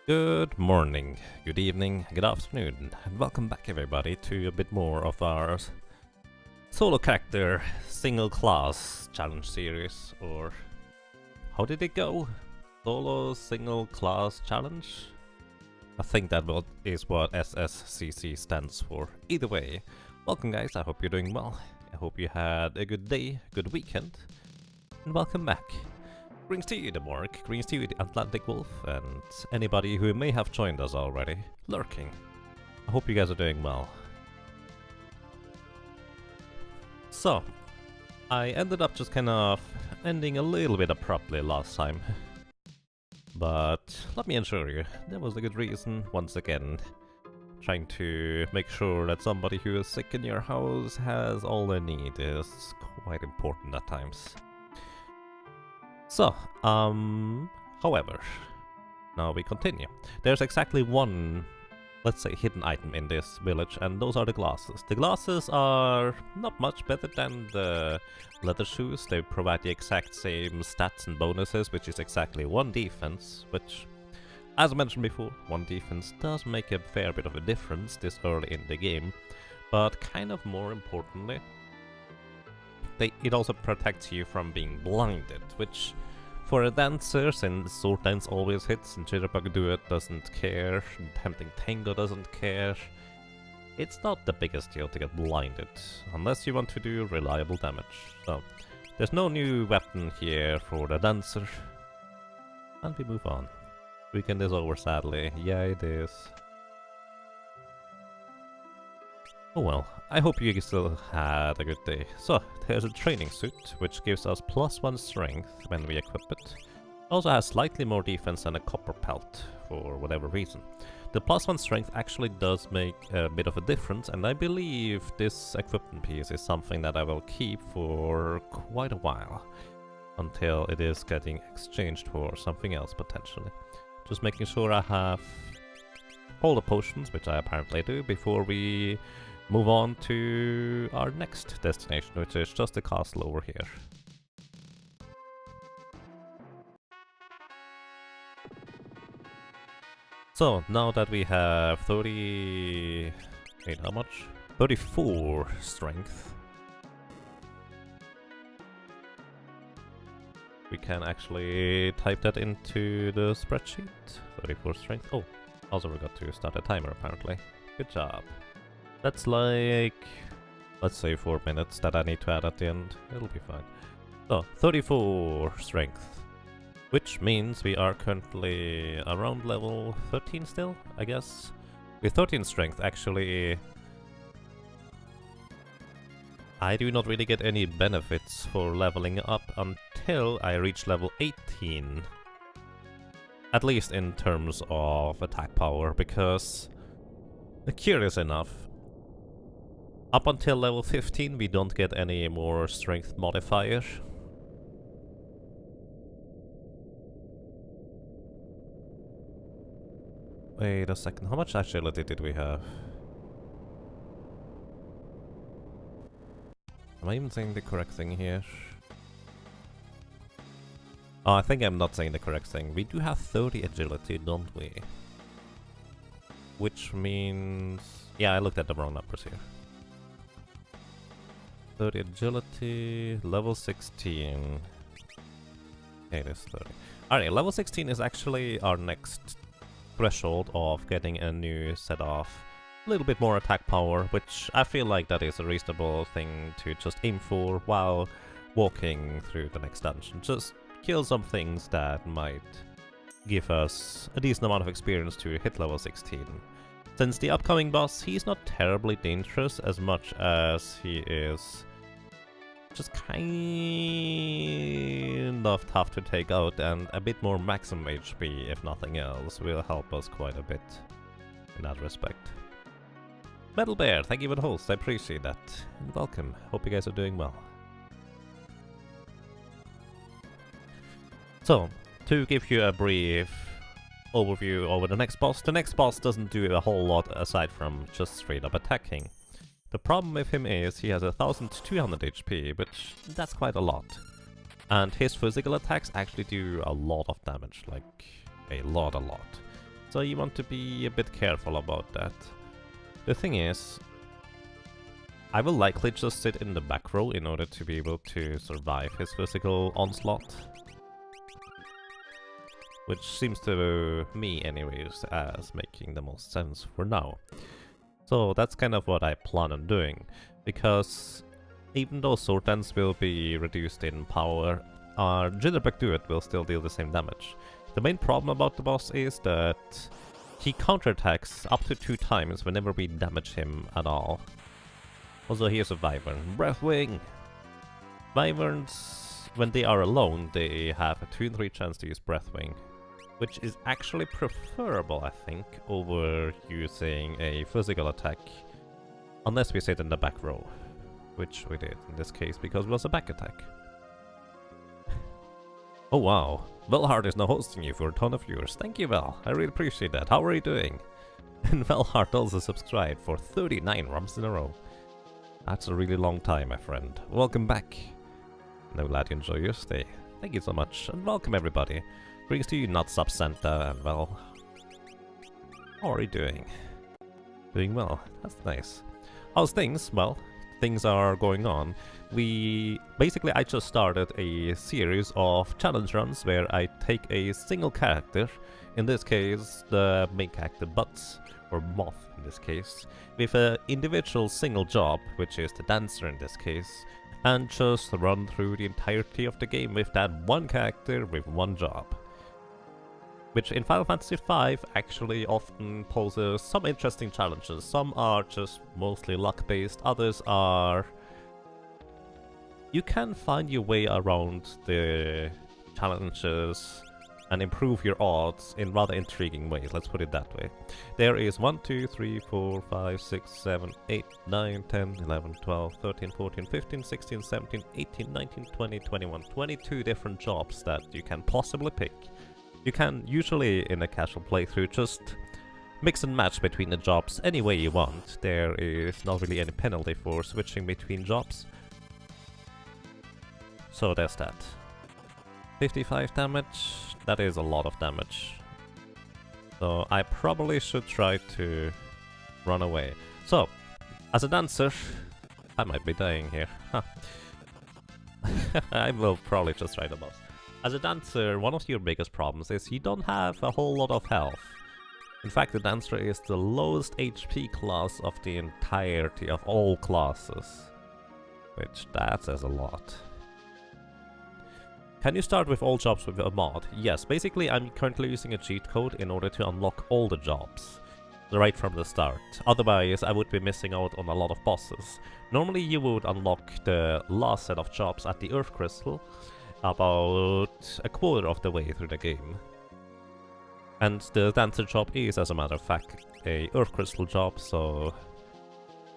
Good morning, good evening, good afternoon, and welcome back everybody to a bit more of our solo character single class challenge series, or how did it go? Solo single class challenge? I think that is what SSCC stands for. Either way, welcome guys, I hope you're doing well. I hope you had a good day, good weekend, and welcome back. Greetings to you, the Morg, greetings to you, the Atlantic Wolf, and anybody who may have joined us already, lurking. I hope you guys are doing well. So, I ended up just kind of ending a little bit abruptly last time. But let me assure you, there was a good reason, once again. Trying to make sure that somebody who is sick in your house has all they need is quite important at times. So, however, now we continue. There's exactly one, let's say, hidden item in this village, and those are the glasses. The glasses are not much better than the leather shoes. They provide the exact same stats and bonuses, which is exactly 1 defense, which, as I mentioned before, 1 defense does make a fair bit of a difference this early in the game, but kind of more importantly, it also protects you from being blinded, which for a dancer, since Sword Dance always hits and Jitterbug Duet doesn't care, and Tempting Tango doesn't care, it's not the biggest deal to get blinded, unless you want to do reliable damage. So, there's no new weapon here for the dancer, and we move on. Weekend is over, sadly. Yeah, it is. Oh well, I hope you still had a good day. So, there's a training suit, which gives us +1 strength when we equip it. Also has slightly more defense and a copper pelt, for whatever reason. The +1 strength actually does make a bit of a difference, and I believe this equipment piece is something that I will keep for quite a while, until it is getting exchanged for something else potentially. Just making sure I have all the potions, which I apparently do, before we move on to our next destination, which is just the castle over here. So, now that we have 34 strength, we can actually type that into the spreadsheet. 34 strength. Oh, also forgot to start a timer apparently. Good job. That's like, let's say 4 minutes that I need to add at the end. It'll be fine. So, 34 strength. Which means we are currently around level 13 still, I guess. With 13 strength, actually, I do not really get any benefits for leveling up until I reach level 18. At least in terms of attack power, because, curious enough, up until level 15 we don't get any more strength modifier. Wait a second, how much agility did we have? Am I even saying the correct thing here? Oh, I think I'm not saying the correct thing. We do have 30 agility, don't we? Which means... yeah, I looked at the wrong numbers here. 30 agility, level 16. Okay, it is 30. Alright, level 16 is actually our next threshold of getting a new set of a little bit more attack power, which I feel like that is a reasonable thing to just aim for while walking through the next dungeon. Just kill some things that might give us a decent amount of experience to hit level 16. Since the upcoming boss, he's not terribly dangerous as much as he is just kind of tough to take out, and a bit more maximum HP, if nothing else, will help us quite a bit in that respect. Metal Bear, thank you for the host, I appreciate that. And welcome, hope you guys are doing well. So, to give you a brief overview over the next boss doesn't do a whole lot aside from just straight up attacking. The problem with him is he has 1200 HP, which that's quite a lot. And his physical attacks actually do a lot of damage, like a lot. so you want to be a bit careful about that. The thing is, I will likely just sit in the back row in order to be able to survive his physical onslaught. Which seems to me anyways as making the most sense for now. So that's kind of what I plan on doing, because even though sword dance will be reduced in power, our Jitterbug Duet will still deal the same damage. The main problem about the boss is that he counterattacks up to 2 times whenever we damage him at all. Also, here's a Wyvern. Breathwing! Wyverns, when they are alone, they have a 2 in 3 chance to use Breathwing, which is actually preferable, I think, over using a physical attack, unless we sit in the back row, which we did in this case because it was a back attack. Oh wow, Velhard is now hosting you for a ton of viewers. Thank you, Vel. I really appreciate that. How are you doing? And Velhard also subscribed for 39 ROMs in a row. That's a really long time, my friend. Welcome back. And I'm glad you enjoy your stay. Thank you so much, and welcome everybody. Greetings to you, not Sub Santa, and well... How are you doing? Doing well. That's nice. How's things? Well, things are going on. I just started a series of challenge runs where I take a single character, in this case the main character Butts, or Moth in this case, with an individual single job, which is the dancer in this case, and just run through the entirety of the game with that one character with one job. Which in Final Fantasy V actually often poses some interesting challenges. Some are just mostly luck-based, others are... You can find your way around the challenges and improve your odds in rather intriguing ways, let's put it that way. There is 1, 2, 3, 4, 5, 6, 7, 8, 9, 10, 11, 12, 13, 14, 15, 16, 17, 18, 19, 20, 21, 22 different jobs that you can possibly pick. You can usually, in a casual playthrough, just mix and match between the jobs any way you want. There is not really any penalty for switching between jobs. So there's that. 55 damage, that is a lot of damage. So I probably should try to run away. So, as a dancer, I might be dying here. Huh. I will probably just try the boss. As a dancer, one of your biggest problems is you don't have a whole lot of health. In fact, the dancer is the lowest HP class of the entirety of all classes. Which, that says a lot. Can you start with all jobs with a mod? Yes, basically I'm currently using a cheat code in order to unlock all the jobs. Right from the start. Otherwise, I would be missing out on a lot of bosses. Normally you would unlock the last set of jobs at the Earth Crystal, about a quarter of the way through the game. And the dancer job is, as a matter of fact, a Earth Crystal job, so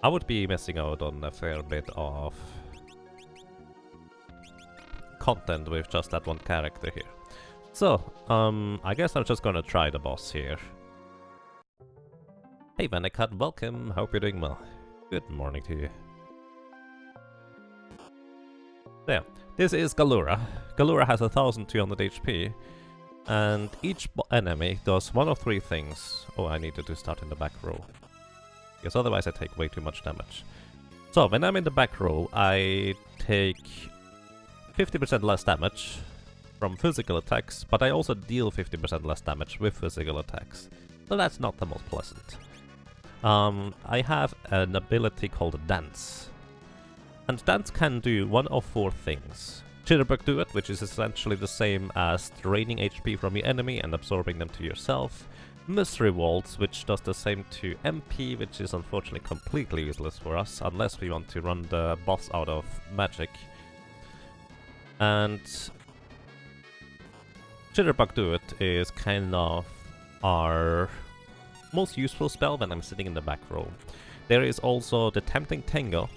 I would be missing out on a fair bit of content with just that one character here. So, I guess I'm just gonna try the boss here. Hey Vanicat, welcome, hope you're doing well. Good morning to you. There, this is Galura. Galura has 1200 HP, and each enemy does one of 3 things. Oh, I needed to start in the back row, because otherwise I take way too much damage. So, when I'm in the back row, I take 50% less damage from physical attacks, but I also deal 50% less damage with physical attacks. So that's not the most pleasant. I have an ability called Dance. And Dance can do one of 4 things. Jitterbug Duet, which is essentially the same as draining HP from your enemy and absorbing them to yourself. Mystery Waltz, which does the same to MP, which is unfortunately completely useless for us, unless we want to run the boss out of magic. And Jitterbug Duet is kind of our most useful spell when I'm sitting in the back row. There is also the Tempting Tango.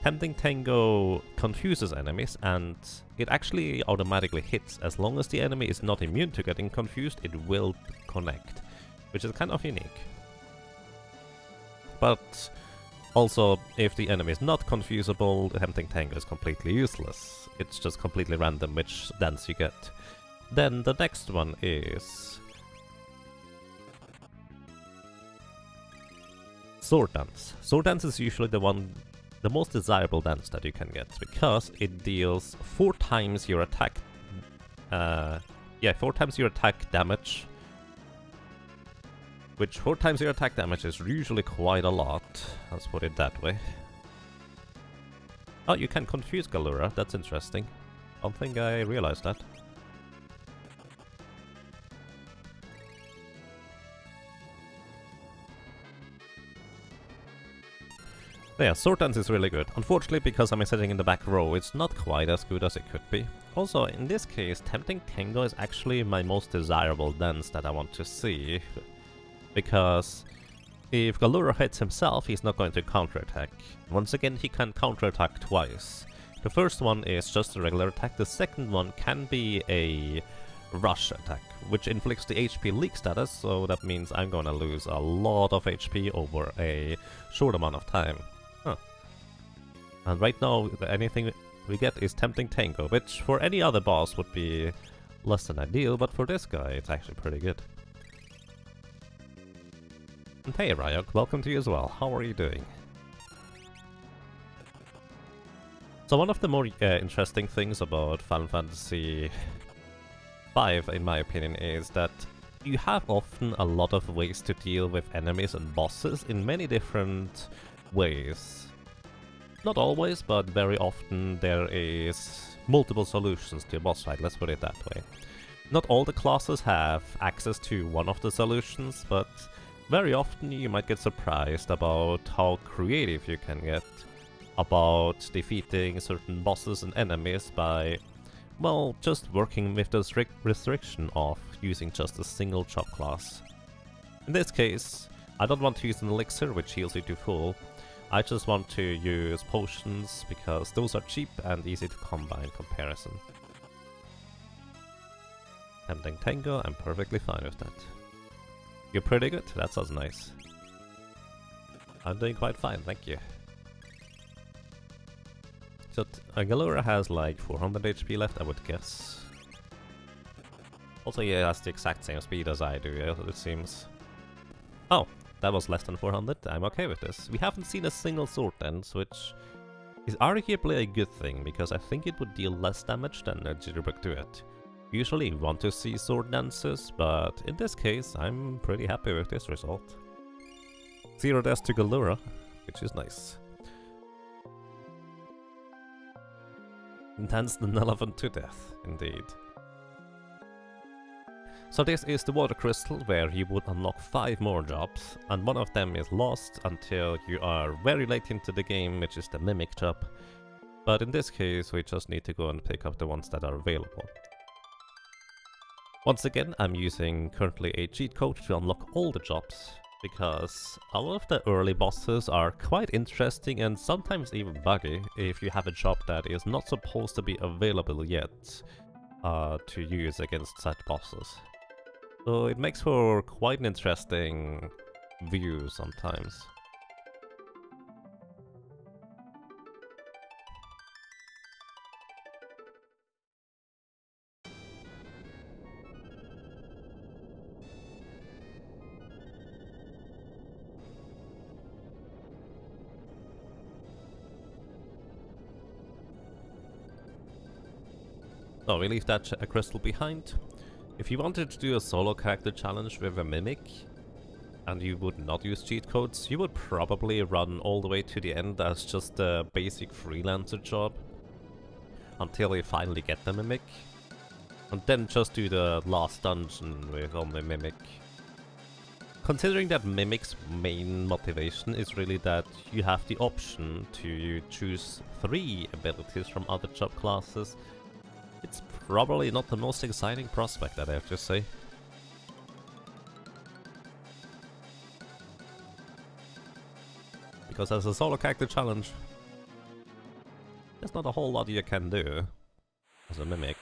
Tempting Tango confuses enemies, and it actually automatically hits. As long as the enemy is not immune to getting confused, it will connect, which is kind of unique. But also, if the enemy is not confusable, the Tempting Tango is completely useless. It's just completely random which dance you get. Then the next one is Sword Dance. Sword Dance is usually the most desirable dance that you can get, because it deals 4 times your attack, 4 times your attack damage, which 4 times your attack damage is usually quite a lot, let's put it that way. Oh, you can confuse Galura, that's interesting. Don't think I realized that. But yeah, Sword Dance is really good. Unfortunately, because I'm sitting in the back row, it's not quite as good as it could be. Also, in this case, Tempting Tango is actually my most desirable dance that I want to see. Because if Galura hits himself, he's not going to counterattack. Once again, he can counterattack twice. The first one is just a regular attack, the second one can be a rush attack, which inflicts the HP leak status, so that means I'm gonna lose a lot of HP over a short amount of time. Huh. And right now, anything we get is Tempting Tango, which for any other boss would be less than ideal, but for this guy, it's actually pretty good. And hey Ryok, welcome to you as well. How are you doing? So one of the more interesting things about Final Fantasy V, in my opinion, is that you have often a lot of ways to deal with enemies and bosses in many different ways. Not always, but very often there is multiple solutions to a boss fight, let's put it that way. Not all the classes have access to one of the solutions, but very often you might get surprised about how creative you can get about defeating certain bosses and enemies by, well, just working with the restriction of using just a single chop class. In this case, I don't want to use an elixir which heals you to full. I just want to use potions because those are cheap and easy to come by in comparison. Tempting Tango, I'm perfectly fine with that. You're pretty good, that sounds nice. I'm doing quite fine, thank you. So Galura has like 400 HP left, I would guess. Also, he has the exact same speed as I do, it seems. Oh, that was less than 400, I'm okay with this. We haven't seen a single sword dance, which is arguably a good thing, because I think it would deal less damage than a Jitterbug Duet. Usually you want to see sword dances, but in this case, I'm pretty happy with this result. 0 deaths to Galura, which is nice. Danced an elephant to death, indeed. So this is the water crystal, where you would unlock 5 more jobs, and one of them is lost until you are very late into the game, which is the mimic job. But in this case, we just need to go and pick up the ones that are available. Once again, I'm using currently a cheat code to unlock all the jobs, because a lot of the early bosses are quite interesting and sometimes even buggy if you have a job that is not supposed to be available yet to use against such bosses. So it makes for quite an interesting view sometimes. So we leave that crystal behind. If you wanted to do a solo character challenge with a mimic, and you would not use cheat codes, you would probably run all the way to the end as just a basic freelancer job, until you finally get the mimic, and then just do the last dungeon with only mimic. Considering that Mimic's main motivation is really that you have the option to choose 3 abilities from other job classes, it's probably not the most exciting prospect, I have to say. Because as a solo character challenge, there's not a whole lot you can do as a mimic.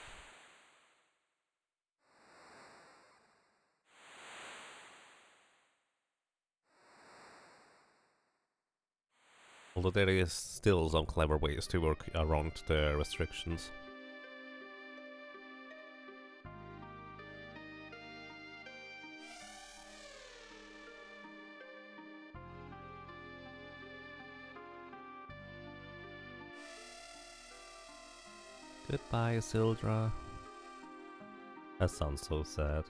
Although there is still some clever ways to work around the restrictions. Goodbye, Sildra. That sounds so sad.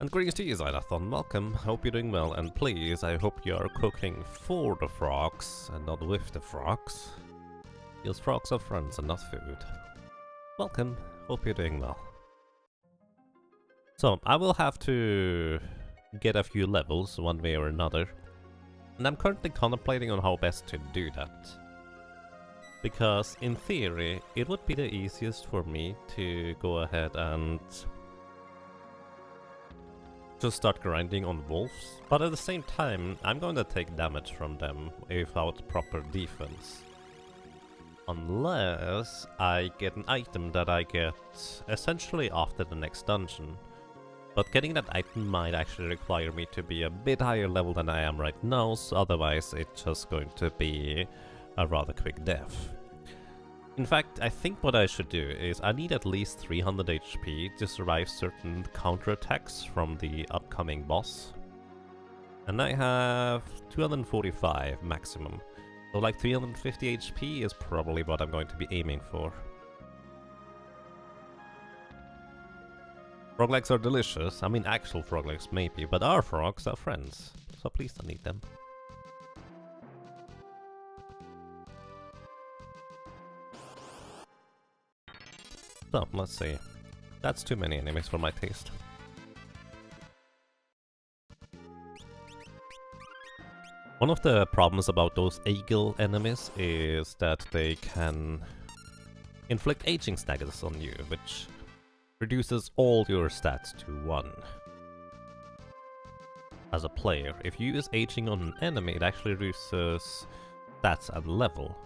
And greetings to you, Zylathon. Welcome. Hope you're doing well. And please, I hope you are cooking for the frogs and not with the frogs. Because frogs are friends and not food. Welcome. Hope you're doing well. So, I will have to get a few levels one way or another. And I'm currently contemplating on how best to do that. Because, in theory, it would be the easiest for me to go ahead and just start grinding on wolves, but at the same time, I'm going to take damage from them without proper defense. Unless I get an item that I get essentially after the next dungeon. But getting that item might actually require me to be a bit higher level than I am right now, so otherwise it's just going to be a rather quick death. In fact, I think what I should do is I need at least 300 HP to survive certain counterattacks from the upcoming boss. And I have 245 maximum. So like 350 HP is probably what I'm going to be aiming for. Frog legs are delicious. I mean actual frog legs maybe, but our frogs are friends. So please don't eat them. So, let's see. That's too many enemies for my taste. One of the problems about those eagle enemies is that they can inflict aging status on you, which reduces all your stats to 1. As a player, if you use aging on an enemy, it actually reduces stats and level,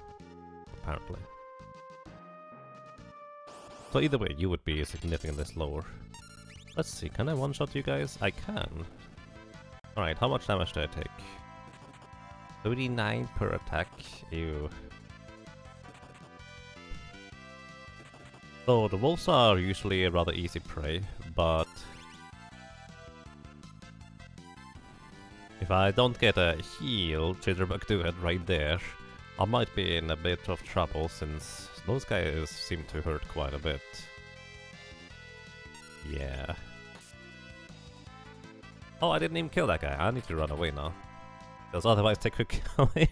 apparently. So either way, you would be significantly slower. Let's see, can I one-shot you guys? I can. Alright, how much damage do I take? 39 per attack. Ew. So the wolves are usually a rather easy prey, but if I don't get a heal Jitterbug do it right there, I might be in a bit of trouble since those guys seem to hurt quite a bit. Yeah. Oh, I didn't even kill that guy. I need to run away now. Because otherwise they could kill me.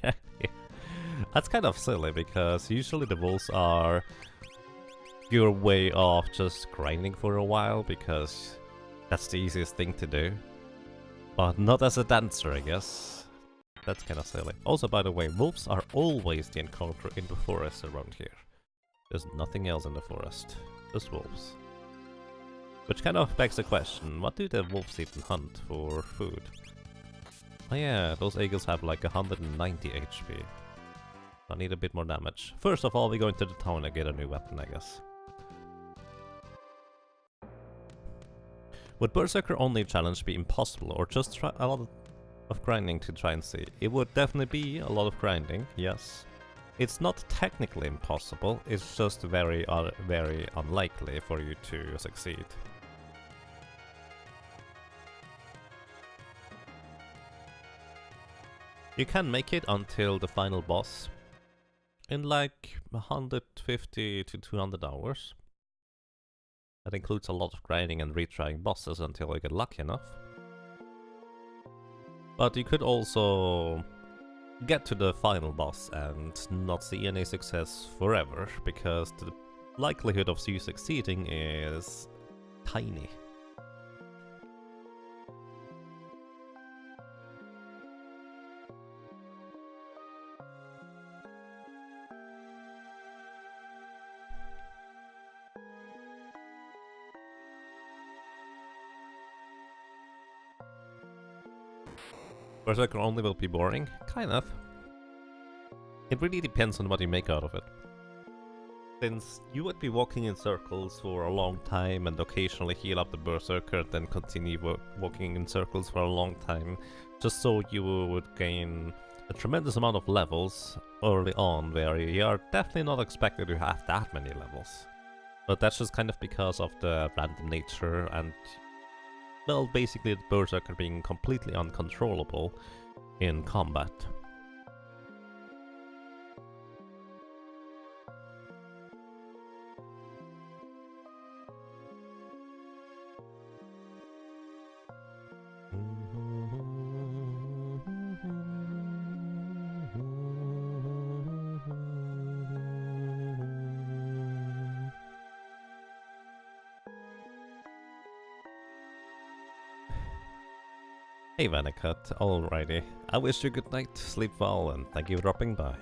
That's kind of silly, because usually the wolves are your way of just grinding for a while, because that's the easiest thing to do. But not as a dancer, I guess. That's kind of silly. Also, by the way, wolves are always the encounter in the forest around here. There's nothing else in the forest. Just wolves. Which kind of begs the question, what do the wolves even hunt for food? Oh yeah, those eagles have like 190 HP. I need a bit more damage. First of all, we go into the town and get a new weapon, I guess. Would Berserker only challenge be impossible, or just try a lot of grinding to try and see? It would definitely be a lot of grinding, yes. It's not technically impossible, it's just very unlikely for you to succeed. You can make it until the final boss in like 150 to 200 hours. That includes a lot of grinding and retrying bosses until you get lucky enough. But you could also get to the final boss and not see any success forever, because the likelihood of you succeeding is tiny. Berserker only will be boring? Kind of. It really depends on what you make out of it. Since you would be walking in circles for a long time and occasionally heal up the Berserker, then continue walking in circles for a long time, just so you would gain a tremendous amount of levels early on where you are definitely not expected to have that many levels. But that's just kind of because of the random nature and, well, basically the Berserker being completely uncontrollable in combat. Hey Vanicut, alrighty. I wish you good night, sleep well, and thank you for dropping by.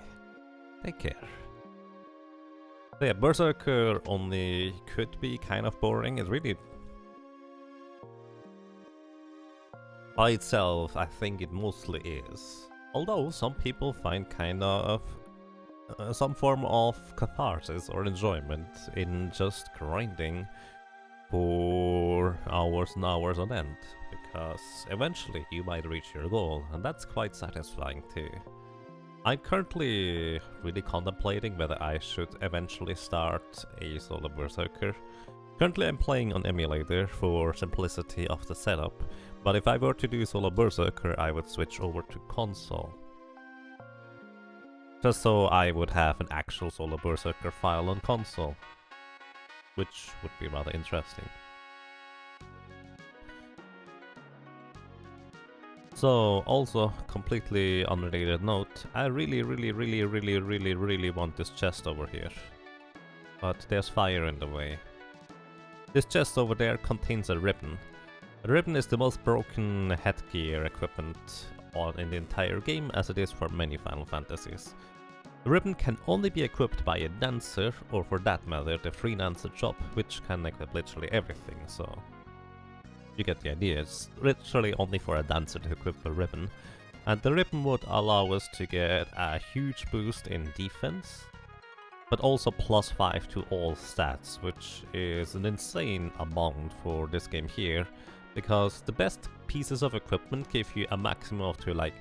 Take care. So yeah, Berserker only could be kind of boring. It really... by itself, I think it mostly is. Although some people find kind of some form of catharsis or enjoyment in just grinding for hours and hours on end. Because eventually you might reach your goal, and that's quite satisfying too. I'm currently really contemplating whether I should eventually start a solo Berserker. Currently I'm playing on emulator for simplicity of the setup, but if I were to do solo Berserker I would switch over to console. Just so I would have an actual solo Berserker file on console, which would be rather interesting. So, also, completely unrelated note, I really want this chest over here. But there's fire in the way. This chest over there contains a ribbon. A ribbon is the most broken headgear equipment in the entire game, as it is for many Final Fantasies. The ribbon can only be equipped by a dancer, or for that matter, the freelancer job, which can equip literally everything, so... you get the idea, it's literally only for a dancer to equip a ribbon. And the ribbon would allow us to get a huge boost in defense, but also +5 to all stats, which is an insane amount for this game here, because the best pieces of equipment give you a maximum of to like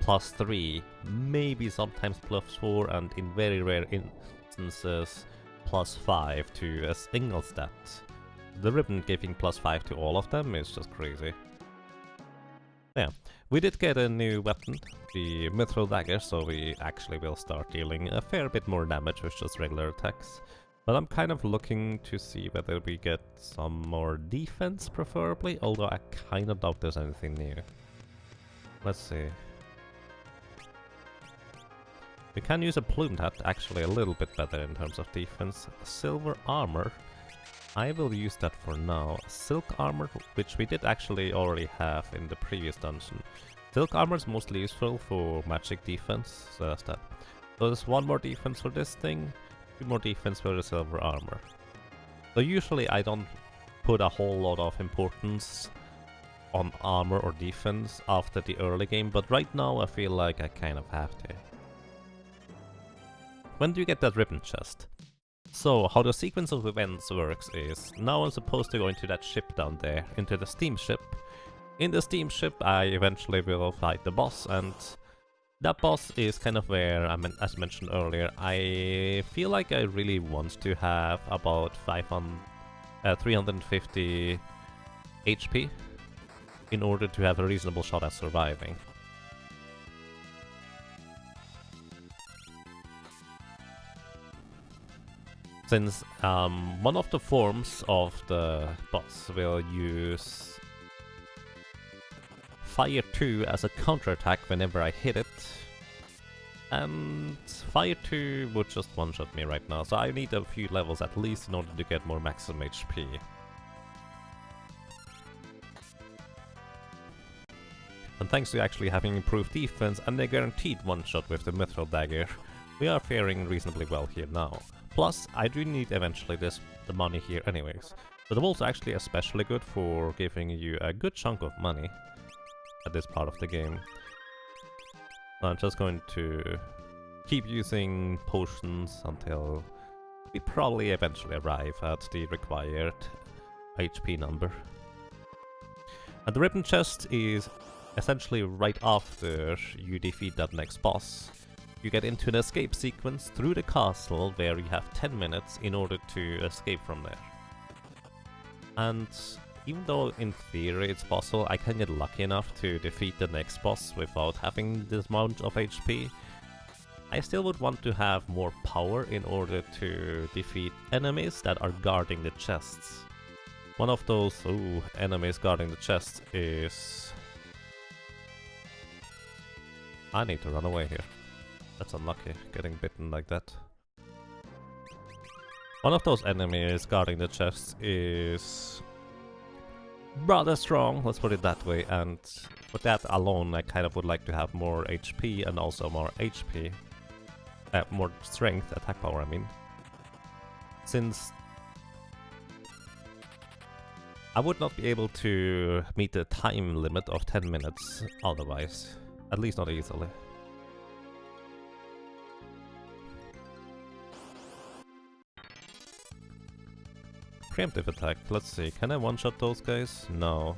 +3, maybe sometimes +4, and in very rare instances +5 to a single stat. The ribbon giving +5 to all of them is just crazy. Yeah, we did get a new weapon, the Mithril Dagger, so we actually will start dealing a fair bit more damage with just regular attacks. But I'm kind of looking to see whether we get some more defense, preferably, although I kind of doubt there's anything new. Let's see. We can use a plumed hat, actually a little bit better in terms of defense. Silver armor. I will use that for now. Silk armor, which we did actually already have in the previous dungeon. Silk armor is mostly useful for magic defense, so that's that. So there's one more defense for this thing, 2 more defense for the silver armor. So usually I don't put a whole lot of importance on armor or defense after the early game, but right now I feel like I kind of have to. When do you get that ribbon chest? So, how the sequence of events works is, now I'm supposed to go into that ship down there, into the steamship. In the steamship I eventually will fight the boss, and that boss is kind of where, as mentioned earlier, I feel like I really want to have about 350 HP in order to have a reasonable shot at surviving. Since one of the forms of the boss will use Fire 2 as a counterattack whenever I hit it, and Fire 2 would just one-shot me right now, so I need a few levels at least in order to get more maximum HP. And thanks to actually having improved defense and a guaranteed one-shot with the Mithril Dagger, we are faring reasonably well here now. Plus, I do need eventually the money here anyways. But the wolves are actually especially good for giving you a good chunk of money at this part of the game. So I'm just going to keep using potions until we probably eventually arrive at the required HP number. And the ribbon chest is essentially right after you defeat that next boss, you get into an escape sequence through the castle where you have 10 minutes in order to escape from there. And even though in theory it's possible I can get lucky enough to defeat the next boss without having this amount of HP, I still would want to have more power in order to defeat enemies that are guarding the chests. One of those enemies guarding the chests is... I need to run away here. That's unlucky, getting bitten like that. One of those enemies guarding the chests is rather strong, let's put it that way, and for that alone I kind of would like to have more HP and also more HP. More strength, attack power I mean. Since I would not be able to meet the time limit of 10 minutes otherwise. At least not easily. Preemptive attack, let's see, can I one-shot those guys? No.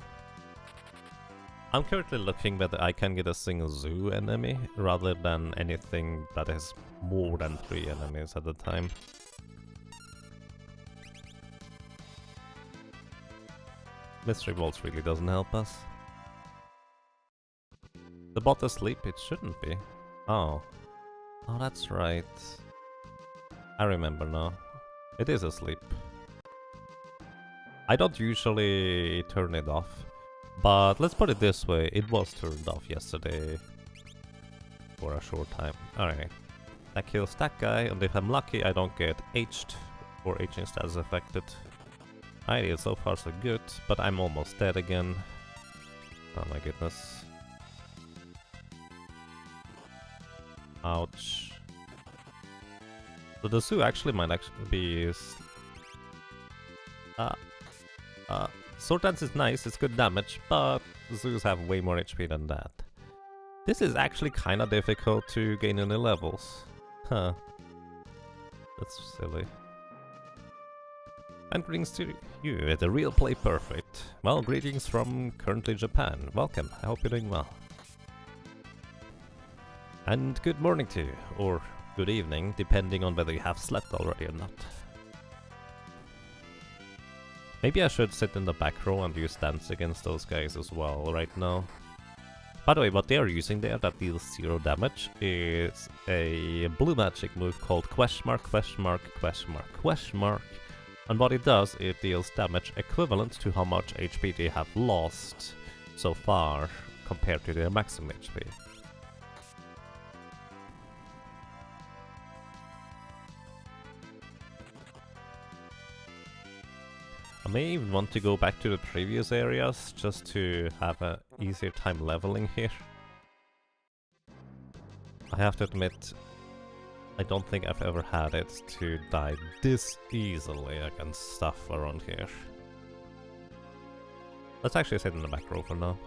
I'm currently looking whether I can get a single zoo enemy rather than anything that has more than 3 enemies at a time. Mystery Bolts really doesn't help us. The bot asleep? It shouldn't be. Oh. Oh, that's right. I remember now. It is asleep. I don't usually turn it off, but let's put it this way, it was turned off yesterday for a short time. Alright. That kills that guy, and if I'm lucky I don't get aged or aging status affected. Alright, so far so good, but I'm almost dead again. Oh my goodness. Ouch. So the zoo actually might be... Sword Dance is nice, it's good damage, but the zoos have way more HP than that. This is actually kinda difficult to gain any levels. Huh. That's silly. And greetings to you, the real Play Perfect. Well, greetings from currently Japan. Welcome, I hope you're doing well. And good morning to you, or good evening, depending on whether you have slept already or not. Maybe I should sit in the back row and use dance against those guys as well right now. By the way, what they are using there that deals 0 damage is a blue magic move called question mark, question mark, question mark, question mark. And what it does, it deals damage equivalent to how much HP they have lost so far compared to their maximum HP. I may even want to go back to the previous areas just to have an easier time leveling here. I have to admit, I don't think I've ever had it to die this easily against stuff around here. Let's actually sit in the back row for now.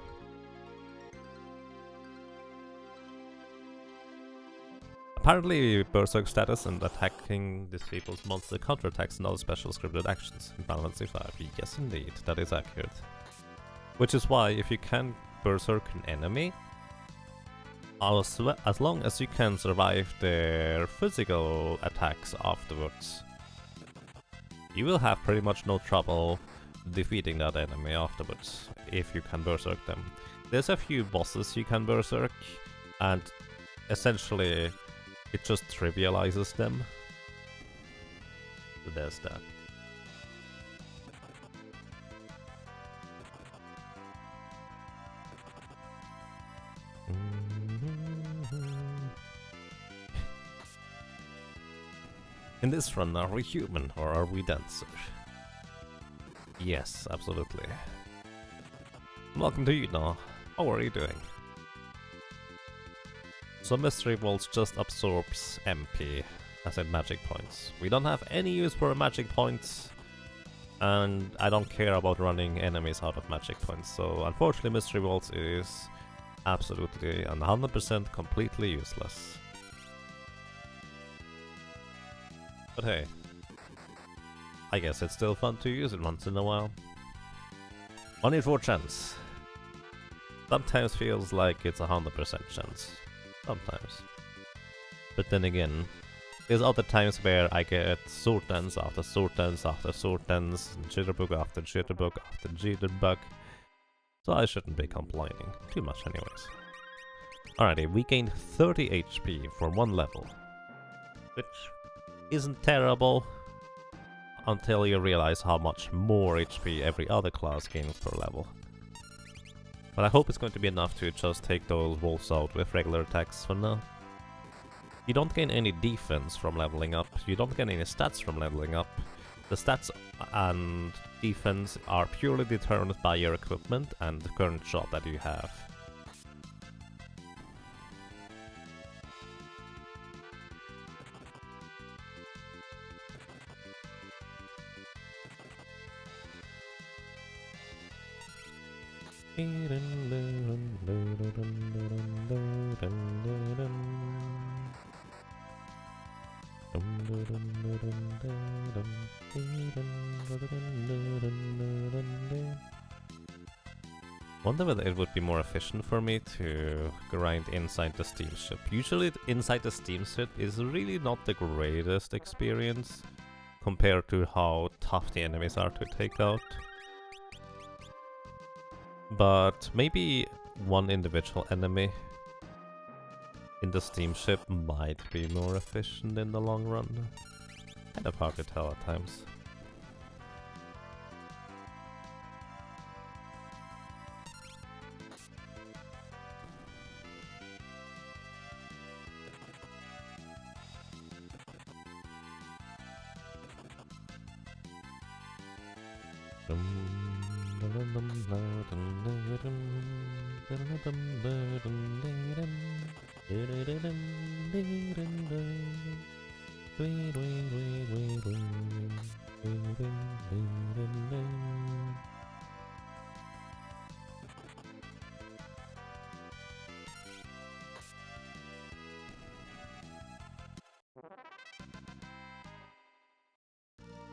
Apparently, Berserk status and attacking disables monster counterattacks and other special scripted actions in Final Fantasy 5. Yes, indeed, that is accurate. Which is why, if you can Berserk an enemy, as long as you can survive their physical attacks afterwards, you will have pretty much no trouble defeating that enemy afterwards, if you can Berserk them. There's a few bosses you can Berserk, and essentially it just trivializes them. So there's that. In this run, are we human or are we dancer? Yes, absolutely. Welcome to you now. How are you doing? So Mystery Waltz just absorbs MP, as in magic points. We don't have any use for magic points, and I don't care about running enemies out of magic points, so unfortunately Mystery Waltz is absolutely and 100% completely useless. But hey, I guess it's still fun to use it once in a while. 1 in 4 chance. Sometimes feels like it's 100% chance. Sometimes. But then again, there's other times where I get sword dance after sword dance after sword dance, and jitterbug after jitterbug after jitterbug. So I shouldn't be complaining too much anyways. Alrighty, we gained 30 HP for one level. Which isn't terrible until you realize how much more HP every other class gains per level. But I hope it's going to be enough to just take those wolves out with regular attacks for now. You don't gain any defense from leveling up, you don't get any stats from leveling up. The stats and defense are purely determined by your equipment and the current job that you have. Wonder whether it would be more efficient for me to grind inside the steam ship. Usually inside the steam ship is really not the greatest experience compared to how tough the enemies are to take out. But maybe one individual enemy in the steamship might be more efficient in the long run. Kind of hard to tell at times.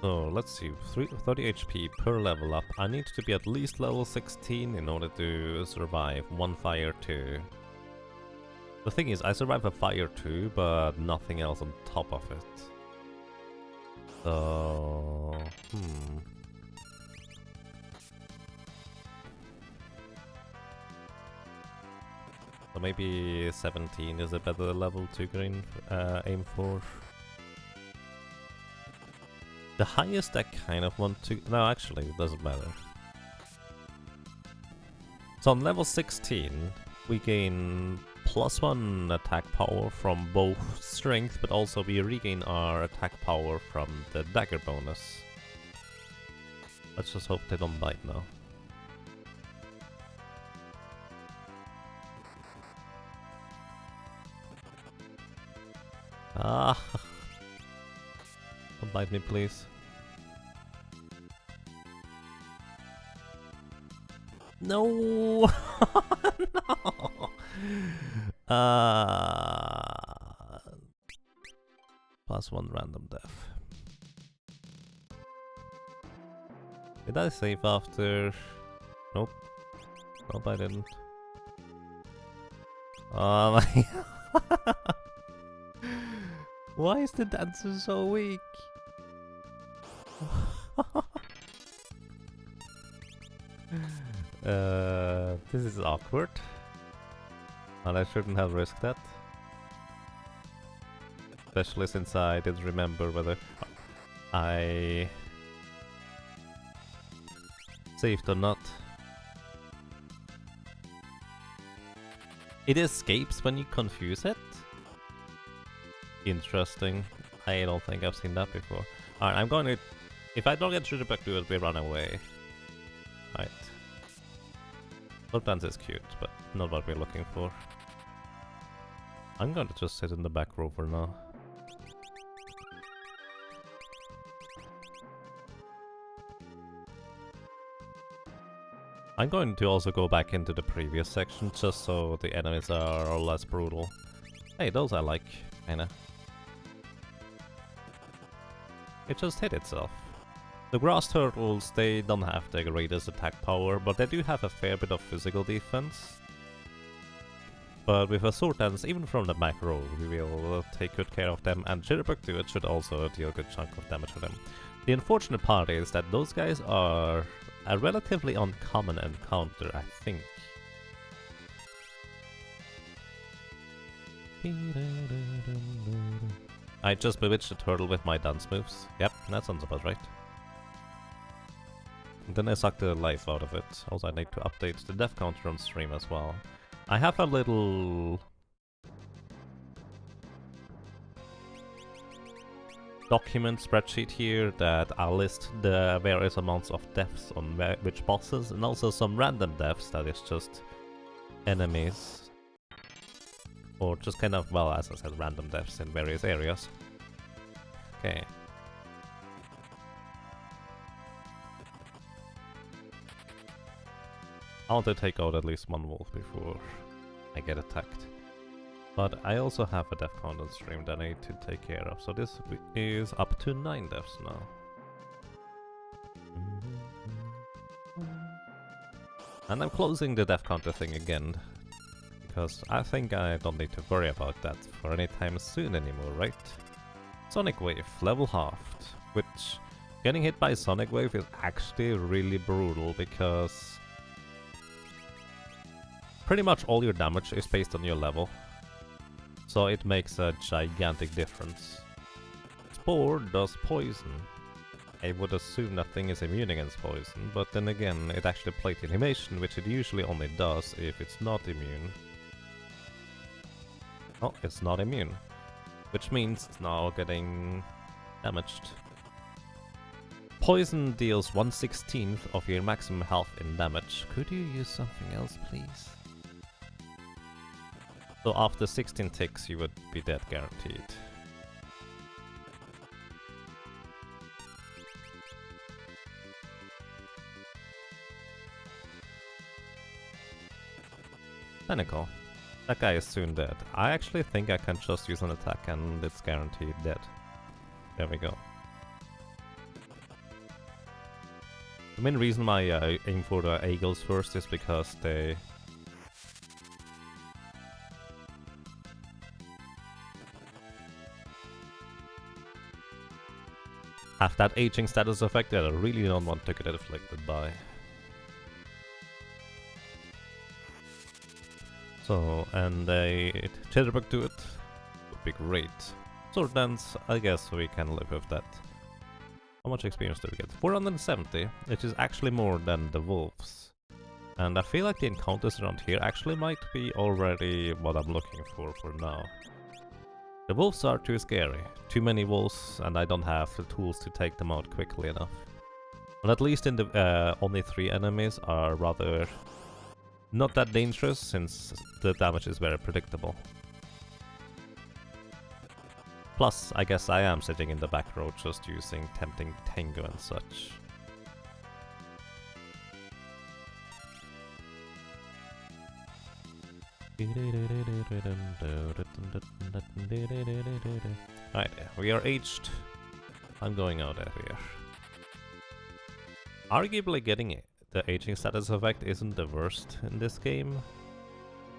So let's see, 30 HP per level up. I need to be at least level 16 in order to survive one fire 2. The thing is, I survive a fire 2, but nothing else on top of it. So... So maybe 17 is a better level to aim for. The highest I kind of want to... No, actually, it doesn't matter. So on level 16, we gain +1 attack power from both strength, but also we regain our attack power from the dagger bonus. Let's just hope they don't bite now. Ah! Don't bite me, please. No! No! +1 random death. Did I save after? Nope. Nope, I didn't. Oh my god. Why is the dancer so weak? This is awkward. And I shouldn't have risked that. Especially since I didn't remember whether I saved or not. It escapes when you confuse it? Interesting. I don't think I've seen that before. Alright, I'm going to... If I don't get through the back door, we run away. Right. Sword dance is cute, but not what we're looking for. I'm going to just sit in the back row for now. I'm going to also go back into the previous section, just so the enemies are less brutal. Hey, those I like, kinda. It just hit itself. The grass turtles, they don't have the greatest attack power, but they do have a fair bit of physical defense. But with a sword dance, even from the back row, we will take good care of them, and Jitterbug Duet should also deal a good chunk of damage to them. The unfortunate part is that those guys are a relatively uncommon encounter, I think. I just bewitched the turtle with my dance moves. Yep, that sounds about right. And then I sucked the life out of it. Also, I need to update the death counter on stream as well. I have a little document spreadsheet here that I'll list the various amounts of deaths on which bosses, and also some random deaths that is just enemies. Or just kind of, well, as I said, random deaths in various areas. Okay. I want to take out at least one wolf before I get attacked. But I also have a death count on stream that I need to take care of, so this is up to 9 deaths now. And I'm closing the death counter thing again, because I think I don't need to worry about that for any time soon anymore, right? Sonic Wave, level halved, which getting hit by Sonic Wave is actually really brutal, because pretty much all your damage is based on your level, so it makes a gigantic difference. Spore does poison. I would assume that thing is immune against poison, but then again, it actually played animation, which it usually only does if it's not immune. Oh, it's not immune, which means it's now getting damaged. Poison deals 1/16 of your maximum health in damage. Could you use something else, please? So after 16 ticks, you would be dead guaranteed. Cynical. That guy is soon dead. I actually think I can just use an attack and it's guaranteed dead. There we go. The main reason why I aim for the eagles first is because they have that aging status effect that I really don't want to get afflicted by. So, and a Jitterbug Duet would be great. Sword Dance, I guess we can live with that. How much experience do we get? 470, which is actually more than the wolves. And I feel like the encounters around here actually might be already what I'm looking for now. The wolves are too scary. Too many wolves, and I don't have the tools to take them out quickly enough. But at least in the only 3 enemies are rather not that dangerous, since the damage is very predictable. Plus, I guess I am sitting in the back row just using Tempting Tango and such. Right, we are aged. I'm going out of here. Arguably getting the aging status effect isn't the worst in this game,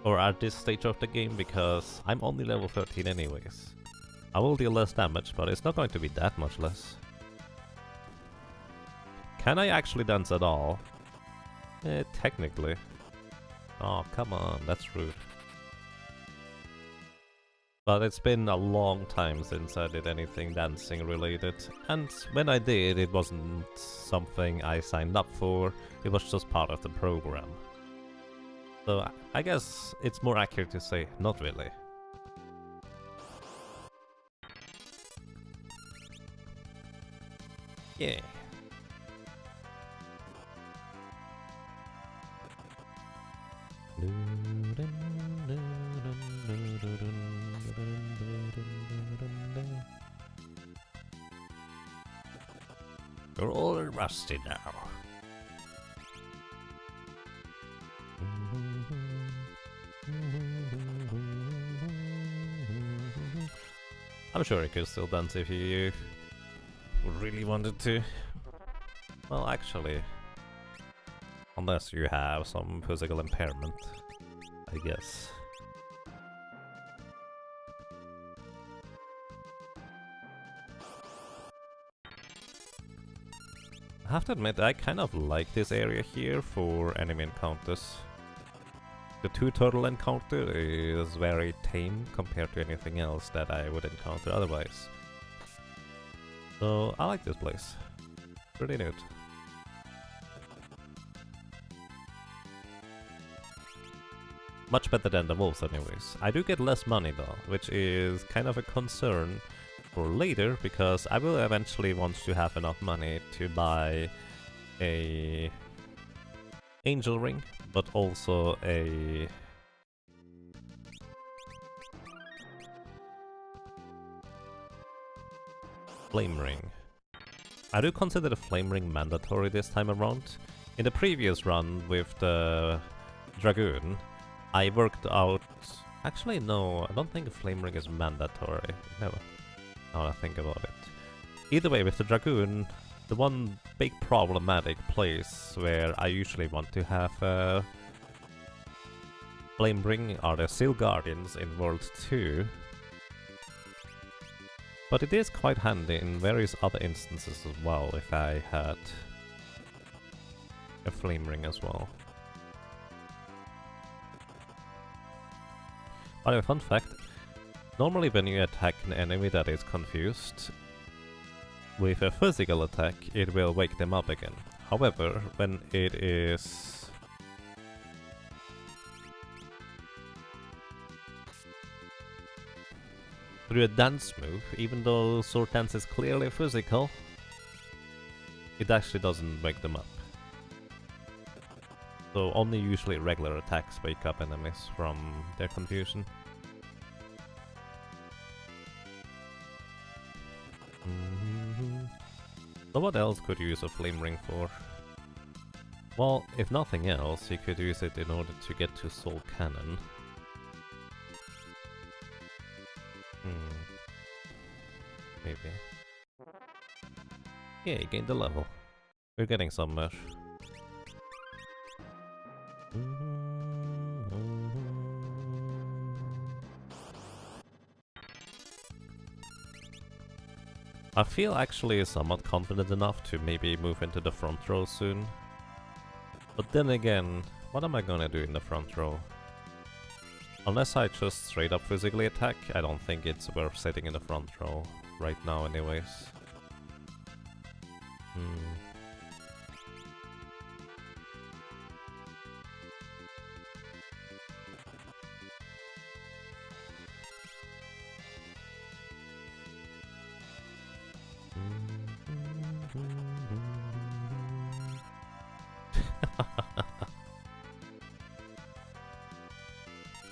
or at this stage of the game, because I'm only level 13 anyways. I will deal less damage, but it's not going to be that much less. Can I actually dance at all? Technically. Oh, come on, that's rude. But it's been a long time since I did anything dancing related, and when I did, it wasn't something I signed up for, it was just part of the program. So I guess it's more accurate to say, not really. Yeah. You're all rusty now. I'm sure you could still dance if you really wanted to. Well, actually, unless you have some physical impairment, I guess. I have to admit, I kind of like this area here for enemy encounters. The two turtle encounter is very tame compared to anything else that I would encounter otherwise. So I like this place. Pretty neat. Much better than the wolves anyways. I do get less money though, which is kind of a concern for later, because I will eventually want to have enough money to buy a angel ring, but also a flame ring. I do consider the flame ring mandatory this time around. In the previous run with the dragoon, I worked out... Actually no, I don't think a flame ring is mandatory. Never. Now I think about it. Either way, with the dragoon, the one big problematic place where I usually want to have a flame ring are the Seal Guardians in World 2. But it is quite handy in various other instances as well if I had a flame ring as well. By the way, fun fact, normally when you attack an enemy that is confused, with a physical attack it will wake them up again. However, when it is through a dance move, even though sword dance is clearly physical, it actually doesn't wake them up. So only usually regular attacks wake up enemies from their confusion. So what else could you use a flame ring for? Well, if nothing else, you could use it in order to get to Soul Cannon. Maybe. Yeah, you gained a level. We're getting somewhere. I feel actually somewhat confident enough to maybe move into the front row soon. But then again, what am I gonna do in the front row? Unless I just straight up physically attack, I don't think it's worth sitting in the front row right now anyways.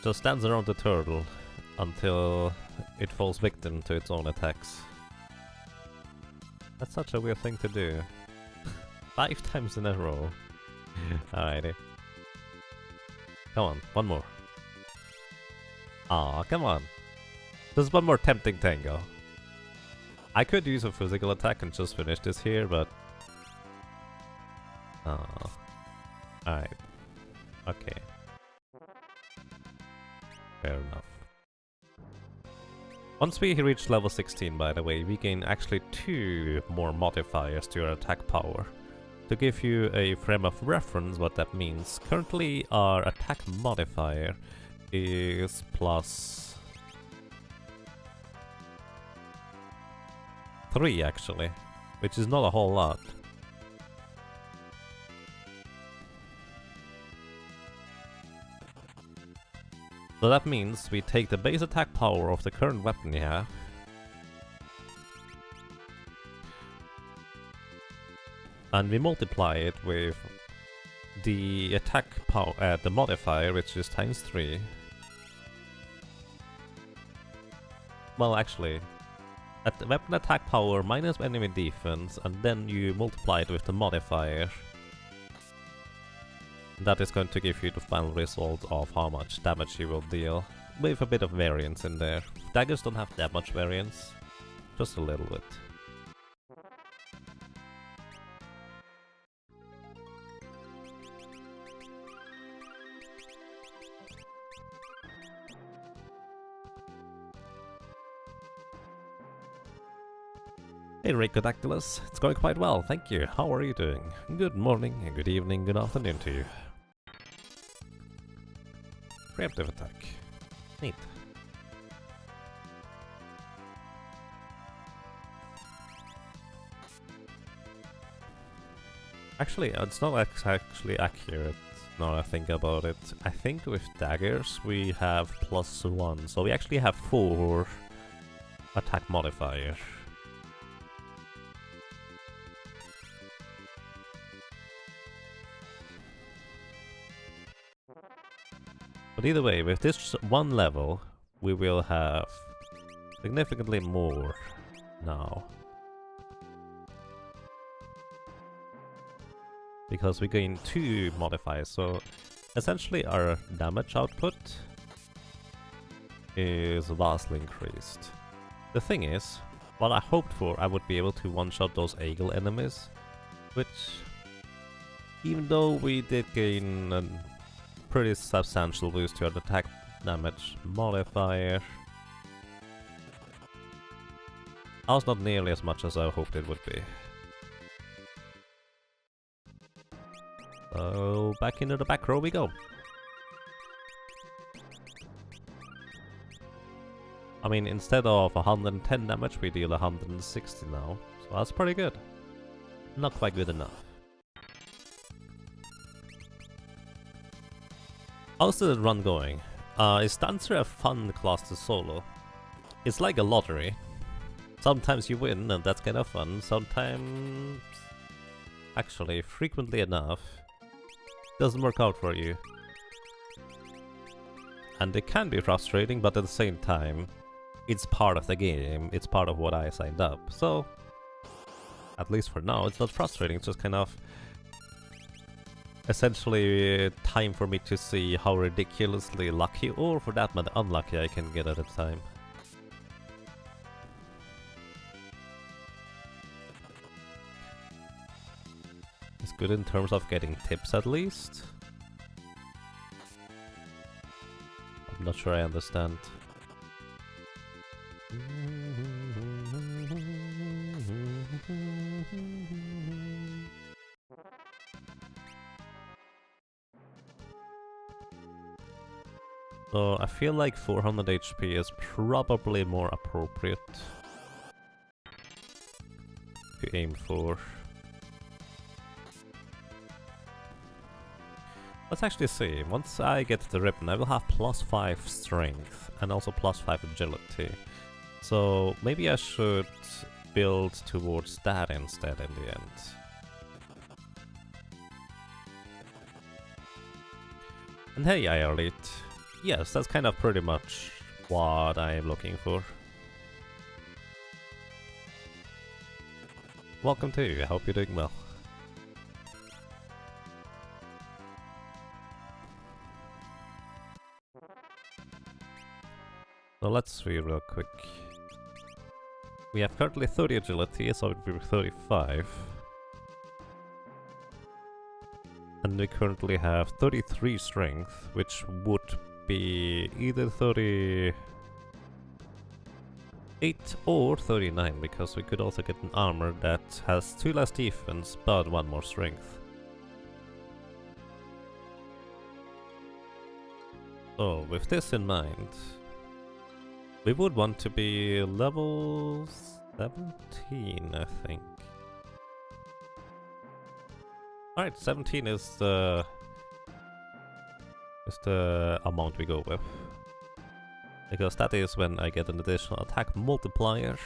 Just stands around the turtle until it falls victim to its own attacks. That's such a weird thing to do. 5 times in a row. Alrighty. Come on, one more. Aw, come on. There's one more tempting tango. I could use a physical attack and just finish this here, but... Aw. Alright. Okay. Fair enough. Once we reach level 16, by the way, we gain actually 2 more modifiers to our attack power. To give you a frame of reference what that means, currently our attack modifier is plus 3 actually, which is not a whole lot. So that means we take the base attack power of the current weapon you have, and we multiply it with the attack power, the modifier, which is times 3. Well, actually, at the weapon attack power minus enemy defense, and then you multiply it with the modifier. That is going to give you the final result of how much damage you will deal, with a bit of variance in there. Daggers don't have that much variance, just a little bit. Hey Ricodactylus, it's going quite well, thank you. How are you doing? Good morning, and good evening, good afternoon to you. Preemptive attack. Neat. Actually, it's not actually accurate now that I think about it. I think with daggers we have +1, so we actually have 4 attack modifier. But either way, with this one level, we will have significantly more now. Because we gain 2 modifiers, so essentially our damage output is vastly increased. The thing is, what I hoped for, I would be able to one-shot those eagle enemies, which, even though we did gain a pretty substantial boost to our attack damage modifier, that was not nearly as much as I hoped it would be. So back into the back row we go. I mean, instead of 110 damage, we deal 160 now, so that's pretty good. Not quite good enough. How's the run going? It's Dancer a fun class to solo? It's like a lottery. Sometimes you win, and that's kind of fun. Sometimes, actually, frequently enough, doesn't work out for you. And it can be frustrating, but at the same time, it's part of the game, it's part of what I signed up, so at least for now it's not frustrating, it's just kind of essentially time for me to see how ridiculously lucky, or for that matter unlucky, I can get at a time. It's good in terms of getting tips at least. I'm not sure I understand. So I feel like 400 HP is probably more appropriate to aim for. Let's actually see, once I get the ribbon I will have +5 strength and also +5 agility. So maybe I should build towards that instead in the end. And hey, Elite. Yes, that's kind of pretty much what I'm looking for. Welcome to you, I hope you're doing well. So let's see real quick. We have currently 30 agility, so it would be 35. And we currently have 33 strength, which would be either 38 or 39, because we could also get an armor that has 2 less defense, but 1 more strength. So, with this in mind, we would want to be level 17, I think. Alright, 17 is the amount we go with. Because that is when I get an additional attack multiplier.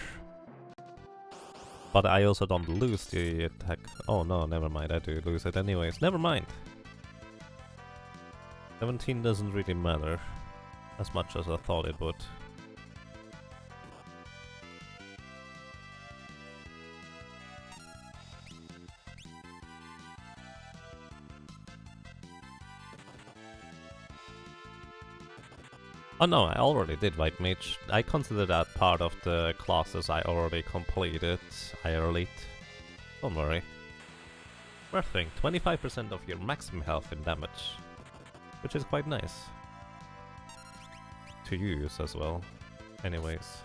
But I also don't lose the attack. Oh no, never mind, I do lose it anyways. Never mind! 17 doesn't really matter as much as I thought it would. Oh no, I already did White Mage. I consider that part of the classes I already completed. Elite. Don't worry. Worth thing, 25% of your maximum health in damage. Which is quite nice. To use as well. Anyways.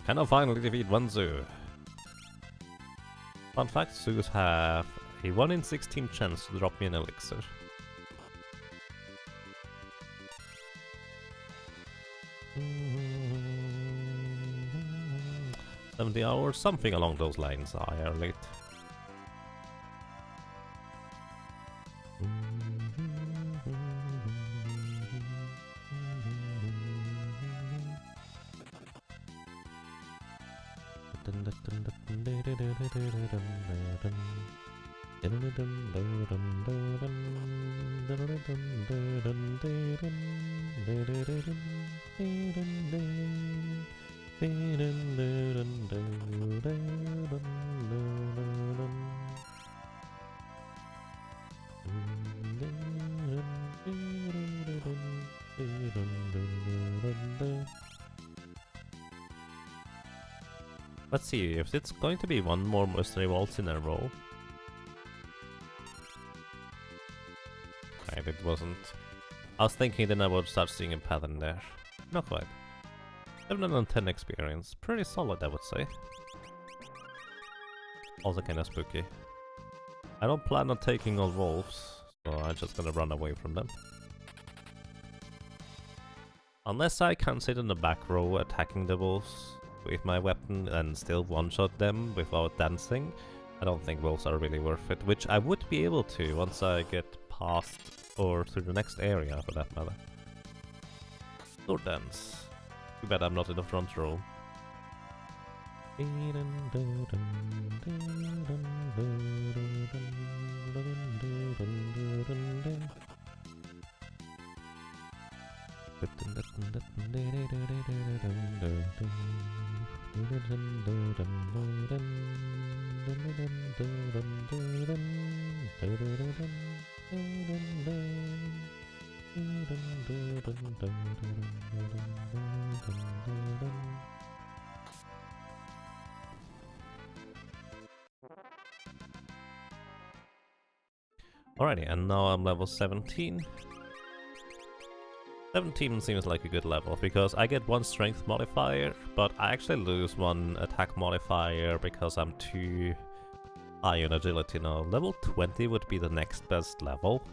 can I finally defeat one zoo? Fun fact, zoos have a 1 in 16 chance to drop me an elixir. 70 hours, something along those lines, I are late. Let's see if it's going to be one more mystery waltz in a row. Right, it wasn't. I was thinking then I would start seeing a pattern there. Not quite. 710 experience. Pretty solid, I would say. Also kinda spooky. I don't plan on taking all wolves, so I'm just gonna run away from them. Unless I can sit in the back row attacking the wolves with my weapon and still one-shot them without dancing, I don't think wolves are really worth it, which I would be able to once I get past or through the next area for that matter. Sword dance. Too bad I'm not in the front row. Alrighty, and now I'm level 17. 17 seems like a good level, because I get one strength modifier, but I actually lose one attack modifier because I'm too high on agility now. Level 20 would be the next best level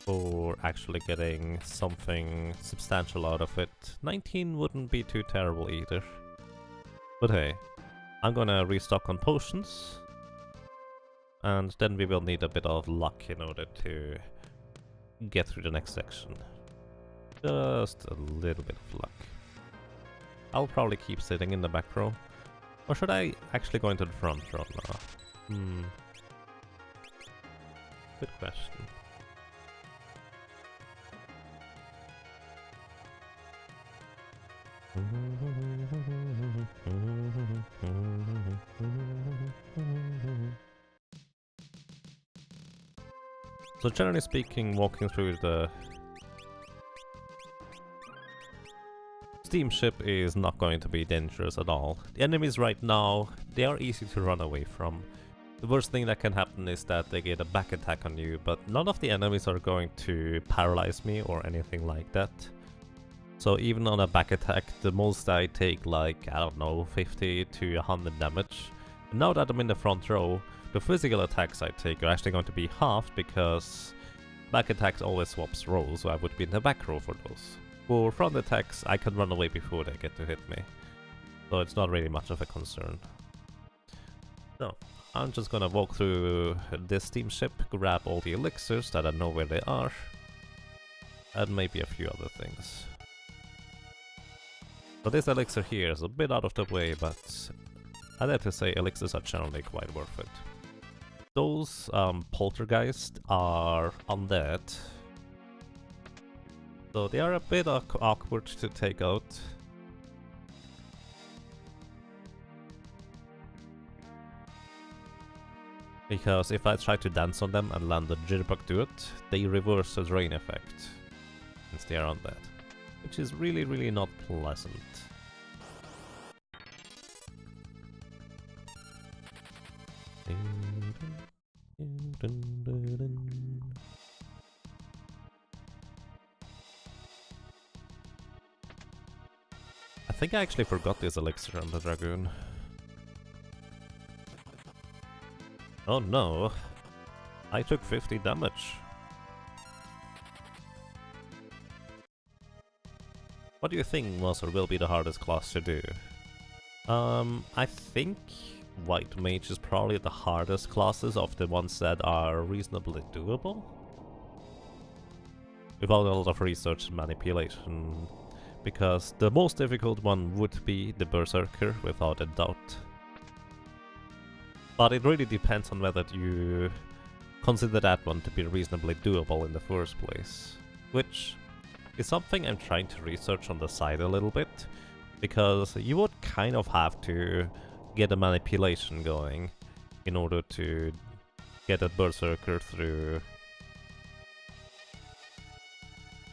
for actually getting something substantial out of it. 19 wouldn't be too terrible either. But hey, I'm gonna restock on potions, and then we will need a bit of luck in order to get through the next section. Just a little bit of luck. I'll probably keep sitting in the back row. Or should I actually go into the front row now? Good question. So generally speaking, walking through the steamship is not going to be dangerous at all. The enemies right now, they are easy to run away from. The worst thing that can happen is that they get a back attack on you, but none of the enemies are going to paralyze me or anything like that. So even on a back attack, the most I take like, I don't know, 50 to 100 damage. And now that I'm in the front row, the physical attacks I take are actually going to be halved because back attacks always swaps rows, so I would be in the back row for those. For front attacks, I can run away before they get to hit me, so it's not really much of a concern. So, I'm just gonna walk through this steamship, grab all the elixirs that I know where they are, and maybe a few other things. So this elixir here is a bit out of the way, but I dare to say elixirs are generally quite worth it. Those poltergeists are undead, so they are a bit awkward to take out. Because if I try to dance on them and land a jitterbug to it, they reverse the drain effect, since they are undead, which is really not pleasant. I think I actually forgot this elixir on the Dragoon. Oh no, I took 50 damage. What do you think was or will be the hardest class to do? I think White Mage is probably the hardest classes of the ones that are reasonably doable. Without a lot of research and manipulation. Because the most difficult one would be the Berserker, without a doubt. But it really depends on whether you consider that one to be reasonably doable in the first place. Which is something I'm trying to research on the side a little bit. Because you would kind of have to get a manipulation going in order to get a Berserker through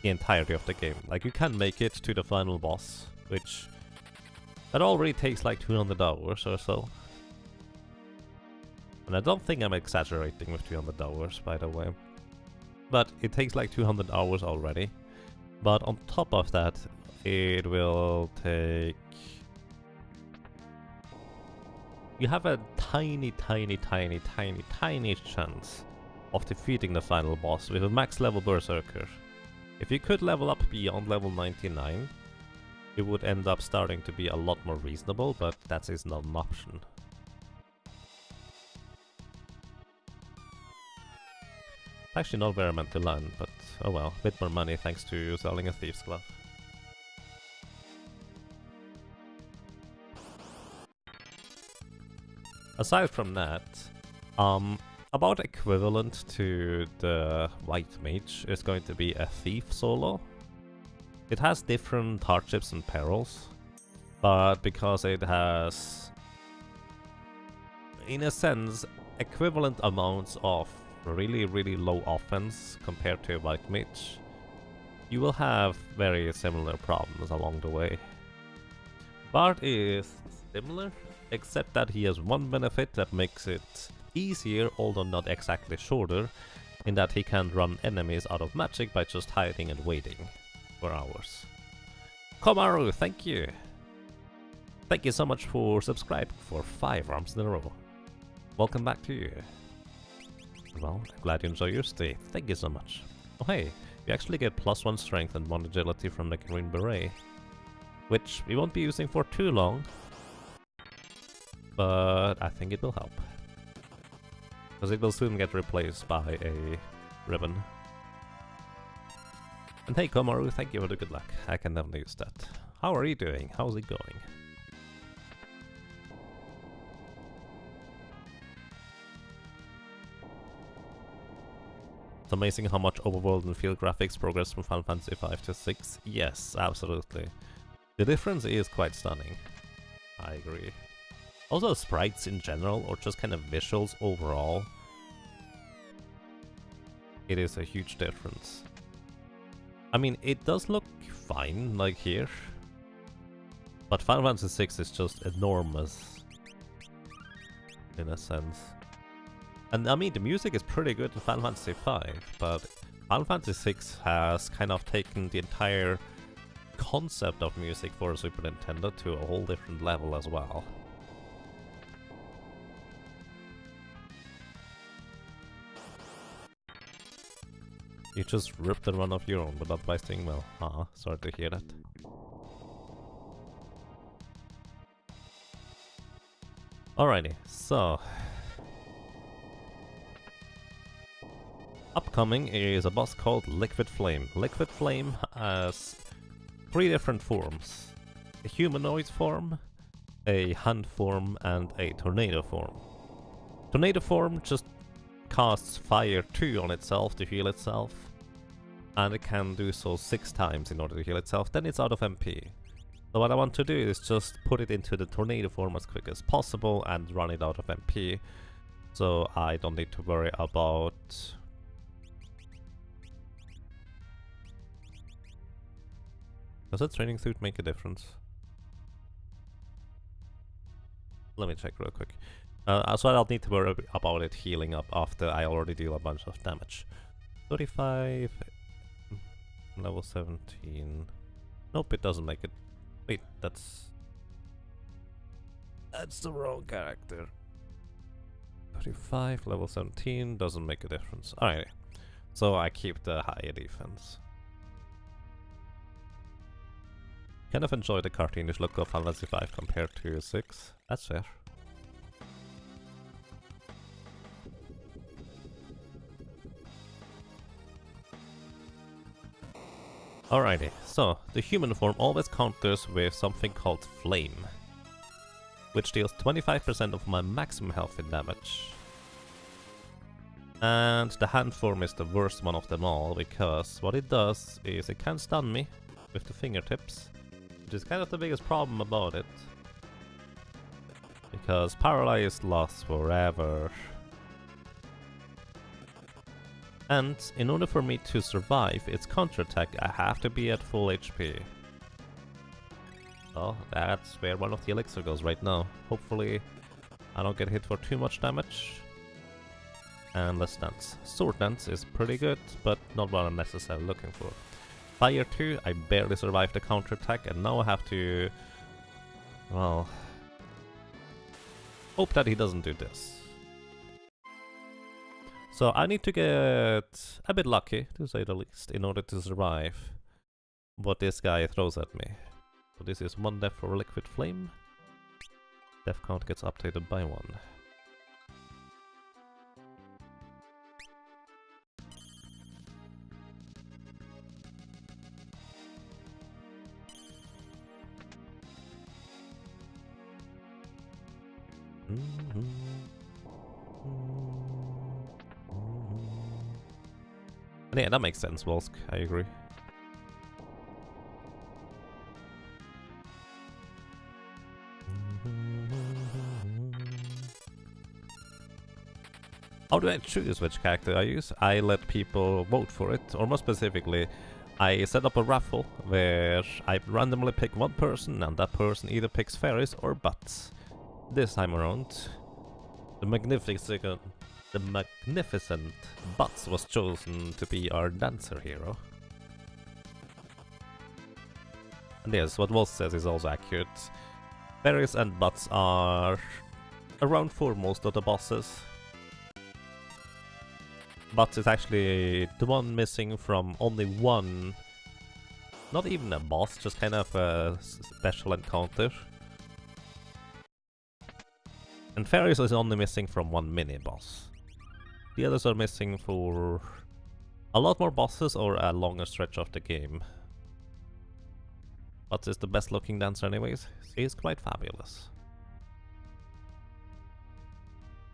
the entirety of the game. Like, you can make it to the final boss, which that already takes like 200 hours or so. And I don't think I'm exaggerating with 200 hours, by the way. But it takes like 200 hours already. But on top of that, it will take... You have a tiny chance of defeating the final boss with a max level Berserker. If you could level up beyond level 99, it would end up starting to be a lot more reasonable, but that is not an option. Actually not where I meant to land, but oh well, a bit more money thanks to selling a Thief's Glove. Aside from that, about equivalent to the White Mage is going to be a Thief solo. It has different hardships and perils, but because it has, in a sense, equivalent amounts of really low offense compared to a White Mage, you will have very similar problems along the way. Bard is similar, except that he has one benefit that makes it easier, although not exactly shorter, in that he can run enemies out of magic by just hiding and waiting for hours. Komaru, thank you! Thank you so much for subscribing for 5 rounds in a row. Welcome back to you. Well, I'm glad you enjoy your stay. Thank you so much. Oh hey, you actually get +1 strength and 1 agility from the Green Beret, which we won't be using for too long, but I think it will help. Because it will soon get replaced by a ribbon. And hey Komaru, thank you for the good luck. I can definitely use that. How are you doing? How's it going? It's amazing how much overworld and field graphics progress from Final Fantasy 5 to 6. Yes, absolutely. The difference is quite stunning. I agree. Also sprites in general, or just kind of visuals overall. It is a huge difference. I mean, it does look fine, like here. But Final Fantasy 6 is just enormous. In a sense. And I mean, the music is pretty good in Final Fantasy 5, but Final Fantasy 6 has kind of taken the entire concept of music for Super Nintendo to a whole different level as well. You just ripped the run of your own without wasting well. Sorry to hear that. Alrighty, so... upcoming is a boss called Liquid Flame. Liquid Flame has 3 different forms. A humanoid form, a hand form, and a tornado form. Tornado form just casts fire 2 on itself to heal itself, and it can do so 6 times in order to heal itself, then it's out of MP. So what I want to do is just put it into the tornado form as quick as possible and run it out of MP, so I don't need to worry about... Does a training suit make a difference? Let me check real quick. So I don't need to worry about it healing up after I already deal a bunch of damage. 35... level 17... Nope, it doesn't make Wait, that's the wrong character. 35, level 17, doesn't make a difference. Alright, so I keep the higher defense. Kind of enjoy the cartoonish look of Final Fantasy 5 compared to 6. That's fair. Alrighty, so the human form always counters with something called Flame, which deals 25% of my maximum health in damage. And the hand form is the worst one of them all, because what it does is it can stun me with the fingertips, which is kind of the biggest problem about it. Because paralyzed lasts forever. And in order for me to survive its counterattack, I have to be at full HP. So that's where one of the elixir goes right now. Hopefully I don't get hit for too much damage. And let's dance. Sword dance is pretty good, but not what I'm necessarily looking for. Fire 2, I barely survived the counterattack, and now I have to, well, hope that he doesn't do this. So I need to get a bit lucky, to say the least, in order to survive what this guy throws at me. So this is 1 death for Liquid Flame. Death count gets updated by 1. Yeah, that makes sense, Volsk. I agree. How do I choose which character I use? I let people vote for it, or more specifically, I set up a raffle where I randomly pick one person, and that person either picks fairies or butts. This time around, the magnificent Butts was chosen to be our dancer hero. And yes, what Wolf says is also accurate. Fairies and Butts are around for most of the bosses. Butts is actually the one missing from only one, not even a boss, just kind of a special encounter. And Fairies is only missing from one mini-boss. The others are missing for a lot more bosses or a longer stretch of the game. But is the best looking dancer anyways. He is quite fabulous.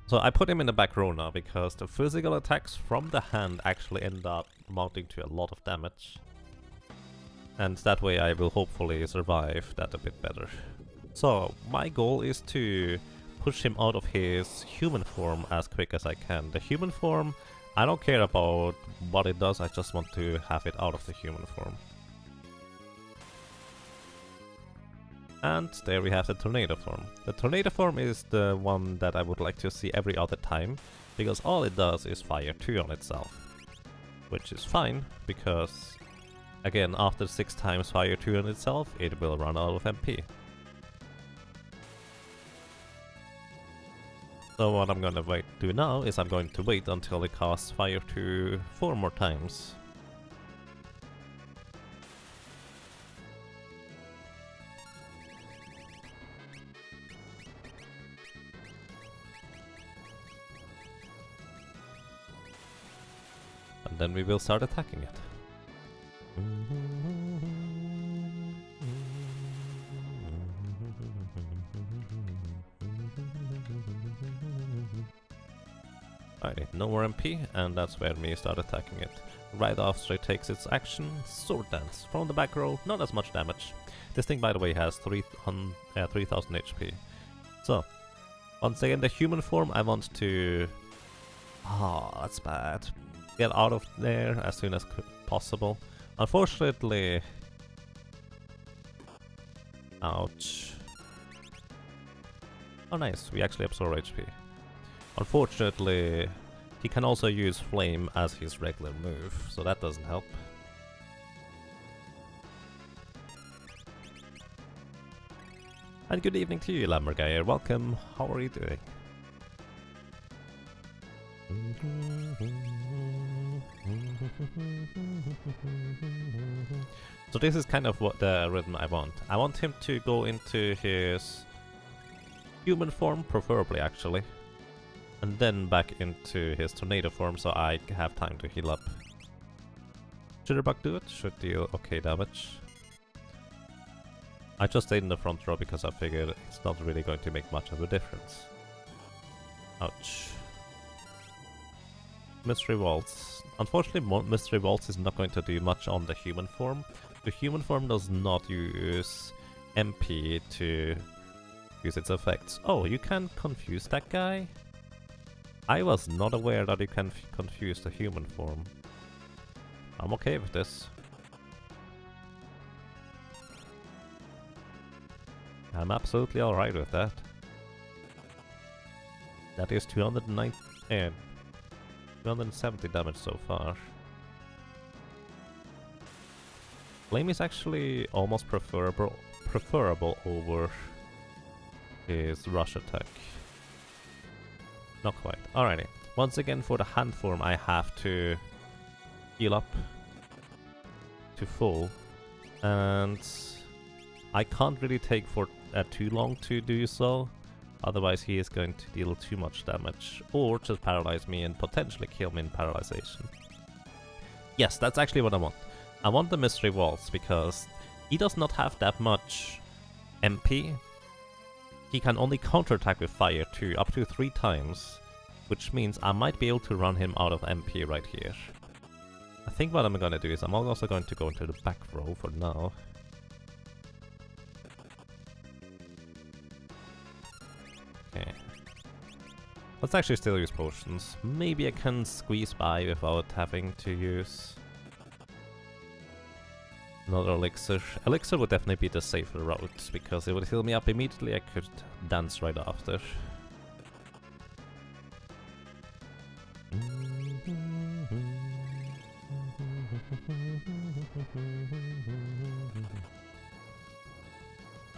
So I put him in the back row now because the physical attacks from the hand actually end up amounting to a lot of damage. And that way I will hopefully survive that a bit better. So my goal is to push him out of his human form as quick as I can. The human form, I don't care about what it does, I just want to have it out of the human form. And there we have the tornado form. The tornado form is the one that I would like to see every other time, because all it does is fire 2 on itself. Which is fine, because again, after 6 times fire 2 on itself, it will run out of MP. So what I'm gonna do now is I'm going to wait until it casts Fire 2 4 more times. And then we will start attacking it. Alrighty, no more MP, and that's where we start attacking it. Right after it takes its action, Sword Dance. From the back row, not as much damage. This thing, by the way, has 3000 HP. So, once again, the human form, I want to... that's bad. Get out of there as soon as possible. Unfortunately... Ouch. Oh nice, we actually absorb HP. Unfortunately, he can also use Flame as his regular move, so that doesn't help. And good evening to you, Lammergeier. Welcome. How are you doing? So this is kind of what the rhythm I want. I want him to go into his human form, preferably actually, and then back into his tornado form so I have time to heal up. Jitterbug do it? Should deal okay damage. I just stayed in the front row because I figured it's not really going to make much of a difference. Ouch. Mystery Waltz. Unfortunately, Mystery Waltz is not going to do much on the human form. The human form does not use MP to use its effects. Oh, you can confuse that guy? I was not aware that you can confuse the human form. I'm okay with this. I'm absolutely alright with that. That is 270 damage so far. Flame is actually almost preferable over his rush attack. Not quite. Alrighty. Once again for the hand form I have to heal up to full, and I can't really take for too long to do so, otherwise he is going to deal too much damage, or just paralyze me and potentially kill me in paralyzation. Yes, that's actually what I want. I want the Mystery Waltz because he does not have that much MP. He can only counterattack with fire too, up to 3 times, which means I might be able to run him out of MP right here. I think what I'm gonna do is I'm also going to go into the back row for now. Okay. Let's actually still use potions. Maybe I can squeeze by without having to use another elixir. Elixir would definitely be the safer route, because it would heal me up immediately. I could dance right after.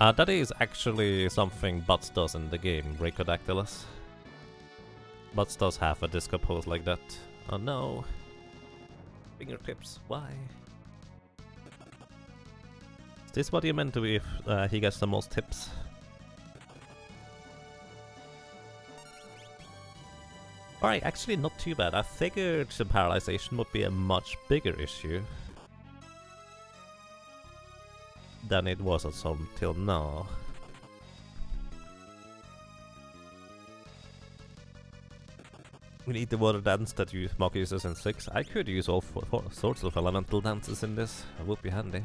That is actually something Butts does in the game, Brachydactylus. Butts does have a disco pose like that. Oh no. Fingertips, why? Is this what you meant to be if he gets the most tips? Alright, actually not too bad. I figured the paralyzation would be a much bigger issue than it was until now. We need the water dance that Mark uses in 6. I could use all four sorts of elemental dances in this. It would be handy.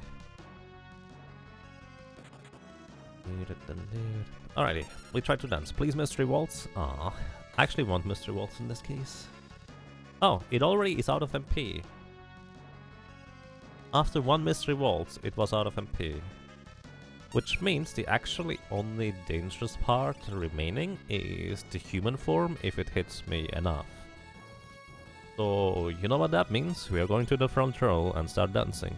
Alrighty, we try to dance. Please, Mystery Waltz. Ah, I actually want Mystery Waltz in this case. Oh, it already is out of MP. After one Mystery Waltz, it was out of MP. Which means the actually only dangerous part remaining is the human form if it hits me enough. So, you know what that means? We are going to the front row and start dancing.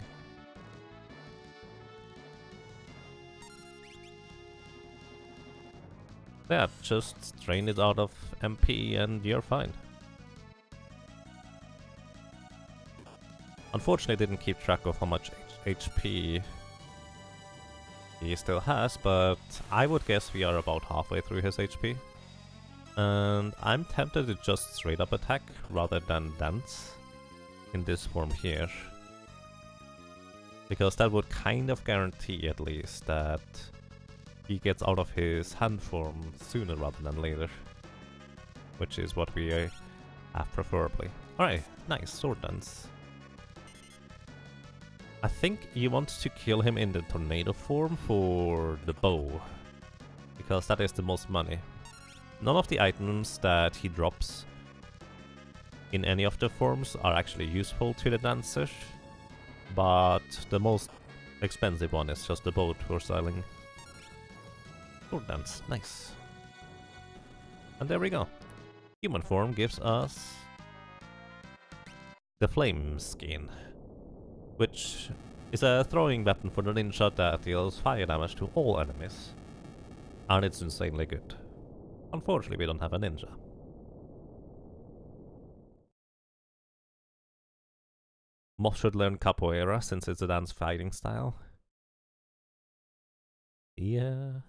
Yeah, just drain it out of MP and you're fine. Unfortunately, I didn't keep track of how much HP he still has, but I would guess we are about halfway through his HP. And I'm tempted to just straight up attack rather than dance in this form here. Because that would kind of guarantee at least that he gets out of his hand form sooner rather than later. Which is what we have preferably. Alright, nice, sword dance. I think you want to kill him in the tornado form for the bow, because that is the most money. None of the items that he drops in any of the forms are actually useful to the dancer, but the most expensive one is just the bow for styling. Sword dance, nice. And there we go. Human form gives us the flame skin, which is a throwing weapon for the ninja that deals fire damage to all enemies. And it's insanely good. Unfortunately, we don't have a ninja. Moth should learn capoeira since it's a dance fighting style. Yeah.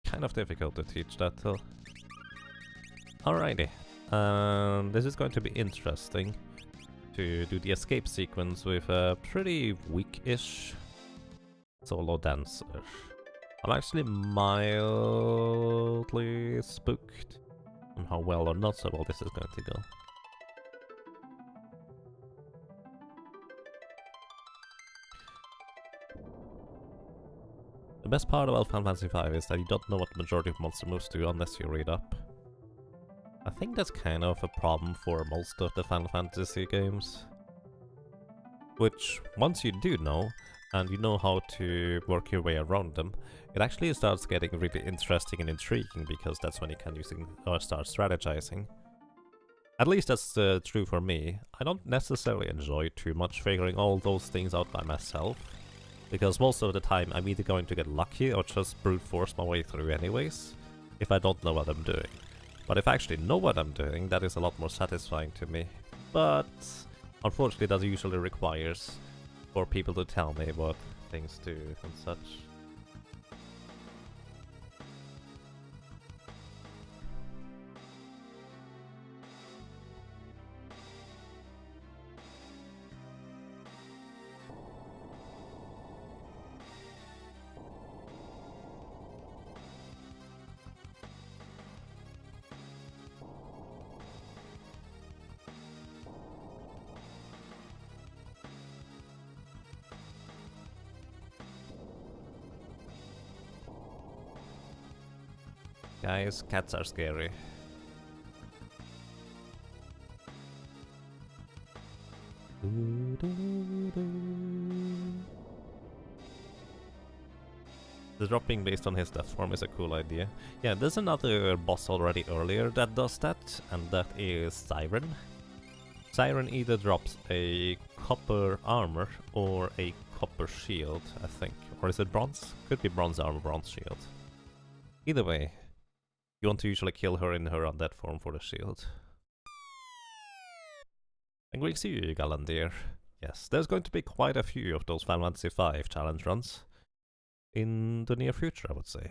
Kind of difficult to teach that though. Alrighty. This is going to be interesting to do the escape sequence with a pretty weak-ish solo dancer. I'm actually mildly spooked on how well or not so well this is going to go. The best part about Final Fantasy V is that you don't know what the majority of monster moves do unless you read up. I think that's kind of a problem for most of the Final Fantasy games. Which, once you do know, and you know how to work your way around them, it actually starts getting really interesting and intriguing, because that's when you can start strategizing. At least that's true for me. I don't necessarily enjoy too much figuring all those things out by myself, because most of the time I'm either going to get lucky or just brute force my way through anyways, if I don't know what I'm doing. But if I actually know what I'm doing, that is a lot more satisfying to me. But unfortunately that usually requires for people to tell me what things do and such. Guys, cats are scary. The dropping based on his death form is a cool idea. Yeah, there's another boss already earlier that does that, and that is Siren. Siren either drops a copper armor or a copper shield, I think. Or is it bronze? Could be bronze armor, bronze shield. Either way, you want to usually kill her in her undead form for the shield. And great to see you, Galandir. Yes, there's going to be quite a few of those Final Fantasy V challenge runs in the near future, I would say.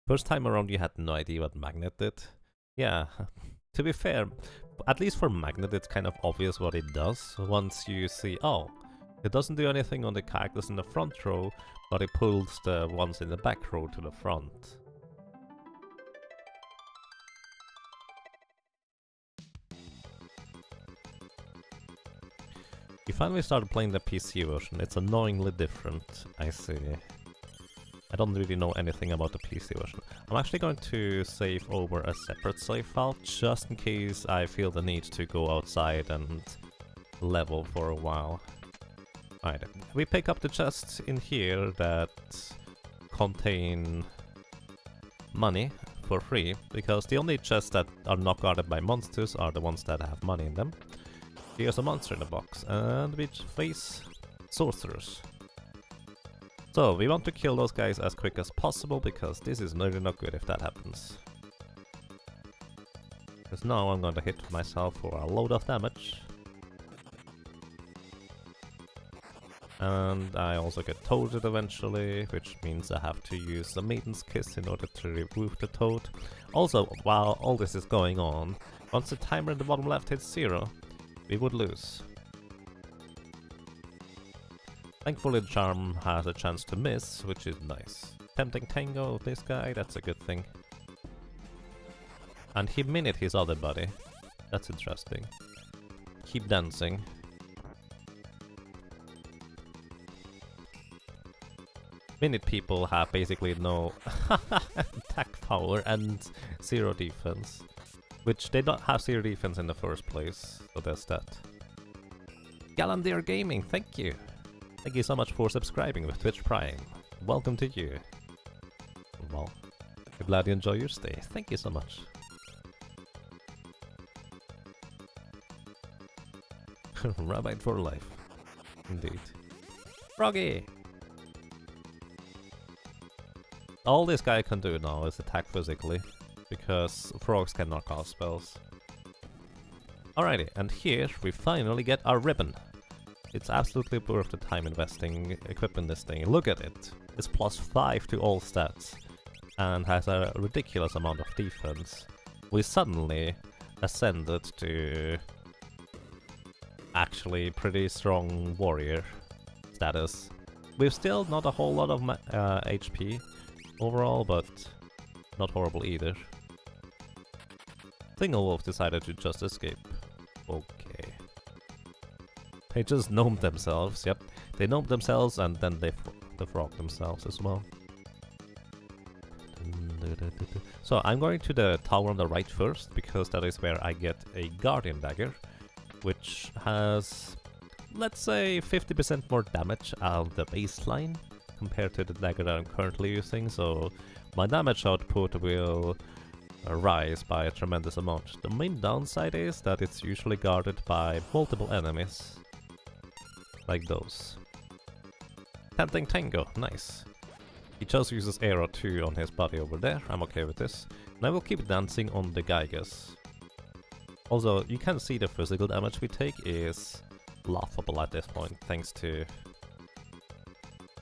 First time around you had no idea what Magnet did. Yeah, to be fair, at least for Magnet it's kind of obvious what it does once you see, oh, it doesn't do anything on the characters in the front row, but it pulls the ones in the back row to the front. You finally started playing the PC version. It's annoyingly different, I see. I don't really know anything about the PC version. I'm actually going to save over a separate save file, just in case I feel the need to go outside and level for a while. Alright, we pick up the chests in here that contain money for free, because the only chests that are not guarded by monsters are the ones that have money in them. Here's a monster in the box, and we face sorcerers. So, we want to kill those guys as quick as possible, because this is really not good if that happens. Because now I'm going to hit myself for a load of damage. And I also get toaded eventually, which means I have to use the Maiden's Kiss in order to remove the toad. Also, while all this is going on, once the timer in the bottom left hits 0, we would lose. Thankfully the charm has a chance to miss, which is nice. Tempting Tango, this guy, that's a good thing. And he minute his other buddy. That's interesting. Keep dancing. Minute people have basically no attack power and 0 defense. Which they don't have 0 defense in the first place, so there's that. Galandir Gaming, thank you! Thank you so much for subscribing with Twitch Prime. Welcome to you. Well, I'm glad you enjoy your stay. Thank you so much. Rabbit for life. Indeed. Froggy! All this guy can do now is attack physically, because frogs can knock out spells. Alrighty, and here we finally get our ribbon. It's absolutely worth the time investing equipping this thing. Look at it. It's +5 to all stats, and has a ridiculous amount of defense. We suddenly ascended to actually pretty strong warrior status. We've still not a whole lot of HP overall, but not horrible either. Wolf decided to just escape. Okay. They just gnomed themselves, yep. They gnomed themselves and then they frogged themselves as well. So I'm going to the tower on the right first, because that is where I get a Guardian Dagger, which has, let's say, 50% more damage out of the baseline compared to the dagger that I'm currently using, so my damage output will rise by a tremendous amount. The main downside is that it's usually guarded by multiple enemies, like those. Tempting Tango, nice. He just uses Arrow 2 on his body over there, I'm okay with this. And I will keep dancing on the Gygas. Also, you can see the physical damage we take is laughable at this point, thanks to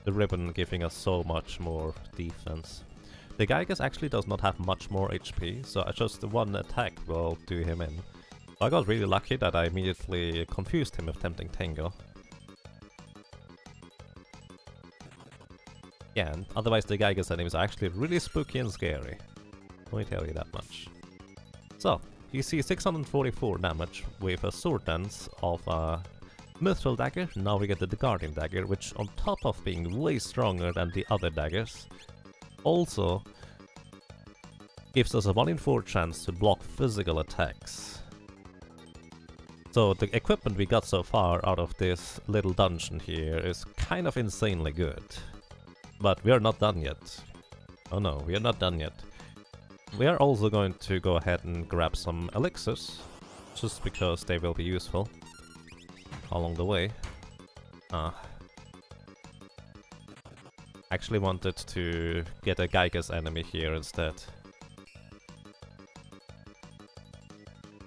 the ribbon giving us so much more defense. The Gygas actually does not have much more HP, so just one attack will do him in. I got really lucky that I immediately confused him with Tempting Tango. Yeah, and otherwise the Gygas enemies are actually really spooky and scary. Let me tell you that much. So, you see 644 damage with a sword dance of a Mithril Dagger. Now we get the Guardian Dagger, which on top of being way stronger than the other daggers, also gives us a 1 in 4 chance to block physical attacks. So the equipment we got so far out of this little dungeon here is kind of insanely good. But we are not done yet. Oh no, we are not done yet. We are also going to go ahead and grab some elixirs, just because they will be useful along the way. Actually wanted to get a Gygas enemy here instead.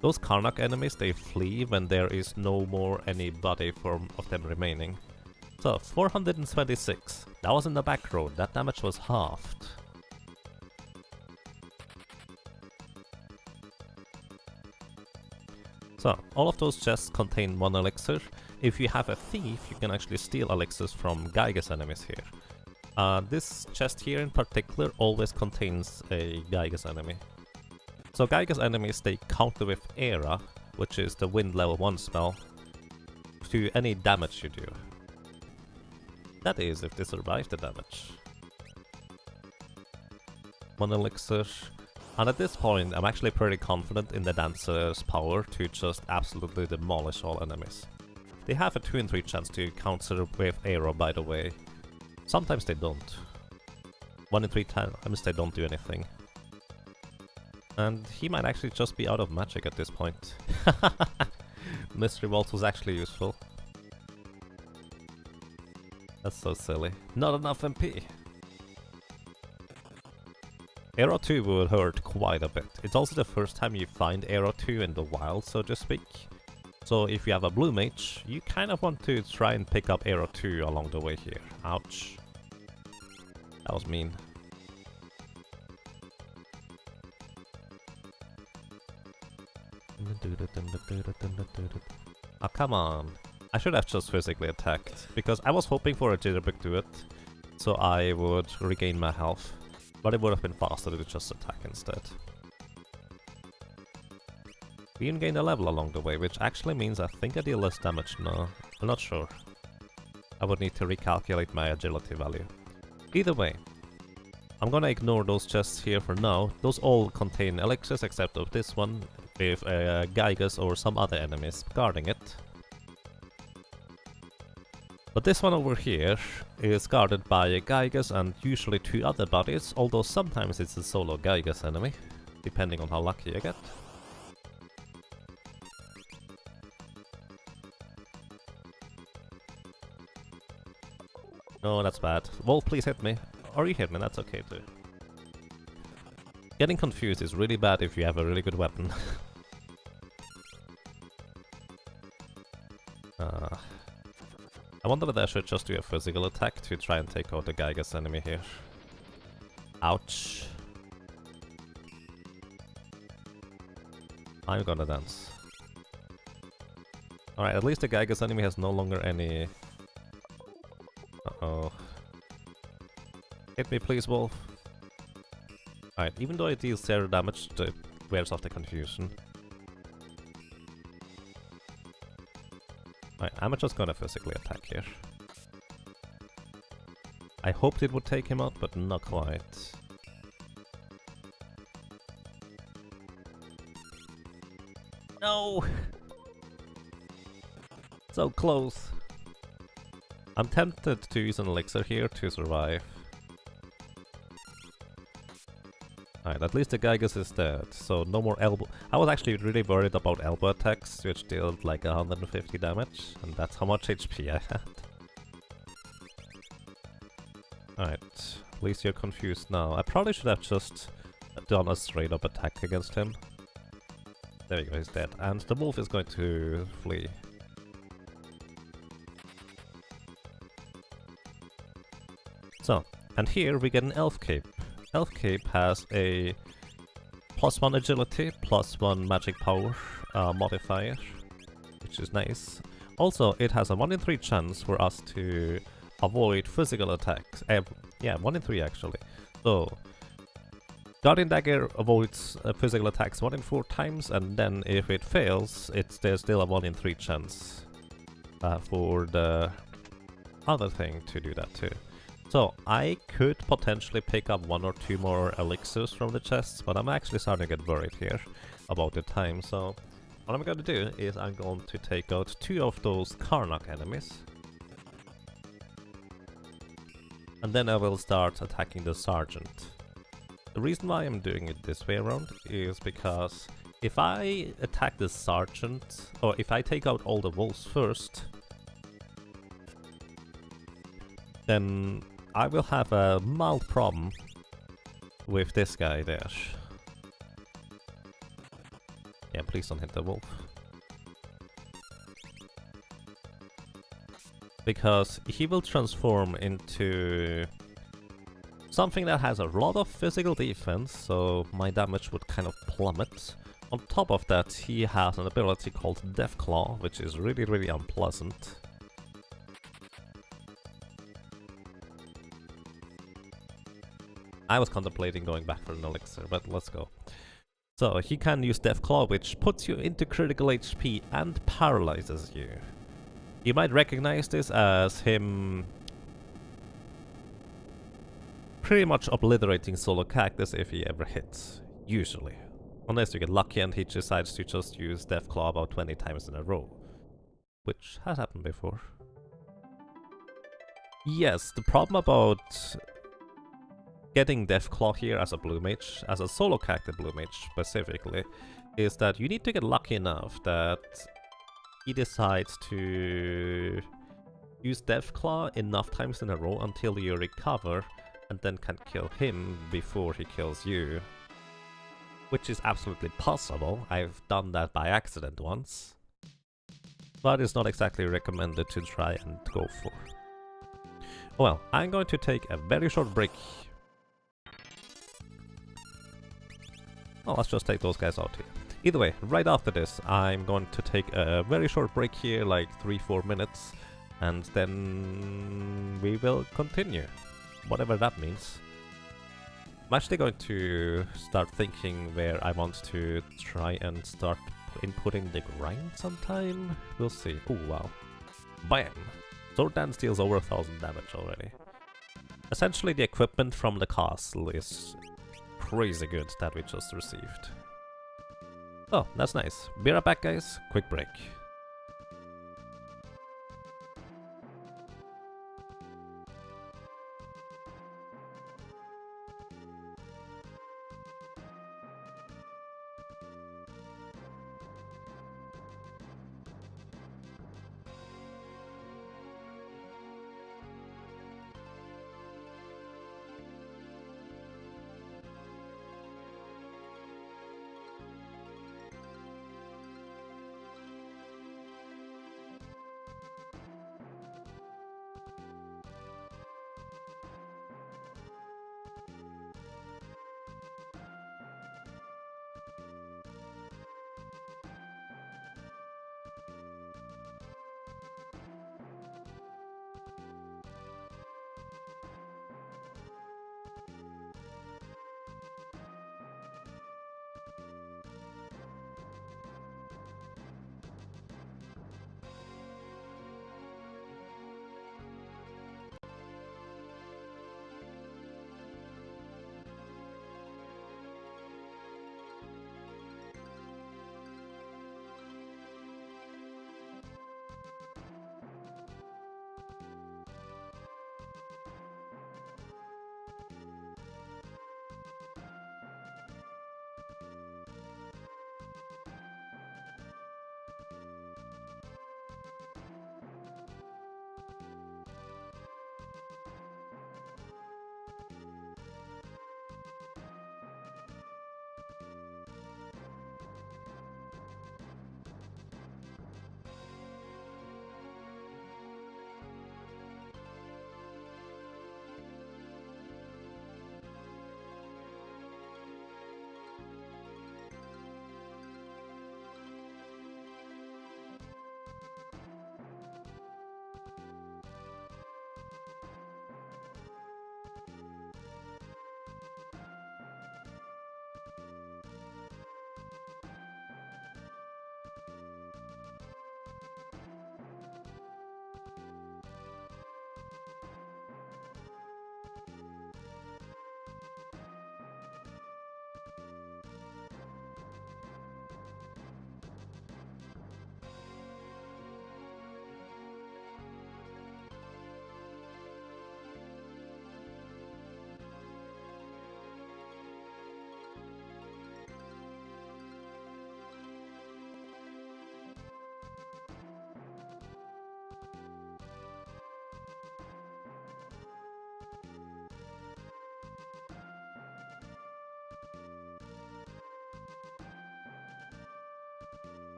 Those Karnak enemies, they flee when there is no more anybody of them remaining. So, 426. That was in the back road. That damage was halved. So, all of those chests contain 1 elixir. If you have a thief, you can actually steal elixirs from Gygas enemies here. This chest here in particular always contains a Gygas enemy. So Gygas enemies, they counter with Era, which is the wind level 1 spell, to any damage you do. That is, if they survive the damage. 1 elixir. And at this point, I'm actually pretty confident in the Dancer's power to just absolutely demolish all enemies. They have a 2 in 3 chance to counter with Arrow, by the way. Sometimes they don't. 1 in 3 times they don't do anything. And he might actually just be out of magic at this point. Mystery Vault was actually useful. That's so silly. Not enough MP! Arrow 2 would hurt quite a bit. It's also the first time you find Arrow 2 in the wild, so to speak. So if you have a blue mage, you kind of want to try and pick up Arrow 2 along the way here. Ouch. That was mean. Oh, come on. I should have just physically attacked, because I was hoping for a Jitterbug to it, so I would regain my health. But it would have been faster to just attack instead. We even gained a level along the way, which actually means I think I deal less damage now. I'm not sure. I would need to recalculate my agility value. Either way, I'm gonna ignore those chests here for now. Those all contain elixirs except of this one, with Gygas or some other enemies guarding it. But this one over here is guarded by a Gygas and usually 2 other bodies, although sometimes it's a solo Gygas enemy, depending on how lucky I get. No, that's bad. Wolf, please hit me. Or you hit me, that's okay too. Getting confused is really bad if you have a really good weapon. I wonder whether I should just do a physical attack to try and take out the Gygas enemy here. Ouch. I'm gonna dance. Alright, at least the Gygas enemy has no longer any... Uh-oh. Hit me please, Wolf. Alright, even though it deals 0 damage, it wears off the confusion. Alright, I'm just gonna physically attack here. I hoped it would take him out, but not quite. No! So close. I'm tempted to use an elixir here to survive. Alright, at least the Gygas is dead, so no more elbow. I was actually really worried about elbow attacks, which dealt like 150 damage, and that's how much HP I had. Alright, at least you're confused now. I probably should have just done a straight up attack against him. There you go, he's dead. And the wolf is going to flee. So, and here we get an elf cape. Elf cape has a +1 agility, +1 magic power modifier, which is nice. Also, it has a 1 in 3 chance for us to avoid physical attacks. Yeah, 1 in 3 actually. So, Guardian Dagger avoids physical attacks 1 in 4 times, and then if it fails, there's still a 1 in 3 chance for the other thing to do that too. So, I could potentially pick up 1 or 2 more elixirs from the chests, but I'm actually starting to get worried here about the time, so what I'm going to do is I'm going to take out 2 of those Karnak enemies. And then I will start attacking the Sergeant. The reason why I'm doing it this way around is because if I attack the Sergeant, or if I take out all the wolves first, then I will have a mild problem with this guy there. Yeah, please don't hit the wolf. Because he will transform into something that has a lot of physical defense, so my damage would kind of plummet. On top of that, he has an ability called Deathclaw, which is really, really unpleasant. I was contemplating going back for an elixir, but let's go. So, he can use Deathclaw, which puts you into critical HP and paralyzes you. You might recognize this as him pretty much obliterating Solo Cactus if he ever hits, usually. Unless you get lucky and he decides to just use Deathclaw about 20 times in a row. Which has happened before. Yes, the problem about getting Deathclaw here as a blue mage, as a Solo Cactus blue mage specifically, is that you need to get lucky enough that he decides to use Deathclaw enough times in a row until you recover and then can kill him before he kills you. Which is absolutely possible. I've done that by accident once. But it's not exactly recommended to try and go for. Well, I'm going to take a very short break. Oh, let's just take those guys out here. Either way, right after this, I'm going to take a very short break here, like 3-4 minutes, and then we will continue. Whatever that means. I'm actually going to start thinking where I want to try and start inputting the grind sometime. We'll see. Oh wow. Bam! Sword Dance deals over 1000 damage already. Essentially the equipment from the castle is crazy good that we just received. Oh, that's nice. Be right back guys, quick break.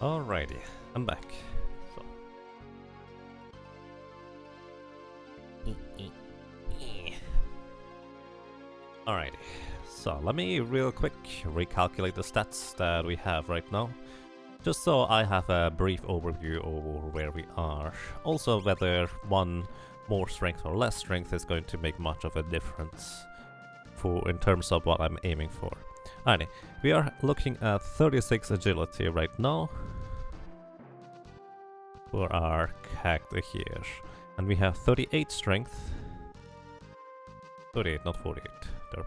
Alrighty, I'm back. So. Alrighty, so let me real quick recalculate the stats that we have right now, just so I have a brief overview over where we are. Also whether one more strength or less strength is going to make much of a difference in terms of what I'm aiming for. Alrighty, we are looking at 36 agility right now for our character here, and we have 38 strength. 38, not 48. Derp.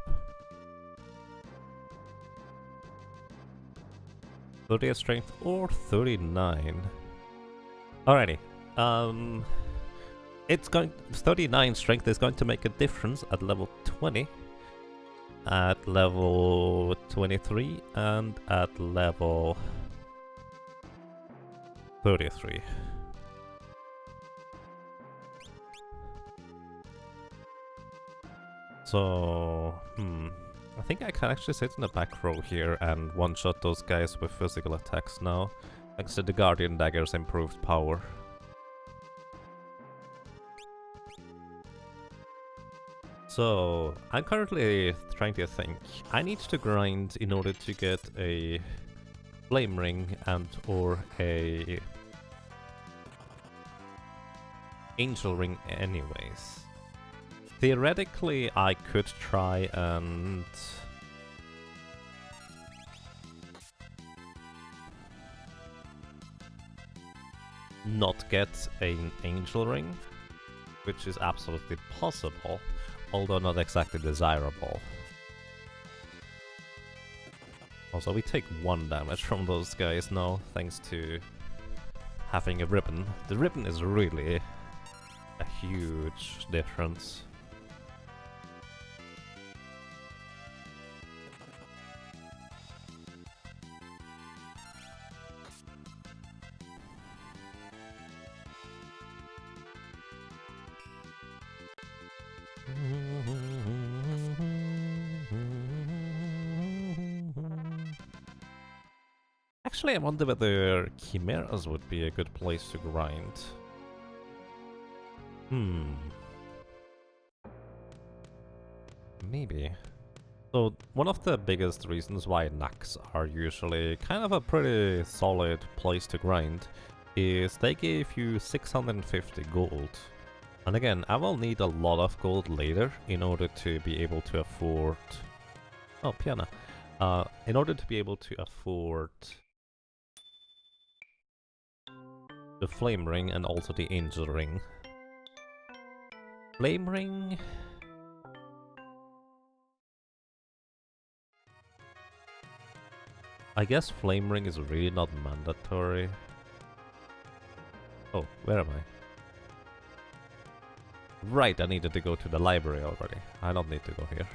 38 strength or 39. Alrighty. It's going 39 strength is going to make a difference at level 20, at level 23, and at level 33. So, I think I can actually sit in the back row here and one-shot those guys with physical attacks now, thanks to the Guardian Dagger's improved power. So, I'm currently trying to think. I need to grind in order to get a Flame Ring and or a Angel Ring anyways. Theoretically, I could try and not get an Angel Ring, which is absolutely possible, although not exactly desirable. Also, we take 1 damage from those guys now, thanks to having a ribbon. The ribbon is really a huge difference. Actually, I wonder whether Chimeras would be a good place to grind. Maybe. So, one of the biggest reasons why Knacks are usually kind of a pretty solid place to grind is they give you 650 gold. And again, I will need a lot of gold later in order to be able to afford... Oh, Piana. In order to be able to afford the Flame Ring and also the Angel Ring. Flame Ring... I guess Flame Ring is really not mandatory. Oh, where am I? Right, I needed to go to the library already. I don't need to go here.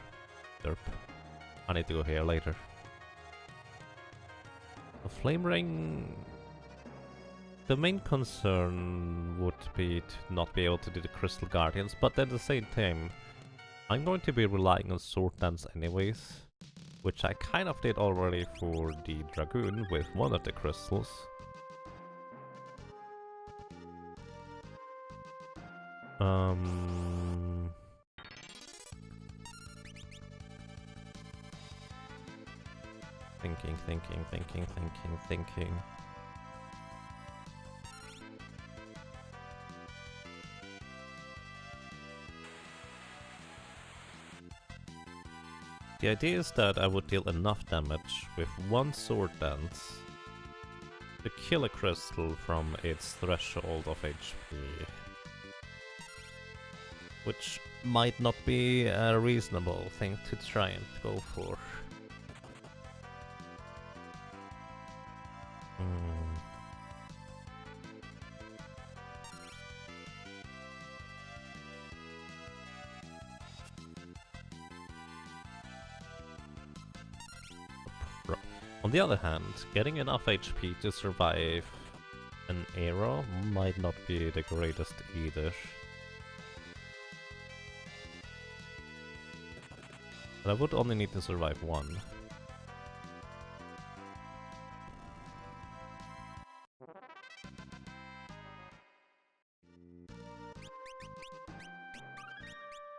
Derp. I need to go here later. The Flame Ring... The main concern would be to not be able to do the Crystal Guardians, but at the same time, I'm going to be relying on Sword Dance anyways, which I kind of did already for the Dragoon with one of the crystals. Thinking. The idea is that I would deal enough damage with one Sword Dance to kill a crystal from its threshold of HP. Which might not be a reasonable thing to try and go for. On the other hand, getting enough HP to survive an arrow might not be the greatest either. But I would only need to survive one.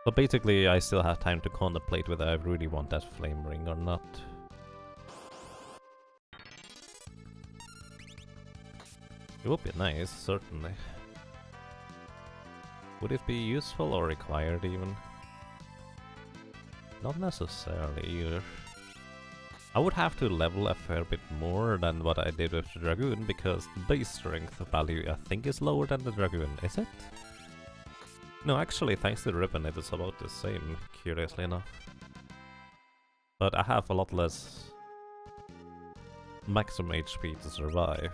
But basically I still have time to contemplate whether I really want that flame ring or not. It would be nice, certainly. Would it be useful or required even? Not necessarily either. I would have to level a fair bit more than what I did with the Dragoon, because the base strength value I think is lower than the Dragoon, is it? No, actually thanks to the ribbon it is about the same, curiously enough. But I have a lot less maximum HP to survive.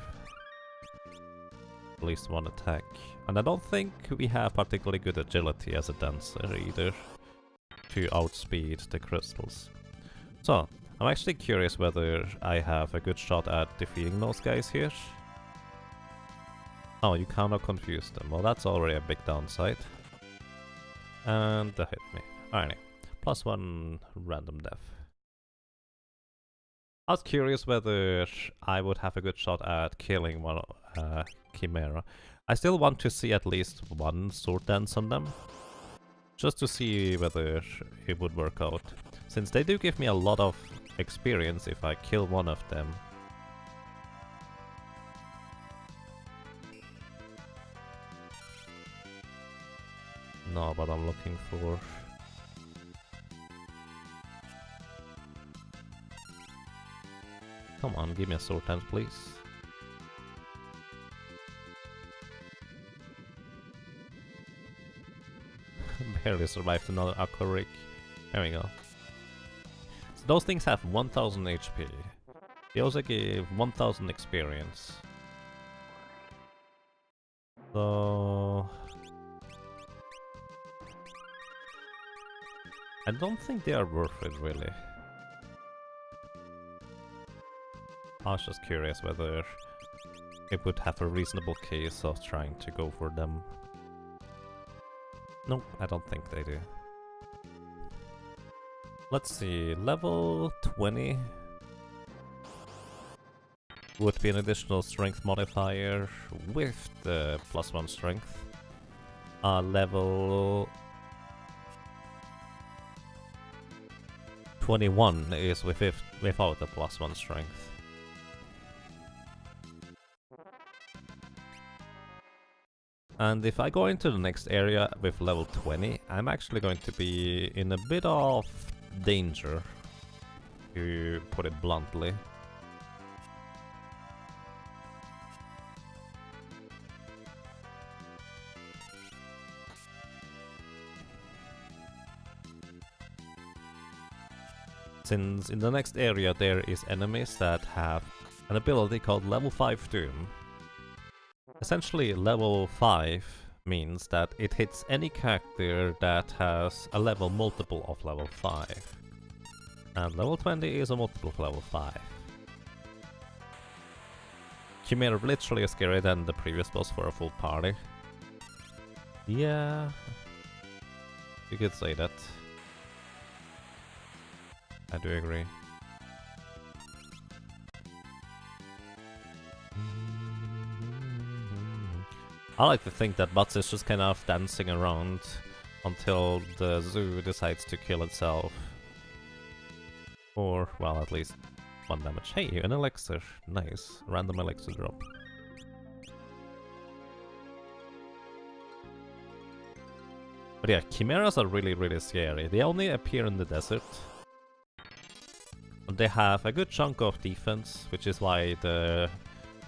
At least one attack. And I don't think we have particularly good agility as a dancer either, to outspeed the crystals. So, I'm actually curious whether I have a good shot at defeating those guys here. Oh, you cannot confuse them. Well, that's already a big downside. And that hit me. Alright, +1 random death. I was curious whether I would have a good shot at killing one Chimera. I still want to see at least one sword dance on them, just to see whether it would work out, since they do give me a lot of experience if I kill one of them. No, but I'm looking for... Come on, give me a sword dance, please. Barely survived another Aqua Rig. There we go. So those things have 1000 HP. They also give 1000 experience. So... I don't think they are worth it, really. I was just curious whether it would have a reasonable case of trying to go for them. Nope, I don't think they do. Let's see, level 20 would be an additional strength modifier with the +1 strength. Level 21 is without the +1 strength. And if I go into the next area with level 20, I'm actually going to be in a bit of danger, to put it bluntly. Since in the next area there is enemies that have an ability called level 5 Doom. Essentially, level 5 means that it hits any character that has a level multiple of level 5. And level 20 is a multiple of level 5. Chimera literally is scarier than the previous boss for a full party. Yeah, you could say that. I do agree. I like to think that Butts is just kind of dancing around until the zoo decides to kill itself. Or, well, at least 1 damage. Hey, an elixir. Nice. Random elixir drop. But yeah, chimeras are really scary. They only appear in the desert. They have a good chunk of defense, which is why the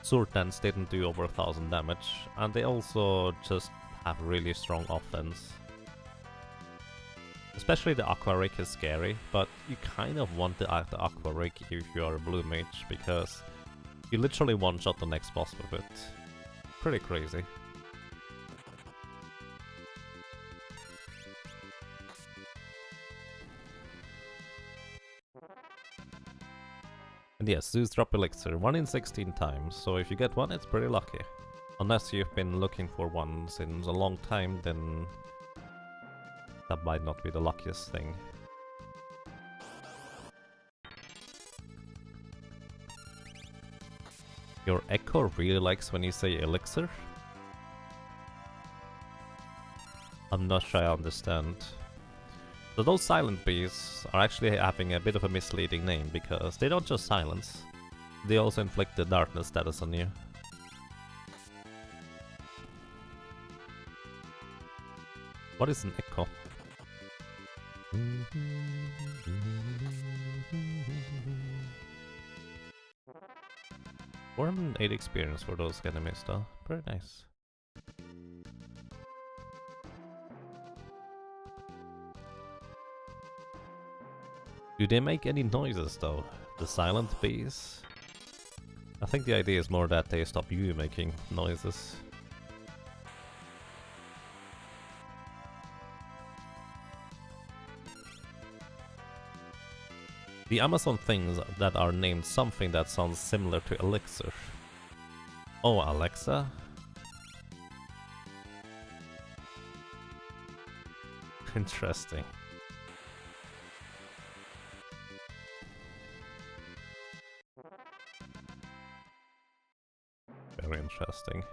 sword dance didn't do over 1000 damage, and they also just have really strong offense. Especially the Aqua Rig is scary, but you kind of want the Aqua Rig if you're a blue mage, because you literally one-shot the next boss with it. Pretty crazy. And yes, zoos drop elixir 1 in 16 times, so if you get one, it's pretty lucky. Unless you've been looking for one since a long time, then that might not be the luckiest thing. Your echo really likes when you say elixir? I'm not sure I understand. So those silent bees are actually having a bit of a misleading name, because they don't just silence, they also inflict the darkness status on you. What is an echo? Warm 8 experience for those enemies though. Very nice. Do they make any noises though? The silent bees? I think the idea is more that they stop you making noises. The Amazon things that are named something that sounds similar to elixir. Oh, Alexa? Interesting. Very interesting.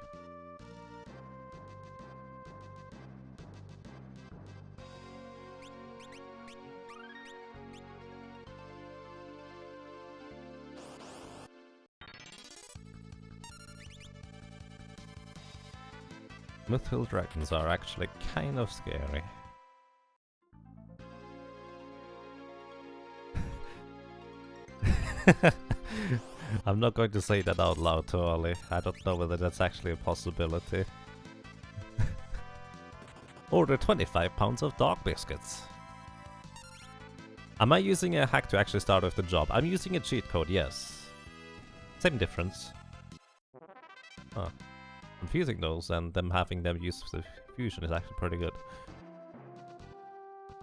Mythical dragons are actually kind of scary. I'm not going to say that out loud to Ollie. I don't know whether that's actually a possibility. Order 25 pounds of dog biscuits. Am I using a hack to actually start off the job? I'm using a cheat code, yes. Same difference. Huh. Confusing those, and them having them use the fusion is actually pretty good.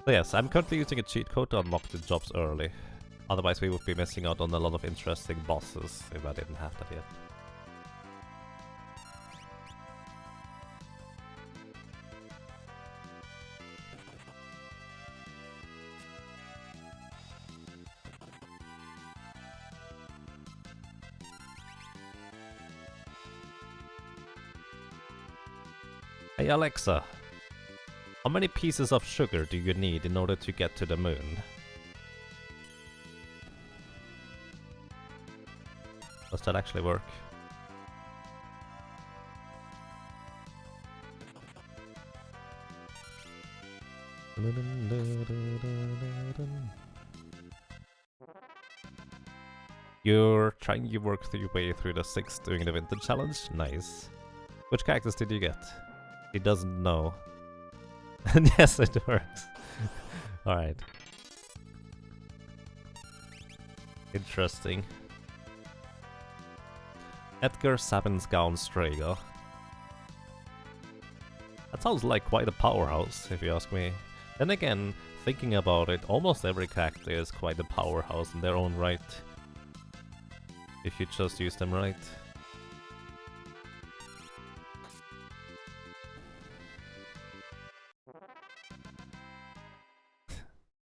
So yes, I'm currently using a cheat code to unlock the jobs early. Otherwise we would be missing out on a lot of interesting bosses if I didn't have that yet. Hey Alexa, how many pieces of sugar do you need in order to get to the moon? Does that actually work? You're trying to work your way through the 6th doing the Winter Challenge? Nice. Which characters did you get? He doesn't know. And yes, it works. Alright. Interesting. Edgar Sabensgown Strago. That sounds like quite a powerhouse, if you ask me. Then again, thinking about it, almost every character is quite a powerhouse in their own right. If you just use them right.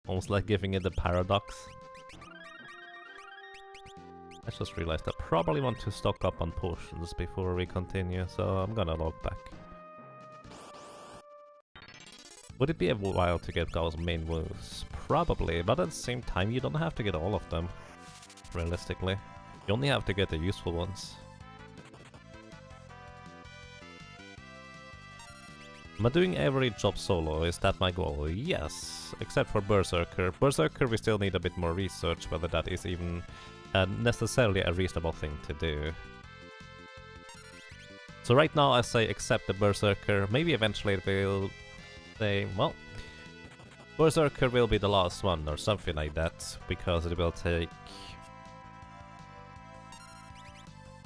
Almost like giving it a paradox. I just realized I probably want to stock up on potions before we continue, so I'm gonna log back. Would it be a while to get Gao's main moves? Probably, but at the same time you don't have to get all of them, realistically. You only have to get the useful ones. Am I doing every job solo? Is that my goal? Yes, except for Berserker. Berserker we still need a bit more research whether that is even necessarily a reasonable thing to do. So right now I say accept the Berserker. Maybe eventually it will say, well, Berserker will be the last one or something like that, because it will take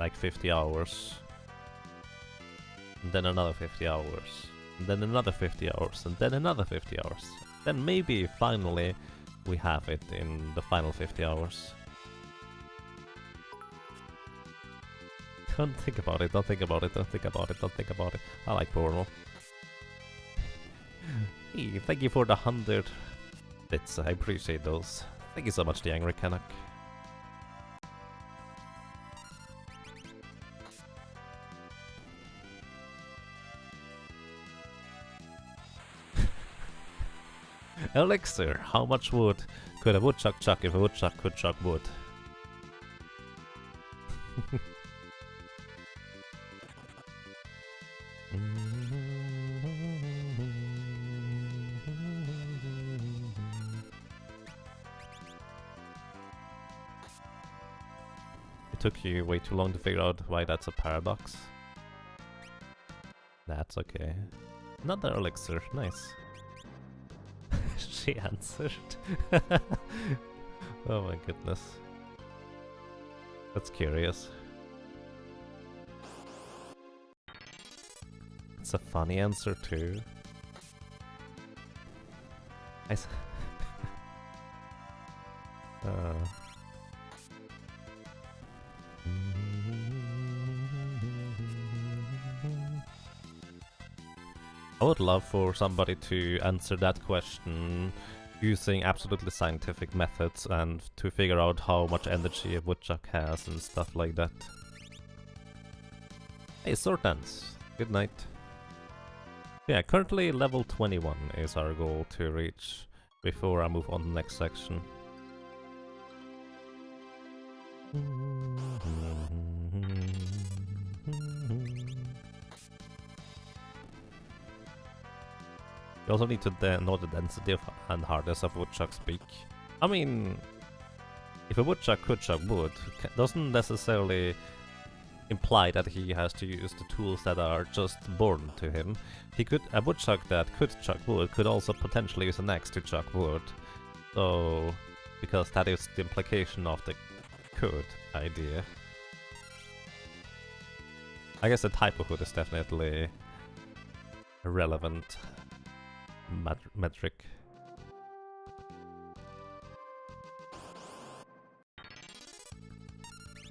like 50 hours. And then another 50 hours. And then another 50 hours. And then another 50 hours. Then maybe finally we have it in the final 50 hours. Don't think about it, don't think about it, don't think about it, don't think about it. I like Portal. Hey, thank you for the 100 bits, I appreciate those. Thank you so much, the Angry Canuck. Elixir. How much wood could a woodchuck chuck if a woodchuck could chuck wood? It took you way too long to figure out why that's a paradox. That's okay. Another elixir, nice. She answered. Oh my goodness. That's curious. It's a funny answer too. I would love for somebody to answer that question using absolutely scientific methods and to figure out how much energy a woodchuck has and stuff like that. Hey, sword dance. Good night. Yeah, currently level 21 is our goal to reach before I move on to the next section. You also need to know the density and hardness of woodchuck's beak. I mean, if a woodchuck could chuck wood, doesn't necessarily imply that he has to use the tools that are just born to him. A woodchuck that could chuck wood could also potentially use an axe to chuck wood. So, because that is the implication of the could idea. I guess the type of wood is definitely a relevant metric.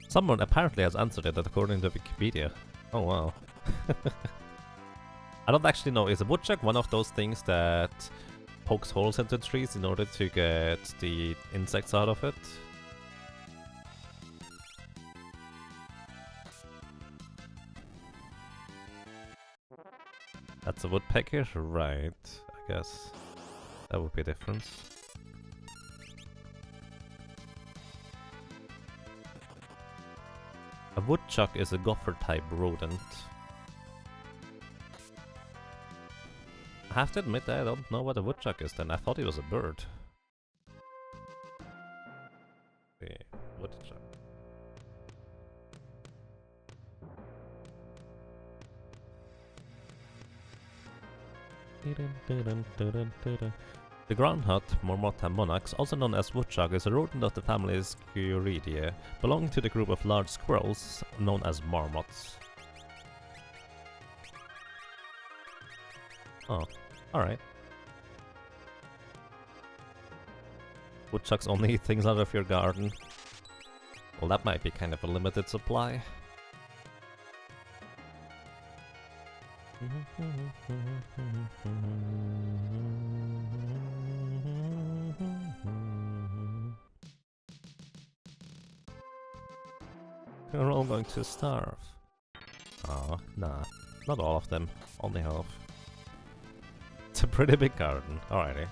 Someone apparently has answered it according to Wikipedia. Oh wow. I don't actually know, is a woodchuck one of those things that pokes holes into trees in order to get the insects out of it? That's a woodpecker? Right, I guess. That would be a difference. A woodchuck is a gopher-type rodent. I have to admit that I don't know what a woodchuck is then. I thought it was a bird. The woodchuck. The groundnut, Marmotta monax, also known as woodchuck, is a rodent of the family Sciuridae, belonging to the group of large squirrels known as marmots. Oh, alright. Woodchucks only eat things out of your garden. Well, that might be kind of a limited supply. We're all going to starve. Oh, nah. Not all of them. Only half. It's a pretty big garden. Alrighty.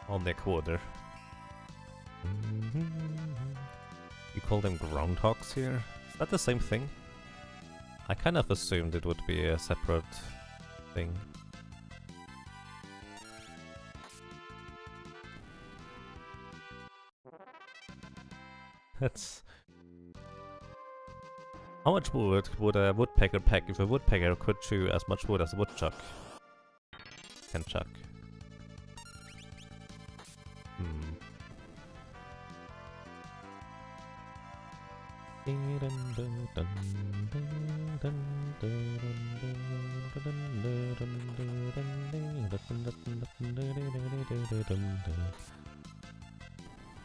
Only a quarter. You call them groundhogs here? Is that the same thing? I kind of assumed it would be a separate thing. That's... How much wood would a woodpecker peck if a woodpecker could chew as much wood as a woodchuck can chuck?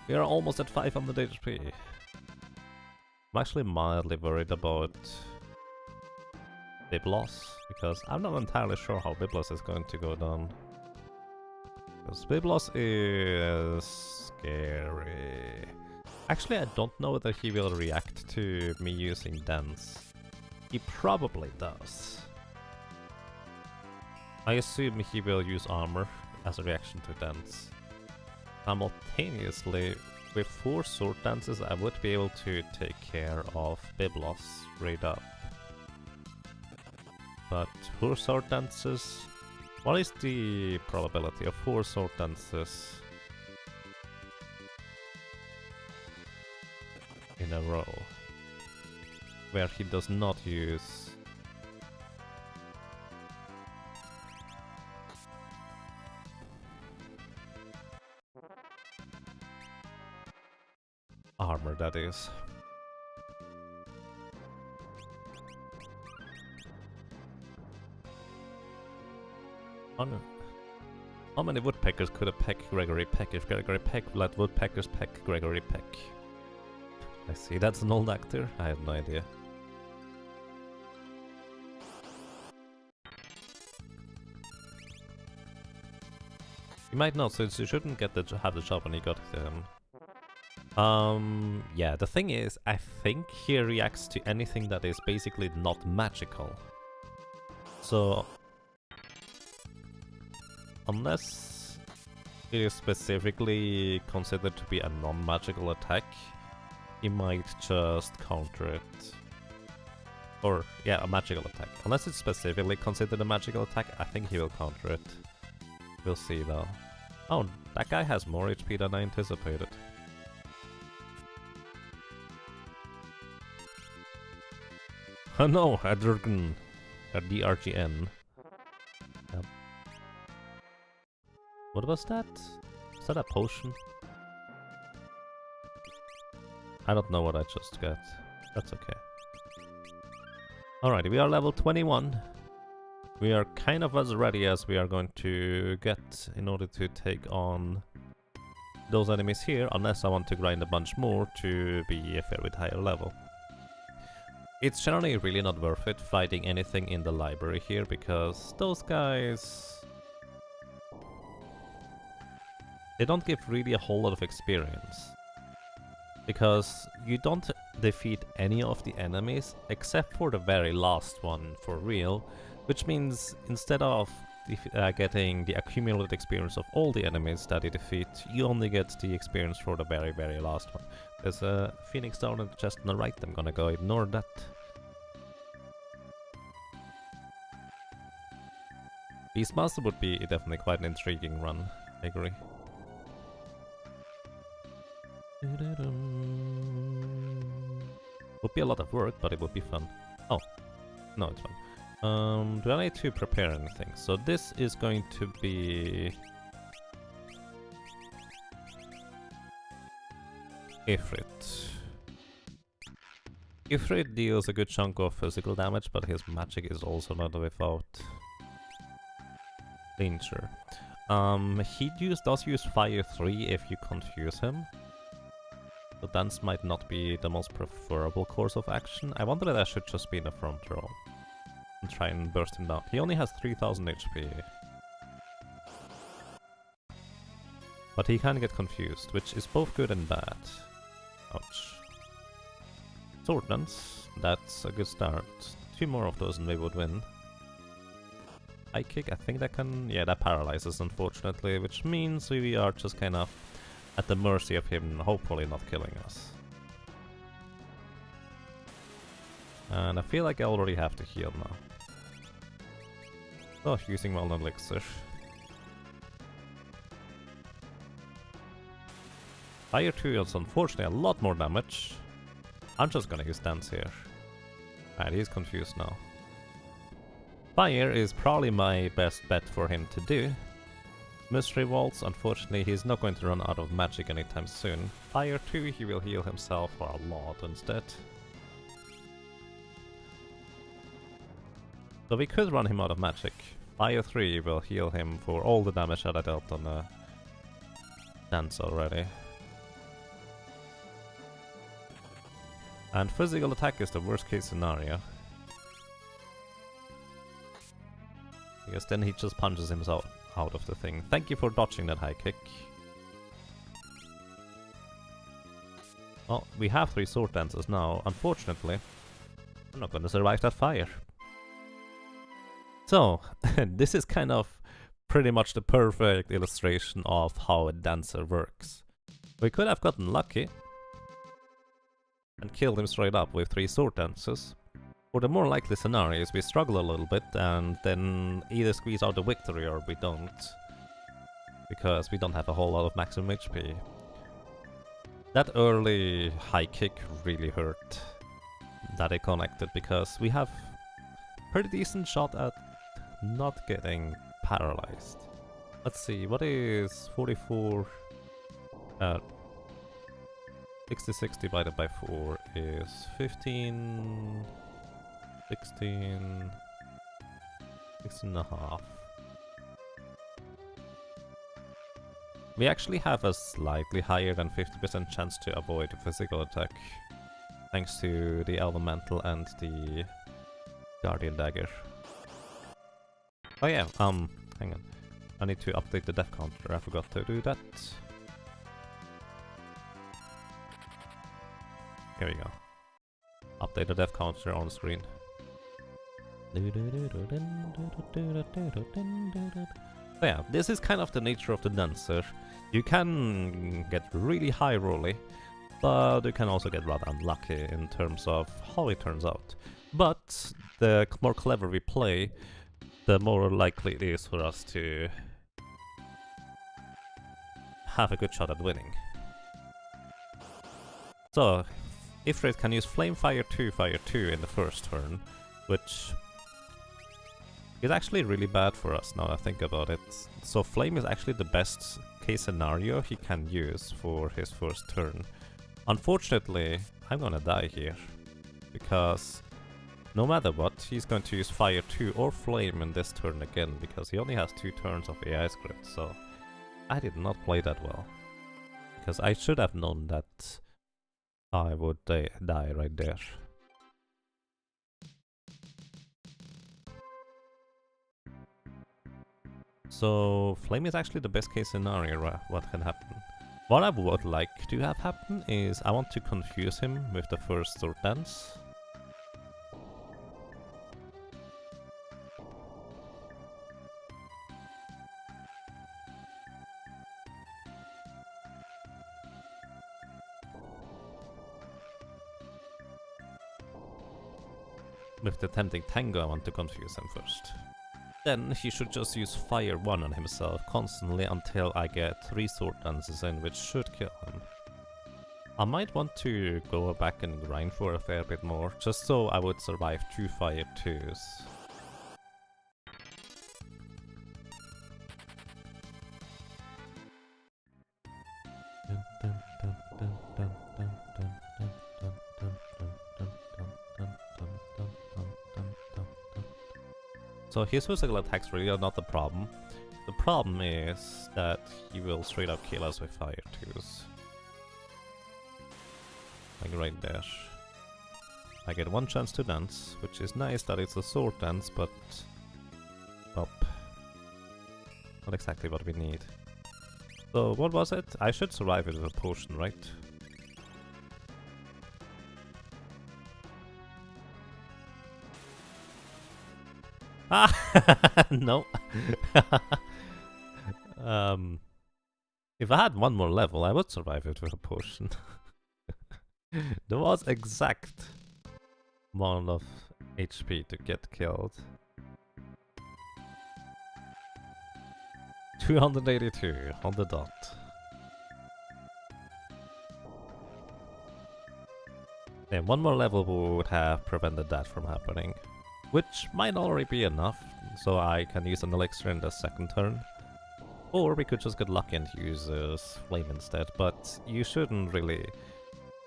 We are almost at 500 HP. I'm actually mildly worried about Biblos, because I'm not entirely sure how Biblos is going to go down. Because Biblos is scary. Actually, I don't know whether he will react to me using dance. He probably does. I assume he will use armor as a reaction to dance. Simultaneously, with 4 sword dances, I would be able to take care of Biblos straight up. But 4 sword dances... What is the probability of 4 sword dances in a row where he does not use armor, that is? How many woodpeckers could a peck Gregory peck if Gregory peck let woodpeckers peck Gregory peck? I see, that's an old actor? I have no idea. You might not, since you shouldn't get have the job when you got yeah, the thing is, I think he reacts to anything that is basically not magical. So, unless it is specifically considered to be a non-magical attack, he might just counter it. Or, yeah, a magical attack. Unless it's specifically considered a magical attack, I think he will counter it. We'll see though. Oh, that guy has more HP than I anticipated. Oh no, a Drgn. A DRGN. Yep. What was that? Is that a potion? I don't know what I just got. That's okay. Alrighty, we are level 21. We are kind of as ready as we are going to get in order to take on those enemies here, unless I want to grind a bunch more to be a fair bit higher level. It's generally really not worth it fighting anything in the library here, because those guys... they don't give really a whole lot of experience. Because you don't defeat any of the enemies, except for the very last one for real, which means instead of getting the accumulated experience of all the enemies that you defeat, you only get the experience for the very, very last one. There's a phoenix down in the chest on the right, I'm gonna go ignore that. Beastmaster would be definitely quite an intriguing run, I agree. Would be a lot of work, but it would be fun. Oh, no, it's fun. Do I need to prepare anything? So this is going to be... Ifrit. Ifrit deals a good chunk of physical damage, but his magic is also not without danger. He does use Fire 3 if you confuse him. So dance might not be the most preferable course of action. I wonder that I should just be in the front row and try and burst him down. He only has 3000 HP. But he can get confused, which is both good and bad. Ouch. Sword dance, that's a good start. 2 more of those and we would win. High kick, I think that can... yeah, that paralyzes unfortunately, which means we are just kind of at the mercy of him, hopefully not killing us. And I feel like I already have to heal now. Oh, using Well Elixir. Fire 2 is unfortunately a lot more damage. I'm just gonna use dance here. Alright, he's confused now. Fire is probably my best bet for him to do. Mystery Waltz, unfortunately he's not going to run out of magic anytime soon. Fire 2, he will heal himself for a lot instead. So we could run him out of magic. Fire 3 will heal him for all the damage that I dealt on the dance already. And physical attack is the worst case scenario. Because then he just punches himself out of the thing. Thank you for dodging that high kick. Well, we have 3 sword dances now. Unfortunately, I'm not going to survive that fire. So, this is kind of pretty much the perfect illustration of how a dancer works. We could have gotten lucky and killed him straight up with 3 sword dances. For the more likely scenarios, we struggle a little bit and then either squeeze out the victory or we don't. Because we don't have a whole lot of maximum HP. That early high kick really hurt that it connected, because we have pretty decent shot at not getting paralyzed. Let's see, what is 44... 66 divided by 4 is 15... 16... 16 and a half. We actually have a slightly higher than 50% chance to avoid a physical attack, thanks to the elemental and the guardian dagger. Oh yeah, hang on. I need to update the death counter, I forgot to do that. Here we go. Update the death counter on screen. So yeah, this is kind of the nature of the dancer. You can get really high rolly, but you can also get rather unlucky in terms of how it turns out. But the more clever we play, the more likely it is for us to have a good shot at winning. So, Ifrit can use Flame Fire 2, Fire 2 in the first turn, which is actually really bad for us now I think about it. So Flame is actually the best case scenario he can use for his first turn. Unfortunately, I'm gonna die here, because no matter what, he's going to use Fire 2 or Flame in this turn again, because he only has 2 turns of AI script, so I did not play that well. Because I should have known that I would die right there. So Flame is actually the best case scenario, what can happen. What I would like to have happen is I want to confuse him with the first sword dance. With the tempting tango, I want to confuse him first. Then he should just use Fire 1 on himself constantly until I get 3 sword dances in, which should kill him. I might want to go back and grind for a fair bit more, just so I would survive 2 Fire 2s. So his physical attacks really are not the problem. The problem is that he will straight up kill us with Fire 2s. Like right there. I get 1 chance to dance, which is nice that it's a sword dance, but... well, not exactly what we need. So what was it? I should survive it with a potion, right? Ah, no. If I had 1 more level, I would survive it with a potion. There was exact amount of HP to get killed. 282 on the dot. Yeah, 1 more level would have prevented that from happening. Which might already be enough, so I can use an elixir in the second turn. Or we could just get lucky and use Flame instead, but you shouldn't really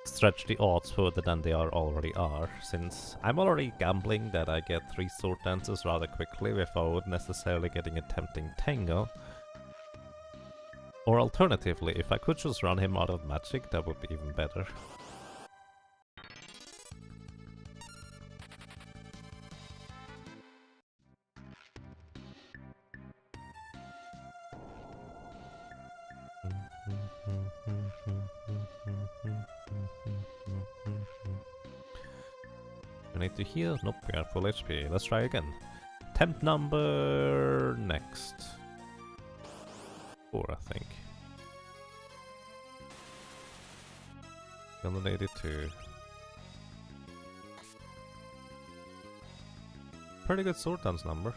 stretch the odds further than they already are, since I'm already gambling that I get 3 sword dances rather quickly without necessarily getting a tempting tango. Or alternatively, if I could just run him out of magic, that would be even better. I need to heal? Nope, we are full HP. Let's try again. Temp number next. 282. Pretty good sword dance number.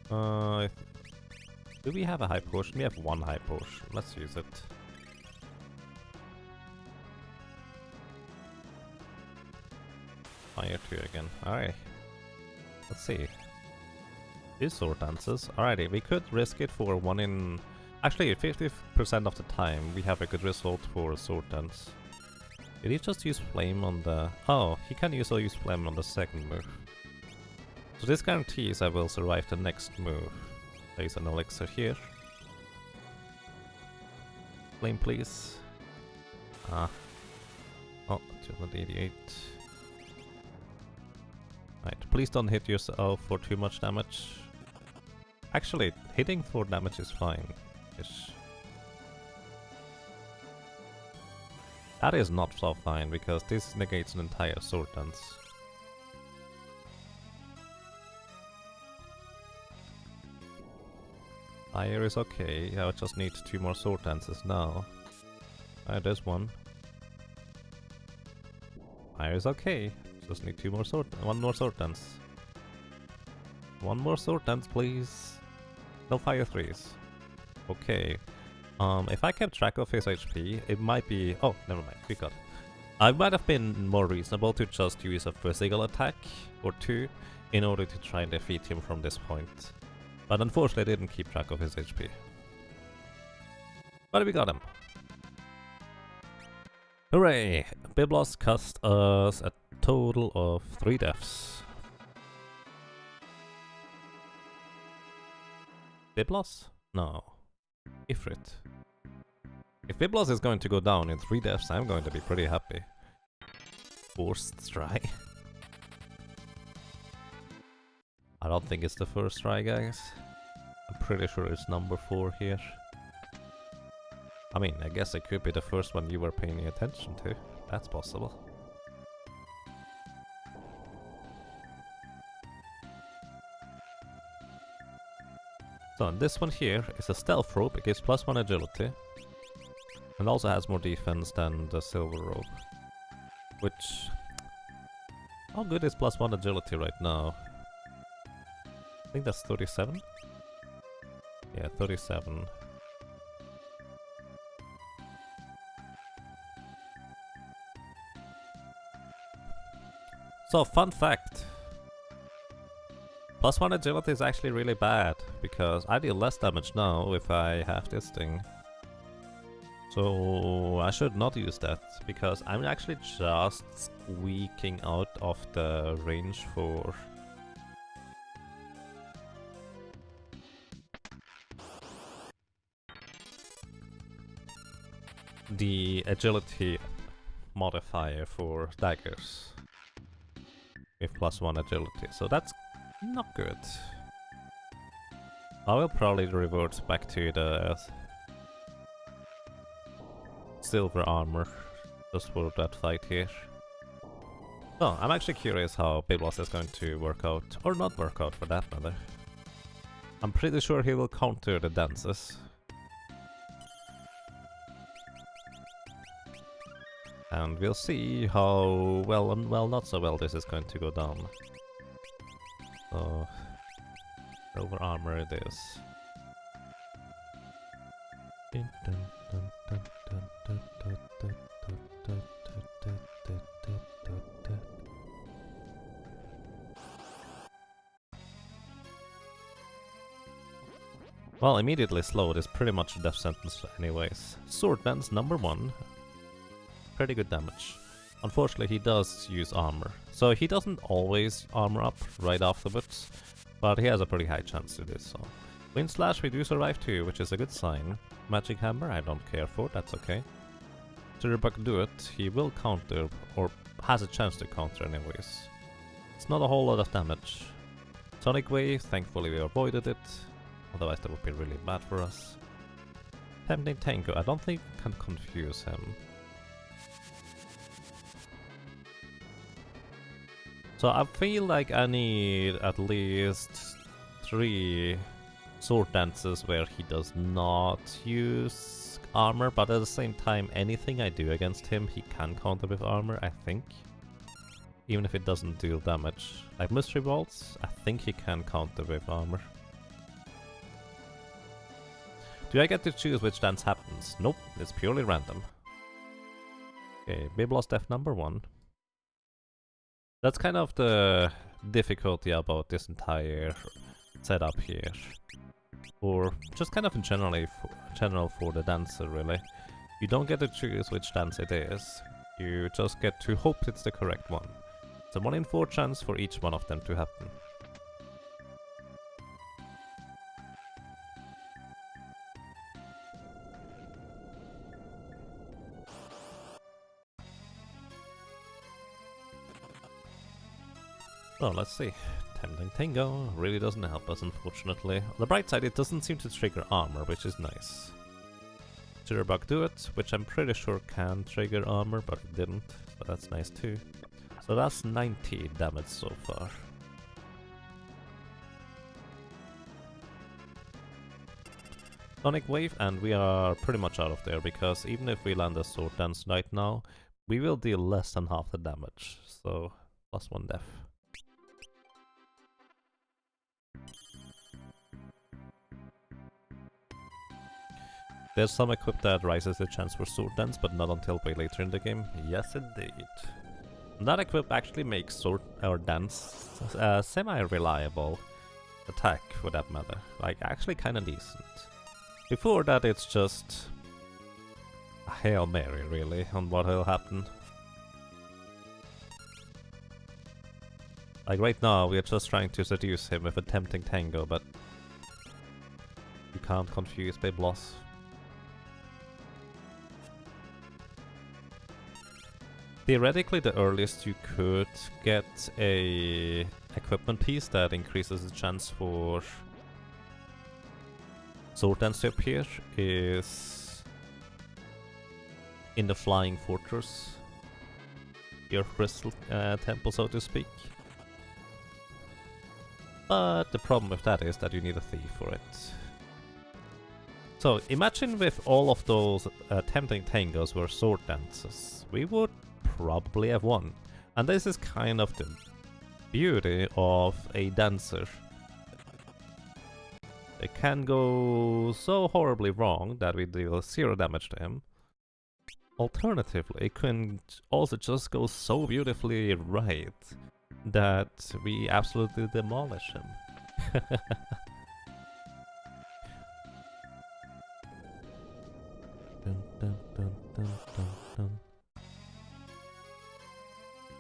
Do we have a high potion? We have one high potion. Let's use it. Fire 2 again. Alright. Let's see. These sword dances. Alrighty, we could risk it for one in... Actually, 50% of the time we have a good result for sword dance. Did he just use flame on the... Oh, he can also use flame on the second move. So this guarantees I will survive the next move. There's an elixir here. Flame, please. Ah. Oh, 288. Right, please don't hit yourself for too much damage. Actually, hitting for damage is fine. Ish. That is not so fine, because this negates an entire sword dance. Fire is okay, I just need 2 more sword dances now. There's one. Fire is okay, just need 2 more one more sword dance. One more sword dance, please. No fire 3s. Okay. If I kept track of his HP, it might be... Oh, never mind, we got it. I might have been more reasonable to just use a physical attack or 2 in order to try and defeat him from this point. But unfortunately I didn't keep track of his HP. But we got him. Hooray! Biblos cost us a total of 3 deaths. Biblos? No. Ifrit. If Biblos is going to go down in 3 deaths, I'm going to be pretty happy. Forced try. I don't think it's the first try, guys. I'm pretty sure it's number 4 here. I mean, I guess it could be the first one you were paying attention to. That's possible. So this one here is a stealth rope. It gives +1 agility. And also has more defense than the silver rope. Which... How good is +1 agility right now? I think that's 37? Yeah, 37. So, fun fact. +1 agility is actually really bad, because I deal less damage now if I have this thing. So I should not use that, because I'm actually just squeaking out of the range for... the agility modifier for daggers. With +1 agility, so that's not good. I will probably revert back to the silver armor just for that fight here. So, I'm actually curious how Biblos is going to work out, or not work out for that matter. I'm pretty sure he will counter the dances. And we'll see how well and well not so well this is going to go down. So, silver armor it is. Well, immediately slowed is pretty much a death sentence anyways. Sword dance number 1. Pretty good damage. Unfortunately, he does use armor. So he doesn't always armor up right afterwards, but he has a pretty high chance to do so. Wind Slash we do survive too, which is a good sign. Magic Hammer I don't care for, that's okay. Turbuck do it, he will counter, or has a chance to counter anyways. It's not a whole lot of damage. Sonic Wave, thankfully we avoided it, otherwise that would be really bad for us. Tempting Tango, I don't think we can confuse him. So I feel like I need at least 3 sword dances where he does not use armor, but at the same time, anything I do against him, he can counter with armor, I think. Even if it doesn't deal damage. Like mystery bolts, I think he can counter with armor. Do I get to choose which dance happens? Nope, it's purely random. Okay, Biblos death number 1. That's kind of the difficulty about this entire setup here. Or just kind of in general for the dancer, really. You don't get to choose which dance it is. You just get to hope it's the correct one. It's a 1 in 4 chance for each one of them to happen. Well, let's see. Tempting Tango really doesn't help us, unfortunately. On the bright side, it doesn't seem to trigger armor, which is nice. Jitterbug do it, which I'm pretty sure can trigger armor, but it didn't, so that's nice too. So that's 90 damage so far. Sonic Wave, and we are pretty much out of there, because even if we land a Sword Dance right now, we will deal less than half the damage, so +1 death. There's some equip that raises the chance for Sword Dance, but not until way later in the game. Yes, indeed. That equip actually makes Sword or Dance a semi-reliable attack, for that matter. Like, actually kinda decent. Before that, it's just a Hail Mary, really, on what will happen. Like, right now, we're just trying to seduce him with a Tempting Tango, but you can't confuse Biblos. Theoretically, the earliest you could get a equipment piece that increases the chance for Sword Dance to appear is in the Flying Fortress, your crystal temple, so to speak. But the problem with that is that you need a thief for it. So imagine with all of those Tempting Tangos were Sword Dances, we would probably have won. And this is kind of the beauty of a dancer. It can go so horribly wrong that we deal 0 damage to him. Alternatively, it can also just go so beautifully right that we absolutely demolish him. Dun, dun, dun, dun, dun, dun.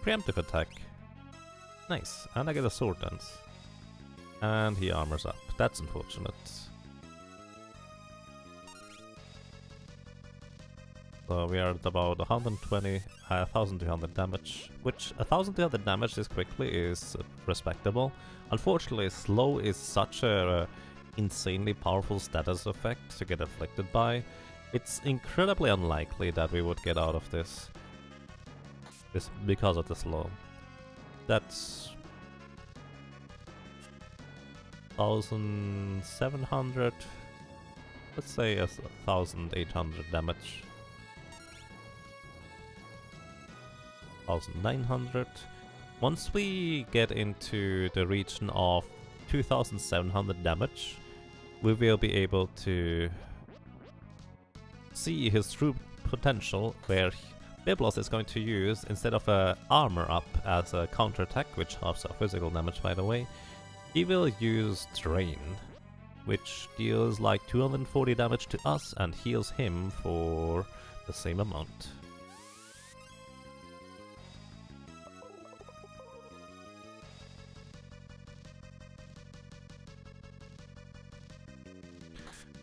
Preemptive attack. Nice, and I get a Sword Dance. And he armors up. That's unfortunate. So we are at about 1,200 damage, which 1,200 damage this quickly is respectable. Unfortunately, slow is such a insanely powerful status effect to get afflicted by. It's incredibly unlikely that we would get out of this because of the slow. That's 1,700, let's say 1,800 damage. 1,900. Once we get into the region of 2,700 damage, we will be able to see his true potential, where Biblos is going to use, instead of a armor up as a counter attack, which halves our physical damage by the way, he will use Drain, which deals like 240 damage to us and heals him for the same amount.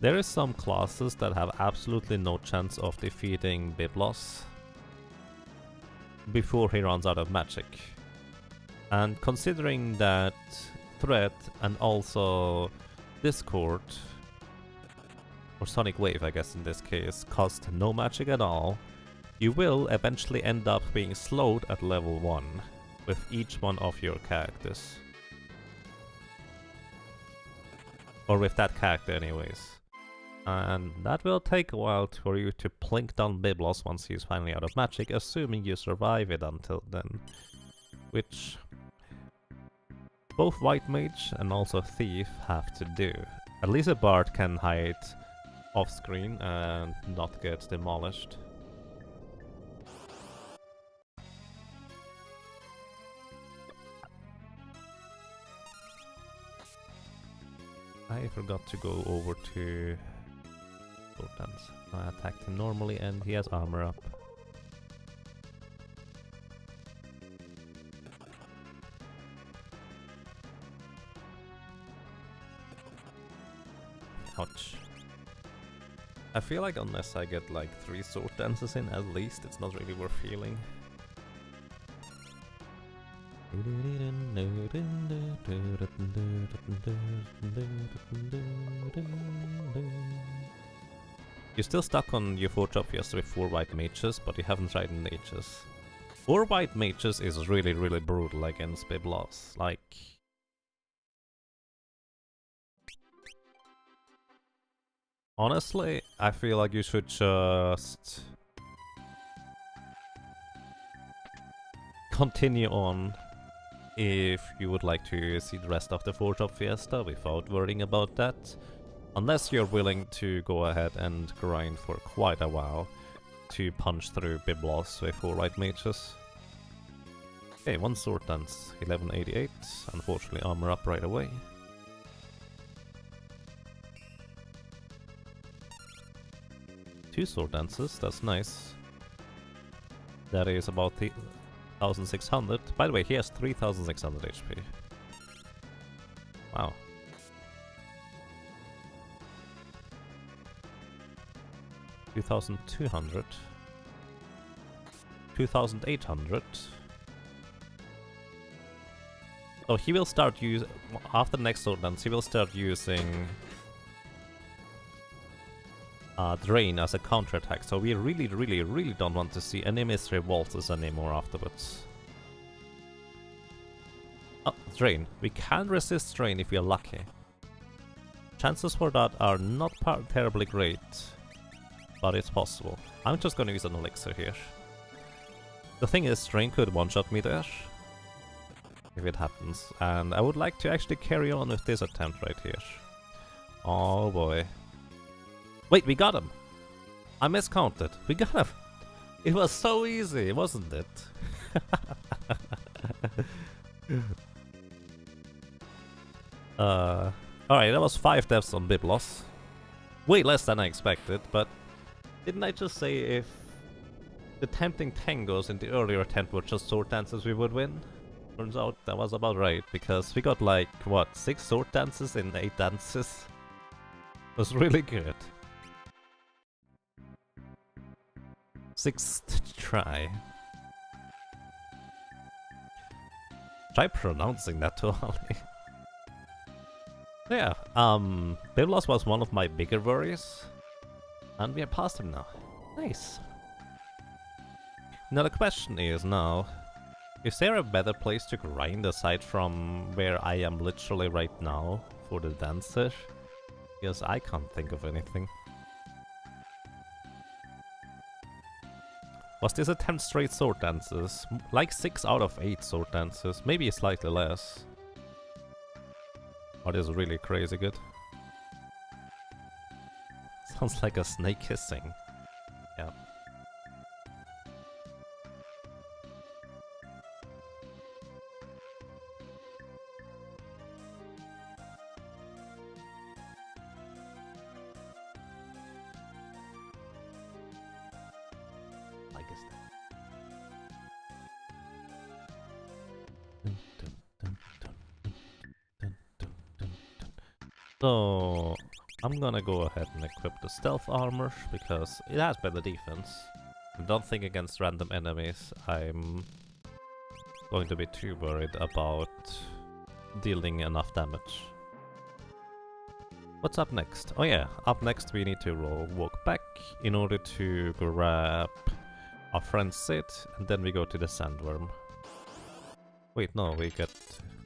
There is some classes that have absolutely no chance of defeating Biblos before he runs out of magic. And considering that Threat and also Discord, or Sonic Wave I guess in this case, cost no magic at all, you will eventually end up being slowed at level 1 with each one of your characters. Or with that character anyways. And that will take a while for you to plink down Biblos once he's finally out of magic, assuming you survive it until then. Which both White Mage and also Thief have to do. At least a Bard can hide off screen and not get demolished. I forgot to go over to Sword Dance. I attacked him normally and he has armor up. Ouch. I feel like unless I get like 3 Sword Dances in at least, it's not really worth healing. You're still stuck on your 4 job fiesta with 4 White Mages, but you haven't tried in ages. 4 White Mages is really brutal against Biblos. Like... honestly, I feel like you should just... continue on if you would like to see the rest of the 4 job fiesta without worrying about that. Unless you're willing to go ahead and grind for quite a while to punch through Biblos with 4 White Mages. Okay, 1 Sword Dance, 1188. Unfortunately, armor up right away. Two Sword Dances, that's nice. That is about 1,600. By the way, he has 3,600 HP. Wow. 2,200. 2,800. Oh, he will start using... after the next Sword Dance, he will start using... Drain as a counterattack, so we really don't want to see any mystery waltzes anymore afterwards. Oh, Drain. We can resist Drain if we are lucky. Chances for that are not terribly great, but it's possible. I'm just gonna use an elixir here. The thing is, Drain could one-shot me there, if it happens, and I would like to actually carry on with this attempt right here. Oh boy. Wait, we got him! I miscounted. We got him! It was so easy, wasn't it? Alright, that was 5 deaths on Biblos. Way less than I expected, but didn't I just say if the tempting tangos in the earlier attempt were just sword dances we would win? Turns out that was about right, because we got like, what, 6 sword dances in 8 dances? It was really good. 6th try. Try pronouncing that to Ollie. Yeah, Biblos was one of my bigger worries, and we are past him now. Nice. Now the question is now, is there a better place to grind aside from where I am literally right now for the dancer? Because I can't think of anything. Was this attempt straight sword dances? Like 6 out of 8 sword dances, maybe slightly less. But it's really crazy good. Sounds like a snake hissing. Yeah. I guess that. So I'm gonna go ahead and equip the stealth armor because it has better defense. I don't think against random enemies I'm going to be too worried about dealing enough damage. What's up next? Oh yeah, up next we need to walk back in order to grab our friend Sid, and then we go to the sandworm. Wait, no, we get...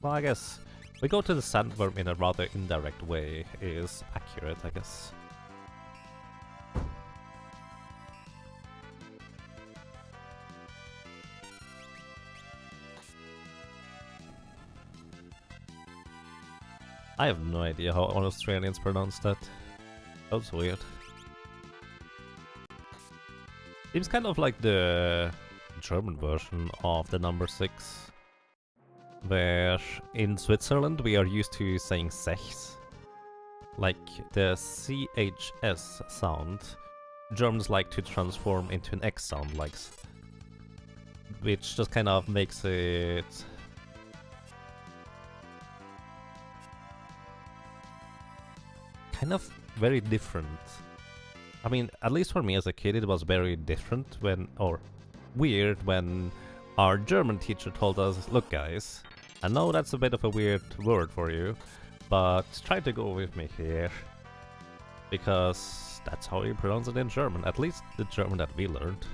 well, I guess we go to the sandworm in a rather indirect way is accurate, I guess. I have no idea how Australians pronounce that. That's weird. Seems kind of like the German version of the number 6. Where in Switzerland we are used to saying sechs. Like the CHS sound, Germans like to transform into an X sound, like, which just kind of makes it kind of very different. I mean, at least for me as a kid, it was very different when, or weird when our German teacher told us, look guys, I know that's a bit of a weird word for you, but try to go with me here. Because that's how you pronounce it in German, at least the German that we learned.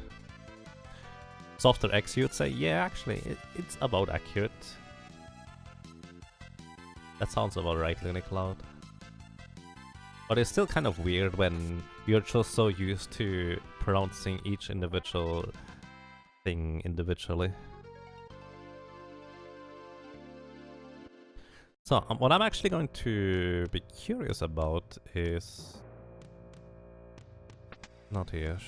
Softer X, you'd say, yeah, actually, it's about accurate. That sounds about right, Cloud. But it's still kind of weird when you're just so used to pronouncing each individual thing individually. So, what I'm actually going to be curious about is... Not here.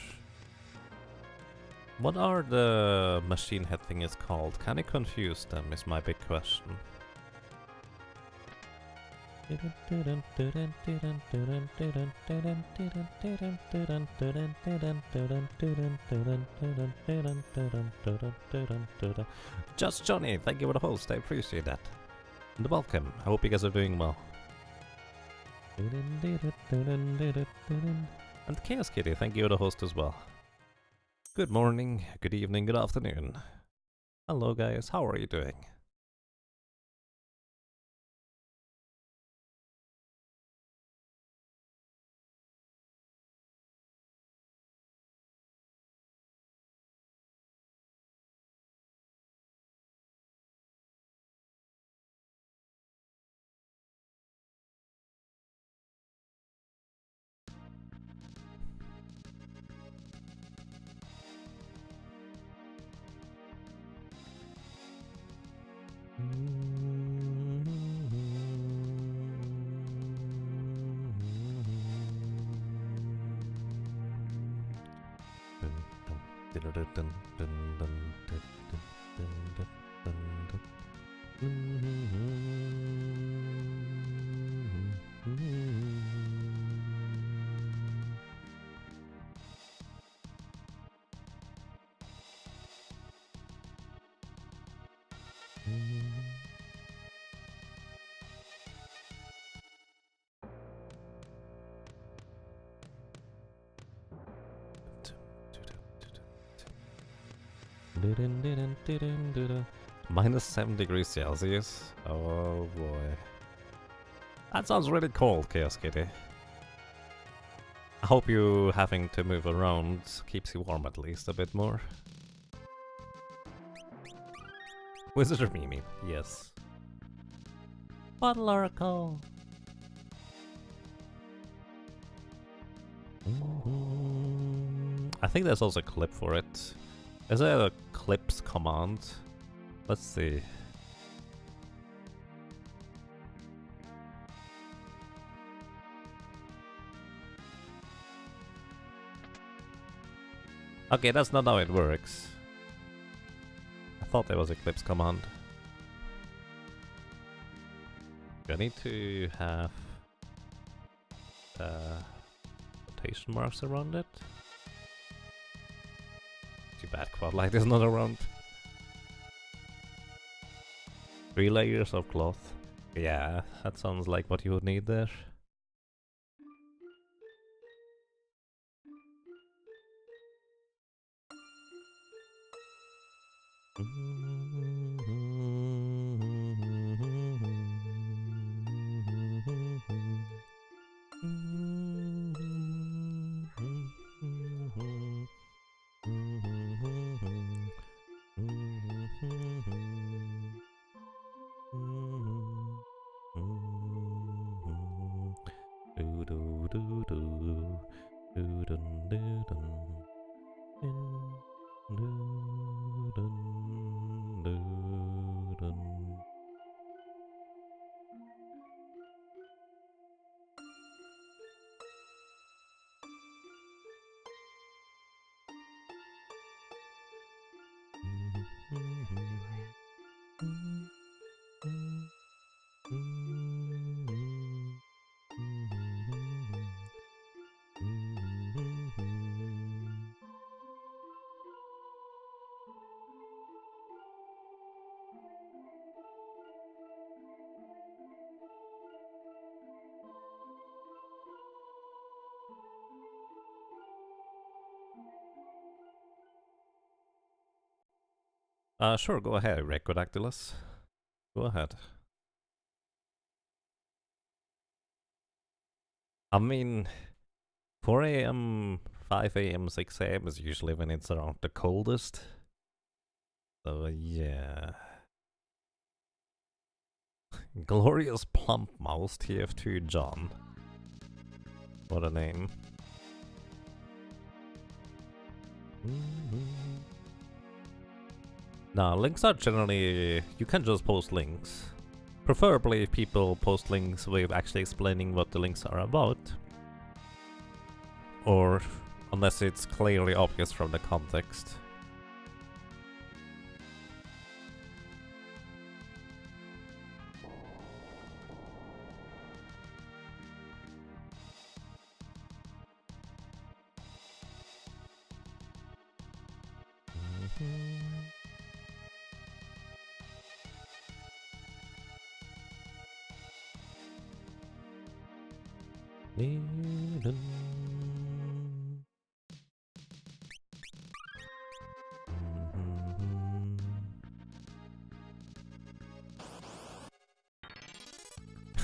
What are the machine head things called? Can I confuse them is my big question. Just Johnny, thank you for the host, I appreciate that. And welcome, I hope you guys are doing well. And Chaos Kitty, thank you for the host as well. Good morning, good evening, good afternoon. Hello guys, how are you doing? Minus 7 degrees Celsius. Oh boy. That sounds really cold, Chaos Kitty. I hope you having to move around keeps you warm at least a bit more. Wizard Mimi, yes. Bottle Oracle. I think there's also a clip for it. Is there a clips command? Let's see. Okay, that's not how it works. I thought there was a clips command. Do I need to have quotation marks around it? Too bad Quadlight is not around. 3 layers of cloth. Yeah, that sounds like what you would need there. Sure, go ahead, Recodactylus. Go ahead. I mean, 4 AM, 5 AM, 6 AM is usually when it's around the coldest. So, yeah. Glorious Plump Mouse TF2 John. What a name. Now, links are generally... you can just post links. Preferably if people post links with actually explaining what the links are about. Or unless it's clearly obvious from the context.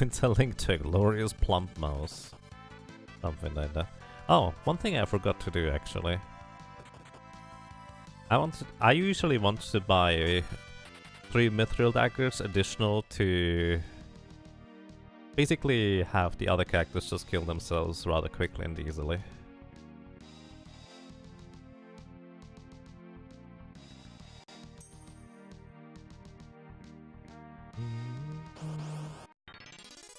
It's a link to a glorious plump mouse. Something like that. Oh, one thing I forgot to do actually. I usually want to buy 3 mithril daggers additional to basically have the other characters just kill themselves rather quickly and easily.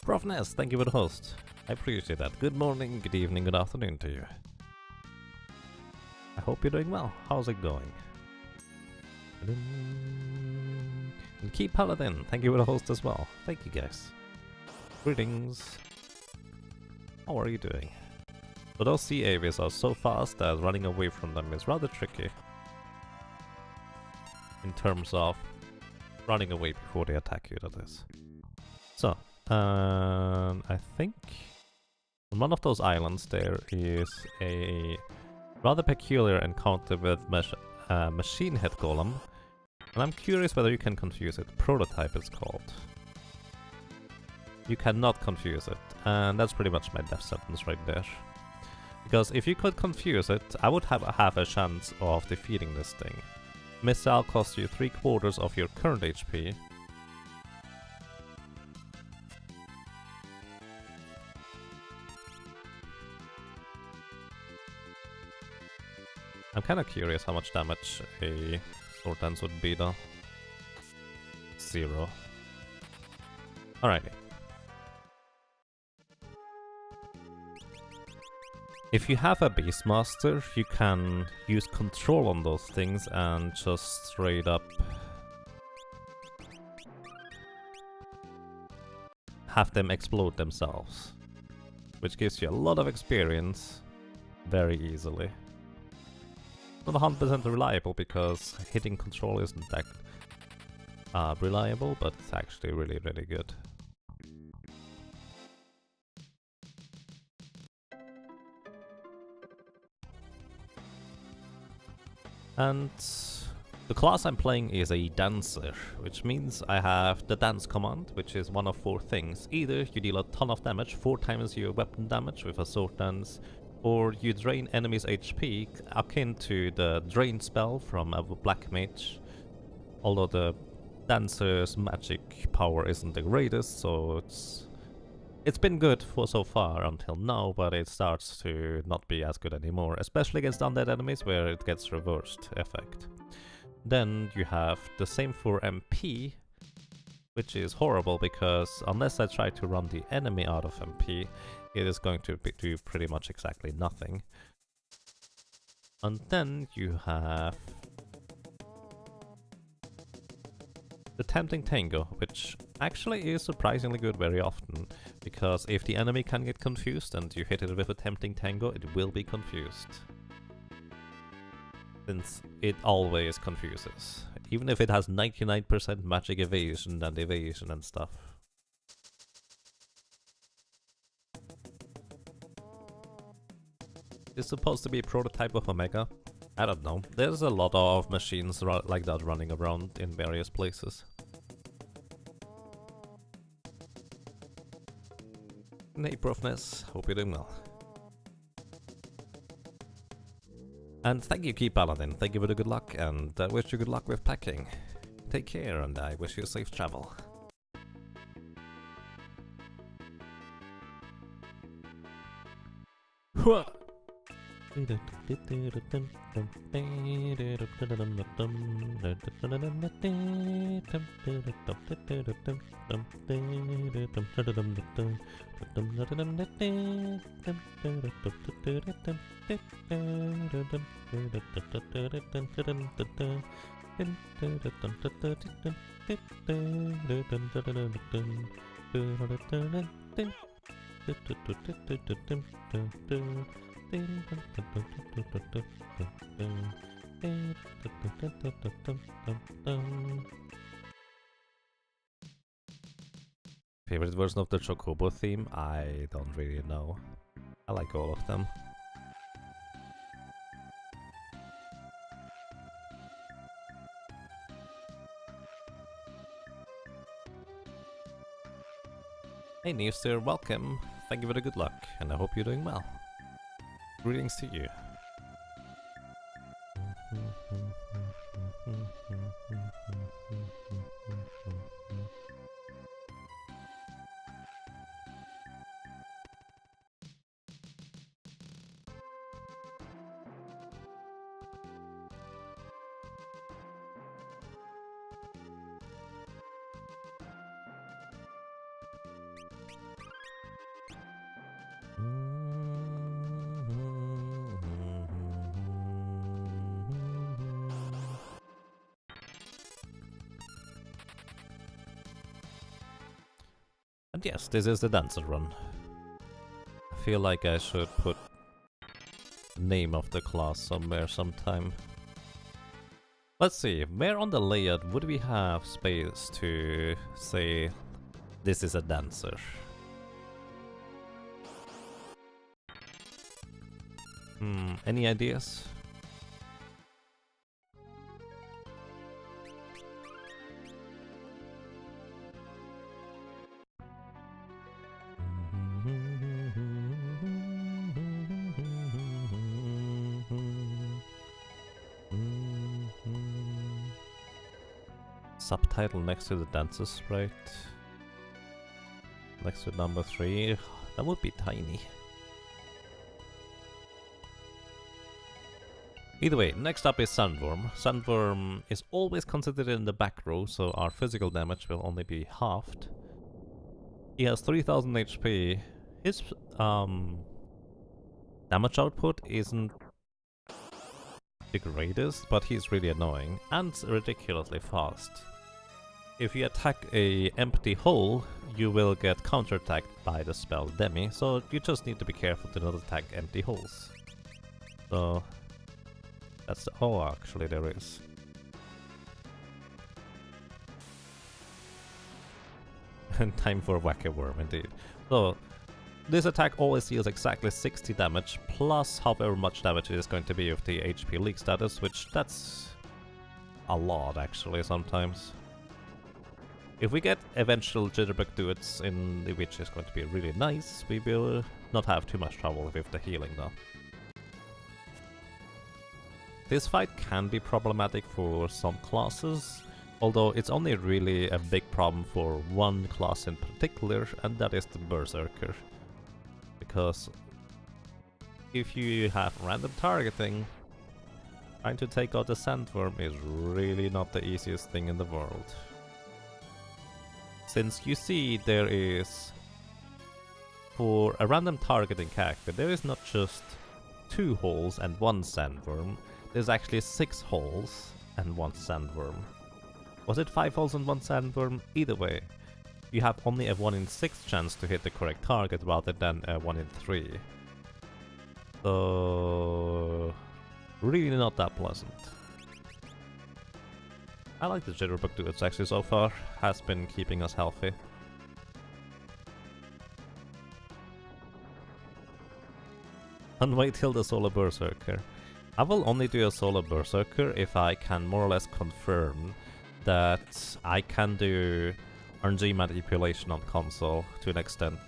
Profness, thank you for the host. I appreciate that. Good morning, good evening, good afternoon to you. I hope you're doing well. How's it going? And Keep Paladin, thank you for the host as well. Thank you guys. Greetings. How are you doing? So those sea avies are so fast that running away from them is rather tricky. In terms of running away before they attack you, that is. So, I think on one of those islands there is a rather peculiar encounter with machine head golem, and I'm curious whether you can confuse it. Prototype it's called. You cannot confuse it, and that's pretty much my death sentence right there. Because if you could confuse it, I would have a chance of defeating this thing. Missile costs you 3/4 of your current HP. I'm kind of curious how much damage a sword dance would be though. 0. Alrighty. If you have a Beastmaster, you can use control on those things and just straight up have them explode themselves, which gives you a lot of experience very easily. Not 100% reliable because hitting control isn't that reliable, but it's actually really, really good. And the class I'm playing is a dancer, which means I have the dance command, which is one of 4 things. Either you deal a ton of damage, 4 times your weapon damage with a sword dance, or you drain enemies' HP, akin to the drain spell from a black mage. Although the dancer's magic power isn't the greatest, so it's been good for so far until now, but it starts to not be as good anymore, especially against undead enemies where it gets reversed effect. Then you have the same for MP, which is horrible because unless I try to run the enemy out of MP, it is going to do pretty much exactly nothing. And then you have the Tempting Tango, which actually is surprisingly good very often, because if the enemy can get confused and you hit it with a Tempting Tango, it will be confused. Since it always confuses, even if it has 99% magic evasion and stuff. It's supposed to be a prototype of Omega. I don't know. There's a lot of machines like that running around in various places. Hey Profness, hope you're doing well. And thank you, Key Paladin. Thank you for the good luck, and I wish you good luck with packing. Take care, and I wish you safe travel. Hua! Favorite version of the Chocobo theme? I don't really know. I like all of them. Hey Newster, welcome. Thank you for the good luck, and I hope you're doing well. Greetings to you. And yes, this is the dancer run. I feel like I should put the name of the class somewhere sometime. Let's see, where on the layout would we have space to say this is a dancer? Any ideas? Subtitle next to the dancer sprite. Next to number 3. That would be tiny. Either way, next up is Sandworm. Sandworm is always considered in the back row, so our physical damage will only be halved. He has 3000 HP. His damage output isn't the greatest, but he's really annoying and ridiculously fast. If you attack a empty hole, you will get counterattacked by the spell Demi, so you just need to be careful to not attack empty holes. So that's oh, actually there is. And time for Wacky Worm indeed. So this attack always deals exactly 60 damage, plus however much damage it is going to be with the HP leak status, which that's a lot actually sometimes. If we get eventual Jitterbug duets in which is going to be really nice, we will not have too much trouble with the healing though. This fight can be problematic for some classes, although it's only really a big problem for one class in particular, and that is the Berserker. Because if you have random targeting, trying to take out the Sandworm is really not the easiest thing in the world. Since you see there is, for a random targeting character, there is not just 2 holes and 1 Sandworm, there's actually 6 holes and 1 Sandworm. Was it 5 holes and 1 sandworm? Either way, you have only a 1 in 6 chance to hit the correct target rather than a 1 in 3. So... really not that pleasant. I like the jitterbug dudes actually so far, has been keeping us healthy. And wait till the Solar Berserker. I will only do a Solar Berserker if I can more or less confirm that I can do RNG manipulation on console to an extent.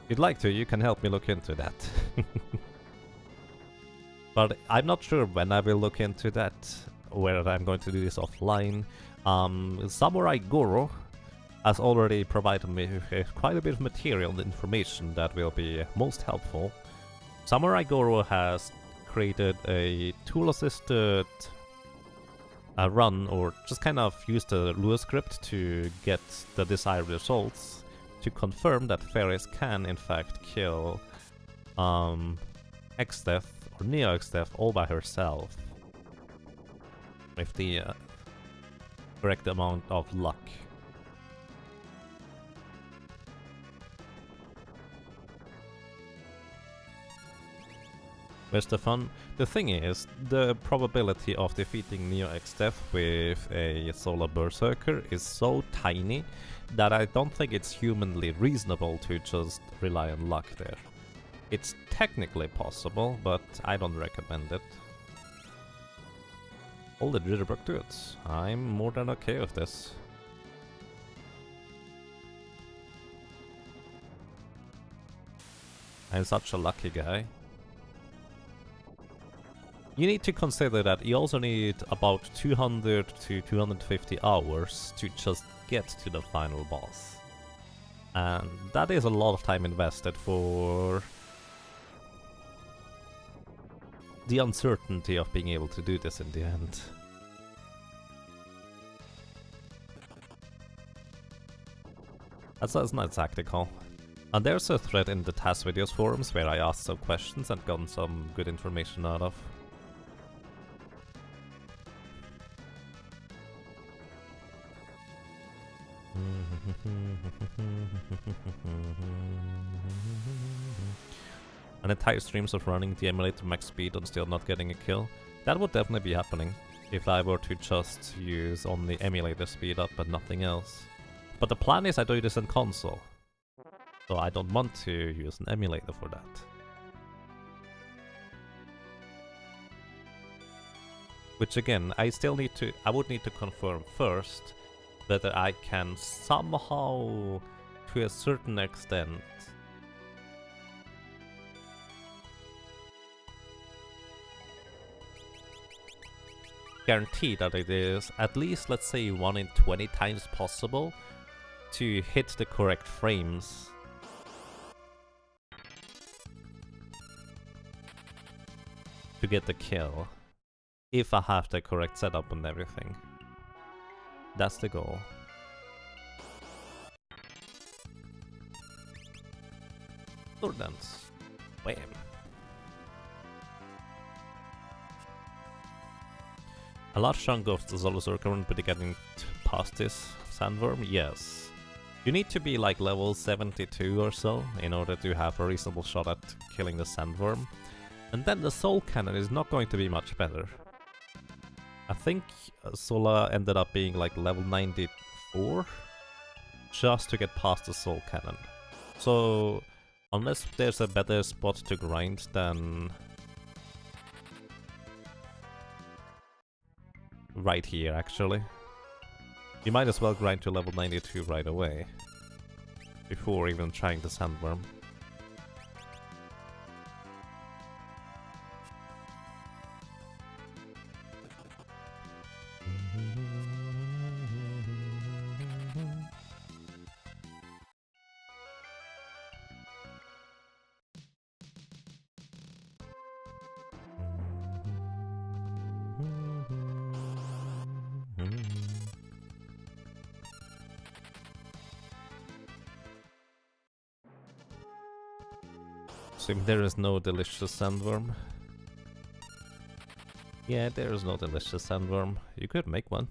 If you'd like to, you can help me look into that. But I'm not sure when I will look into that, whether I'm going to do this offline. Samurai Goro has already provided me with quite a bit of material and information that will be most helpful. Samurai Goro has created a tool-assisted run, or just kind of used the Lua script to get the desired results, to confirm that Ferris can in fact kill X-Death or Neo X-Death all by herself with the correct amount of luck. Where's the fun? The thing is, the probability of defeating Neo X-Death with a Solar Berserker is so tiny that I don't think it's humanly reasonable to just rely on luck there. It's technically possible, but I don't recommend it. All the jitterbug dudes. I'm more than okay with this. I'm such a lucky guy. You need to consider that you also need about 200 to 250 hours to just get to the final boss. And that is a lot of time invested for the uncertainty of being able to do this in the end. That's not tactical. And there's a thread in the TAS videos forums where I asked some questions and gotten some good information out of. An entire streams of running the emulator max speed and still not getting a kill. That would definitely be happening if I were to just use only emulator speed up and nothing else. But the plan is I do this in console, so I don't want to use an emulator for that. Which again, I would need to confirm first whether I can somehow, to a certain extent, guarantee that it is at least, let's say, 1 in 20 times possible to hit the correct frames. To get the kill. If I have the correct setup and everything. That's the goal. Sword dance. Wham. A large chunk of the Solar Berserker will be getting past this sandworm, yes. You need to be like level 72 or so in order to have a reasonable shot at killing the sandworm. And then the soul cannon is not going to be much better. I think Sola ended up being like level 94 just to get past the soul cannon. So unless there's a better spot to grind than right here actually, you might as well grind to level 92 right away before even trying the sandworm. So there is no delicious sandworm. Yeah, there's no delicious sandworm. You could make one.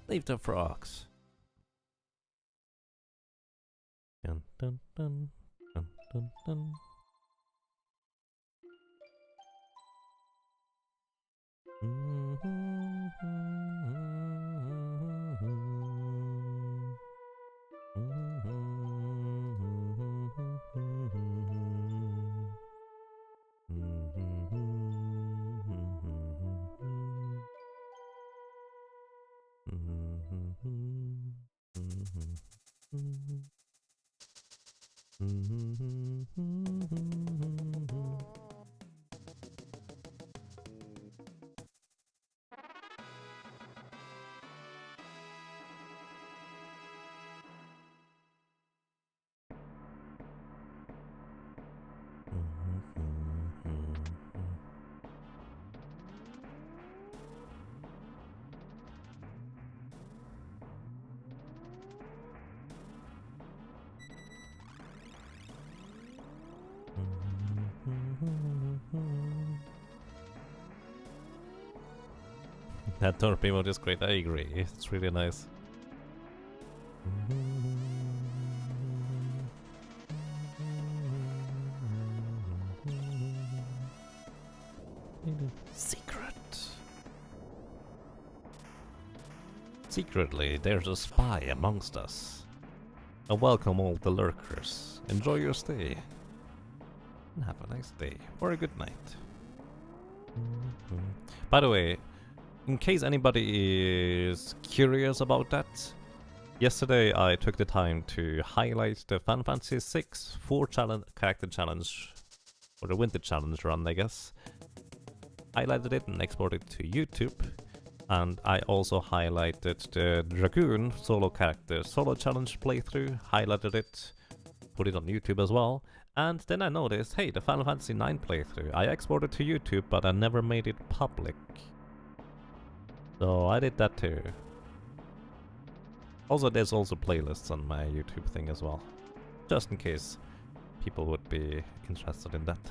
Leave the frogs. Dun, dun, dun, dun, dun, dun. That torpedo mode is great, I agree. It's really nice. Secret. Secretly, there's a spy amongst us. Welcome all the lurkers. Enjoy your stay. And have a nice day, or a good night. By the way, in case anybody is curious about that, yesterday I took the time to highlight the Final Fantasy VI 4 character challenge, or the winter challenge run, I guess. Highlighted it and exported it to YouTube, and I also highlighted the Dragoon solo challenge playthrough, highlighted it, put it on YouTube as well. And then I noticed, hey, the Final Fantasy IX playthrough, I exported to YouTube, but I never made it public. So I did that too. Also, there's also playlists on my YouTube thing as well, just in case people would be interested in that.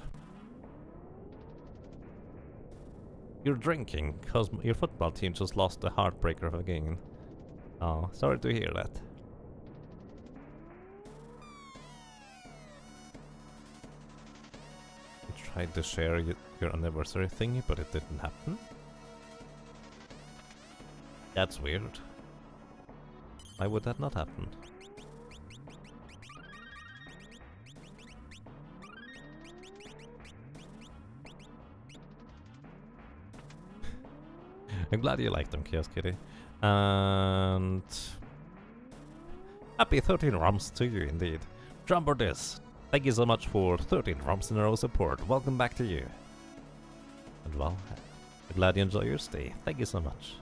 You're drinking, cause your football team just lost the heartbreaker of a game. Oh, sorry to hear that. You tried to share your anniversary thingy, but it didn't happen? That's weird. Why would that not happen? I'm glad you liked them, Chaos Kitty. And happy 13 ROMs to you indeed. Drumbordis, thank you so much for 13 ROMs in a row support. Welcome back to you. And well, I'm glad you enjoy your stay. Thank you so much.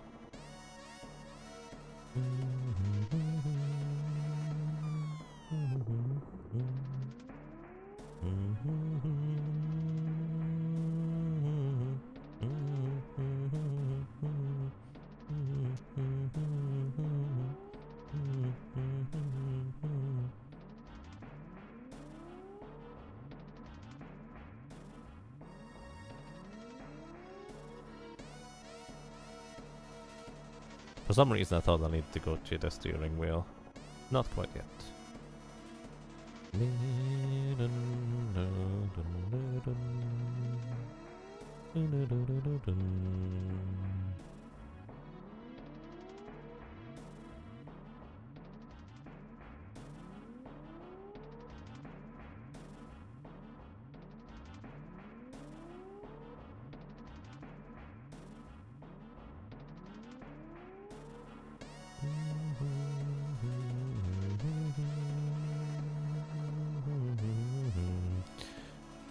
For some reason I thought I needed to go to the steering wheel. Not quite yet.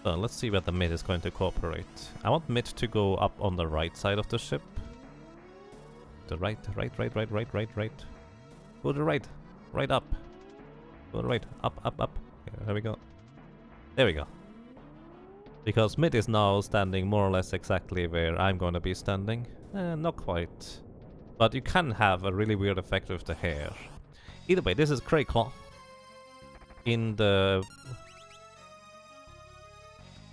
So let's see whether mid is going to cooperate. I want mid to go up on the right side of the ship. The right. Go to the right. Right up. Go to the right. Up. Yeah, there we go. There we go. Because mid is now standing more or less exactly where I'm going to be standing. Not quite. But you can have a really weird effect with the hair. Either way, this is Crayclaw. In the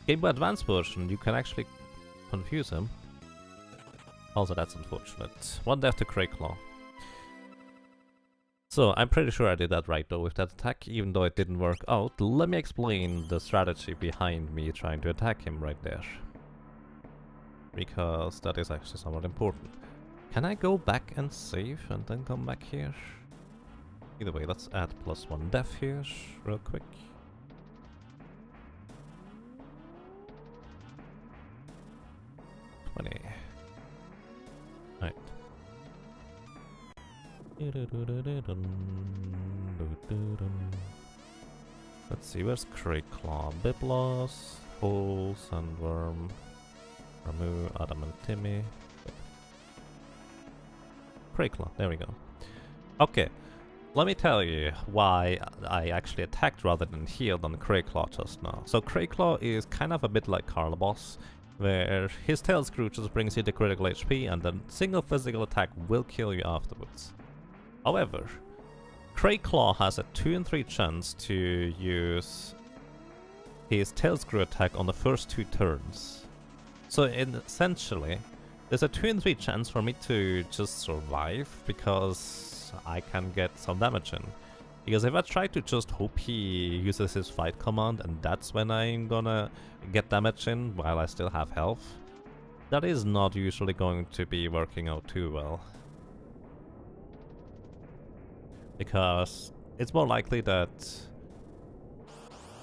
Game Boy Advance version, you can actually confuse him. Also, that's unfortunate. One death to Crayclaw. So, I'm pretty sure I did that right though with that attack, even though it didn't work out. Let me explain the strategy behind me trying to attack him right there. Because that is actually somewhat important. Can I go back and save and then come back here? Either way, let's add +1 death here, real quick. Right. Let's see, where's Crayclaw? Biblos, Hole, Sandworm, Ramu, Adam and Timmy. Crayclaw, there we go. Okay, let me tell you why I actually attacked rather than healed on Crayclaw just now. So Crayclaw is kind of a bit like Carlabos, where his tail screw just brings you the critical HP and then single physical attack will kill you afterwards. However, Crayclaw has a 2 in 3 chance to use his tail screw attack on the first 2 turns. So essentially, there's a 2 in 3 chance for me to just survive because I can get some damage in. Because if I try to just hope he uses his fight command and that's when I'm gonna get damage in while I still have health, that is not usually going to be working out too well. Because it's more likely that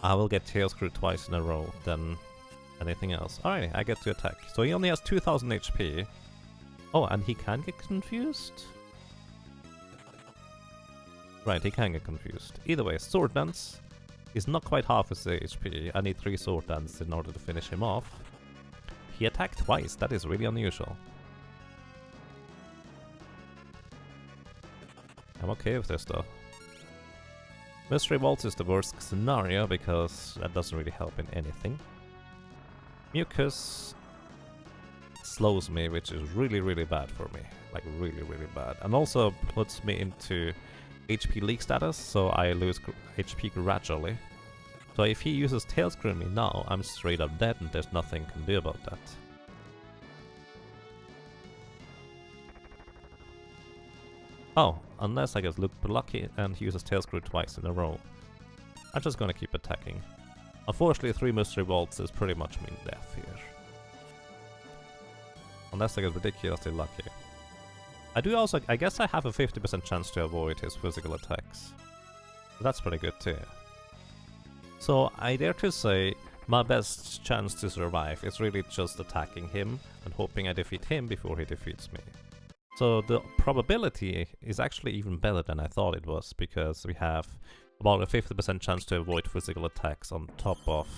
I will get tail screwed twice in a row than anything else. Alright, I get to attack. So he only has 2000 HP. Oh, and he can get confused? Right, he can get confused. Either way, Sword Dance is not quite half his HP. I need 3 Sword Dance in order to finish him off. He attacked twice, that is really unusual. I'm okay with this though. Mystery Waltz is the worst scenario because that doesn't really help in anything. Mucus slows me, which is really bad for me. Like really bad. And also puts me into HP leak status, so I lose HP gradually. So if he uses Tail Screw me now, I'm straight up dead and there's nothing I can do about that. Oh, unless I get lucky and he uses Tail Screw twice in a row. I'm just gonna keep attacking. Unfortunately, 3 Mystery Bolts is pretty much mean death here. Unless I get ridiculously lucky. I guess I have a 50% chance to avoid his physical attacks. That's pretty good too. So I dare to say my best chance to survive is really just attacking him and hoping I defeat him before he defeats me. So the probability is actually even better than I thought it was, because we have about a 50% chance to avoid physical attacks on top of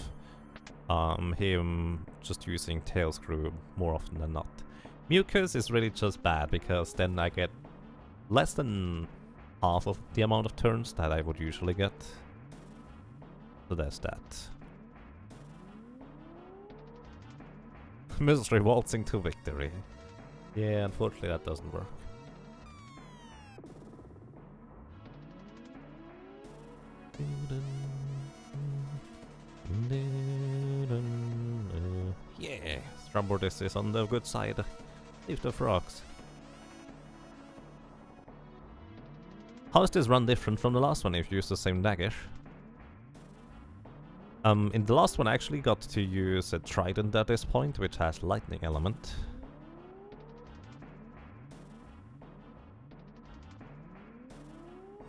him just using Tail Screw more often than not. Mucus is really just bad, because then I get less than half of the amount of turns that I would usually get. So there's that. Mystery waltzing to victory. Yeah, unfortunately that doesn't work. Yeah, Strumbordis is on the good side. Leave the frogs. How is this run different from the last one if you use the same dagger? In the last one I actually got to use a trident at this point, which has lightning element.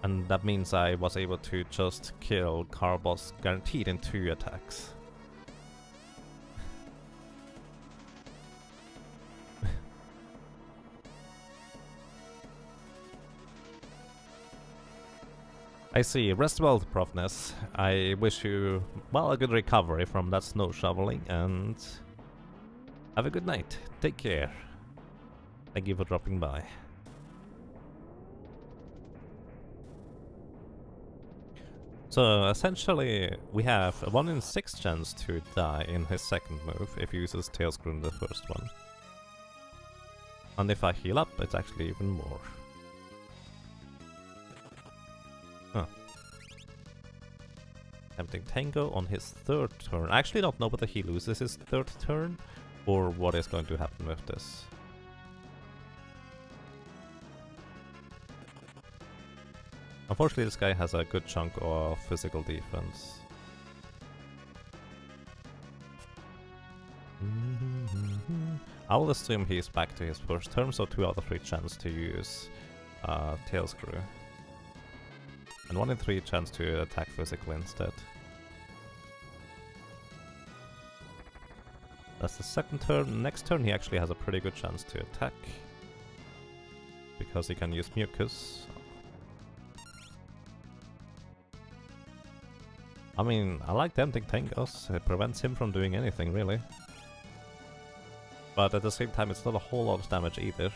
And that means I was able to just kill Carbos guaranteed in 2 attacks. I see. Rest well, Profness. I wish you, well, a good recovery from that snow shoveling, and have a good night. Take care. Thank you for dropping by. So, essentially, we have a 1 in 6 chance to die in his second move if he uses Tail Screw in the first one. And if I heal up, it's actually even more. Huh. Tempting Tango on his 3rd turn. I actually don't know whether he loses his 3rd turn or what is going to happen with this. Unfortunately, this guy has a good chunk of physical defense. I will assume he's back to his first turn, so 2 out of 3 chance to use Tail Screw. And 1 in 3 chance to attack physically instead. That's the second turn. Next turn he actually has a pretty good chance to attack. Because he can use Mucus. I mean, I like Tempting Tangos. It prevents him from doing anything, really. But at the same time, it's not a whole lot of damage either.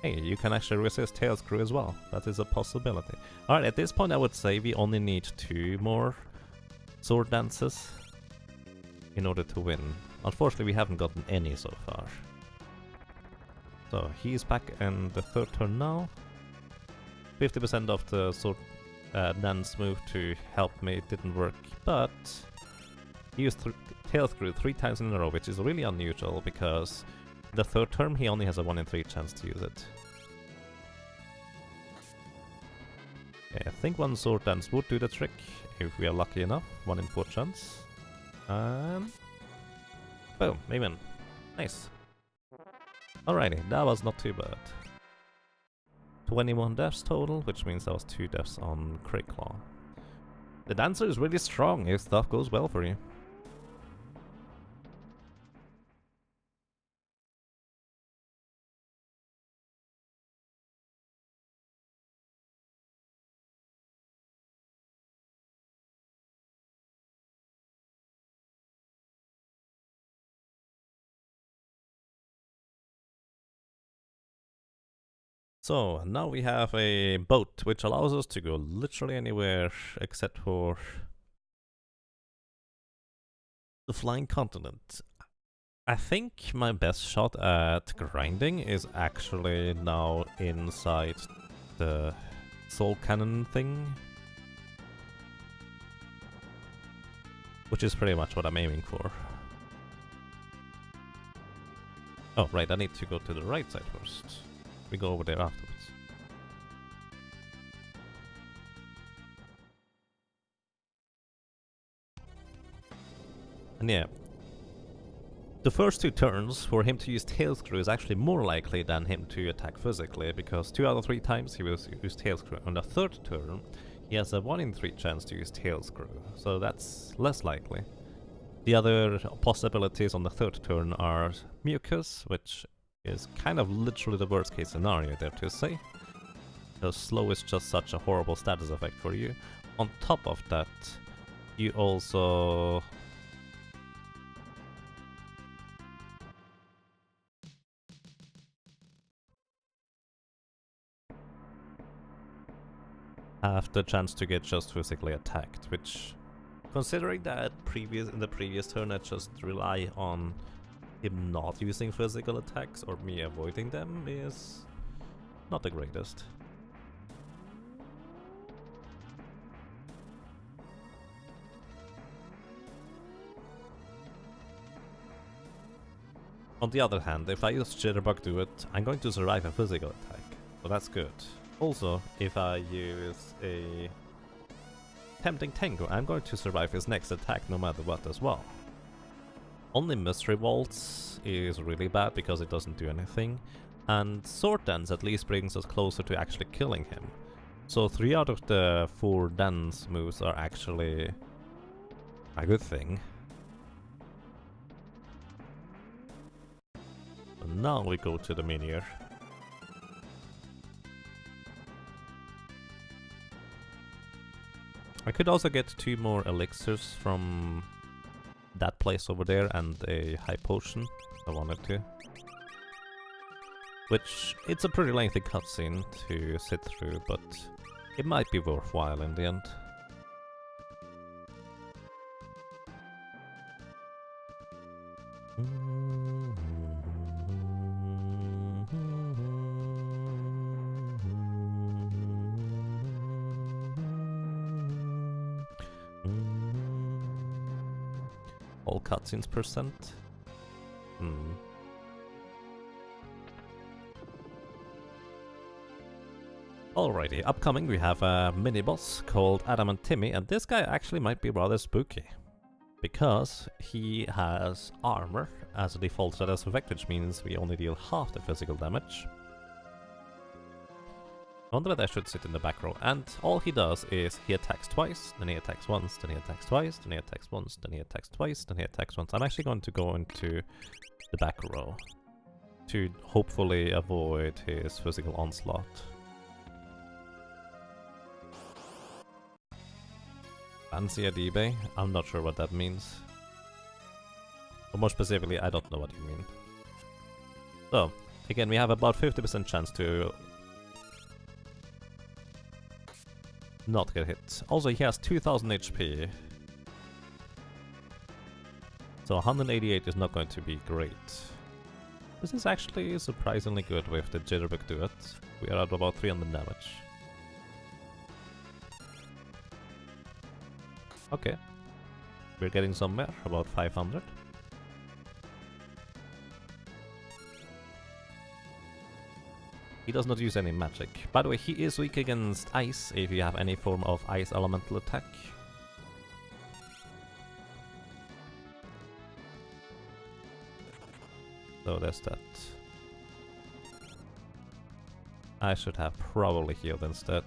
Hey, you can actually resist Tail Screw as well. That is a possibility. Alright, at this point I would say we only need 2 more sword dances in order to win. Unfortunately, we haven't gotten any so far. So, he's back in the 3rd turn now. 50% of the sword dance move to help me didn't work, but he used Tail Screw 3 times in a row, which is really unusual because the 3rd turn he only has a 1 in 3 chance to use it. Yeah, I think 1 sword dance would do the trick if we are lucky enough. 1 in 4 chance. And boom, we win. Nice. Alrighty, that was not too bad. 21 deaths total, which means that was 2 deaths on Crit Claw. The dancer is really strong if stuff goes well for you. So, now we have a boat which allows us to go literally anywhere except for the flying continent. I think my best shot at grinding is actually now inside the soul cannon thing. Which is pretty much what I'm aiming for. Oh, right, I need to go to the right side first. We go over there afterwards. And yeah, the first 2 turns for him to use Tail Screw is actually more likely than him to attack physically, because 2 out of 3 times he will use Tail Screw. On the 3rd turn, he has a 1 in 3 chance to use Tail Screw, so that's less likely. The other possibilities on the 3rd turn are Mucus, which is kind of literally the worst case scenario there to say. Because slow is just such a horrible status effect for you. On top of that, you also have the chance to get just physically attacked, which, considering that in the previous turn I just rely on him not using physical attacks or me avoiding them, is not the greatest. On the other hand, if I use Jitterbug to it, I'm going to survive a physical attack, so that's good. Also, if I use a Tempting Tango, I'm going to survive his next attack no matter what as well. Only Mystery Waltz is really bad because it doesn't do anything, and Sword Dance at least brings us closer to actually killing him. So 3 out of the 4 dance moves are actually a good thing. And now we go to the Minier. I could also get 2 more elixirs from that place over there and a high potion if I wanted to. Which, it's a pretty lengthy cutscene to sit through, but it might be worthwhile in the end. All cutscenes percent? Alrighty, upcoming we have a mini-boss called Adam and Timmy, and this guy actually might be rather spooky. Because he has armor as a default status effect, which means we only deal half the physical damage. I wonder that I should sit in the back row, and all he does is he attacks twice, then he attacks once, then he attacks twice, then he attacks once, then he attacks twice, then he attacks once. I'm actually going to go into the back row to hopefully avoid his physical onslaught. Fancy a D-Bay? I'm not sure what that means. Or more specifically, I don't know what you mean. So, again, we have about 50% chance to not get hit. Also, he has 2000 HP. So 188 is not going to be great. This is actually surprisingly good with the Jitterbug to it. We are at about 300 damage. Okay. We're getting somewhere, about 500. He does not use any magic. By the way, he is weak against ice if you have any form of ice elemental attack. So there's that. I should have probably healed instead.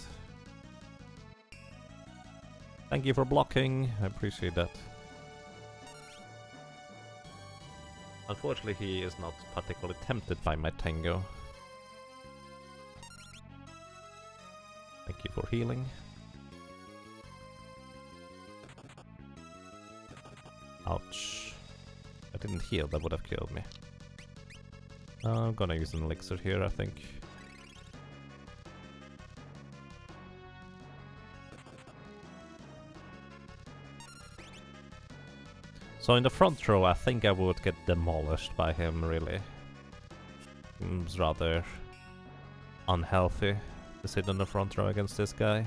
Thank you for blocking, I appreciate that. Unfortunately, he is not particularly tempted by my Tango. Thank you for healing. Ouch. I didn't heal, that would have killed me. I'm gonna use an elixir here, I think. So in the front row, I think I would get demolished by him, really. Seems rather unhealthy to sit in the front row against this guy.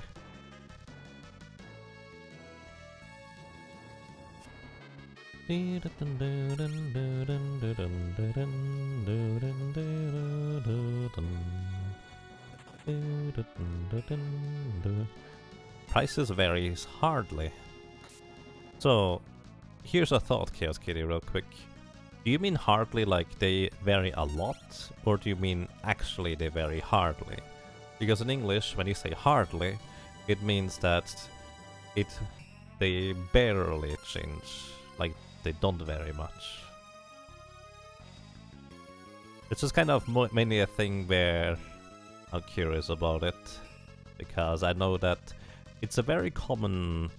Prices varies hardly. So, here's a thought, Chaos Kitty, real quick. Do you mean hardly like they vary a lot, or do you mean actually they vary hardly? Because in English, when you say hardly, it means that they barely change, like they don't vary much. It's just kind of mainly a thing where I'm curious about it, because I know that it's a very common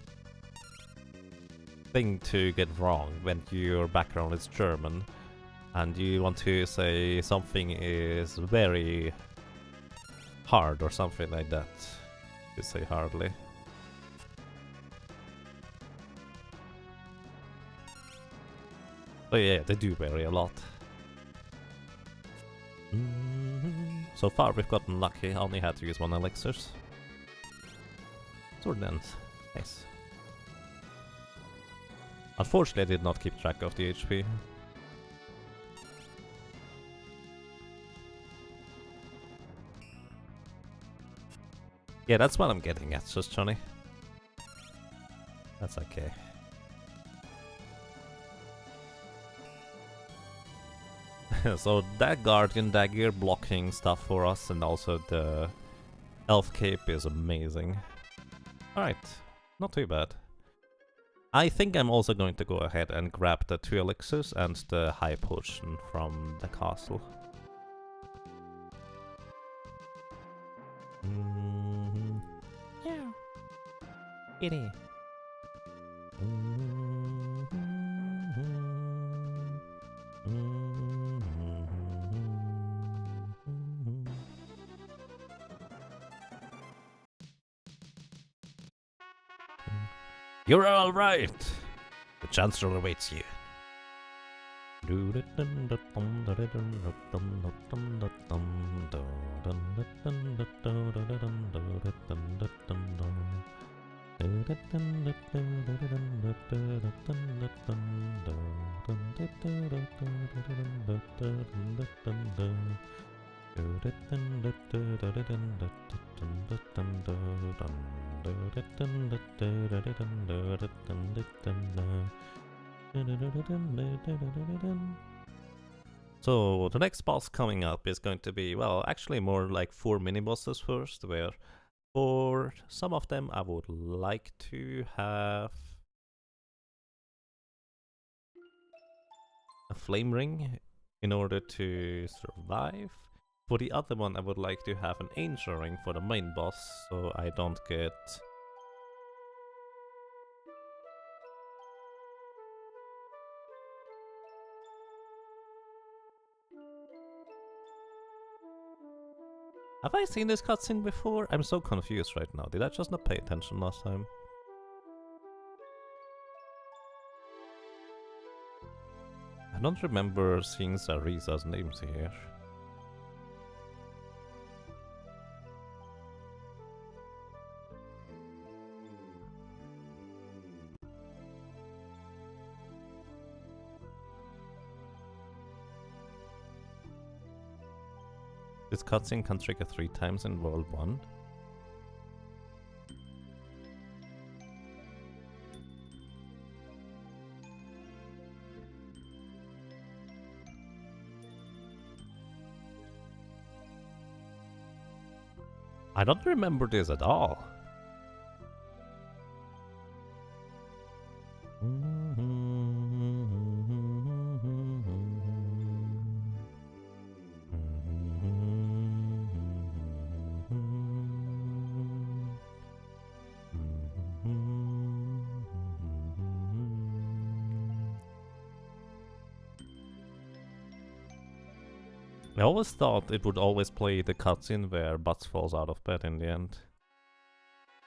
thing to get wrong when your background is German and you want to say something is very hard or something like that. You say hardly. So yeah, they do vary a lot. So far we've gotten lucky, I only had to use 1 elixirs. Sword Dance, nice. Unfortunately I did not keep track of the HP. Yeah, that's what I'm getting at, just Johnny. That's okay. So that Guardian Dagger blocking stuff for us, and also the Elf Cape is amazing. Alright, not too bad. I think I'm also going to go ahead and grab the 2 elixirs and the high potion from the castle. Yeah. Kitty. You're all right. The Chancellor awaits you. So the next boss coming up is going to be, well, actually more like 4 mini bosses first, where for some of them I would like to have a flame ring in order to survive. For the other one I would like to have an angel ring for the main boss, so I don't get... Have I seen this cutscene before? I'm so confused right now. Did I just not pay attention last time? I don't remember seeing Sarisa's names here. This cutscene can trigger 3 times in World 1. I don't remember this at all. I always thought it would always play the cutscene where Butts falls out of bed in the end.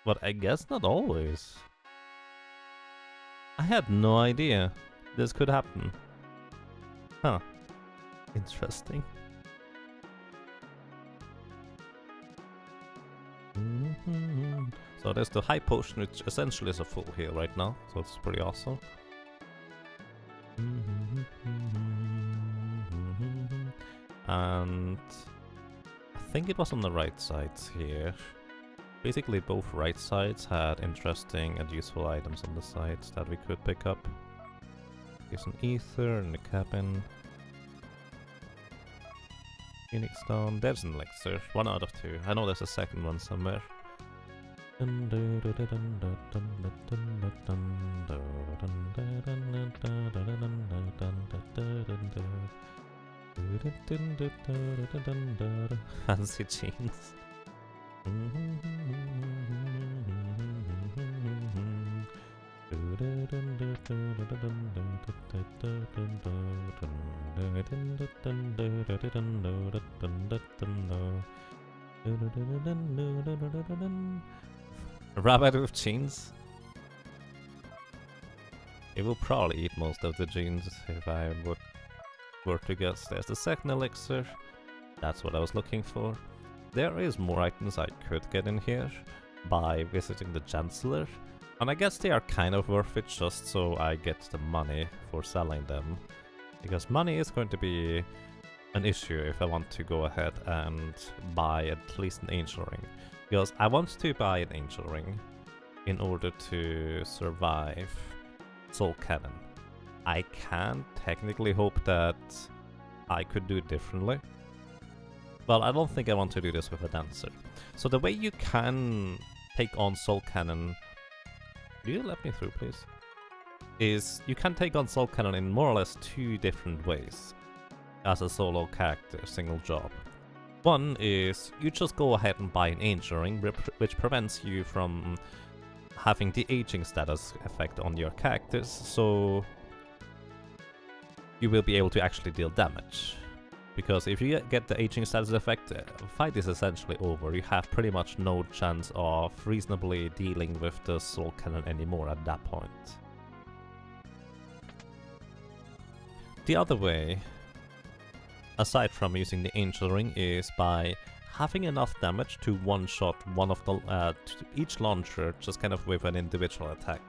But I guess not always. I had no idea this could happen. Huh. Interesting. So there's the high potion, which essentially is a full heal right now, so it's pretty awesome. And I think it was on the right sides here. Basically both right sides had interesting and useful items on the sides that we could pick up. There's an ether in the cabin. Phoenix Stone, there's an elixir, 1 out of 2. I know there's a second one somewhere. Fancy jeans. A rabbit with jeans? It will probably eat most of the jeans if I were to guess. There's the second elixir. That's what I was looking for. There is more items I could get in here by visiting the Chancellor. And I guess they are kind of worth it just so I get the money for selling them. Because money is going to be an issue if I want to go ahead and buy at least an angel ring. Because I want to buy an Angel Ring in order to survive Soul Cannon. I can technically hope that I could do it differently. Well, I don't think I want to do this with a Dancer. So the way you can take on Soul Cannon... Do you let me through, please? Is you can take on Soul Cannon in more or less 2 different ways as a solo character, single job. One is you just go ahead and buy an Angel Ring, which prevents you from having the aging status effect on your characters, so you will be able to actually deal damage. Because if you get the aging status effect, the fight is essentially over. You have pretty much no chance of reasonably dealing with the Soul Cannon anymore at that point. The other way, aside from using the Angel Ring, is by having enough damage to one-shot one of the each launcher just kind of with an individual attack.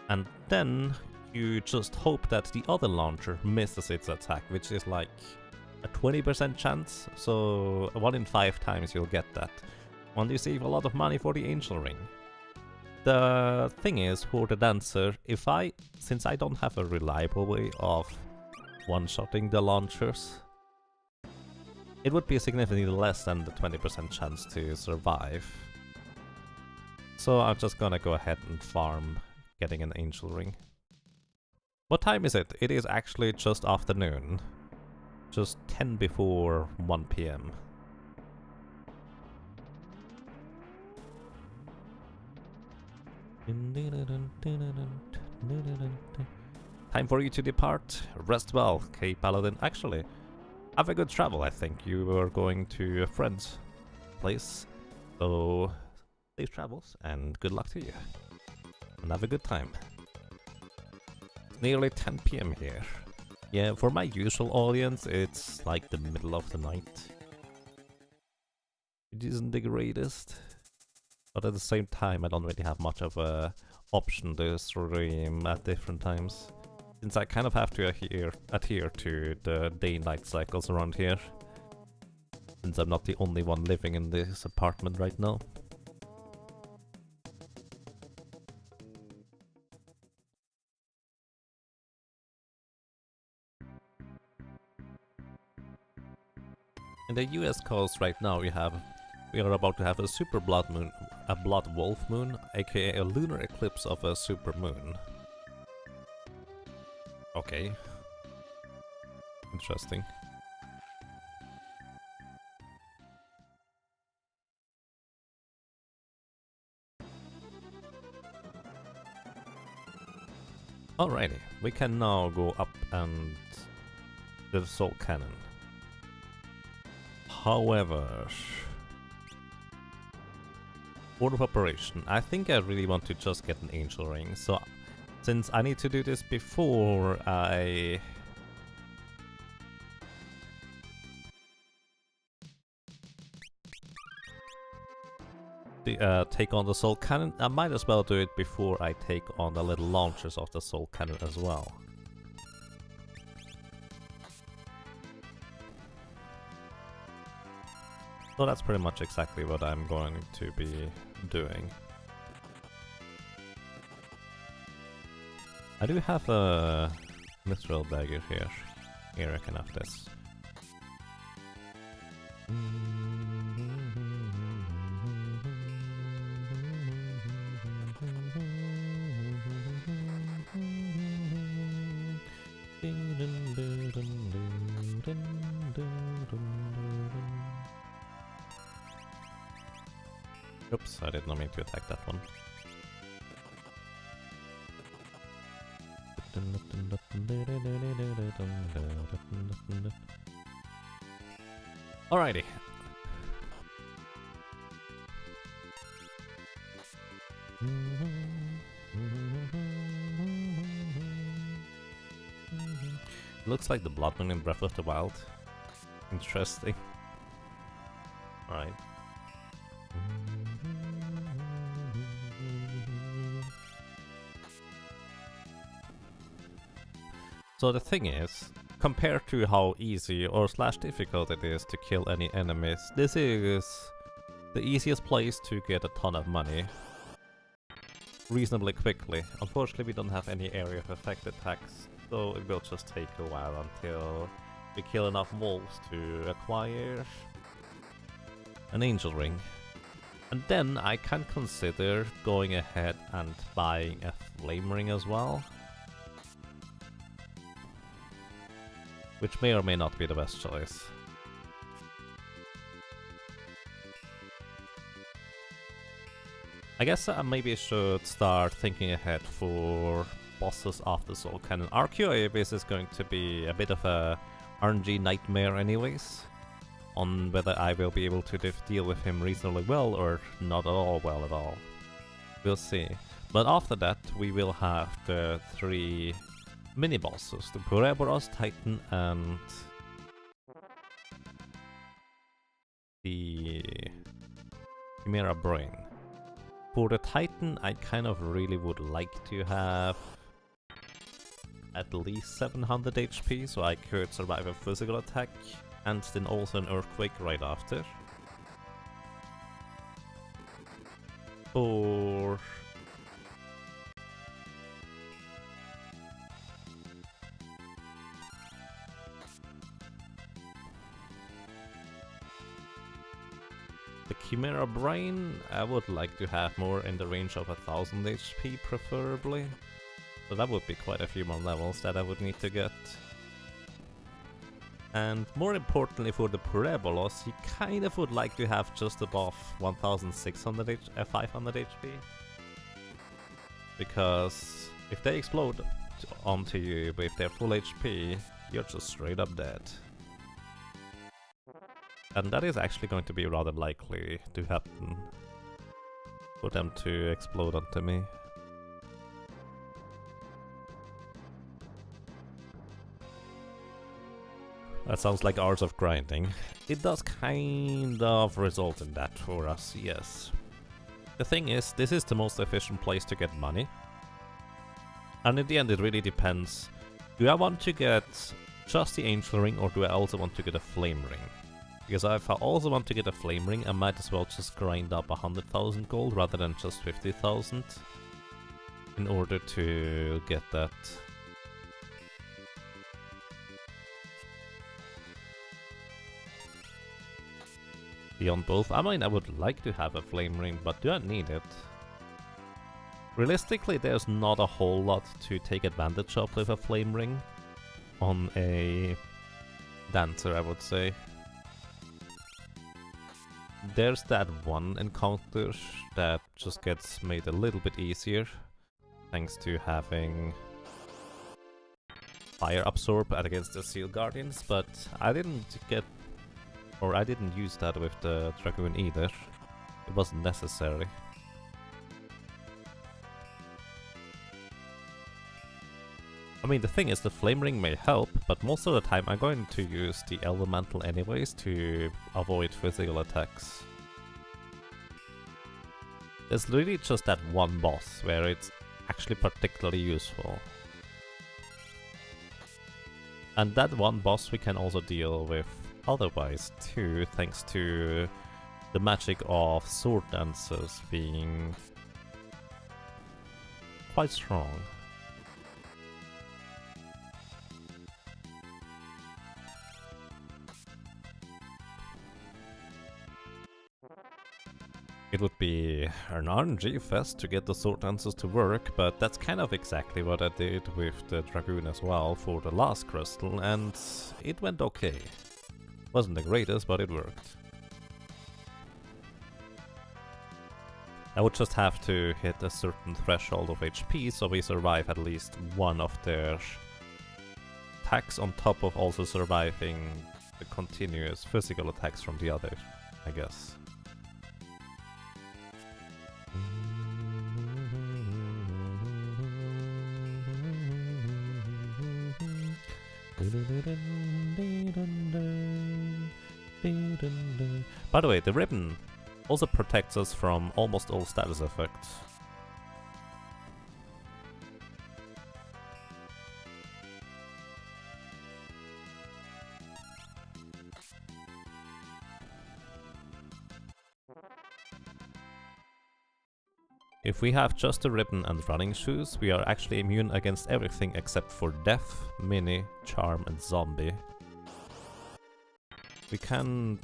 And then you just hope that the other launcher misses its attack, which is like a 20% chance, so 1 in 5 times you'll get that. And you save a lot of money for the Angel Ring. The thing is, for the Dancer, since I don't have a reliable way of one-shotting the launchers, it would be significantly less than the 20% chance to survive. So I'm just gonna go ahead and farm getting an Angel Ring. What time is it? It is actually just afternoon. Just 10 before 1 PM. Time for you to depart. Rest well, K Paladin. Actually, have a good travel. I think you are going to a friend's place. So, safe travels and good luck to you. And have a good time. It's nearly 10 PM here. Yeah, for my usual audience, it's like the middle of the night. It isn't the greatest. But at the same time, I don't really have much of a option to stream at different times, since I kind of have to adhere to the day-night cycles around here, since I'm not the only one living in this apartment right now. In the US coast right now, we are about to have a super blood moon, a blood wolf moon, aka a lunar eclipse of a super moon. Okay. Interesting. Alrighty, we can now go up and the Soul Cannon. However, order of operation, I think I really want to just get an Angel Ring, so since I need to do this before I take on the Soul Cannon, I might as well do it before I take on the little launchers of the Soul Cannon as well. So that's pretty much exactly what I'm going to be doing. I do have a Mithril Dagger here. Here I can have this. Oops, I did not mean to attack that one. Alrighty. Looks like the Blood Moon in Breath of the Wild. Interesting. Alright. So the thing is, compared to how easy or slash difficult it is to kill any enemies, this is the easiest place to get a ton of money reasonably quickly. Unfortunately, we don't have any area of effect attacks, so it will just take a while until we kill enough wolves to acquire an angel ring. And then I can consider going ahead and buying a flame ring as well, which may or may not be the best choice. I guess I maybe should start thinking ahead for bosses after Soul Cannon. RQA is going to be a bit of a RNG nightmare anyways, on whether I will be able to deal with him reasonably well or not at all well at all. We'll see. But after that we will have the 3 mini-bosses, the Biblos, Titan and the Chimera Brain. For the Titan, I kind of really would like to have at least 700 HP, so I could survive a physical attack, and then also an earthquake right after. For the Chimera Brain, I would like to have more in the range of 1000 HP preferably. So that would be quite a few more levels that I would need to get. And more importantly for the Biblos, you kind of would like to have just above 1500 500 HP. Because if they explode onto you with their full HP, you're just straight up dead. And that is actually going to be rather likely to happen, for them to explode onto me. That sounds like hours of grinding. It does kind of result in that for us, yes. The thing is, this is the most efficient place to get money. And in the end it really depends. Do I want to get just the angel ring, or do I also want to get a flame ring? Because if I also want to get a flame ring, I might as well just grind up 100,000 gold rather than just 50,000 in order to get that. Beyond both, I mean, I would like to have a flame ring, but do I need it? Realistically, there's not a whole lot to take advantage of with a flame ring on a dancer, I would say. There's that one encounter that just gets made a little bit easier thanks to having fire absorb against the Seal Guardians, but I didn't use that with the Dragoon either. It wasn't necessary. I mean, the thing is, the Flame Ring may help, but most of the time I'm going to use the Elemental anyways to avoid physical attacks. There's really just that one boss where it's actually particularly useful. And that one boss we can also deal with otherwise too, thanks to the magic of sword dancers being quite strong. It would be an RNG fest to get the sword dancers to work, but that's kind of exactly what I did with the Dragoon as well for the last crystal, and it went okay. Wasn't the greatest, but it worked. I would just have to hit a certain threshold of HP so we survive at least one of their attacks on top of also surviving the continuous physical attacks from the others, I guess. By the way, the ribbon also protects us from almost all status effects. If we have just a ribbon and running shoes, we are actually immune against everything except for death, mini, charm, and zombie. We can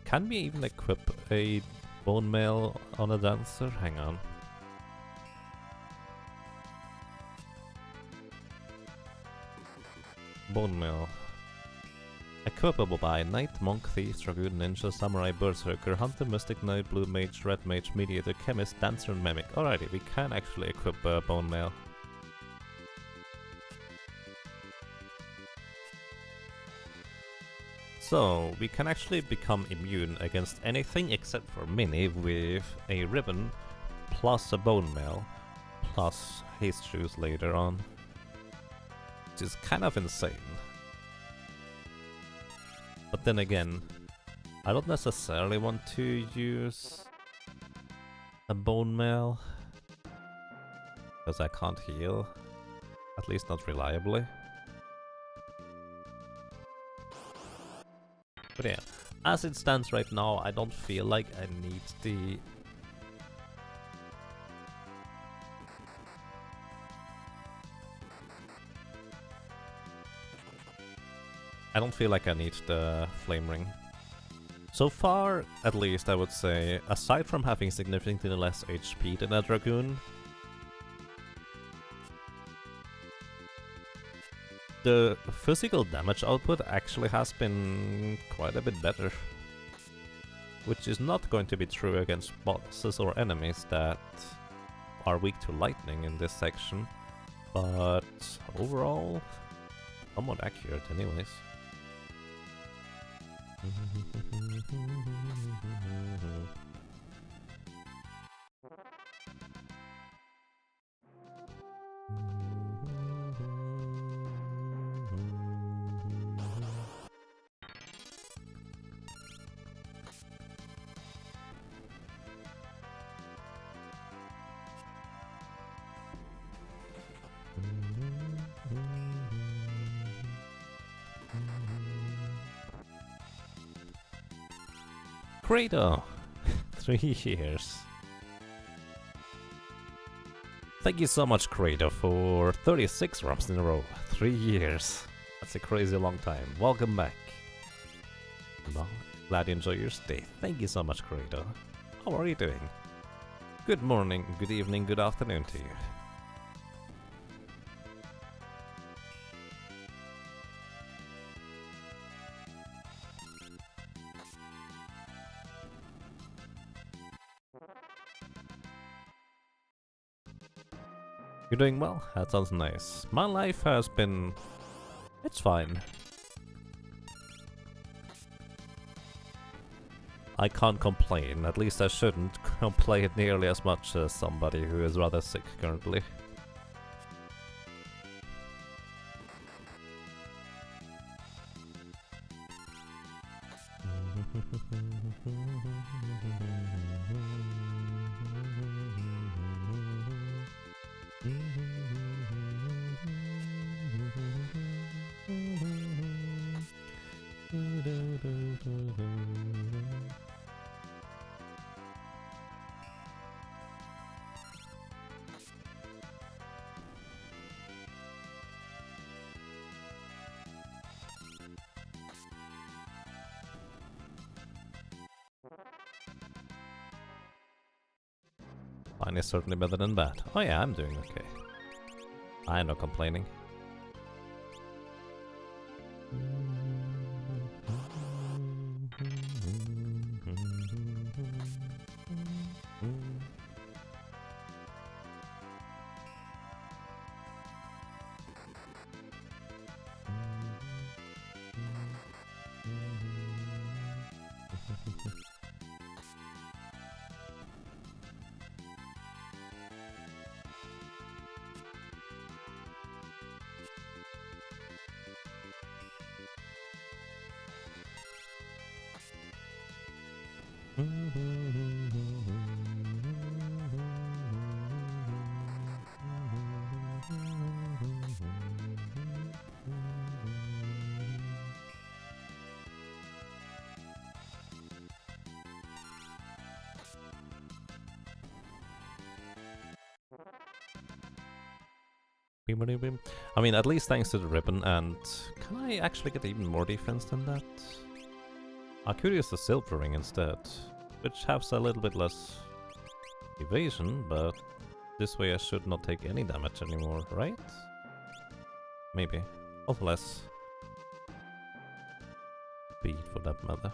can we even equip a bone mail on a dancer? Hang on. Bone mail. Equipable by Knight, Monk, Thief, Dragoon, Ninja, Samurai, Berserker, Hunter, Mystic, Knight, Blue Mage, Red Mage, Mediator, Chemist, Dancer, and Mimic. Alrighty, we can actually equip Bone Mail. So, we can actually become immune against anything except for Mini with a ribbon, plus a Bone Mail, plus Haste Shoes later on. Which is kind of insane. But then again, I don't necessarily want to use a Bone Mail, because I can't heal, at least not reliably. But yeah, as it stands right now, I don't feel like I need the... I don't feel like I need the Flame Ring. So far, at least, I would say, aside from having significantly less HP than a Dragoon, the physical damage output actually has been quite a bit better. Which is not going to be true against bosses or enemies that are weak to lightning in this section, but overall, somewhat accurate anyways. Credo! 3 years. Thank you so much, Credo, for 36 drops in a row. 3 years. That's a crazy long time. Welcome back. Well, glad you enjoy your stay. Thank you so much, Credo. How are you doing? Good morning, good evening, good afternoon to you. You're doing well? That sounds nice. My life has been... it's fine. I can't complain. At least I shouldn't complain nearly as much as somebody who is rather sick currently. Mine is certainly better than bad. Oh yeah, I'm doing okay. I'm not complaining. I mean, at least thanks to the ribbon, and can I actually get even more defense than that? I could use the silver ring instead, which has a little bit less evasion, but this way I should not take any damage anymore, right? Maybe. Also less speed for that matter.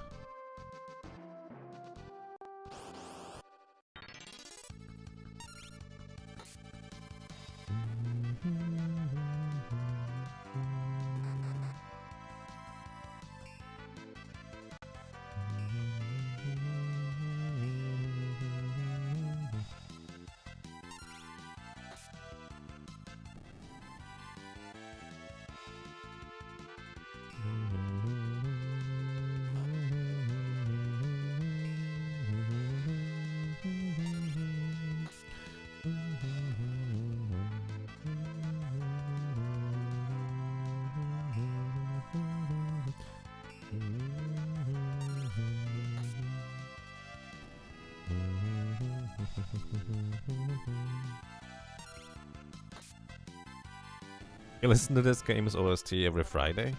You listen to this game's OST every Friday?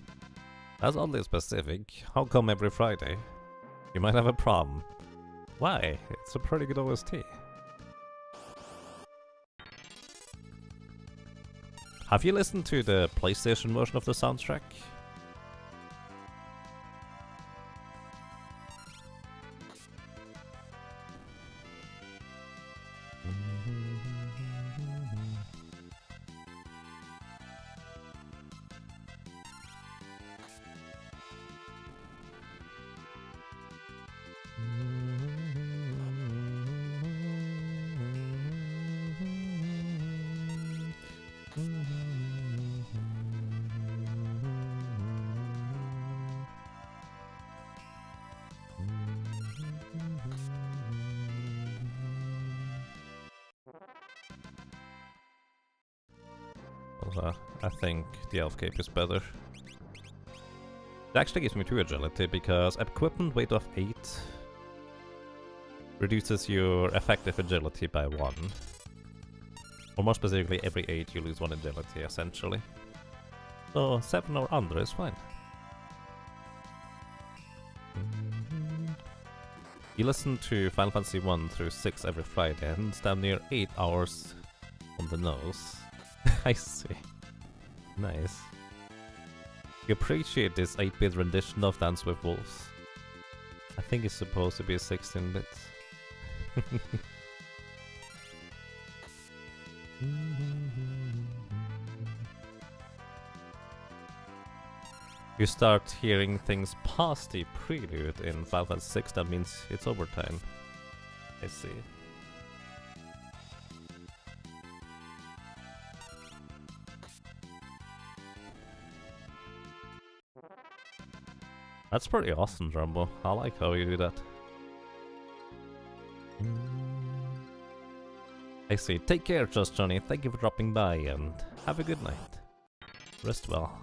That's oddly specific. How come every Friday? You might have a problem. Why? It's a pretty good OST. Have you listened to the PlayStation version of the soundtrack? I think the elf cape is better. It actually gives me 2 agility because equipment weight of 8 reduces your effective agility by 1. Or more specifically, every 8 you lose 1 agility essentially. So 7 or under is fine. You listen to Final Fantasy 1 through 6 every Friday and stand near 8 hours on the nose. I see. Nice. You appreciate this 8-bit rendition of Dance with Wolves? I think it's supposed to be 16-bit. You start hearing things past the prelude in Final Fantasy 6, that means it's overtime. I see. That's pretty awesome, Drumbo. I like how you do that. I see. Take care, Just Johnny. Thank you for dropping by and have a good night. Rest well.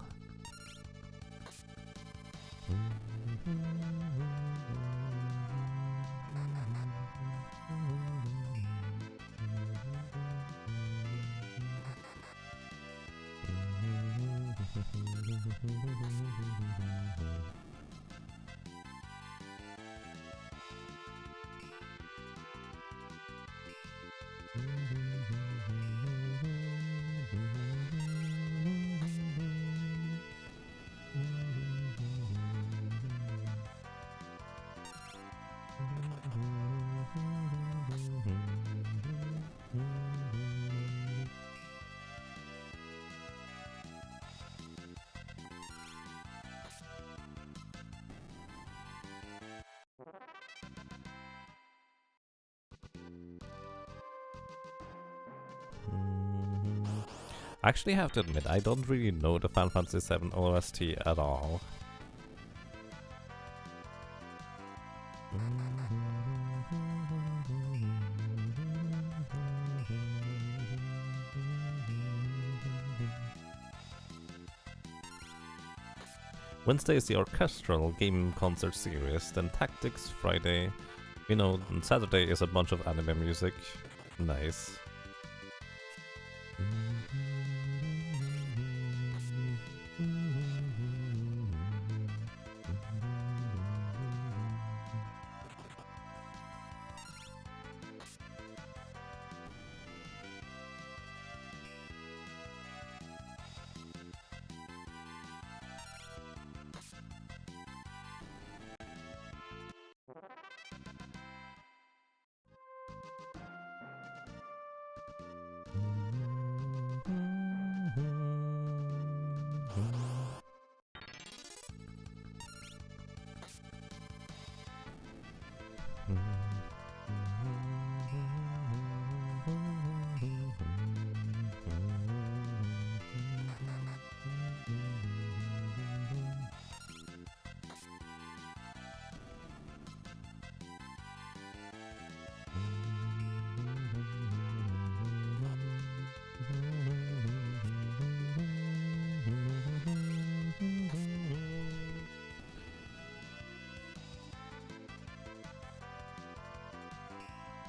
I actually have to admit, I don't really know the Final Fantasy VII OST at all. Wednesday is the orchestral game concert series, then Tactics Friday, you know, and Saturday is a bunch of anime music. Nice.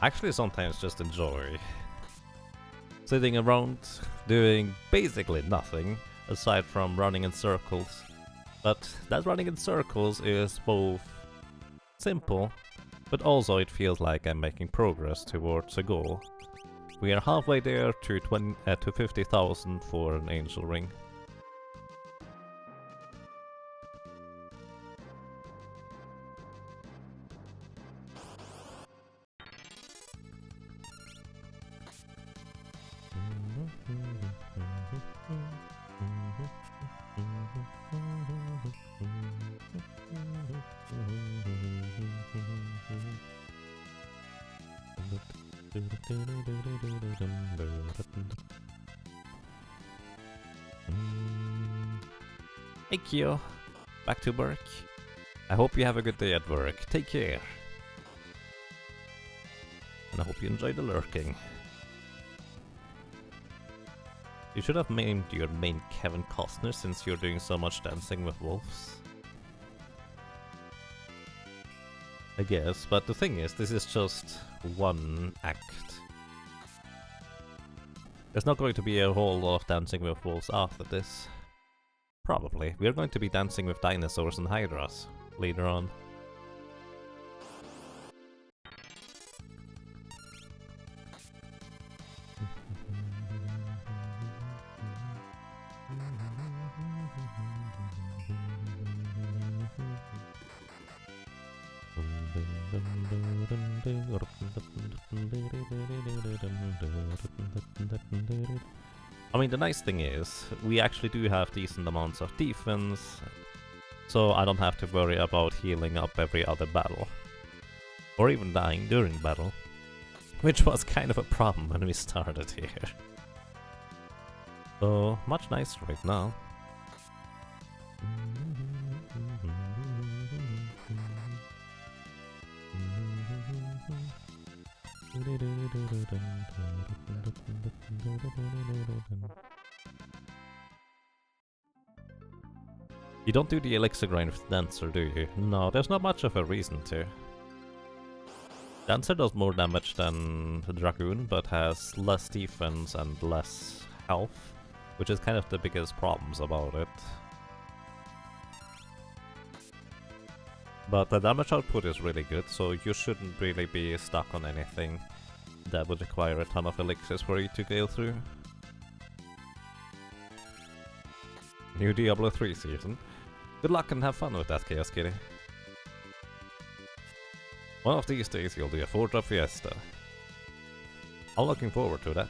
actually sometimes just enjoy sitting around doing basically nothing aside from running in circles. But that running in circles is both simple, but also it feels like I'm making progress towards a goal. We are halfway there to 50,000 for an angel ring. Hey Kyo, back to work. I hope you have a good day at work. Take care. And I hope you enjoy the lurking. You should have named your main Kevin Costner since you're doing so much dancing with wolves. I guess, but the thing is, this is just one act. There's not going to be a whole lot of dancing with wolves after this. Probably. We're going to be dancing with dinosaurs and hydras later on. I mean, the nice thing is, we actually do have decent amounts of defense, so I don't have to worry about healing up every other battle. Or even dying during battle. Which was kind of a problem when we started here. So, much nicer right now. You don't do the elixir grind with Dancer, do you? No, there's not much of a reason to. Dancer does more damage than the Dragoon, but has less defense and less health, which is kind of the biggest problems about it. But the damage output is really good, so you shouldn't really be stuck on anything that would require a ton of elixirs for you to go through. New Diablo 3 season. Good luck and have fun with that, Chaos Kitty. One of these days you'll do a 4-drop fiesta. I'm looking forward to that.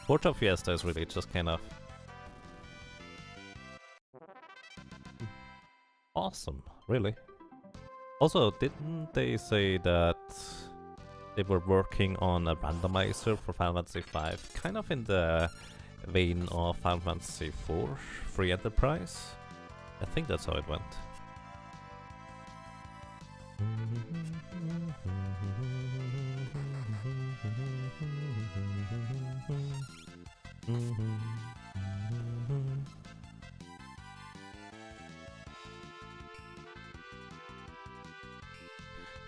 Four-drop fiesta is really just kind of awesome, really. Also, didn't they say that they were working on a randomizer for Final Fantasy 5, kind of in the vein of Final Fantasy 4 Free Enterprise? I think that's how it went.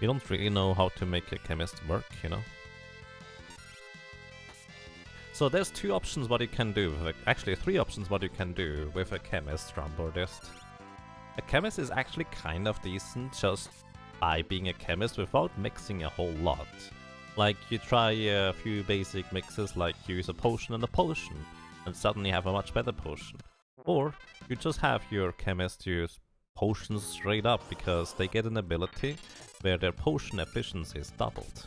You don't really know how to make a chemist work, you know? So there's two options what you can do, actually three options what you can do with a chemist Ramboardist. A chemist is actually kind of decent just by being a chemist without mixing a whole lot. Like you try a few basic mixes like use a potion and a potion, and suddenly have a much better potion. Or you just have your chemist use potions straight up because they get an ability where their potion efficiency is doubled.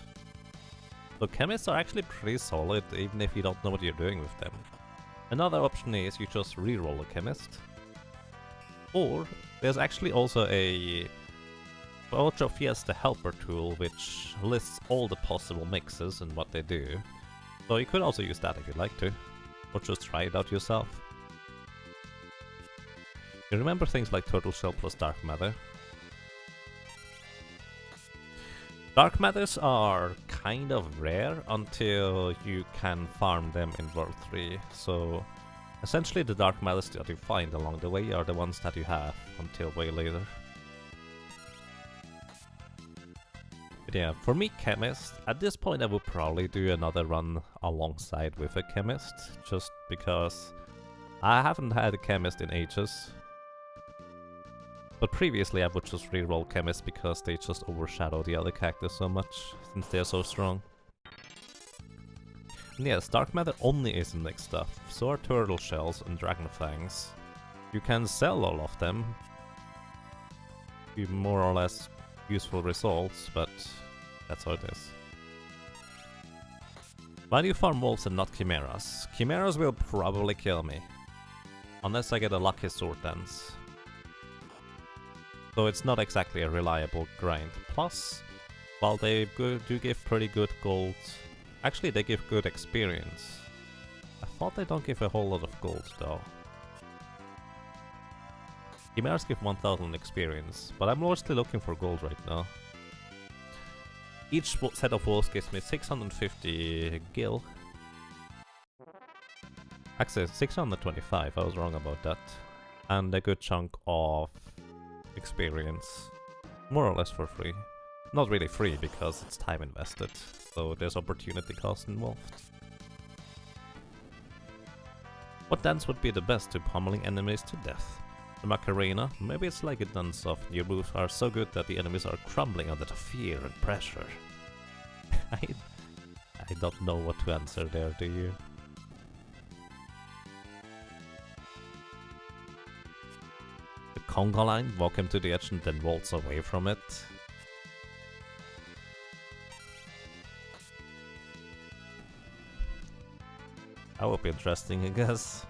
So chemists are actually pretty solid even if you don't know what you're doing with them. Another option is you just reroll a chemist. Or there's actually also a Ultra Fiesta helper tool which lists all the possible mixes and what they do. So you could also use that if you'd like to. Or just try it out yourself. You remember things like Turtle Shell plus Dark Matter? Dark Matters are kind of rare until you can farm them in World 3, so essentially the Dark Matters that you find along the way are the ones that you have until way later. But yeah, for me, chemist, at this point I would probably do another run alongside with a chemist, just because I haven't had a chemist in ages. But previously I would just reroll chemist because they just overshadow the other characters so much, since they're so strong. And yes, dark matter only is index stuff, so are turtle shells and dragon fangs. You can sell all of them, give more or less useful results, but that's how it is. Why do you farm wolves and not chimeras? Chimeras will probably kill me, unless I get a lucky sword dance. So it's not exactly a reliable grind. Plus, while they do give pretty good gold, actually they give good experience. I thought they don't give a whole lot of gold though. Chimeras give 1000 experience, but I'm mostly looking for gold right now. Each set of wolves gives me 650 gil. Actually, 625, I was wrong about that. And a good chunk of experience. More or less for free. Not really free, because it's time invested, so there's opportunity cost involved. What dance would be the best to pummeling enemies to death? The Macarena? Maybe it's like a dance of your moves are so good that the enemies are crumbling under the fear and pressure. I don't know what to answer there, do you? The conga line, walk him to the edge and then waltz away from it. That would be interesting, I guess.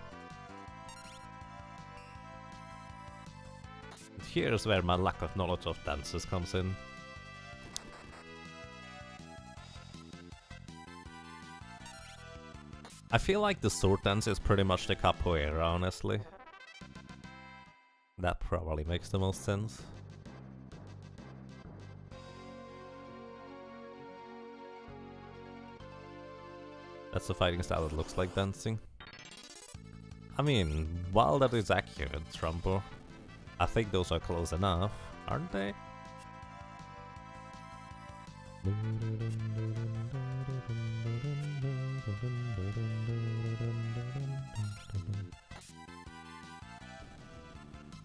And here's where my lack of knowledge of dances comes in. I feel like the sword dance is pretty much the capoeira, honestly. That probably makes the most sense. That's the fighting style that looks like dancing. I mean, while that is accurate, Trumpo, I think those are close enough, aren't they?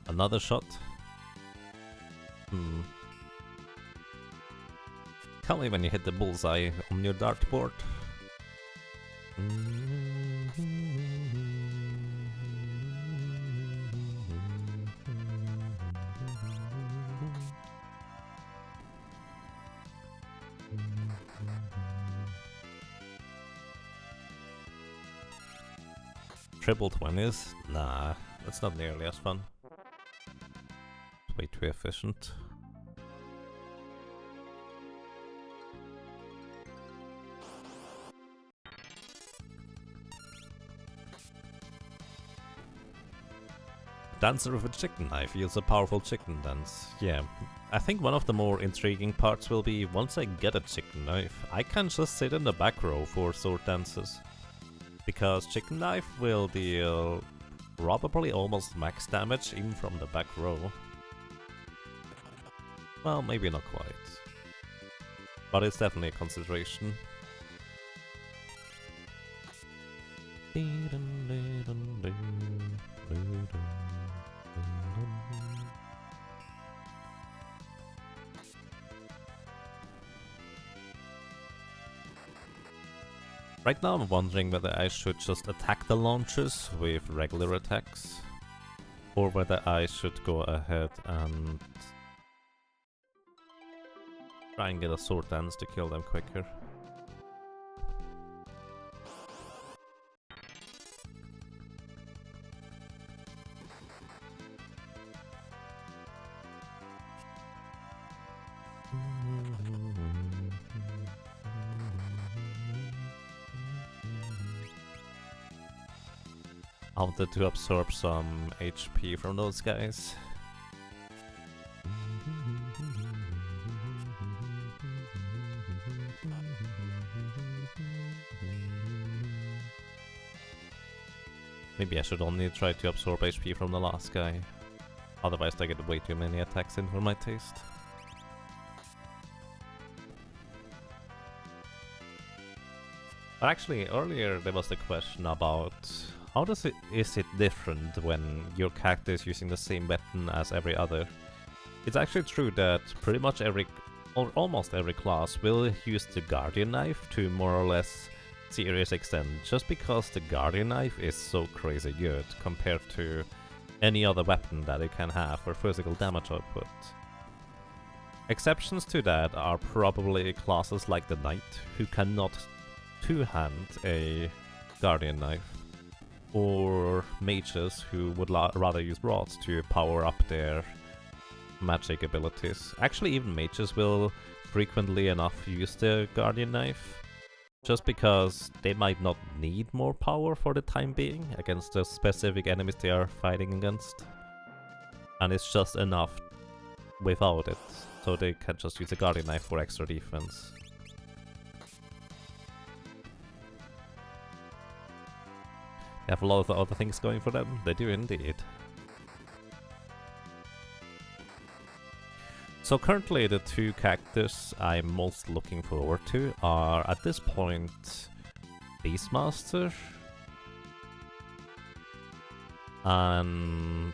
Another shot? Tell me when you hit the bullseye on your dartboard. Triple 20s? Nah, that's not nearly as fun. It's way too efficient. Dancer with a chicken knife yields a powerful chicken dance. Yeah, I think one of the more intriguing parts will be once I get a chicken knife, I can just sit in the back row for sword dances. Because chicken knife will deal probably almost max damage even from the back row. Well, maybe not quite. But it's definitely a consideration. Right now I'm wondering whether I should just attack the launchers with regular attacks, or whether I should go ahead and try and get a sword dance to kill them quicker. I wanted to absorb some HP from those guys. Maybe I should only try to absorb HP from the last guy. Otherwise I get way too many attacks in for my taste. But actually, earlier there was the question about how is it different when your character is using the same weapon as every other? It's actually true that pretty much or almost every class will use the Guardian Knife to more or less serious extent, just because the Guardian Knife is so crazy good compared to any other weapon that it can have for physical damage output. Exceptions to that are probably classes like the Knight, who cannot two-hand a Guardian Knife, or mages who would rather use rods to power up their magic abilities. Actually, even mages will frequently enough use the Guardian Knife, just because they might not need more power for the time being against the specific enemies they are fighting against. And it's just enough without it, so they can just use the Guardian Knife for extra defense. They have a lot of other things going for them, they do indeed. So currently the two characters I'm most looking forward to are, at this point, Beastmaster and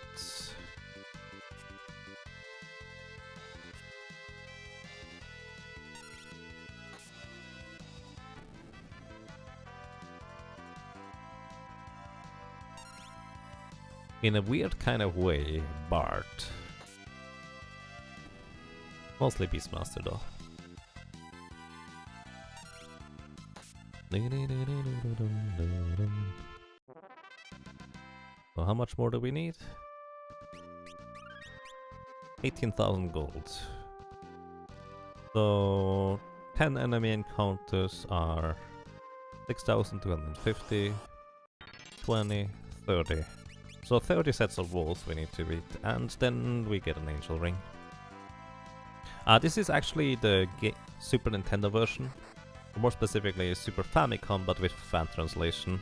in a weird kind of way, Bart. Mostly Beastmaster though. So how much more do we need? 18,000 gold. So 10 enemy encounters are 6,250, 20, 30. So 30 sets of walls we need to beat, and then we get an angel ring. This is actually the Super Nintendo version, or more specifically Super Famicom, but with fan translation.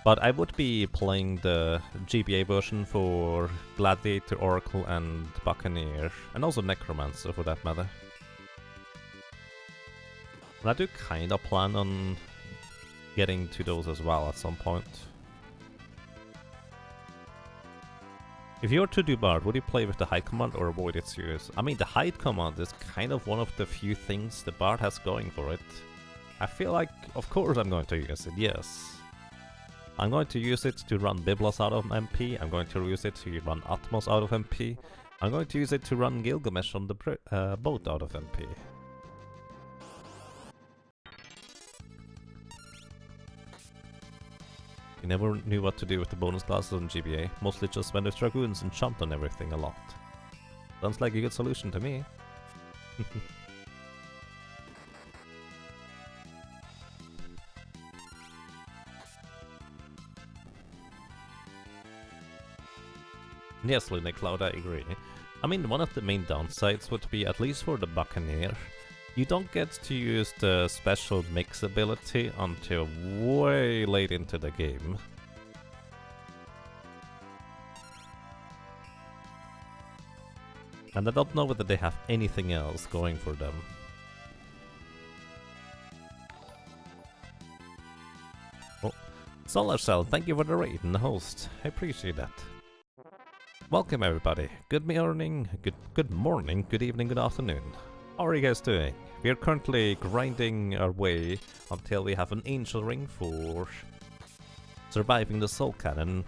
But I would be playing the GBA version for Gladiator, Oracle and Buccaneer, and also Necromancer for that matter. And I do kinda plan on getting to those as well at some point. If you were to do Bard, would you play with the hide command or avoid its use? I mean, the hide command is kind of one of the few things the Bard has going for it. I feel like, of course I'm going to use it, yes. I'm going to use it to run Biblos out of MP, I'm going to use it to run Atmos out of MP, I'm going to use it to run Gilgamesh on the boat out of MP. You never knew what to do with the bonus classes on GBA, mostly just when there's dragoons and chant on everything a lot. Sounds like a good solution to me. Yes, Luna Cloud, I agree. I mean, one of the main downsides would be, at least for the Buccaneer, you don't get to use the special mix ability until way late into the game. And I don't know whether they have anything else going for them. Oh, Solar Cell, thank you for the raid and the host. I appreciate that. Welcome everybody. Good morning, good morning, good evening, good afternoon. How are you guys doing? We are currently grinding our way until we have an angel ring for surviving the soul cannon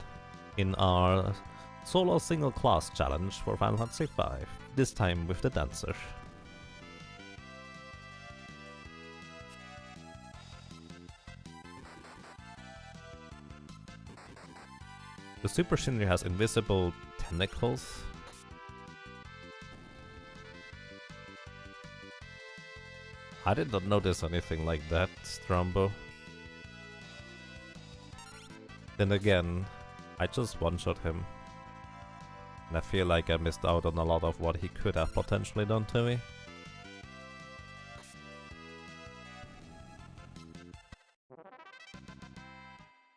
in our solo single class challenge for Final Fantasy V, this time with the dancer. The Super Shinry has invisible tentacles. I did not notice anything like that, Strombo. Then again, I just one-shot him. And I feel like I missed out on a lot of what he could have potentially done to me.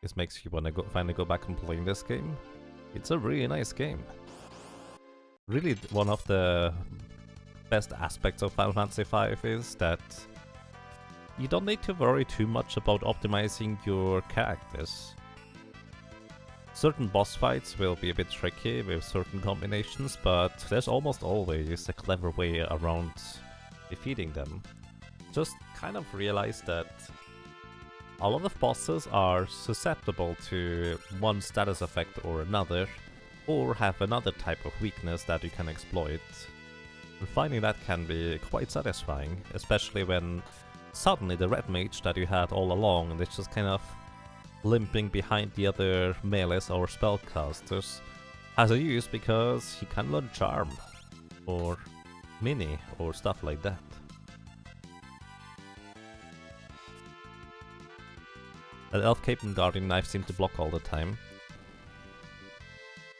This makes you wanna finally go back and play this game. It's a really nice game. Really one of the best aspects of Final Fantasy V is that you don't need to worry too much about optimizing your characters. Certain boss fights will be a bit tricky with certain combinations, but there's almost always a clever way around defeating them. Just kind of realize that a lot of bosses are susceptible to one status effect or another, or have another type of weakness that you can exploit. And finding that can be quite satisfying, especially when suddenly the red mage that you had all along is just kind of limping behind the other melees or spellcasters has a use because he can learn Charm, or Mini, or stuff like that. That Elf Cape and Guardian Knife seem to block all the time.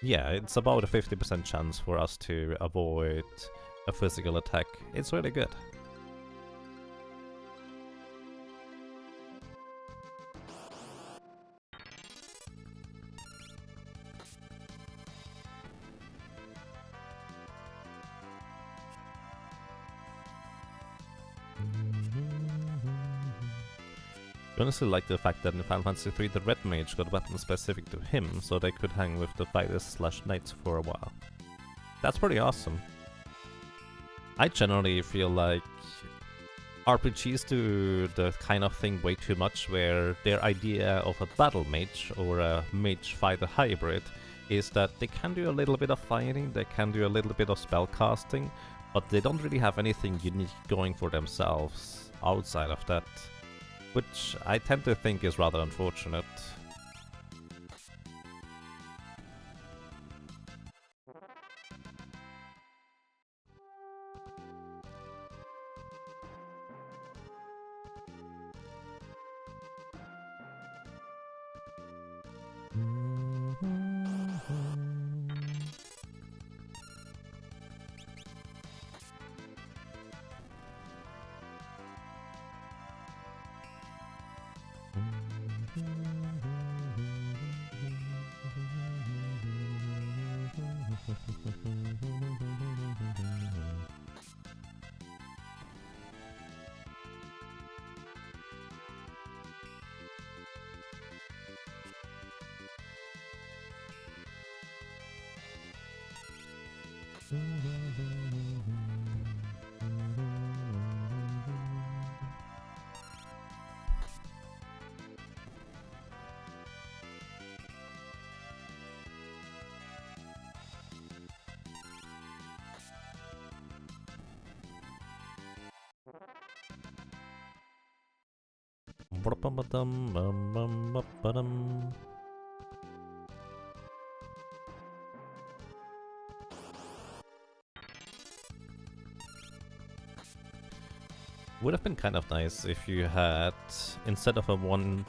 Yeah, it's about a 50% chance for us to avoid a physical attack. It's really good. I honestly like the fact that in Final Fantasy III the Red Mage got weapons specific to him, so they could hang with the fighters/knights for a while. That's pretty awesome. I generally feel like RPGs do the kind of thing way too much where their idea of a battle mage or a mage fighter hybrid is that they can do a little bit of fighting, they can do a little bit of spell casting, but they don't really have anything unique going for themselves outside of that. Which I tend to think is rather unfortunate. Would have been kind of nice if you had, instead of a 1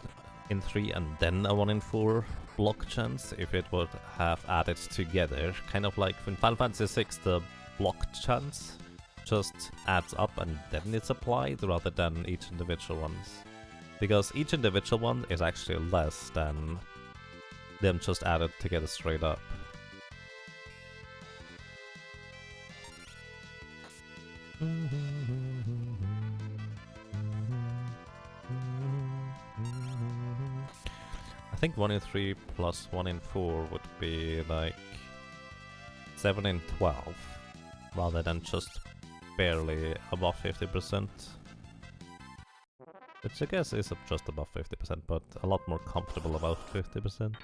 in 3 and then a 1 in 4 block chance, if it would have added together, kind of like in Final Fantasy VI the block chance just adds up and then it's applied rather than each individual ones. Because each individual one is actually less than them just added together straight up. I think 1 in 3 plus 1 in 4 would be like 7 in 12, rather than just barely above 50%. Which I guess is just above 50%, but a lot more comfortable about 50%.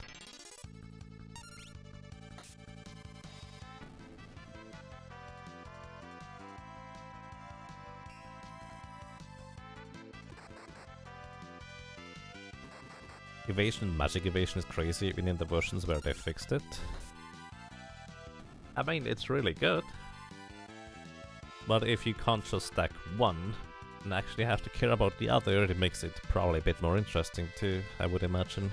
Evasion, magic evasion is crazy even in the versions where they fixed it. I mean, it's really good. But if you can't just stack one and actually have to care about the other, it makes it probably a bit more interesting too, I would imagine.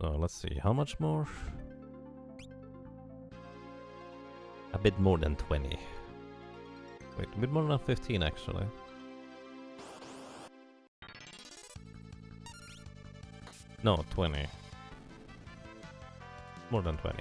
So let's see, how much more? A bit more than 20. Wait, a bit more than 15 actually. No, 20. More than 20.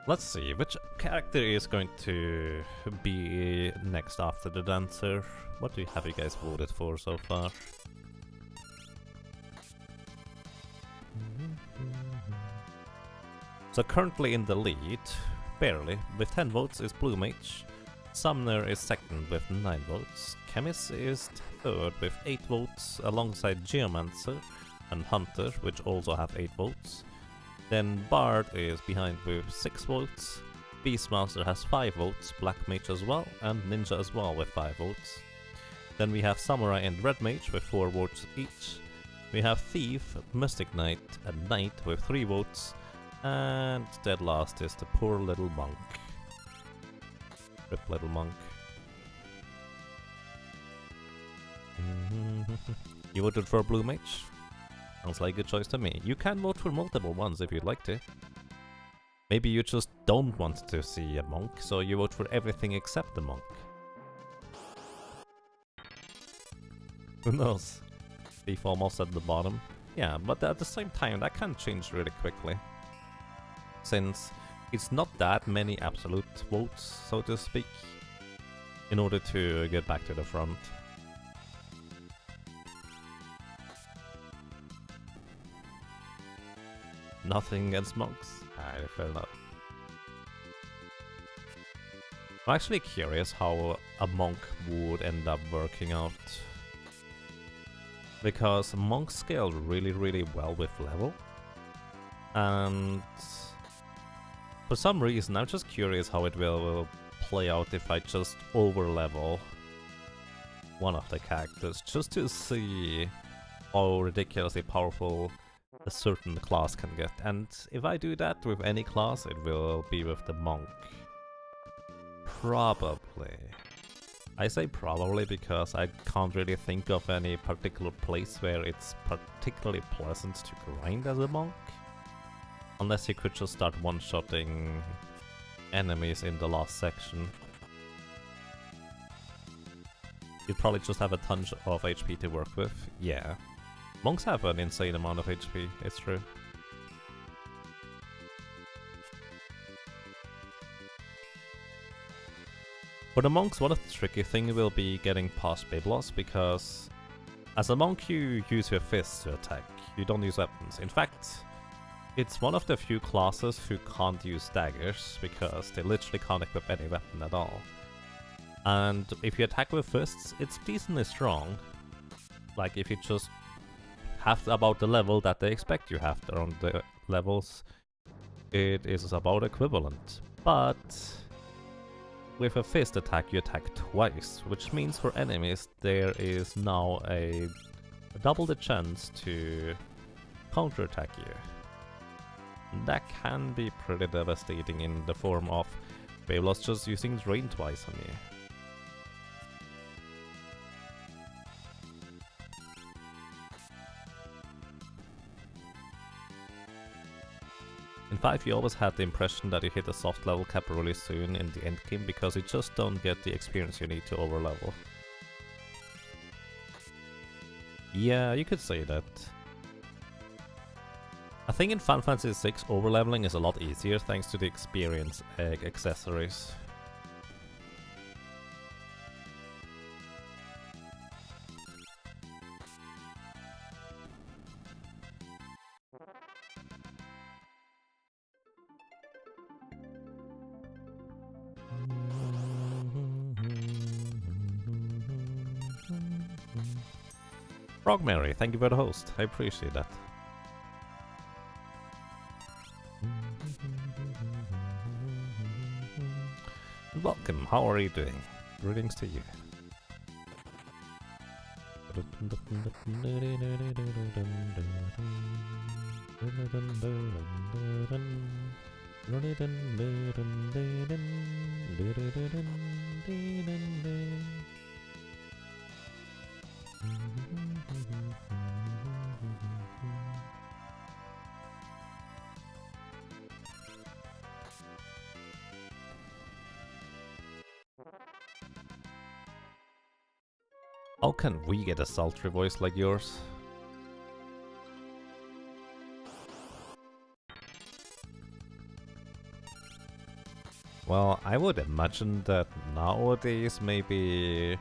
Let's see, which character is going to be next after the dancer? What have you guys voted for so far? So currently in the lead, barely, with 10 votes is Blue Mage. Summoner is second with 9 votes. Chemist is third with 8 votes, alongside Geomancer and Hunter, which also have 8 votes. Then Bard is behind with 6 votes, Beastmaster has 5 votes, Black Mage as well, and Ninja as well with 5 votes. Then we have Samurai and Red Mage with 4 votes each. We have Thief, Mystic Knight and Knight with 3 votes, and dead last is the poor little monk. Rip little monk. You voted for Blue Mage? Sounds like a good choice to me. You can vote for multiple ones if you'd like to. Maybe you just don't want to see a monk, so you vote for everything except the monk. Who knows? Thief almost at the bottom. Yeah, but at the same time that can change really quickly. Since it's not that many absolute votes, so to speak, in order to get back to the front. Nothing against monks? Fair enough. I'm actually curious how a monk would end up working out. Because monks scale really well with level. And for some reason I'm just curious how it will play out if I just over level one of the characters just to see how ridiculously powerful a certain class can get. And if I do that with any class, it will be with the monk. Probably. I say probably because I can't really think of any particular place where it's particularly pleasant to grind as a monk. Unless you could just start one-shotting enemies in the last section. You'd probably just have a ton of HP to work with. Yeah. Monks have an insane amount of HP, it's true. For the monks, one of the tricky things will be getting past Biblos, because as a monk you use your fists to attack, you don't use weapons. In fact, it's one of the few classes who can't use daggers, because they literally can't equip any weapon at all. And if you attack with fists, it's decently strong. Like if you just have about the level that they expect you have around the levels, it is about equivalent. But with a fist attack you attack twice, which means for enemies there is now a double the chance to counterattack you. That can be pretty devastating in the form of Biblos just using drain twice on you. In 5 you always had the impression that you hit a soft level cap really soon in the endgame because you just don't get the experience you need to overlevel. Yeah, you could say that. I think in Final Fantasy VI overleveling is a lot easier thanks to the experience egg accessories. Frog Mary, thank you for the host. I appreciate that. Welcome, how are you doing? Greetings to you. How can we get a sultry voice like yours? Well, I would imagine that nowadays maybe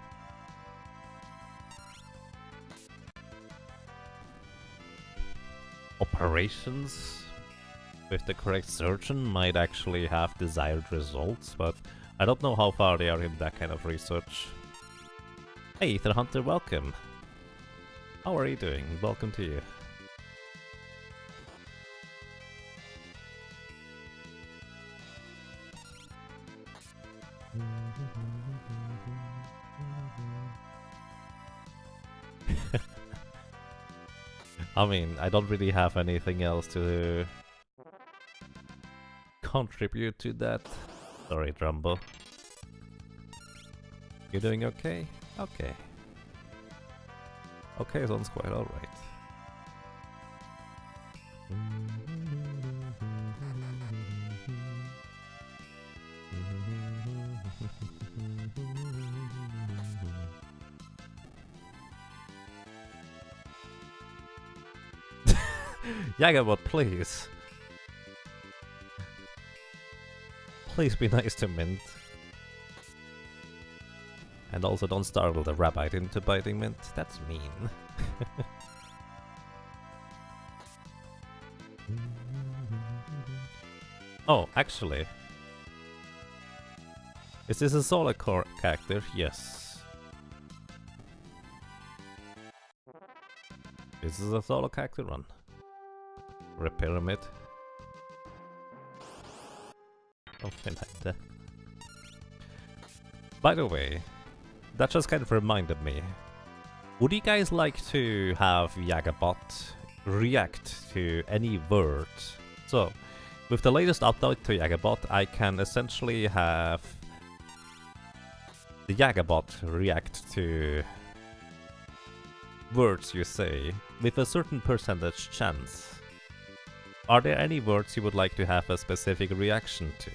operations with the correct surgeon might actually have desired results, but I don't know how far they are in that kind of research. Hey, Ether Hunter, welcome. How are you doing? Welcome to you. I mean, I don't really have anything else to contribute to that. Sorry, Drumbo. You doing okay? Okay. Okay, sounds quite alright. Jagabot, please. Please be nice to Mint. And also don't startle the rabbit into biting Mint. That's mean. Oh, actually. Is this a solo character? Yes. This is a solo character run. Or a pyramid. Something like that. By the way, that just kind of reminded me. Would you guys like to have Jagabot react to any word? So, with the latest update to Jagabot, I can essentially have the Jagabot react to words you say with a certain percentage chance. Are there any words you would like to have a specific reaction to?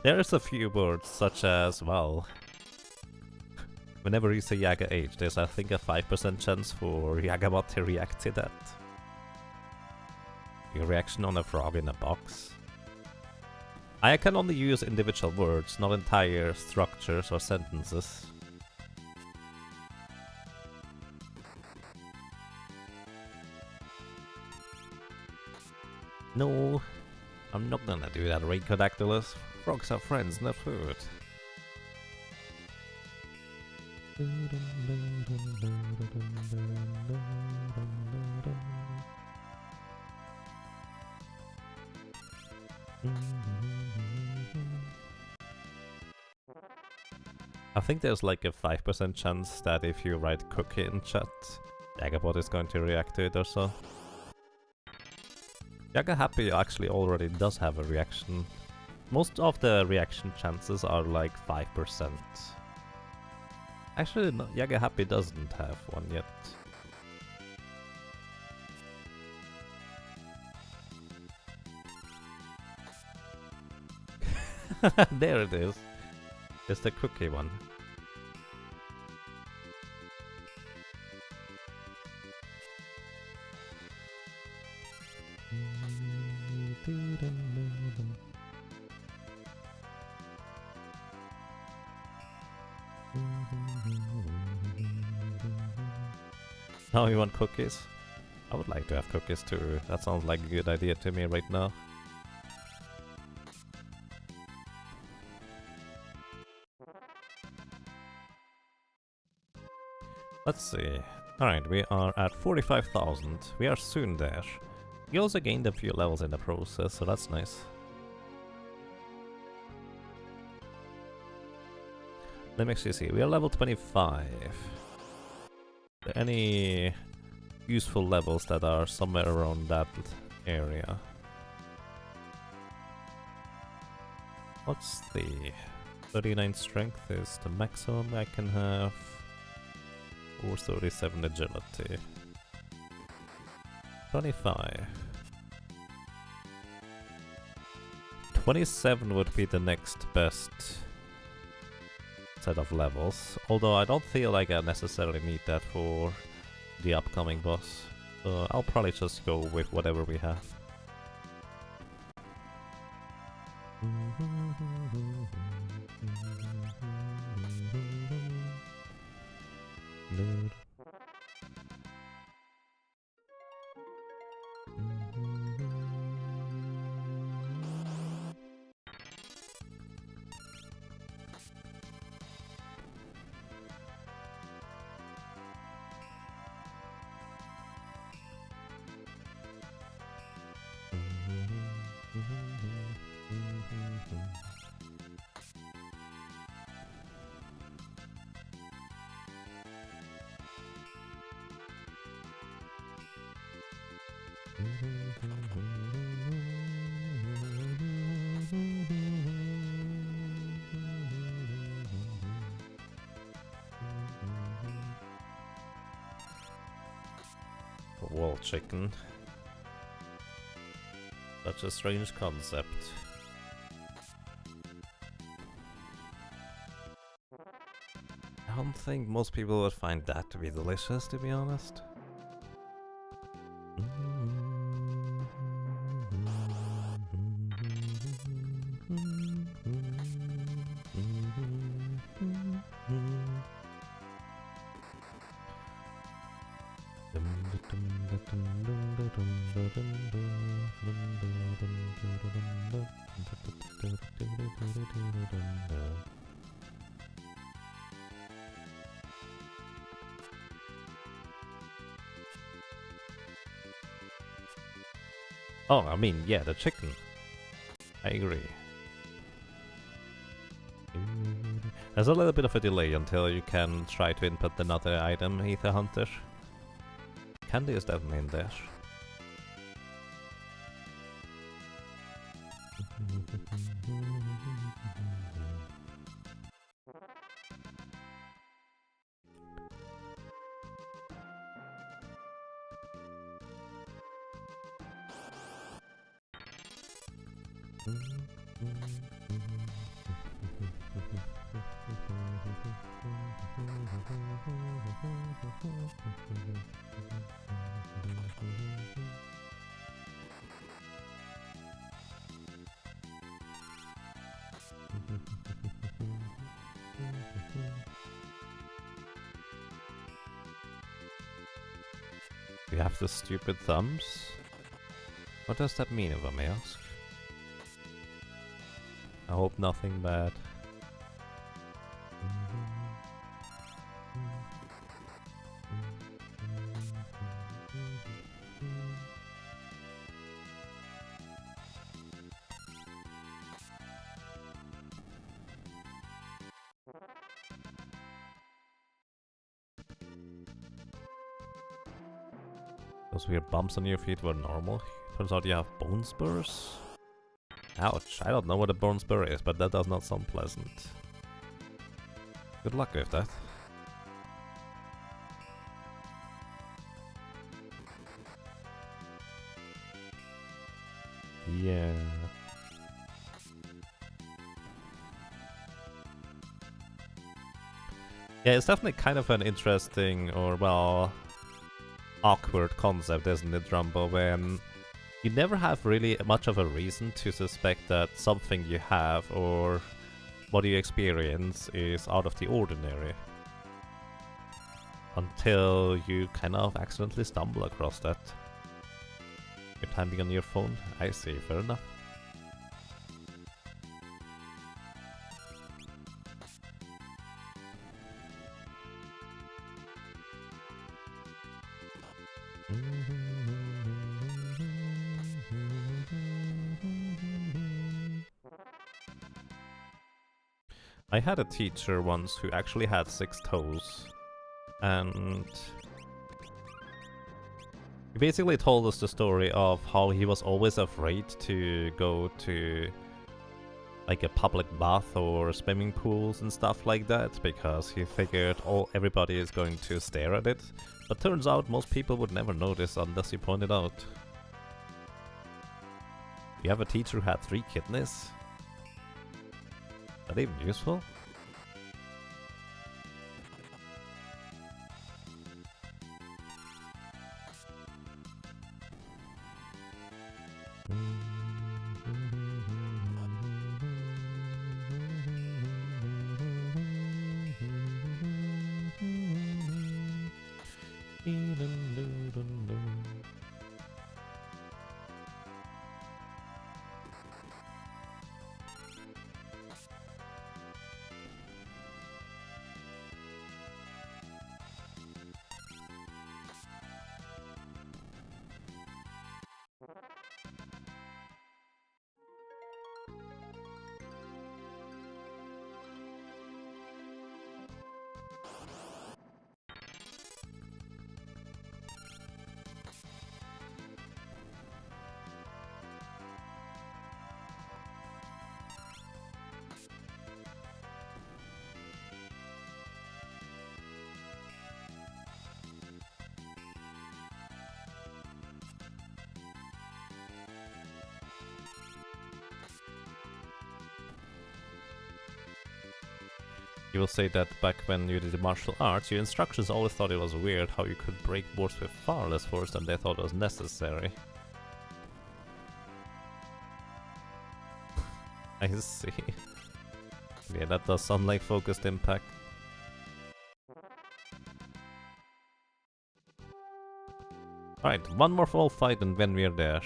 There's a few words such as, well, whenever you say Yaga H, there's I think a 5% chance for Jagabot to react to that. Your reaction on a frog in a box. I can only use individual words, not entire structures or sentences. No, I'm not gonna do that, Raincodactylus. Frogs are friends, not food. I think there's like a 5% chance that if you write cookie in chat, Jagabot is going to react to it or so. Yaga Happy actually already does have a reaction. Most of the reaction chances are like 5%. Actually, no, Yaga Happy doesn't have one yet. There it is. It's the cookie one. Now you want cookies? I would like to have cookies too. That sounds like a good idea to me right now. Let's see. Alright, we are at 45,000. We are soon there. We also gained a few levels in the process, so that's nice. Let me actually see. We are level 25. Are there any useful levels that are somewhere around that area? What's the 39 strength is the maximum I can have, or 37 agility. 25. 27 would be the next best set of levels, although I don't feel like I necessarily need that for the upcoming boss, so I'll probably just go with whatever we have. Wall chicken. Such a strange concept. I don't think most people would find that to be delicious, to be honest. Oh, I mean, yeah, the chicken. I agree. There's a little bit of a delay until you can try to input another item, Ether Hunter. Candy is definitely in there. You have the stupid thumbs? What does that mean, if I may ask? I hope nothing bad. Those weird bumps on your feet were normal. Turns out you have bone spurs? Ouch, I don't know what a bone spur is, but that does not sound pleasant. Good luck with that. Yeah. Yeah, it's definitely kind of an interesting, or well, awkward concept, isn't it, Rumble, when you never have really much of a reason to suspect that something you have or what you experience is out of the ordinary. Until you kind of accidentally stumble across that. You're typing on your phone? I see, fair enough. I had a teacher once who actually had 6 toes, and he basically told us the story of how he was always afraid to go to like a public bath or swimming pools and stuff like that, because he figured everybody is going to stare at it. But turns out most people would never notice unless you point it out. You have a teacher who had 3 kidneys? Is that even useful? You will say that back when you did the martial arts, your instructors always thought it was weird how you could break boards with far less force than they thought was necessary. I see. Yeah, that does sound like focused impact. Alright, one more full fight and then we're there.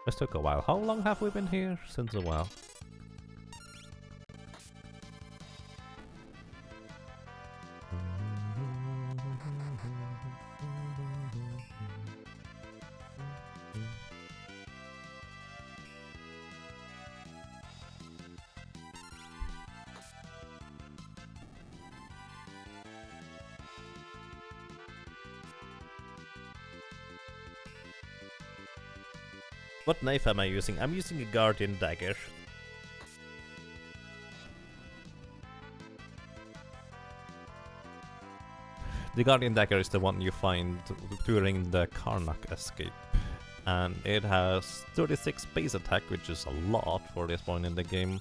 This took a while. How long have we been here? Since a while. What knife am I using? I'm using a Guardian dagger. The Guardian dagger is the one you find during the Karnak escape. And it has 36 base attack, which is a lot for this point in the game.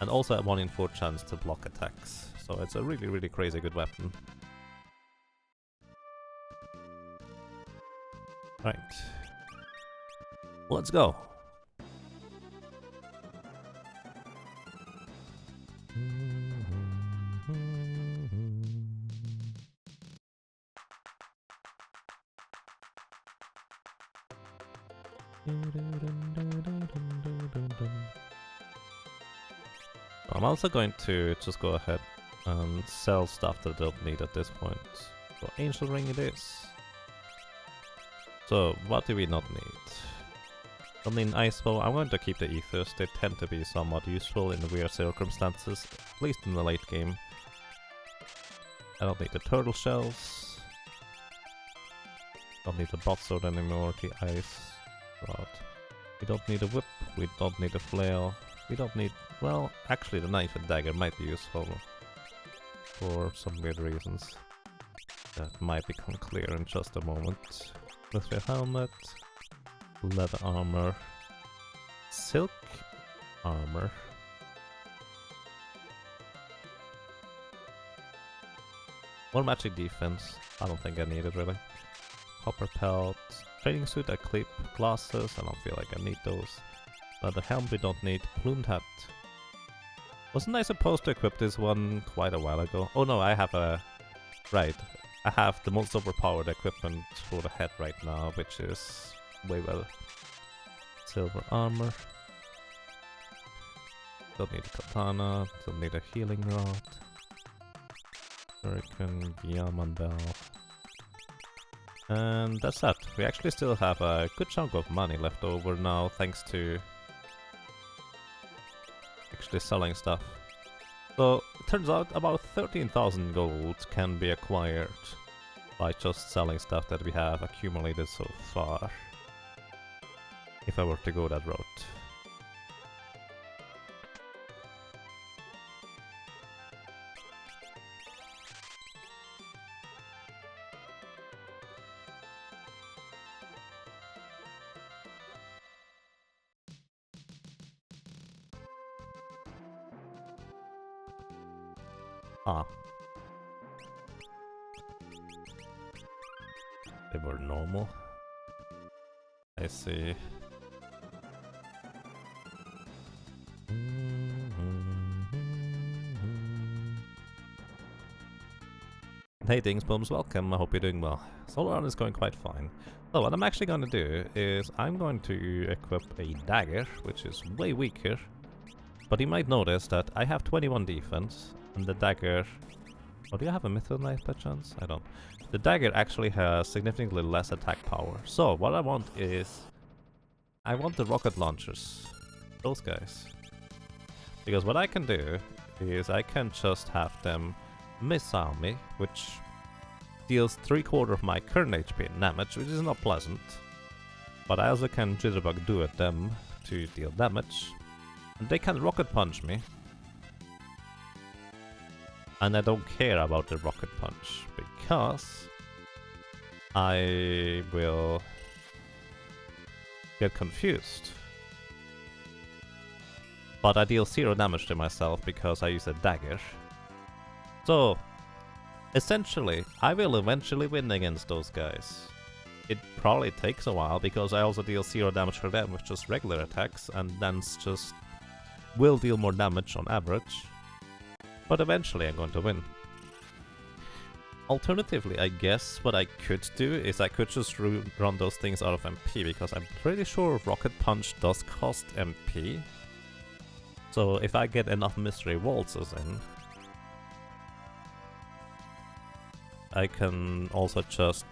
And also a 1 in 4 chance to block attacks. So it's a really, really crazy good weapon. Right. Let's go. I'm also going to just go ahead and sell stuff that I don't need at this point. So Angel Ring it is. So what do we not need? Don't need Ice Bow. I'm going to keep the Ethers. They tend to be somewhat useful in weird circumstances, at least in the late game. I don't need the Turtle Shells. Don't need the Bot Sword anymore, the Ice Rod. We don't need a Whip, we don't need a Flail. We don't need... well, actually the Knife and Dagger might be useful for some weird reasons. That might become clear in just a moment. With your helmet. Leather armor, silk armor, more magic defense. I don't think I need it really. Copper pelt, training suit, a clip, glasses. I don't feel like I need those. Leather helmet we don't need. Plumed hat. Wasn't I supposed to equip this one quite a while ago? Oh no, I have a... right. I have the most overpowered equipment for the head right now, which is way better. Silver armor. Don't need a katana. Don't need a healing rod. Hurricane, Yaman Bell. And that's that. We actually still have a good chunk of money left over now, thanks to actually selling stuff. So it turns out about 13,000 gold can be acquired by just selling stuff that we have accumulated so far. If I were to go that route. Ah. They were normal. I see. Hey Dingsbums, welcome, I hope you're doing well. Solar is going quite fine. So what I'm actually going to do is I'm going to equip a dagger, which is way weaker. But you might notice that I have 21 defense, and the dagger... oh, do you have a mithril knife by chance? I don't. The dagger actually has significantly less attack power. So what I want is... I want the rocket launchers. Those guys. Because what I can do is I can just have them missile me, which deals 3/4 of my current HP damage, which is not pleasant. But I also can Jitterbug do at them to deal damage. And they can rocket punch me. And I don't care about the rocket punch, because I will get confused. But I deal 0 damage to myself because I use a dagger. So, essentially, I will eventually win against those guys. It probably takes a while because I also deal 0 damage for them with just regular attacks, and then just will deal more damage on average. But eventually I'm going to win. Alternatively, I guess what I could do is I could just run those things out of MP, because I'm pretty sure Rocket Punch does cost MP. So if I get enough Mystery Waltzes in, I can also just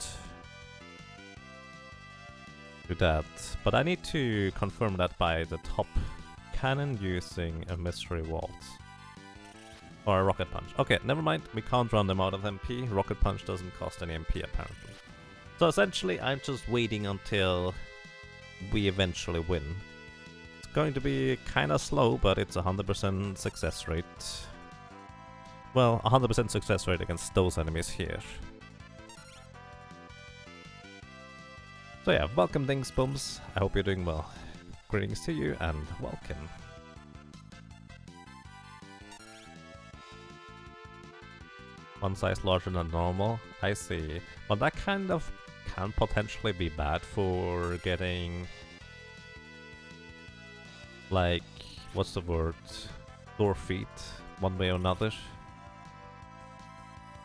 do that. But I need to confirm that by the top cannon using a Mystery Waltz. Or a Rocket Punch. Okay, never mind, we can't run them out of MP. Rocket Punch doesn't cost any MP apparently. So essentially, I'm just waiting until we eventually win. It's going to be kinda slow, but it's 100% success rate. Well, 100% success rate against those enemies here. So yeah, welcome Dingsbums. I hope you're doing well. Greetings to you and welcome. One size larger than normal, I see. Well, that kind of can potentially be bad for getting, like, what's the word? Door feet, one way or another.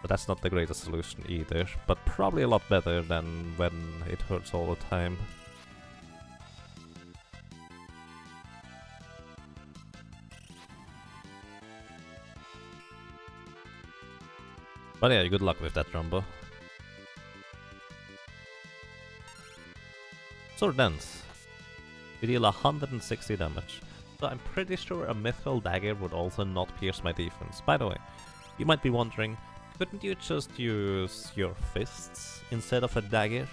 But that's not the greatest solution either, but probably a lot better than when it hurts all the time. But yeah, good luck with that, Rumbo. Sword Dance. We deal 160 damage. So I'm pretty sure a Mythical Dagger would also not pierce my defense. By the way, you might be wondering, couldn't you just use your fists instead of a dagger?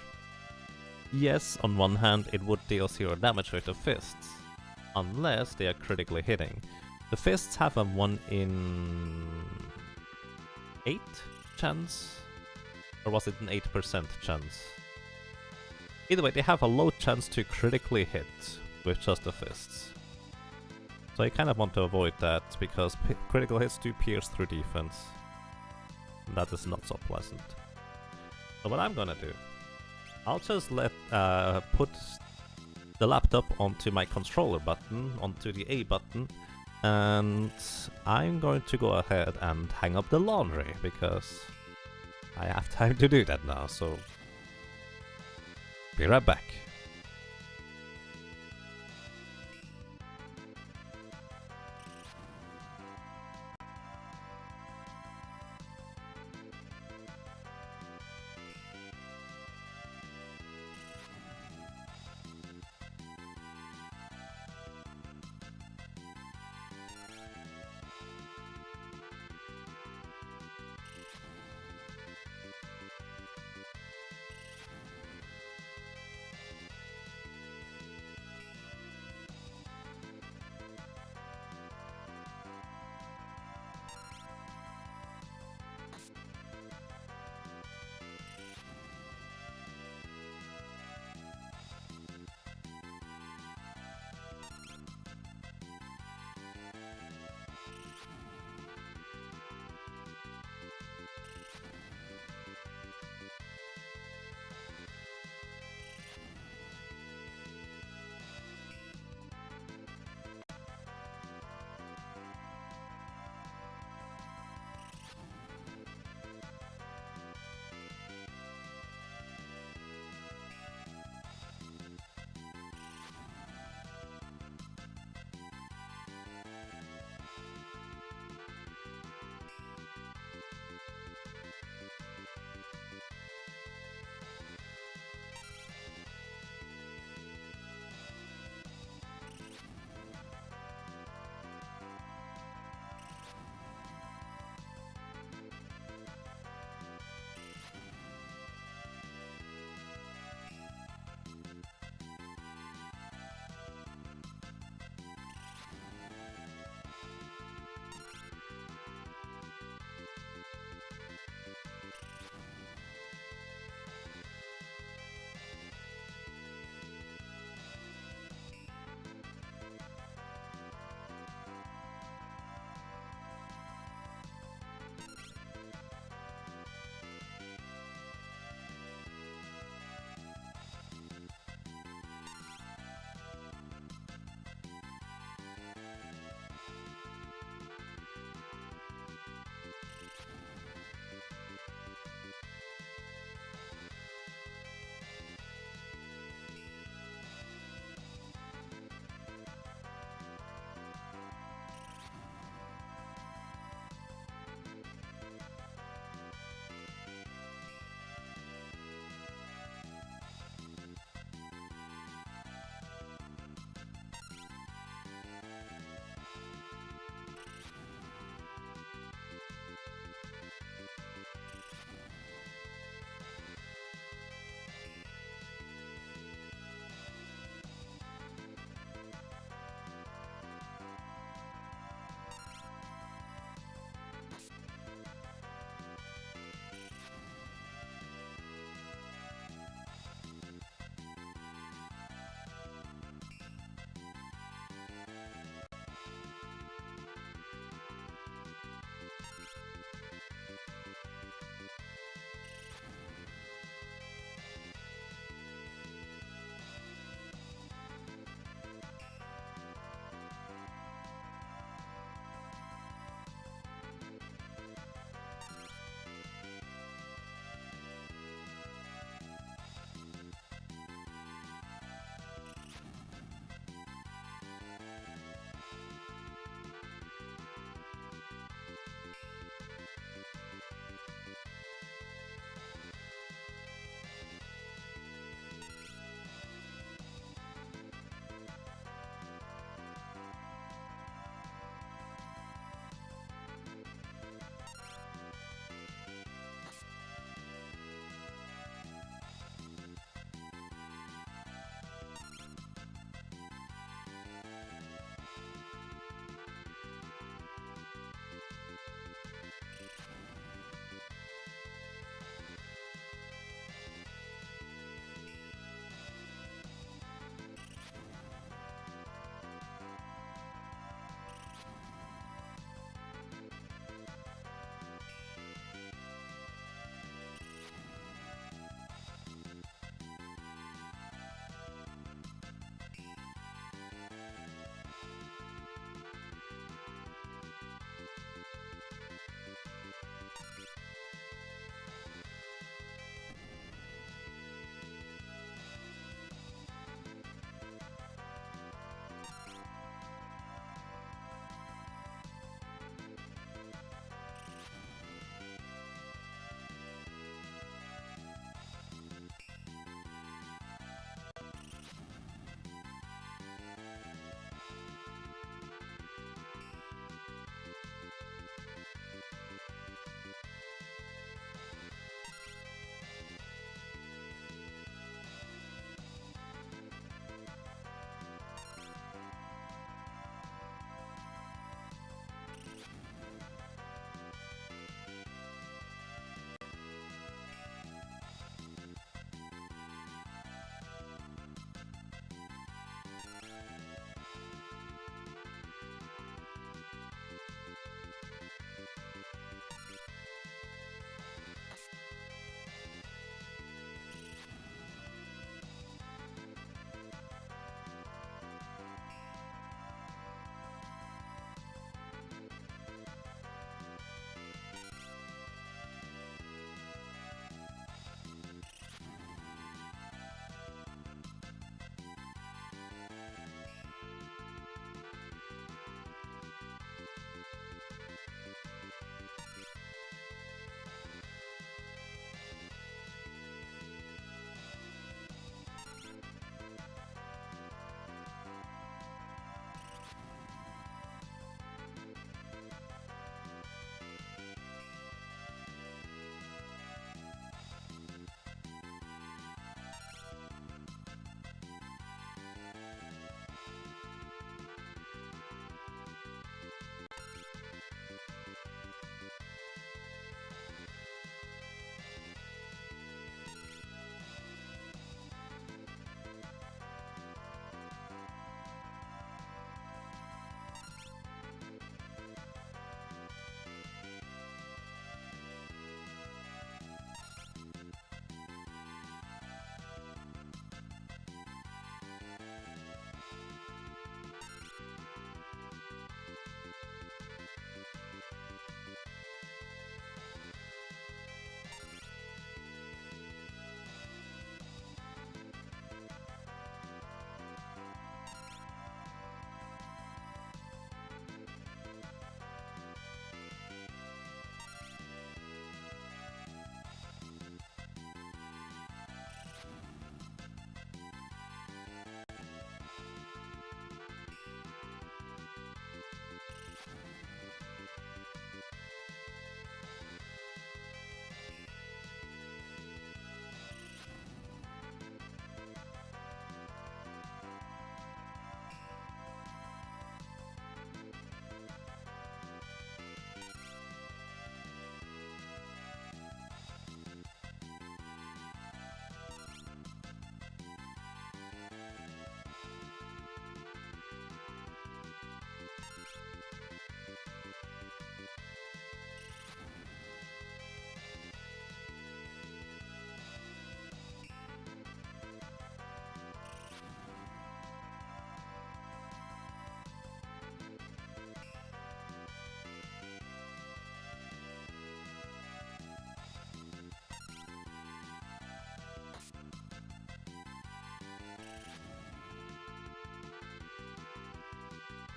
Yes, on one hand it would deal 0 damage with the fists, unless they are critically hitting. The fists have a 1 in 8 chance? Or was it an 8% chance? Either way, they have a low chance to critically hit with just the fists. So I kind of want to avoid that, because critical hits do pierce through defense. And that is not so pleasant. So what I'm gonna do, I'll just put the laptop onto my controller button, onto the A button, and I'm going to go ahead and hang up the laundry, because I have time to do that now, so be right back.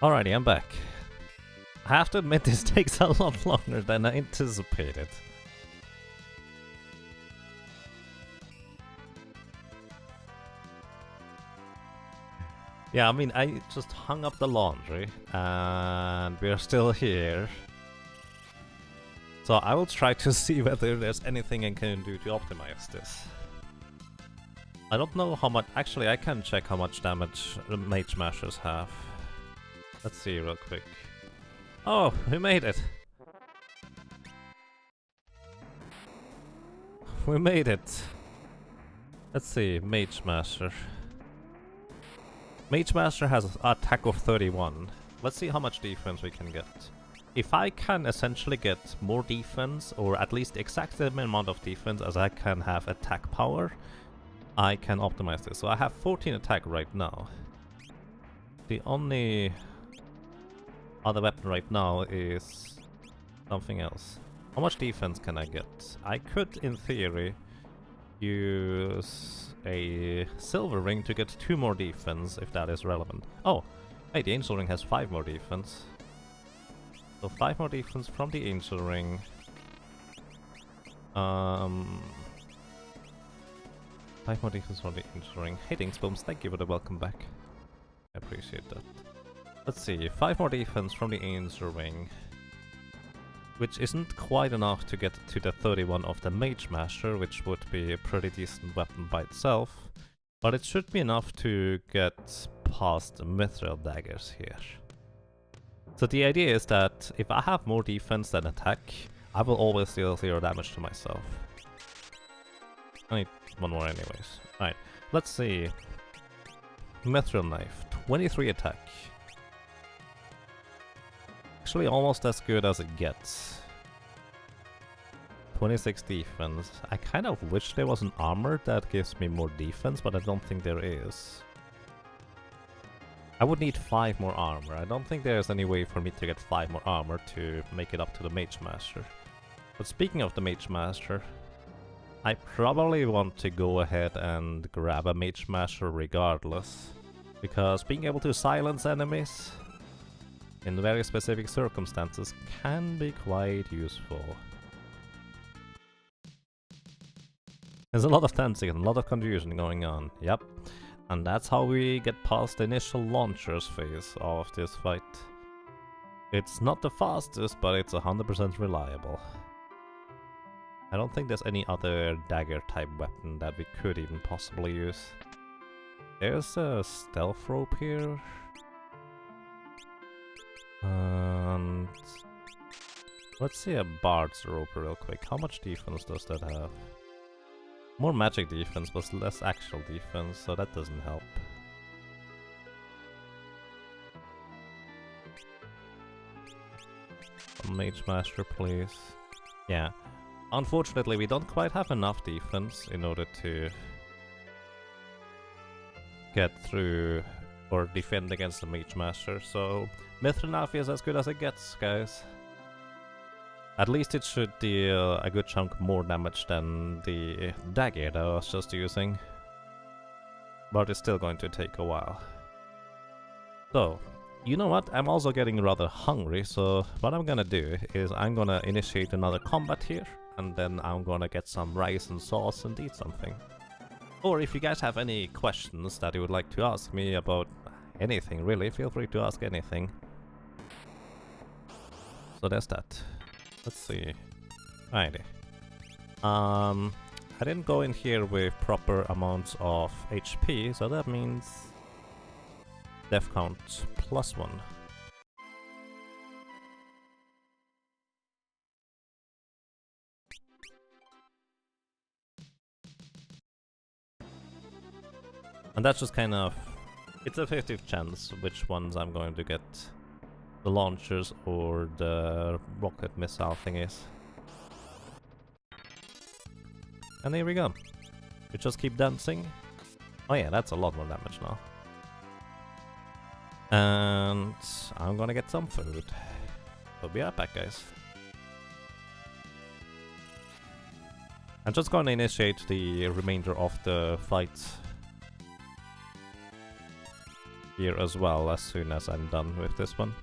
Alrighty, I'm back. I have to admit this takes a lot longer than I anticipated. Yeah, I mean, I just hung up the laundry, and we're still here. So I will try to see whether there's anything I can do to optimize this. I don't know how much... Actually, I can check how much damage Mage Mashers have. Let's see real quick. Oh, we made it! We made it! Let's see, Mage Master. Mage Master has an attack of 31. Let's see how much defense we can get. If I can essentially get more defense, or at least the exact amount of defense as I can have attack power, I can optimize this. So I have 14 attack right now. The only other weapon right now is something else. How much defense can I get? I could, in theory, use a silver ring to get 2 more defense, if that is relevant. Oh, hey, the angel ring has 5 more defense. So 5 more defense from the angel ring. 5 more defense from the angel ring. Hey, Dingsbooms, thank you for the welcome back. I appreciate that. Let's see, 5 more defense from the angel ring. Which isn't quite enough to get to the 31 of the Mage Master, which would be a pretty decent weapon by itself. But it should be enough to get past the Mithril daggers here. So the idea is that if I have more defense than attack, I will always deal 0 damage to myself. I need one more anyways. Alright, let's see. Mithril Knife, 23 attack. Actually almost as good as it gets. 26 defense. I kind of wish there was an armor that gives me more defense, but I don't think there is. I would need 5 more armor. I don't think there's any way for me to get 5 more armor to make it up to the Mage Master. But speaking of the Mage Master, I probably want to go ahead and grab a Mage Master regardless. Because being able to silence enemies in very specific circumstances can be quite useful. There's a lot of tensing and a lot of confusion going on, yep. And that's how we get past the initial launchers phase of this fight. It's not the fastest, but it's 100% reliable. I don't think there's any other dagger type weapon that we could even possibly use. There's a stealth rope here. And let's see a bard's rope real quick. How much defense does that have? More magic defense, but less actual defense, so that doesn't help. A Mage Master, please. Yeah. Unfortunately, we don't quite have enough defense in order to get through or defend against the Mage Master, so Mithril Knife is as good as it gets, guys. At least it should deal a good chunk more damage than the dagger that I was just using. But it's still going to take a while. So, you know what? I'm also getting rather hungry, so what I'm gonna do is I'm gonna initiate another combat here, and then I'm gonna get some rice and sauce and eat something. Or if you guys have any questions that you would like to ask me about anything really, feel free to ask anything. So there's that. Let's see. Alrighty. I didn't go in here with proper amounts of HP, so that means death count +1. And that's just kind of... It's a 50th chance which ones I'm going to get. The launchers or the rocket missile thingies. And here we go. We just keep dancing. Oh yeah, that's a lot more damage now. And I'm gonna get some food. We'll be right back, guys. I'm just gonna initiate the remainder of the fight. here as well as soon as I'm done with this one.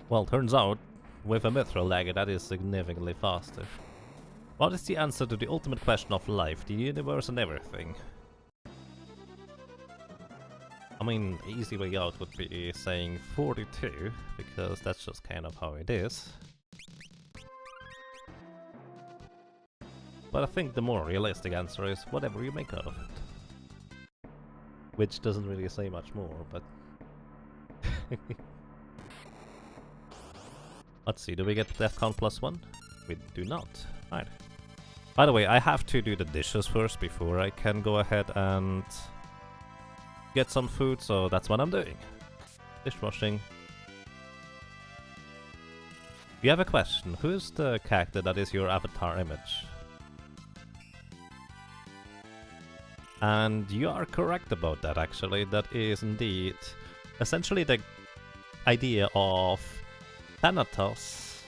Well, turns out, with a mithril dagger that is significantly faster. What is the answer to the ultimate question of life, the universe and everything? I mean, easy way out would be saying 42, because that's just kind of how it is. But I think the more realistic answer is whatever you make out of it. Which doesn't really say much more, but... Let's see, do we get death count +1? We do not. Right. By the way, I have to do the dishes first before I can go ahead and get some food, so that's what I'm doing. Dishwashing. We have a question. Who is the character that is your avatar image? And you are correct about that, actually. That is indeed essentially the idea of Thanatos,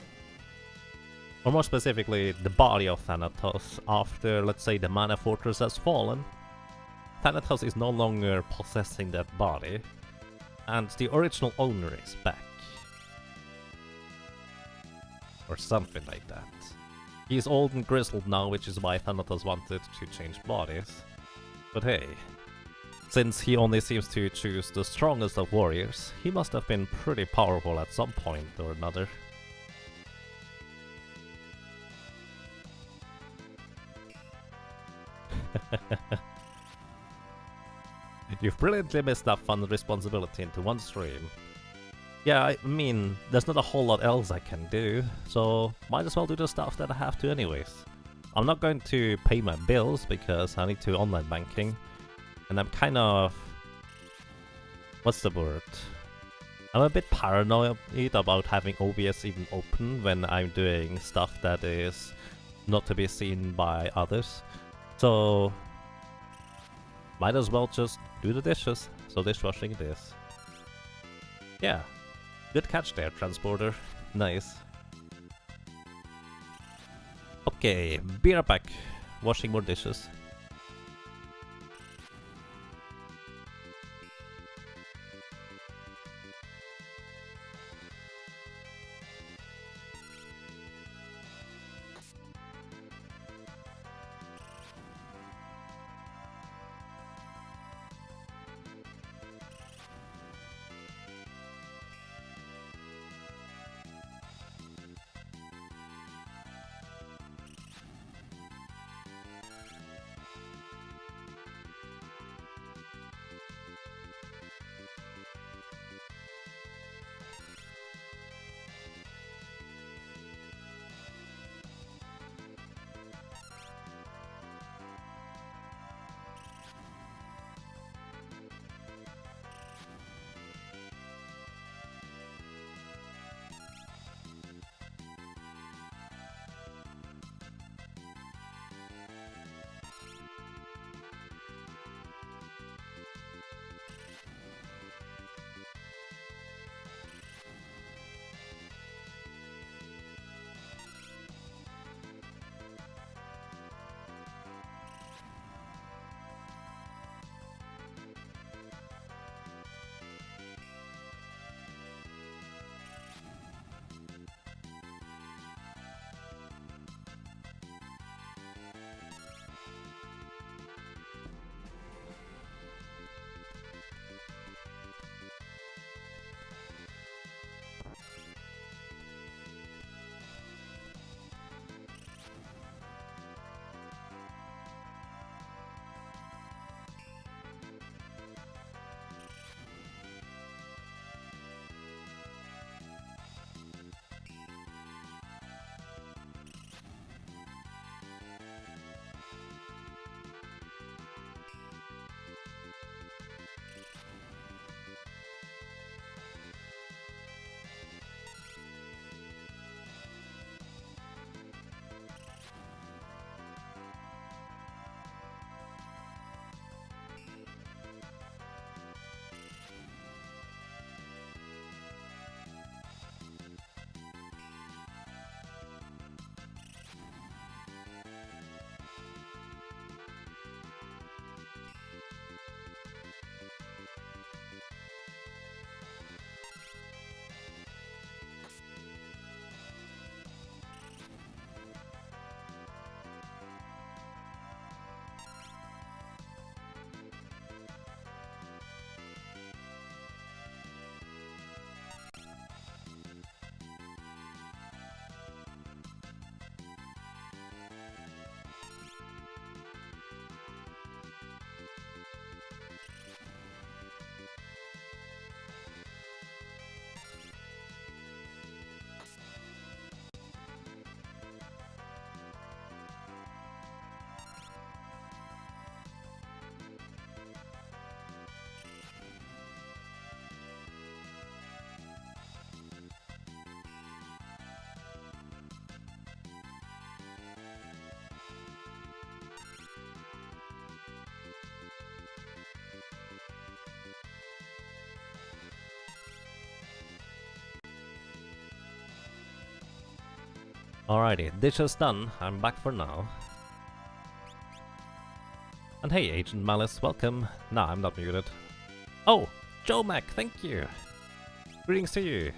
or more specifically, the body of Thanatos after, let's say, the Mana Fortress has fallen. Thanatos is no longer possessing that body, and the original owner is back. Or something like that. He's old and grizzled now, which is why Thanatos wanted to change bodies. But hey, since he only seems to choose the strongest of warriors, he must have been pretty powerful at some point or another. You've brilliantly mixed up fun and responsibility into one stream. Yeah, I mean, there's not a whole lot else I can do, so might as well do the stuff that I have to anyways. I'm not going to pay my bills because I need to online banking, and I'm kind of... what's the word? I'm a bit paranoid about having OBS even open when I'm doing stuff that is not to be seen by others. So, might as well just do the dishes, so dishwashing it is. Yeah, good catch there, transporter. Nice. Okay, be right back. Washing more dishes. Alrighty, dishes done. I'm back for now. And hey, Agent Malice, welcome. Nah, I'm not muted. Oh, Joe Mac, thank you. Greetings to you.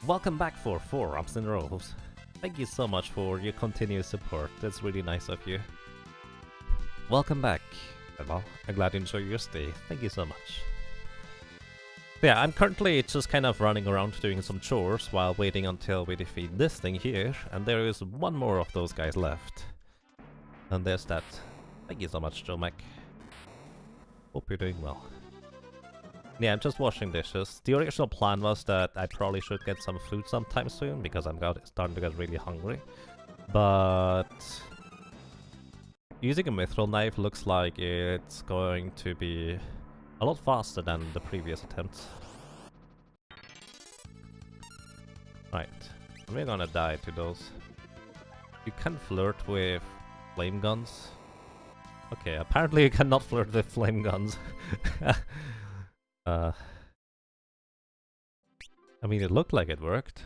Welcome back for 4 ups in rows. Thank you so much for your continuous support. That's really nice of you. Welcome back. Well, I'm glad you enjoy your stay. Thank you so much. Yeah, I'm currently just kind of running around doing some chores while waiting until we defeat this thing here, and there is one more of those guys left. And there's that. Thank you so much, Joe Mac. Hope you're doing well. Yeah, I'm just washing dishes. The original plan was that I probably should get some food sometime soon, because I'm starting to get really hungry. But using a mithril knife looks like it's going to be a lot faster than the previous attempts. Right, we're gonna die to those. You can flirt with flame guns. Okay, apparently you cannot flirt with flame guns. I mean, it looked like it worked.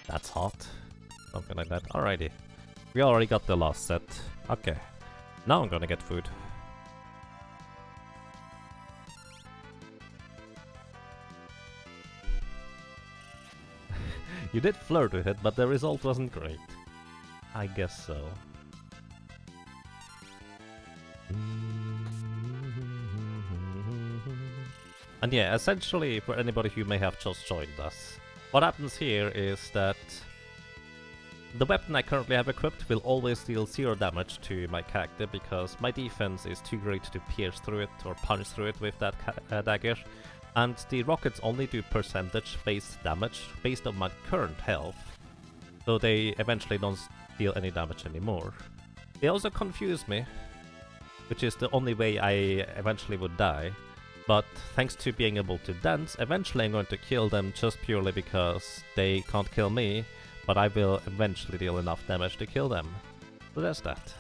That's hot. Something like that. Alrighty. We already got the last set. Okay. Now I'm gonna get food. You did flirt with it, but the result wasn't great. I guess so. And yeah, essentially, for anybody who may have just joined us, what happens here is that the weapon I currently have equipped will always deal 0 damage to my character because my defense is too great to pierce through it or punch through it with that dagger, and the rockets only do percentage-based damage based on my current health, so they eventually don't deal any damage anymore. They also confuse me, which is the only way I eventually would die. But thanks to being able to dance, eventually I'm going to kill them just purely because they can't kill me, but I will eventually deal enough damage to kill them. So there's that.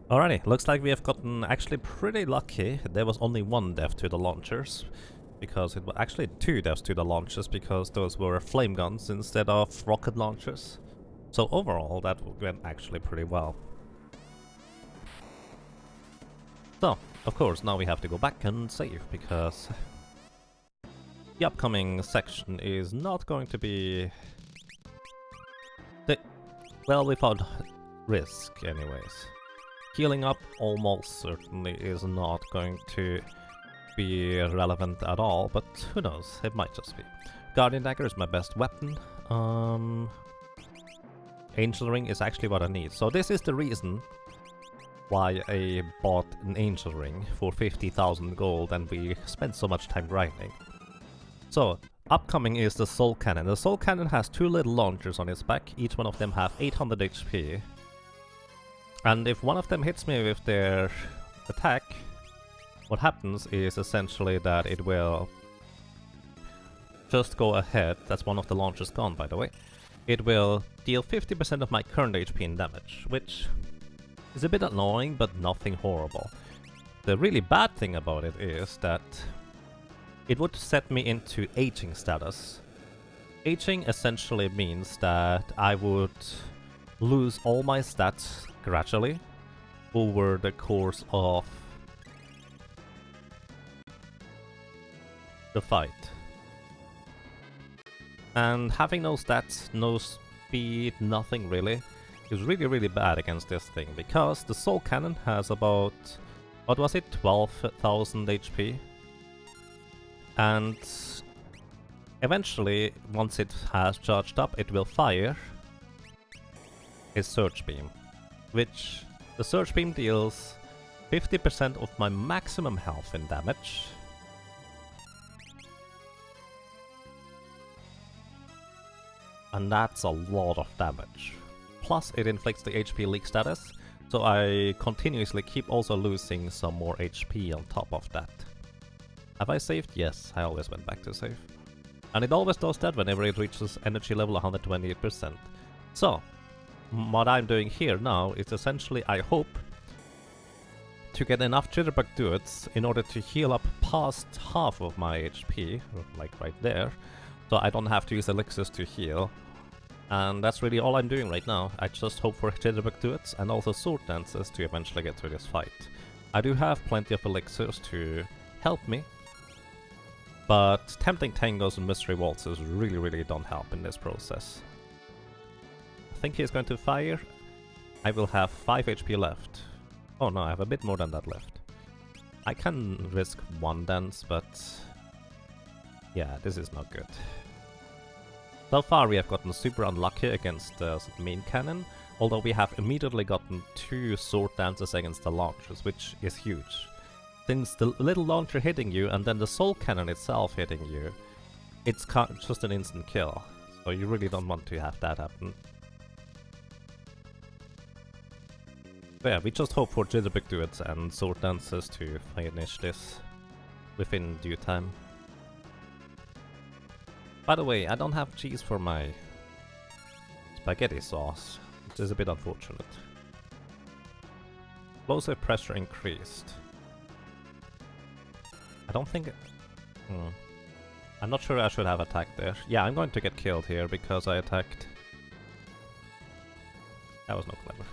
Alrighty, looks like we have gotten actually pretty lucky. There was only one death to the launchers, because it was actually 2 deaths to the launchers, because those were flame guns instead of rocket launchers. So overall, that went actually pretty well. So, of course, now we have to go back and save, because the upcoming section is not going to be well, without risk anyways. Healing up almost certainly is not going to be relevant at all, but who knows, it might just be. Guardian Dagger is my best weapon. Angel Ring is actually what I need, so this is the reason why I bought an Angel Ring for 50,000 gold and we spent so much time grinding. So, upcoming is the Soul Cannon. The Soul Cannon has 2 little launchers on its back, each one of them have 800 HP. And if one of them hits me with their attack, what happens is essentially that it will just go ahead. That's one of the launchers gone, by the way. It will deal 50% of my current HP in damage, which is a bit annoying, but nothing horrible. The really bad thing about it is that it would set me into aging status. Aging essentially means that I would lose all my stats gradually over the course of the fight. And having no stats, no speed, nothing really, is really bad against this thing, because the Soul Cannon has about, what was it, 12,000 HP. And eventually, once it has charged up, it will fire his Surge Beam, which the Surge Beam deals 50% of my maximum health in damage. And that's a lot of damage. Plus it inflicts the HP leak status, so I continuously keep also losing some more HP on top of that. Have I saved? Yes, I always went back to save. And it always does that whenever it reaches energy level 128%. So, what I'm doing here now is essentially, I hope, to get enough Jitterbug Duets in order to heal up past half of my HP, like right there, so I don't have to use elixirs to heal. And that's really all I'm doing right now. I just hope for Jitterbug Duets and also Sword Dances to eventually get through this fight. I do have plenty of elixirs to help me, but Tempting Tangos and Mystery Waltzes really don't help in this process. I think he's going to fire. I will have 5 HP left. Oh no, I have a bit more than that left. I can risk 1 dance, but yeah, this is not good. So far we have gotten super unlucky against the main cannon, although we have immediately gotten 2 sword dances against the launchers, which is huge. Since the little launcher hitting you and then the soul cannon itself hitting you, it's just an instant kill, so you really don't want to have that happen. But yeah, we just hope for Jitterbug Duets and sword dances to finish this within due time. By the way, I don't have cheese for my spaghetti sauce, which is a bit unfortunate. Explosive pressure increased. I don't think... I'm not sure I should have attacked there. Yeah, I'm going to get killed here because I attacked. That was not clever.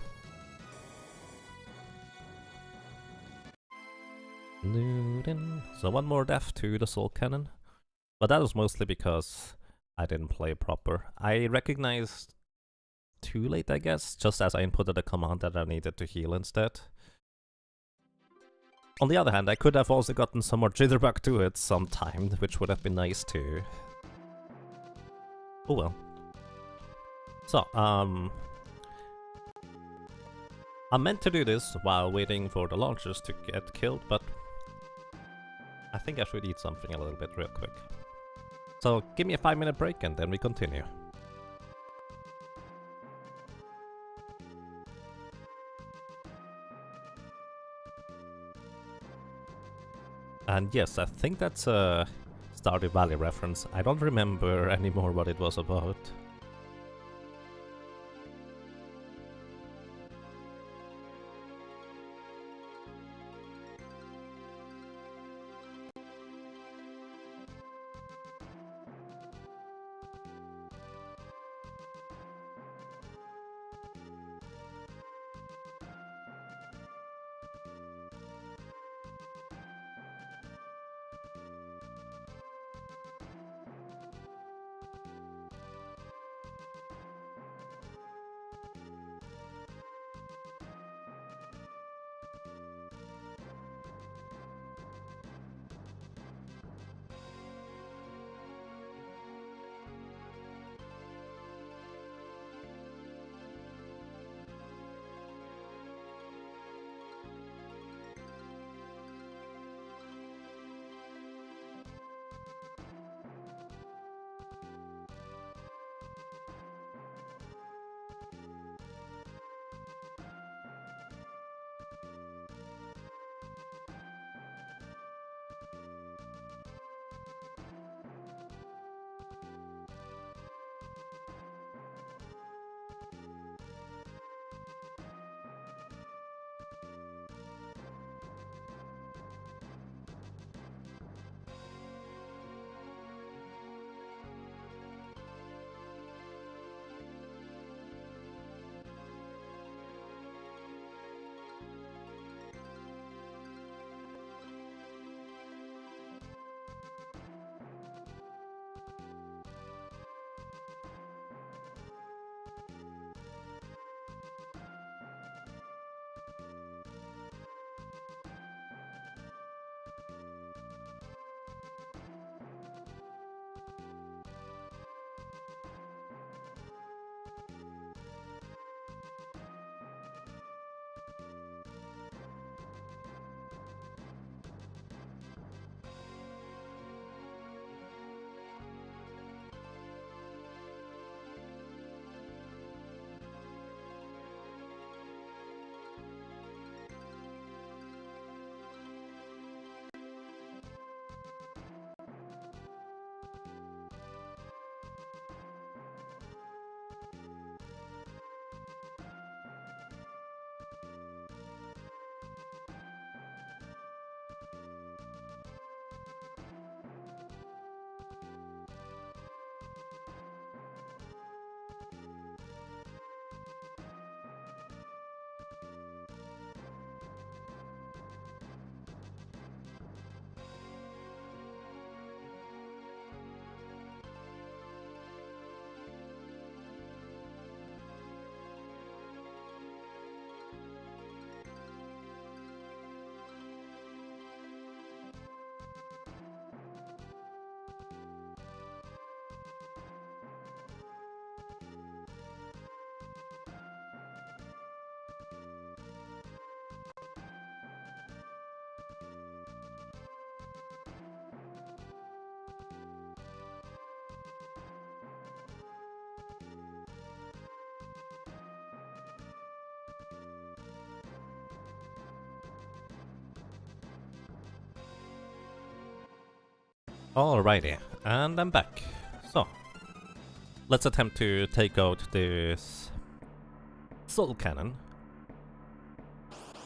So one more death to the soul cannon. But that was mostly because I didn't play proper. I recognized too late, I guess, just as I inputted a command that I needed to heal instead. On the other hand, I could have also gotten some more Jitterbug to it sometime, which would have been nice too. Oh well. So, I meant to do this while waiting for the launchers to get killed, but I think I should eat something a little bit real quick. So give me a 5-minute break and then we continue. And yes, I think that's a Stardew Valley reference. I don't remember anymore what it was about. Alrighty, and I'm back. So, let's attempt to take out this soul cannon.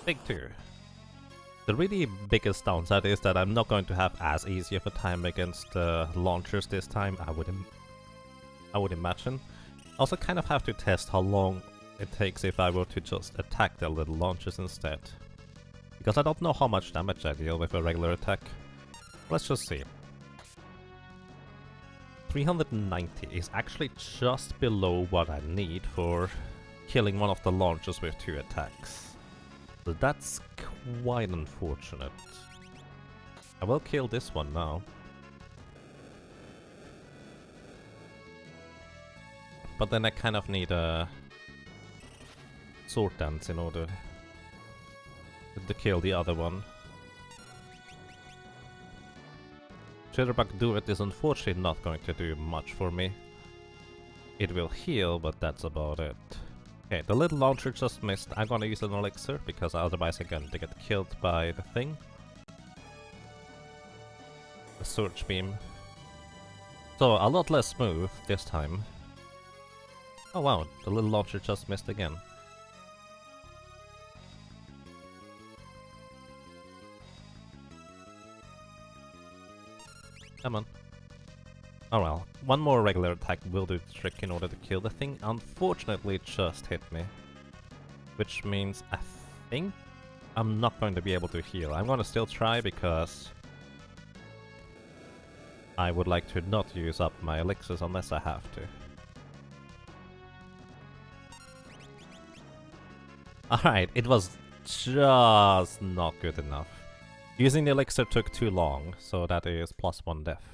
Big 2. The really biggest downside is that I'm not going to have as easy of a time against launchers this time, I would imagine. Also kind of have to test how long it takes if I were to just attack the little launchers instead. Because I don't know how much damage I deal with a regular attack. Let's just see. 390 is actually just below what I need for killing one of the launchers with 2 attacks. So that's quite unfortunate. I will kill this one now. But then I kind of need a sword dance in order to kill the other one. Jitterbug Duet is unfortunately not going to do much for me. It will heal, but that's about it. Okay, the little launcher just missed. I'm gonna use an elixir, because otherwise I'm going to get killed by the thing. The surge beam. So, a lot less smooth this time. Oh wow, the little launcher just missed again. Come on. Oh well, one more regular attack will do the trick in order to kill the thing. Unfortunately, it just hit me. Which means I think I'm not going to be able to heal. I'm gonna still try because I would like to not use up my elixirs unless I have to. Alright, it was just not good enough. Using the elixir took too long, so that is +1 death.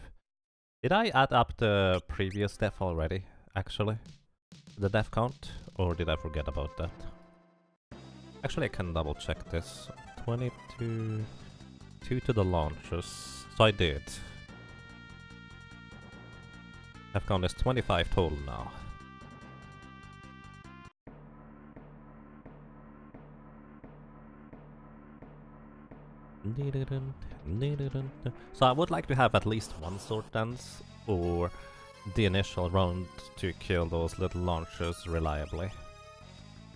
Did I add up the previous death already, actually? The death count? Or did I forget about that? Actually, I can double check this. 22... 2 to the launchers. So I did. Death count is 25 total now. So I would like to have at least one sword dance or the initial round to kill those little launchers reliably.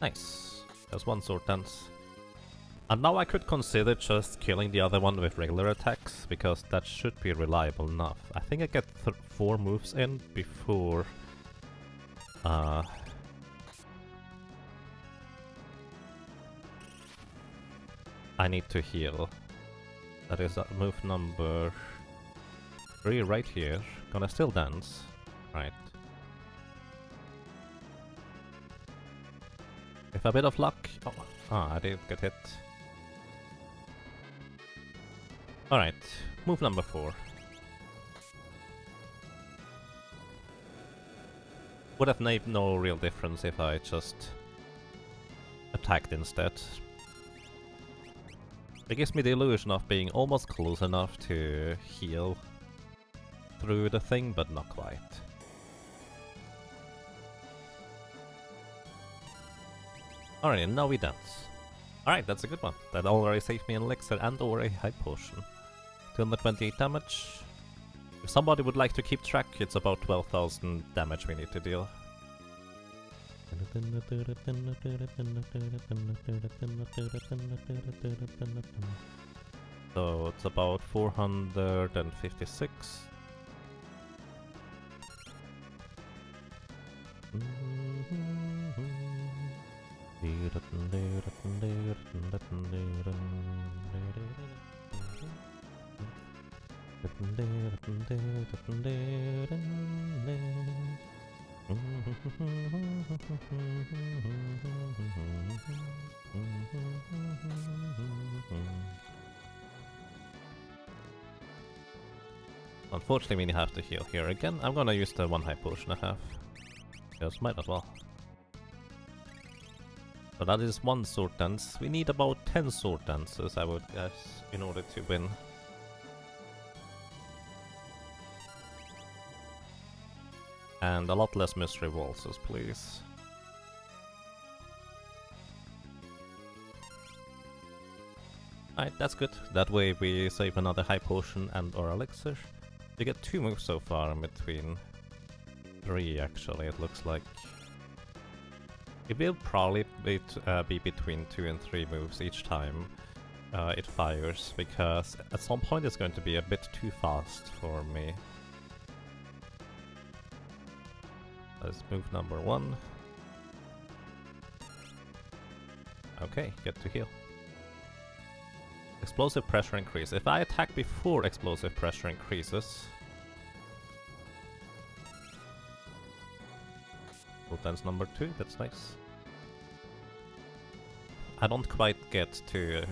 Nice. There's one sword dance. And now I could consider just killing the other one with regular attacks, because that should be reliable enough. I think I get 4 moves in before I need to heal. That is move number 3 right here. Gonna still dance. Right. With a bit of luck... Oh, I did get hit. Alright, move number 4. Would have made no real difference if I just attacked instead. It gives me the illusion of being almost close enough to heal through the thing, but not quite. Alright, now we dance. Alright, that's a good one. That already saved me an elixir and or a high potion. 228 damage. If somebody would like to keep track, it's about 12,000 damage we need to deal. So it's about 456. Unfortunately, we have to heal here again. I'm gonna use the 1 high potion I have. Because might as well. So that is 1 sword dance. We need about 10 sword dances, I would guess, in order to win. And a lot less mystery waltzes, please. Alright, that's good. That way we save another high potion and or elixir. You get 2 moves so far in between. 3 actually, it looks like. It will probably be between 2 and 3 moves each time it fires, because at some point it's going to be a bit too fast for me. That's move number 1. Okay, get to heal. Explosive pressure increase. If I attack before explosive pressure increases... Poten's number 2, that's nice. I don't quite get to...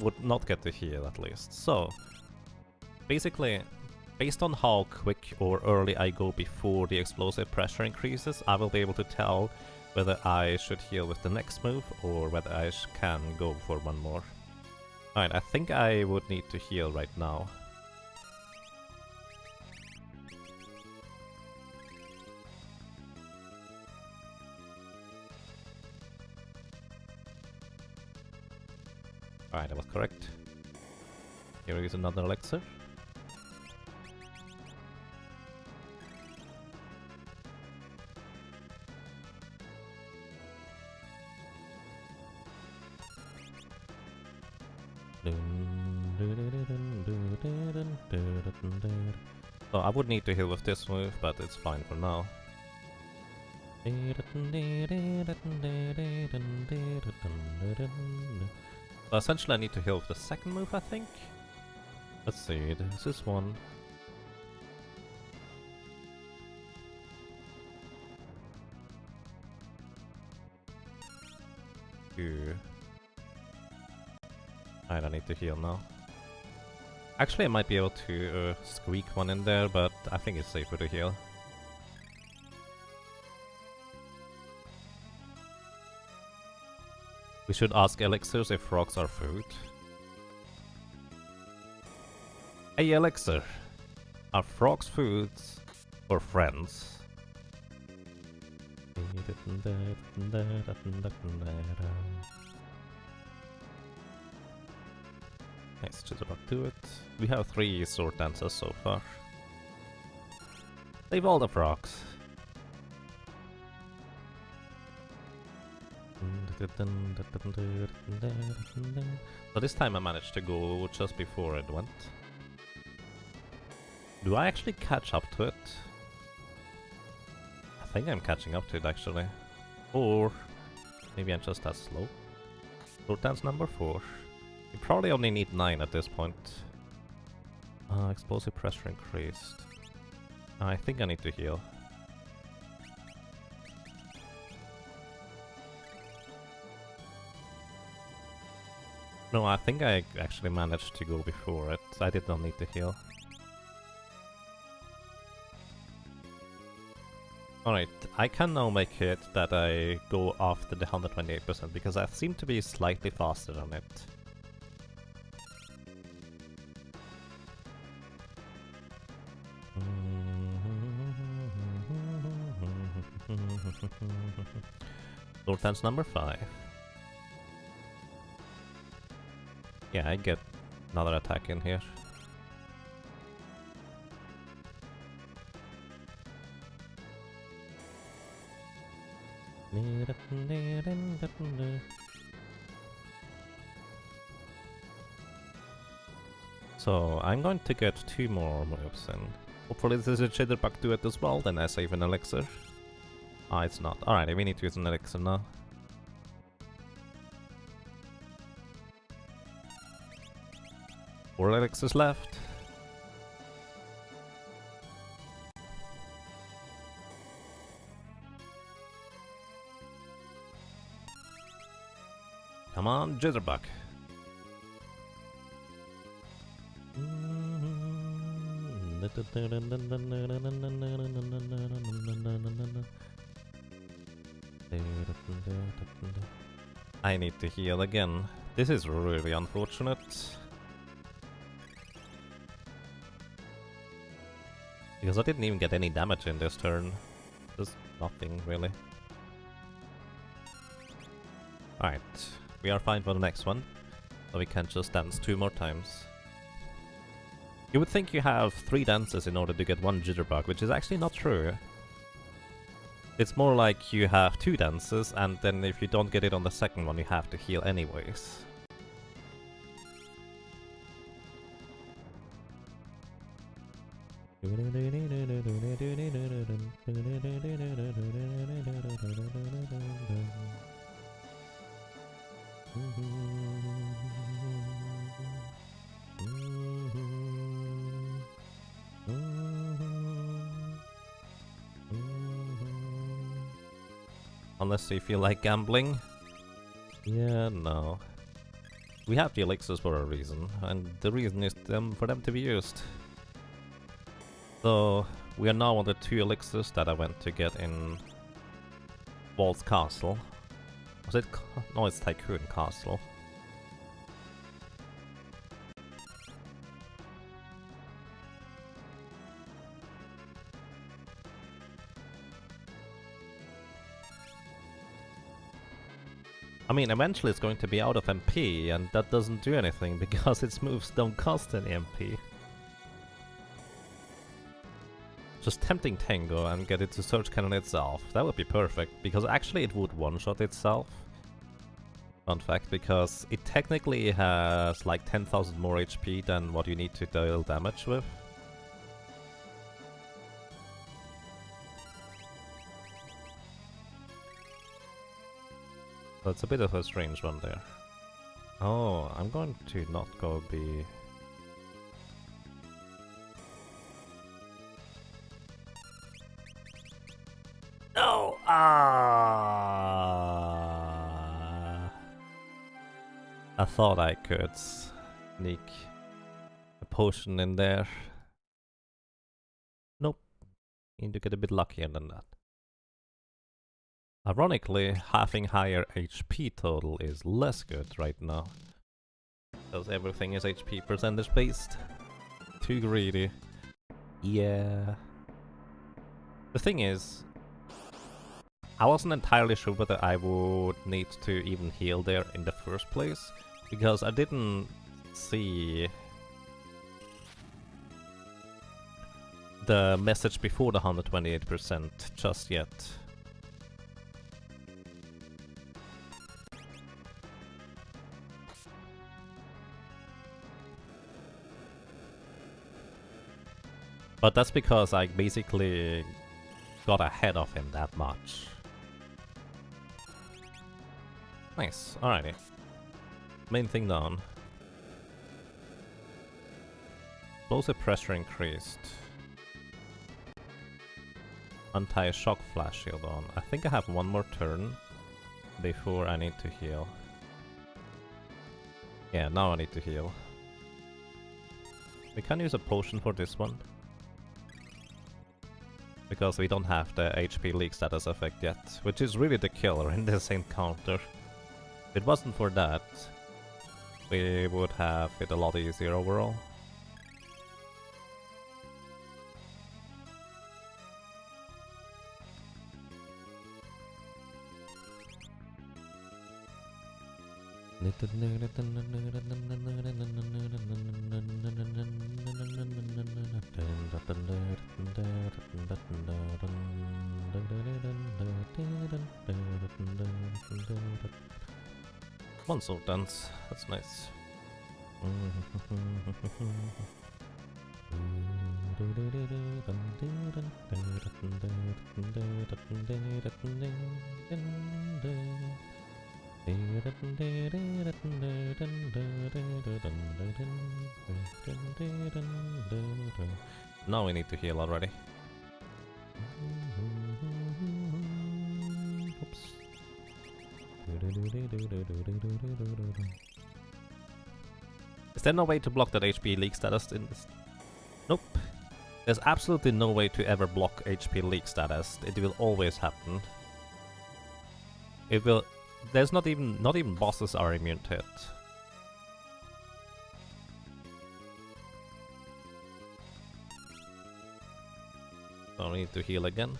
would not get to heal at least. So, basically, based on how quick or early I go before the explosive pressure increases, I will be able to tell whether I should heal with the next move or whether I can go for one more. Alright, I think I would need to heal right now. Alright, that was correct. Here is another elixir. So I would need to heal with this move, but it's fine for now. So essentially I need to heal with the second move, I think. Let's see, this is one. Two. I don't need to heal now. Actually, I might be able to squeak one in there, but I think it's safer to heal. We should ask elixirs if frogs are food. Hey elixir, are frogs foods or friends? Nice, just about do it. We have 3 sword dances so far. Save all the frogs. So this time I managed to go just before it went. Do I actually catch up to it? I think I'm catching up to it actually. Or maybe I'm just as slow. Sword dance number 4. You probably only need 9 at this point. Explosive pressure increased. I think I need to heal. No, I think I actually managed to go before it. I did not need to heal. Alright, I can now make it that I go after the 128% because I seem to be slightly faster than it. Sword dance number 5. Yeah, I get another attack in here. So, I'm going to get 2 more moves in. Hopefully this is a jitterbug do it as well, then I save an elixir. Ah, it's not. Alright, we need to use an elixir now. Four elixirs left. Come on, jitterbug. I need to heal again. This is really unfortunate. Because I didn't even get any damage in this turn. Just nothing, really. Alright, we are fine for the next one. So we can just dance 2 more times. You would think you have 3 dances in order to get 1 jitterbug, which is actually not true. It's more like you have 2 dances, and then if you don't get it on the second one, you have to heal anyways. Unless you feel like gambling. Yeah, no. We have the elixirs for a reason, and the reason is for them to be used. So, we are now on the 2 elixirs that I went to get in Walt's Castle. Was it? No, it's Tycoon Castle. I mean, eventually it's going to be out of MP, and that doesn't do anything because its moves don't cost any MP. Just tempting Tango and get it to Surge Cannon itself. That would be perfect, because actually it would one-shot itself. Fun fact, because it technically has like 10,000 more HP than what you need to deal damage with. So it's a bit of a strange one there. Oh, I'm going to not go be... No! Ah! I thought I could sneak a potion in there. Nope. Need to get a bit luckier than that. Ironically, having higher HP total is less good right now. Because everything is HP percentage based. Too greedy. Yeah. The thing is, I wasn't entirely sure whether I would need to even heal there in the first place, because I didn't see the message before the 128% just yet. But that's because I basically got ahead of him that much. Nice, alrighty. Main thing done. Explosive pressure increased. Anti-shock flash shield on. I think I have one more turn before I need to heal. Yeah, now I need to heal. We can use a potion for this one, because we don't have the HP leak status effect yet, which is really the killer in this encounter. If it wasn't for that, we would have it a lot easier overall. One sword dance, that's nice. Now we need to heal already. Oops. Is there no way to block that HP leak status in this? Nope. There's absolutely no way to ever block HP leak status. It will always happen. It will. There's not even bosses are immune to it. So we need to heal again.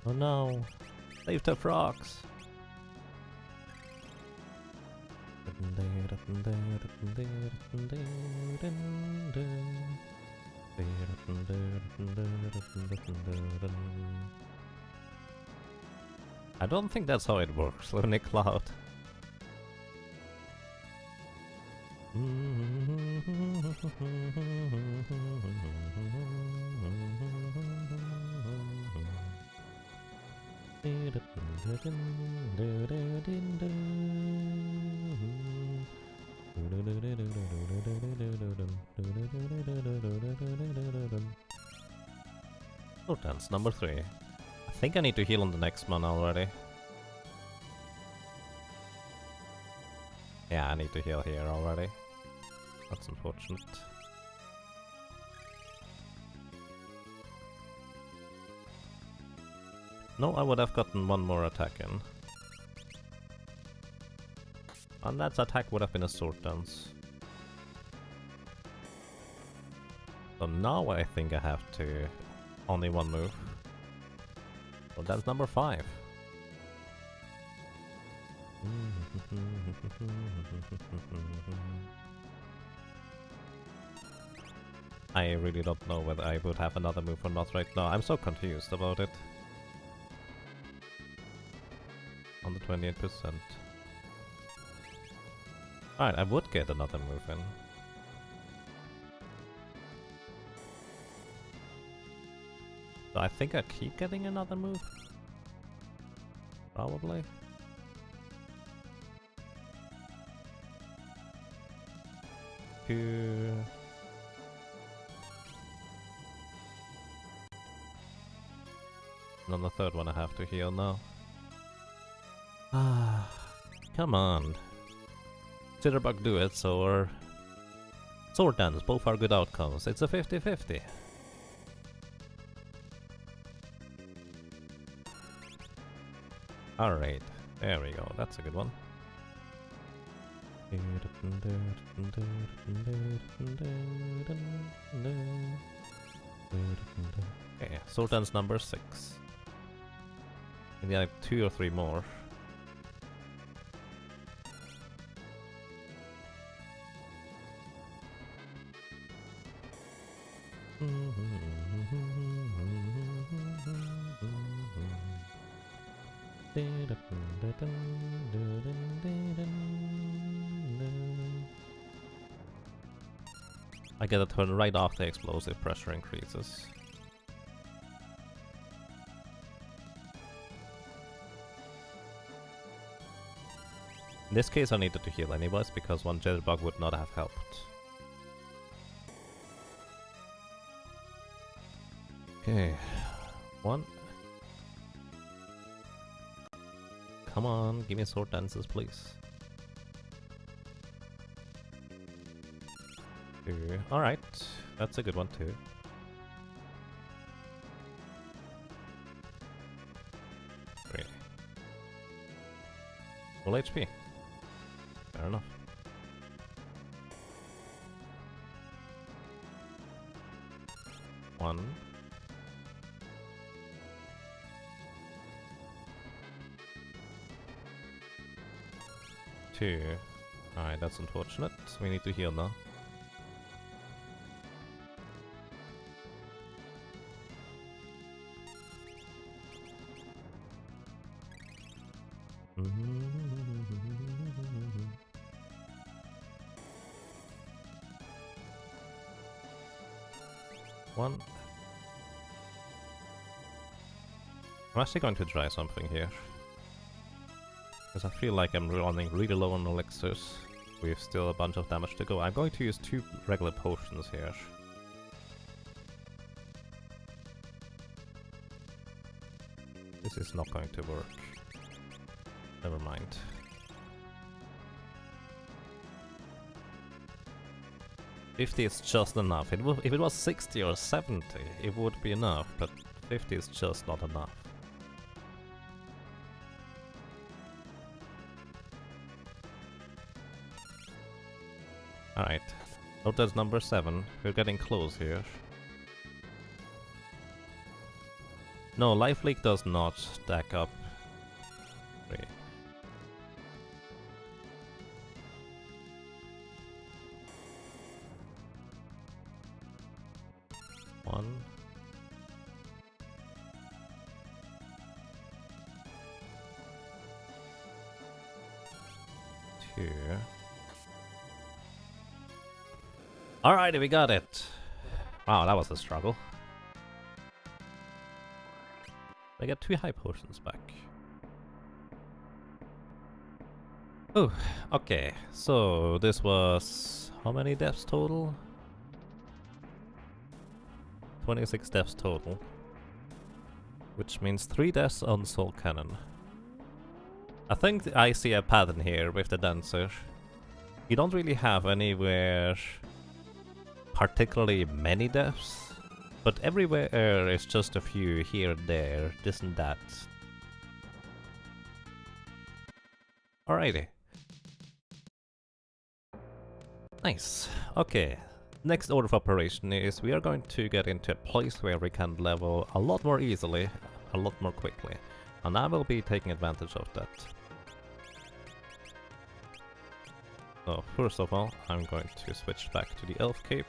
Oh no! Save the frogs! I don't think that's how it works, Lonely Cloud. Oh, dance number 3. I think I need to heal on the next one already. Yeah, I need to heal here already. That's unfortunate. No, I would have gotten one more attack in. And that attack would have been a sword dance. So now I think I have to... only one move. So that's number 5. I really don't know whether I would have another move or not right now. I'm so confused about it. On the 28%. Alright, I would get another move in. So I think I keep getting another move. Probably. Two. And on the third one I have to heal now. Ah, come on. Jitterbug do it, or sword dance, both are good outcomes. It's a 50-50. Alright, there we go, that's a good one. Okay, sword dance number 6. We need like 2 or 3 more. I get a turn right after explosive pressure increases. In this case I needed to heal anyways, because one Jitterbug would not have helped. Okay, 1. Come on, give me sword dances, please. 2. Alright, that's a good one too. 3. Full HP. Fair enough. 1. 2. Alright, that's unfortunate. We need to heal now. One. I'm actually going to try something here. Because I feel like I'm running really low on elixirs. We have still a bunch of damage to go. I'm going to use 2 regular potions here. This is not going to work. Never mind. $50 is just enough. If it was 60 or 70, it would be enough, but 50 is just not enough. Alright, note that's number 7. We're getting close here. No, Life Leak does not stack up. 3. 1. 2. Alrighty, we got it. Wow, that was a struggle. I get 2 high potions back. Oh, okay. So this was how many deaths total? 26 deaths total. Which means 3 deaths on Soul Cannon. I think I see a pattern here with the Dancer. You don't really have anywhere particularly many deaths, but everywhere is just a few here and there, this and that. Alrighty. Nice. Okay. Next order of operation is we are going to get into a place where we can level a lot more easily, a lot more quickly. And I will be taking advantage of that. So first of all, I'm going to switch back to the Elf Cape.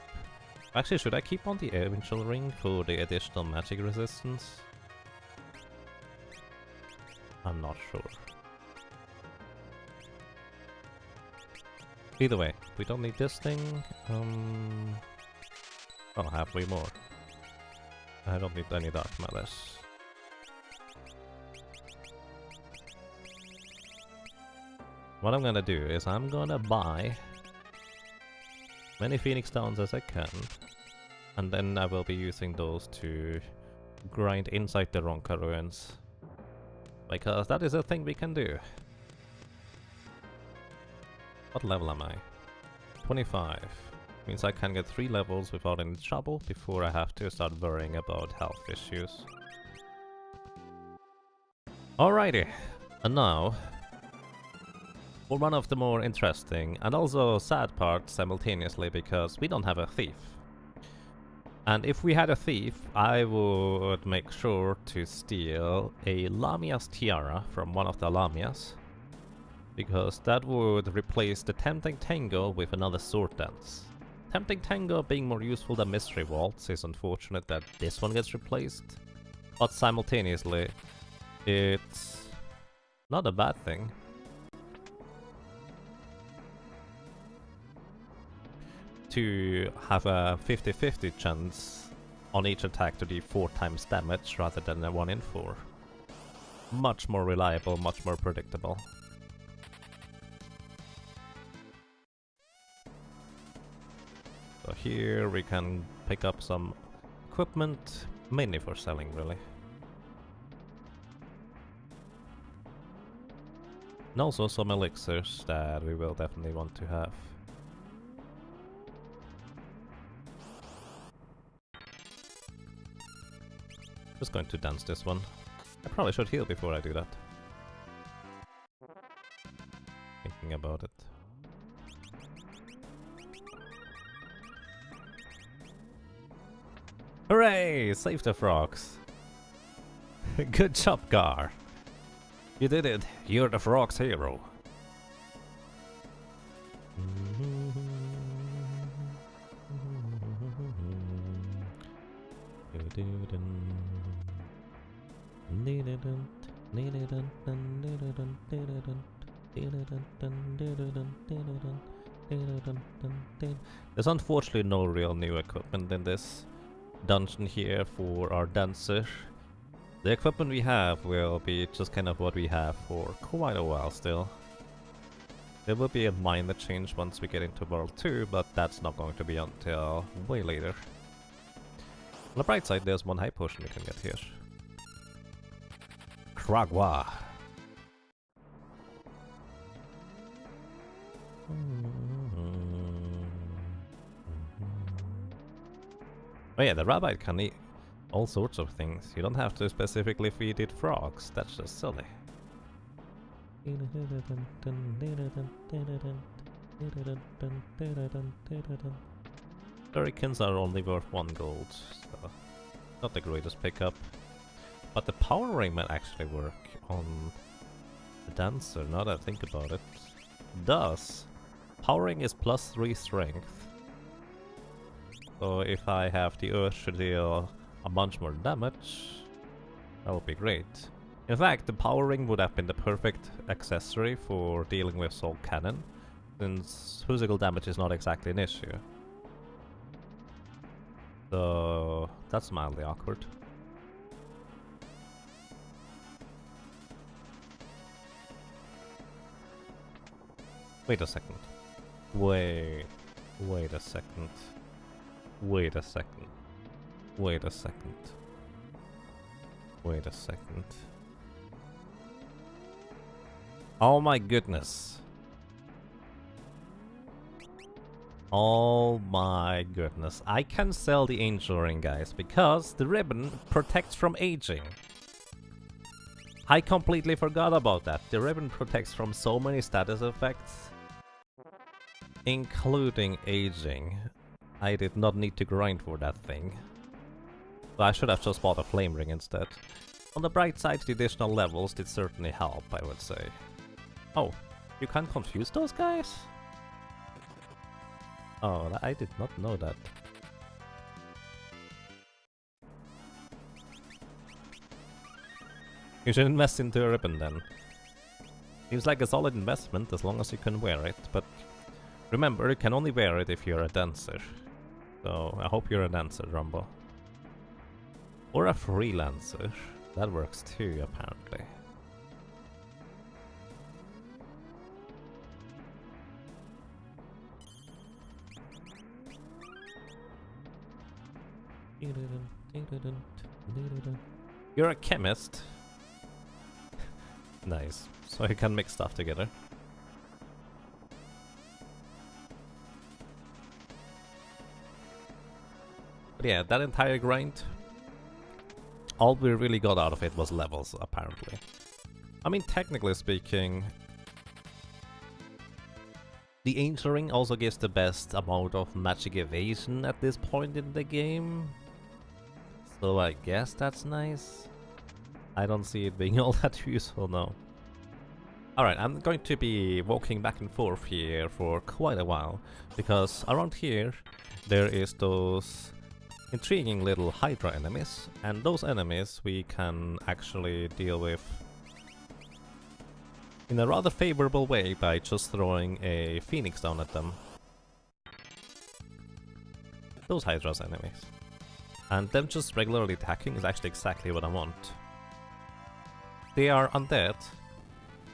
Actually, should I keep on the Angel Ring for the additional magic resistance? I'm not sure. Either way, we don't need this thing. Oh, have we more? I don't need any dark matters. What I'm gonna do is I'm gonna buy many Phoenix Downs as I can, and then I will be using those to grind inside the Ronka ruins, because that is a thing we can do. What level am I? 25. Means I can get 3 levels without any trouble before I have to start worrying about health issues. Alrighty, and now for one of the more interesting and also sad parts simultaneously, because we don't have a thief. And if we had a thief, I would make sure to steal a Lamia's tiara from one of the Lamias, because that would replace the Tempting Tango with another sword dance. Tempting Tango being more useful than Mystery Waltz is unfortunate that this one gets replaced, but simultaneously it's not a bad thing. To have a 50-50 chance on each attack to do 4 times damage rather than a 1 in 4. Much more reliable, much more predictable. So here we can pick up some equipment, mainly for selling really. And also some elixirs that we will definitely want to have. Just going to dance this one. I probably should heal before I do that. Thinking about it. Hooray! Save the frogs! Good job, Gar! You did it! You're the frog's hero! There's unfortunately no real new equipment in this dungeon here for our dancer. The equipment we have will be just kind of what we have for quite a while still. There will be a minor change once we get into World 2, but that's not going to be until way later. On the bright side, there's 1 high potion we can get here. Kragwa. Oh yeah, the rabbit can eat all sorts of things. You don't have to specifically feed it frogs. That's just silly. Hurricanes are only worth 1 gold, so not the greatest pickup. But the power ring might actually work on the dancer, now that I think about it. It does. Power ring is +3 strength. So if I have the urge to deal a bunch more damage, that would be great. In fact, the power ring would have been the perfect accessory for dealing with Soul Cannon, since physical damage is not exactly an issue. So that's mildly awkward. Wait a second. Wait a second. Wait a second. Wait a second. Wait a second. Oh my goodness. Oh my goodness. I can sell the Angel Ring, guys, because the ribbon protects from aging. I completely forgot about that. The ribbon protects from so many status effects, including aging. I did not need to grind for that thing. So I should have just bought a flame ring instead. On the bright side, the additional levels did certainly help, I would say. Oh, you can't confuse those guys? Oh, I did not know that. You should invest into a ribbon then. Seems like a solid investment as long as you can wear it, but remember, you can only wear it if you're a dancer. So I hope you're a dancer, Rumbo. Or a freelancer. That works too, apparently. You're a chemist. Nice. So you can mix stuff together. But yeah, that entire grind, all we really got out of it was levels, apparently. I mean, technically speaking, the Angel Ring also gives the best amount of magic evasion at this point in the game. So I guess that's nice. I don't see it being all that useful now. Alright, I'm going to be walking back and forth here for quite a while, because around here there is those intriguing little Hydra enemies, and those enemies we can actually deal with in a rather favorable way by just throwing a Phoenix down at them. Those Hydra's enemies. And them just regularly attacking is actually exactly what I want. They are undead,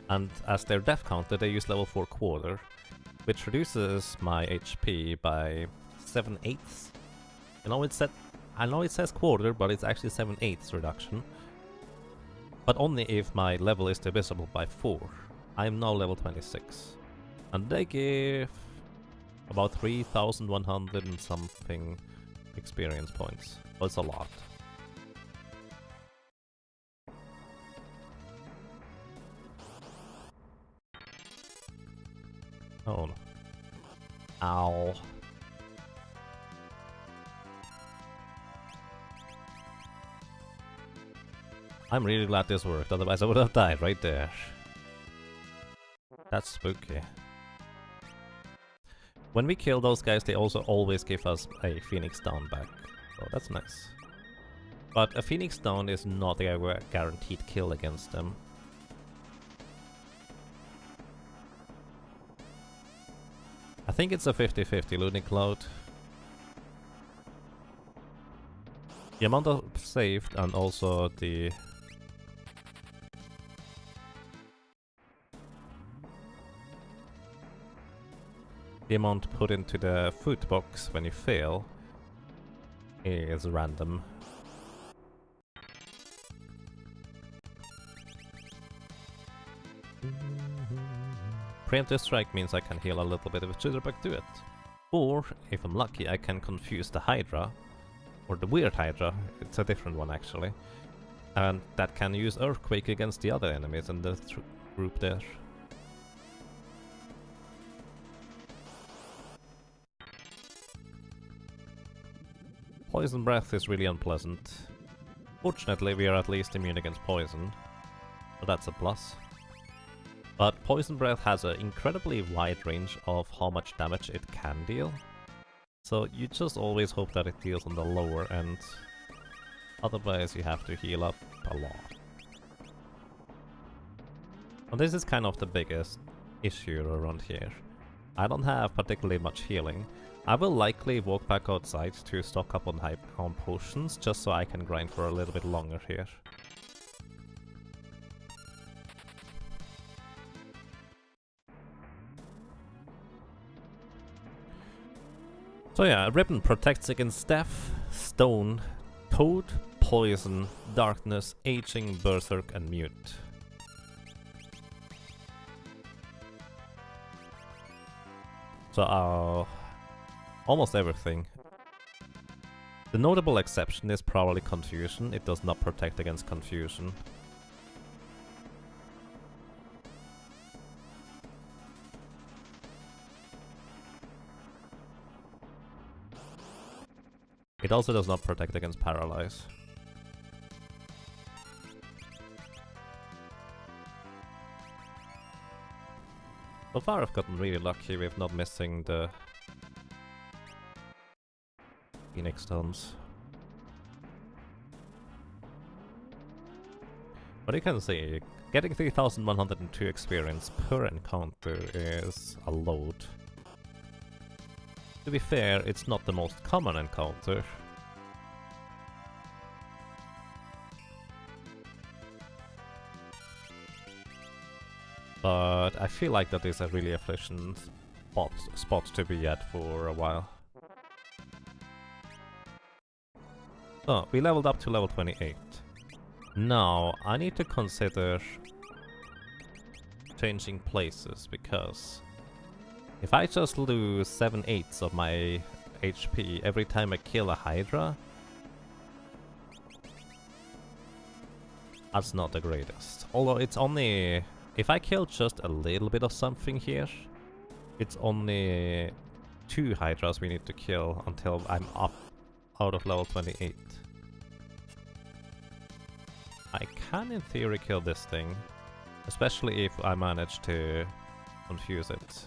and as their death counter they use level 4 quarter, which reduces my HP by 7/8. I know it says quarter, but it's actually 7/8 reduction. But only if my level is divisible by 4. I am now level 26. And they give about 3,100 and something experience points. That's a lot. Oh no. Ow. I'm really glad this worked, otherwise I would have died right there. That's spooky. When we kill those guys, they also always give us a Phoenix Down back, so that's nice. But a Phoenix Down is not a guaranteed kill against them. I think it's a 50-50 looting cloud. The amount of saved and also the amount put into the food box when you fail is random. Preemptive strike means I can heal a little bit of a jitterbug to it. Or, if I'm lucky, I can confuse the Hydra, or the weird Hydra, it's a different one actually, and that can use Earthquake against the other enemies in the group there. Poison Breath is really unpleasant. Fortunately, we are at least immune against poison, so that's a plus. But Poison Breath has an incredibly wide range of how much damage it can deal. So you just always hope that it deals on the lower end. Otherwise you have to heal up a lot. And this is kind of the biggest issue around here. I don't have particularly much healing. I will likely walk back outside to stock up on potions, just so I can grind for a little bit longer here. So yeah, Ribbon protects against death, stone, toad, poison, darkness, aging, berserk, and mute. So almost everything. The notable exception is probably confusion. It does not protect against confusion. It also does not protect against paralyze. So far I've gotten really lucky with not missing the Phoenix Stones. But you can see, getting 3102 experience per encounter is a load. To be fair, it's not the most common encounter. But I feel like that is a really efficient spot to be at for a while. So, we leveled up to level 28. Now, I need to consider changing places, because if I just lose 7/8 of my HP every time I kill a Hydra, that's not the greatest. Although it's only... if I kill just a little bit of something here, it's only 2 Hydras we need to kill until I'm up out of level 28. I can in theory kill this thing, especially if I manage to confuse it.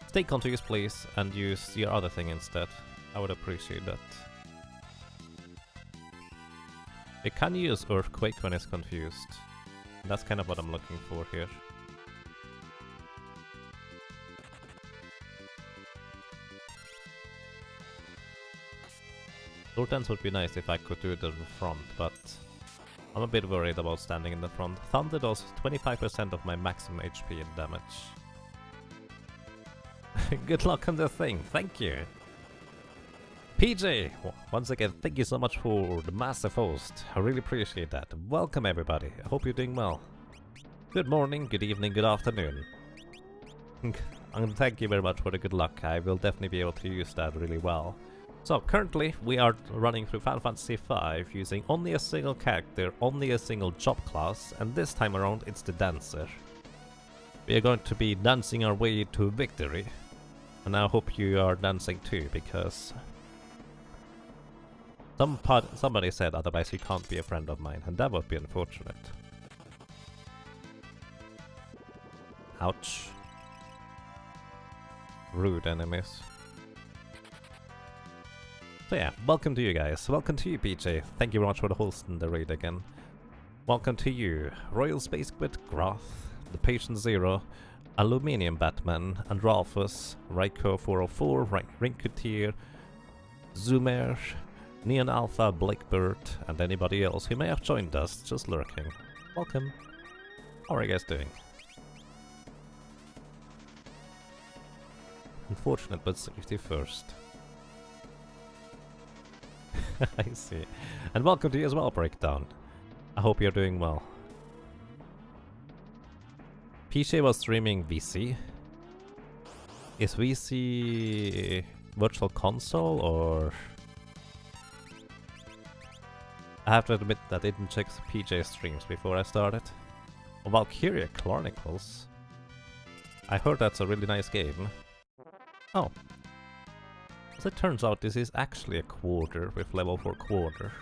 Stay confused please, and use your other thing instead. I would appreciate that. It can use Earthquake when it's confused. That's kind of what I'm looking for here. Short ends would be nice if I could do it in the front, but I'm a bit worried about standing in the front. Thunder does 25% of my maximum HP in damage. Good luck on the thing, thank you! PJ! Once again, thank you so much for the massive host. I really appreciate that. Welcome everybody, I hope you're doing well. Good morning, good evening, good afternoon. And thank you very much for the good luck. I will definitely be able to use that really well. So, currently, we are running through Final Fantasy V using only a single character, only a single job class, and this time around it's the Dancer. We are going to be dancing our way to victory. And I hope you are dancing too, because somebody said otherwise you can't be a friend of mine, and that would be unfortunate. Ouch. Rude enemies. So yeah, welcome to you guys. Welcome to you, PJ. Thank you very much for the host and the raid again. Welcome to you, Royal Space Squid, Groth, The Patient Zero, Aluminium Batman, Androlphus, Raiko 404, Rinkutir, Zoomer, Neon Alpha, Blackbird, and anybody else who may have joined us just lurking. Welcome. How are you guys doing? Unfortunate, but safety first. I see. And welcome to you as well, Breakdown. I hope you're doing well. PJ was streaming VC. Is VC Virtual Console or... I have to admit that I didn't check PJ streams before I started. Valkyria Chronicles. I heard that's a really nice game. Oh. As it turns out, this is actually a quarter with level 4 quarter.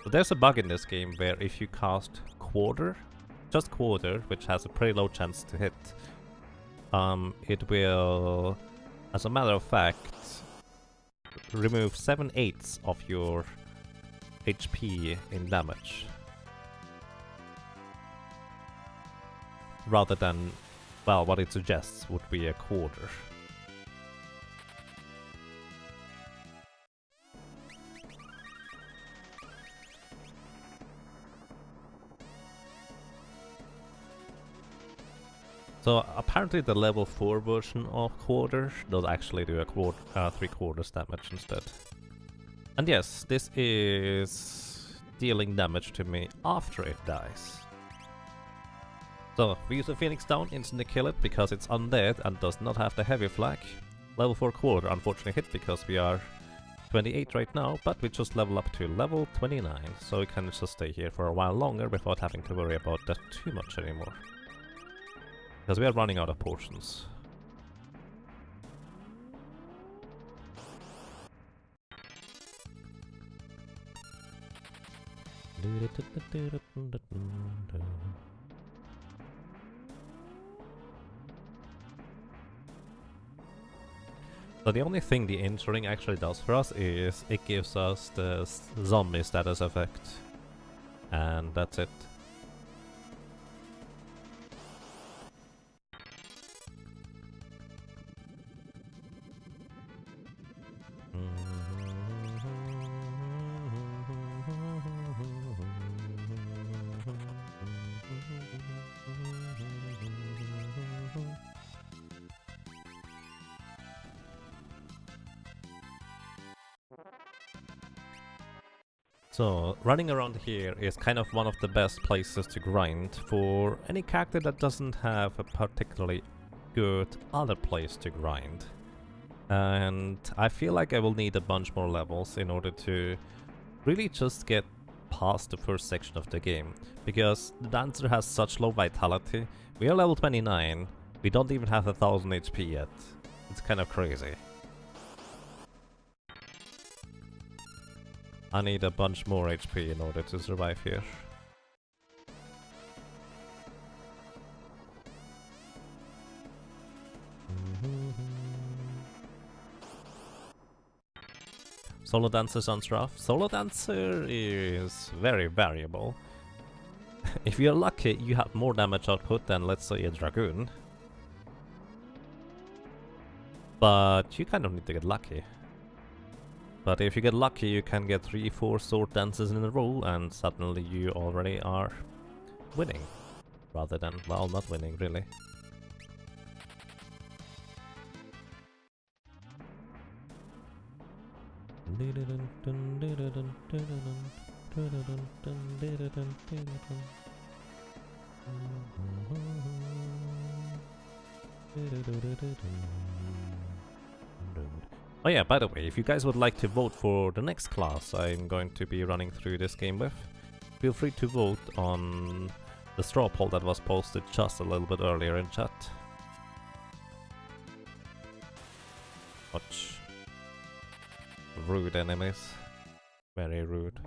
So there's a bug in this game where if you cast quarter, just quarter, which has a pretty low chance to hit, it will As a matter of fact, remove 7/8 of your HP in damage. Rather than, well, what it suggests would be a quarter. So apparently the level 4 version of quarter does actually do a 3/4 damage instead. And yes, this is dealing damage to me after it dies. So we use the Phoenix down, instantly kill it because it's undead and does not have the heavy flag. Level 4 quarter unfortunately hit because we are 28 right now, but we just level up to level 29, so we can just stay here for a while longer without having to worry about that too much anymore. Because we are running out of potions. So the only thing the entering actually does for us is it gives us the zombie status effect. And that's it. So, running around here is kind of one of the best places to grind for any character that doesn't have a particularly good other place to grind. And I feel like I will need a bunch more levels in order to really just get past the first section of the game. Because the dancer has such low vitality. We are level 29, we don't even have 1000 HP yet. It's kind of crazy. I need a bunch more HP in order to survive here. Solo Dancer sounds rough. Solo Dancer is very variable. If you're lucky, you have more damage output than, let's say, a Dragoon. But you kind of need to get lucky. But if you get lucky, you can get 3-4 sword dances in a row, and suddenly you already are winning. Rather than, well, not winning, really. Oh yeah, by the way, if you guys would like to vote for the next class I'm going to be running through this game with, feel free to vote on the straw poll that was posted just a little bit earlier in chat. Watch. Rude enemies. Very rude.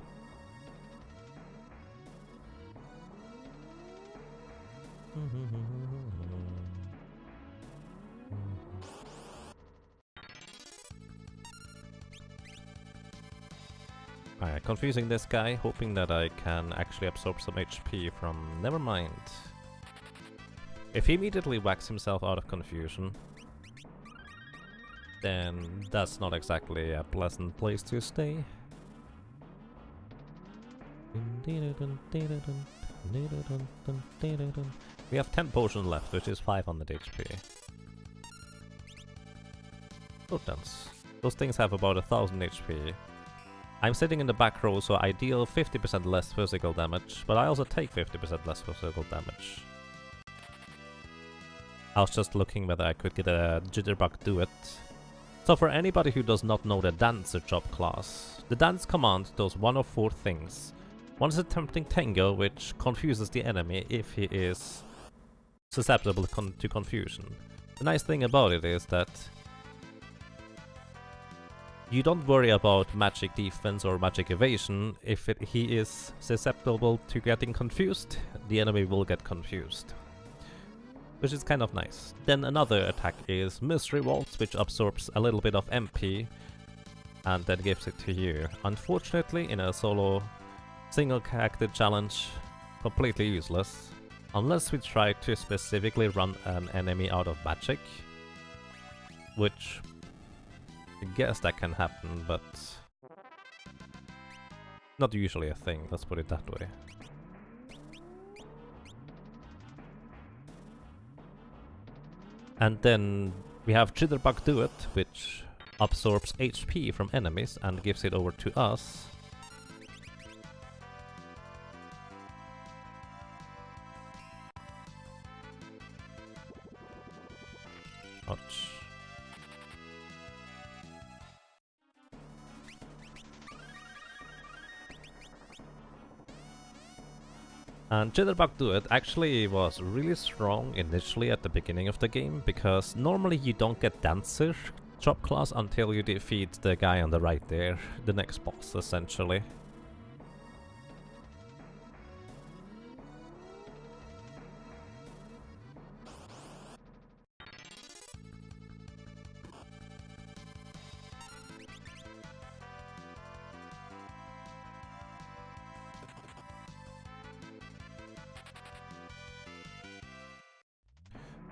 Alright, confusing this guy, hoping that I can actually absorb some HP from... Never mind. If he immediately whacks himself out of confusion, then that's not exactly a pleasant place to stay. We have 10 potions left, which is 500 HP. Good dance. Those things have about 1000 HP. I'm sitting in the back row, so I deal 50% less physical damage, but I also take 50% less physical damage. I was just looking whether I could get a Jitterbug do it. So for anybody who does not know the Dancer job class, the Dance command does one of 4 things. One is attempting Tango, which confuses the enemy if he is susceptible to confusion. The nice thing about it is that you don't worry about magic defense or magic evasion. If he is susceptible to getting confused, the enemy will get confused. which is kind of nice. Then another attack is Mystery Waltz, which absorbs a little bit of MP and then gives it to you. Unfortunately, in a solo single character challenge, completely useless. Unless we try to specifically run an enemy out of magic, which I guess that can happen, but not usually a thing, let's put it that way. And then we have Jitterbug Do It, which absorbs HP from enemies and gives it over to us. Ouch. And Jitterbug Do It actually was really strong initially at the beginning of the game, because normally you don't get Dancer job class until you defeat the guy on the right there, the next boss essentially.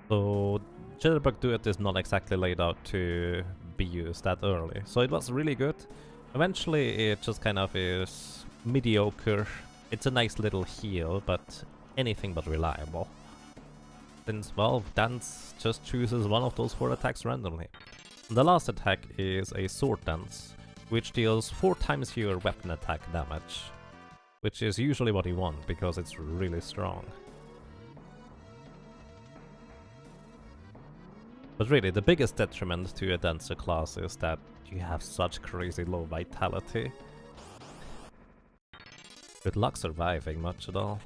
So Jitterbug Do It is not exactly laid out to be used that early, so it was really good. Eventually it just kind of is mediocre. It's a nice little heal, but anything but reliable. Since, well, Dance just chooses one of those 4 attacks randomly. The last attack is a Sword Dance, which deals 4 times your weapon attack damage, which is usually what you want because it's really strong. But really, the biggest detriment to a Dancer class is that you have such crazy low vitality. Good luck surviving much at all.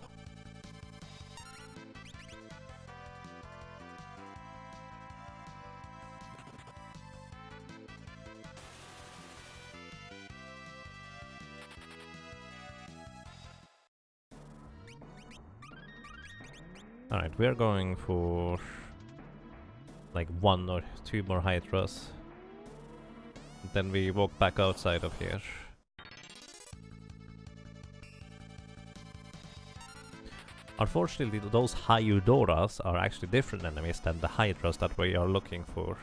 Alright, we're going for like 1 or 2 more Hydras. Then we walk back outside of here. Unfortunately, those Hyudoras are actually different enemies than the Hydras that we are looking for.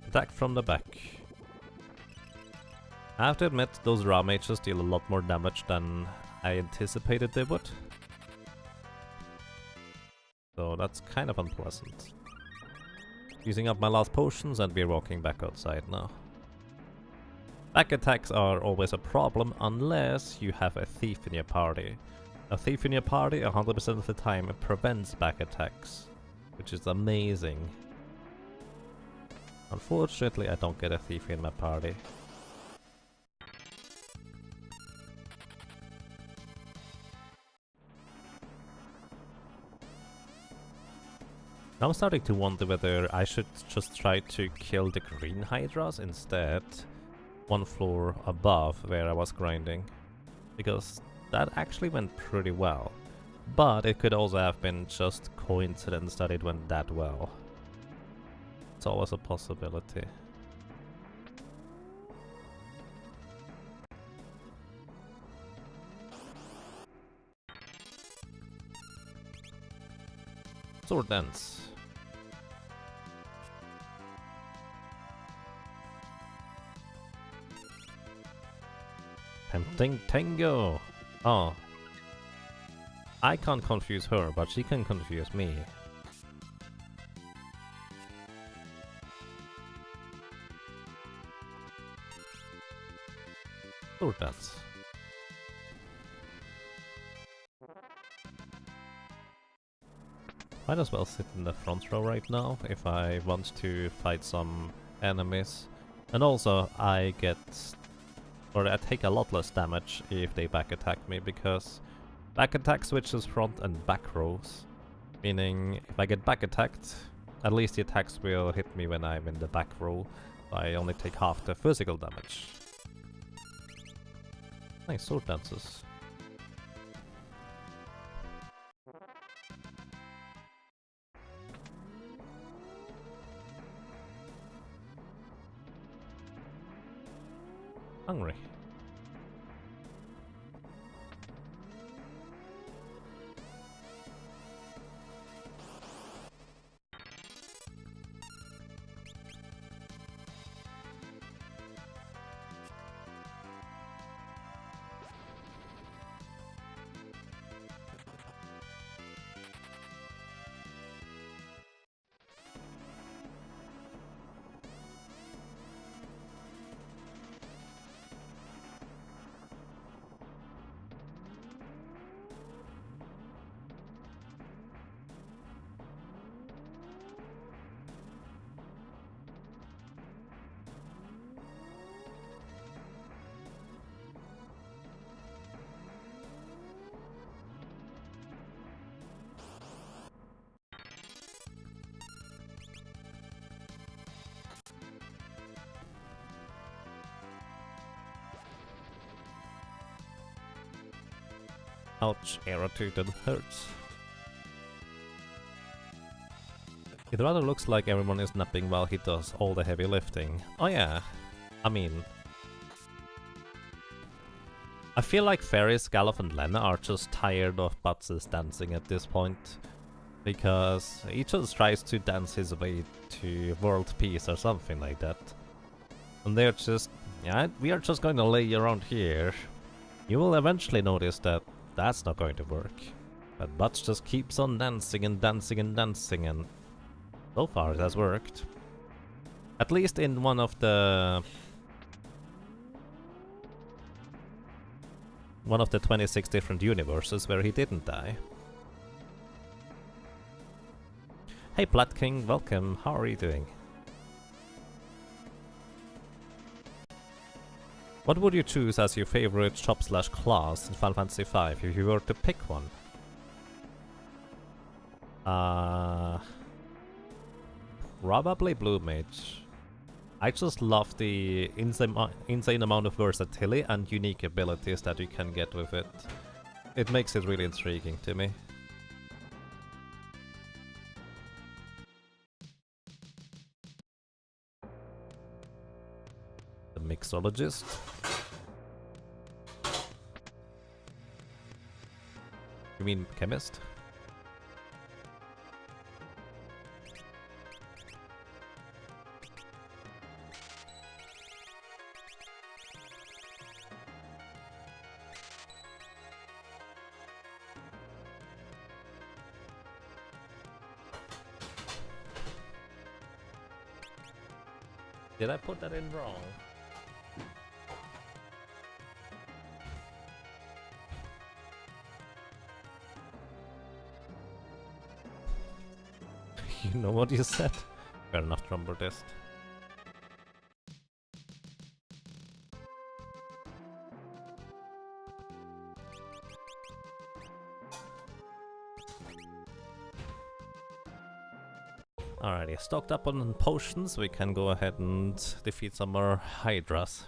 Attack from the back. I have to admit, those raw mages deal a lot more damage than I anticipated they would. So that's kind of unpleasant. Using up my last potions and we're walking back outside now. Back attacks are always a problem unless you have a thief in your party. A thief in your party 100% of the time prevents back attacks, which is amazing. Unfortunately, I don't get a thief in my party. Now I'm starting to wonder whether I should just try to kill the green Hydras instead, 1 floor above where I was grinding, because that actually went pretty well. But it could also have been just coincidence that it went that well. It's always a possibility. Sword Dance. Tempting Tango! Oh. I can't confuse her, but she can confuse me. Sword Dance. Might as well sit in the front row right now if I want to fight some enemies. And also I take a lot less damage if they back attack me, because back attack switches front and back rows. Meaning if I get back attacked, At least the attacks will hit me when I'm in the back row. I only take half the physical damage. Nice sword dances. Hungry. Ouch, arrow to that hurts. It rather looks like everyone is napping while he does all the heavy lifting. Oh yeah, I mean... I feel like Ferris, Gallof and Lena are just tired of Butts' dancing at this point. Because he just tries to dance his way to world peace or something like that. And they're just... yeah, we are just going to lay around here. You will eventually notice that that's not going to work. But Butts just keeps on dancing and dancing and dancing, and so far it has worked. At least in one of the 26 different universes where he didn't die. Hey Plat King, welcome, how are you doing? What would you choose as your favorite shop/class in Final Fantasy V if you were to pick one? Probably Blue Mage. I just love the insane amount of versatility and unique abilities that you can get with it. It makes it really intriguing to me. The mixologist. You mean chemist? Did I put that in wrong? You know what you said? Fair enough, Trumberdist. Alrighty, stocked up on potions, we can go ahead and defeat some more Hydras.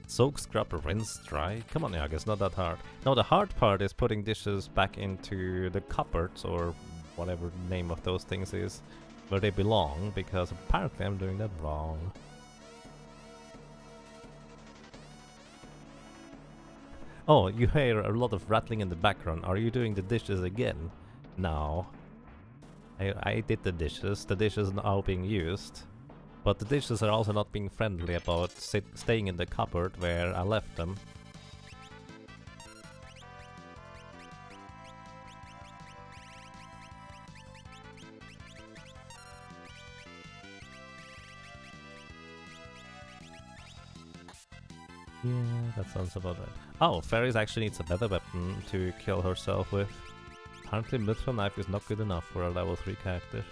Soak, scrub, rinse, dry. Come on, Yaga, it's not that hard. No, the hard part is putting dishes back into the cupboards, or whatever the name of those things is, where they belong, because apparently I'm doing that wrong. Oh, you hear a lot of rattling in the background. Are you doing the dishes again? No. I did the dishes. The dishes are now being used. But the dishes are also not being friendly about staying in the cupboard where I left them. Yeah, that sounds about right. Oh, Ferris actually needs a better weapon to kill herself with. Apparently Mithril Knife is not good enough for a level 3 character.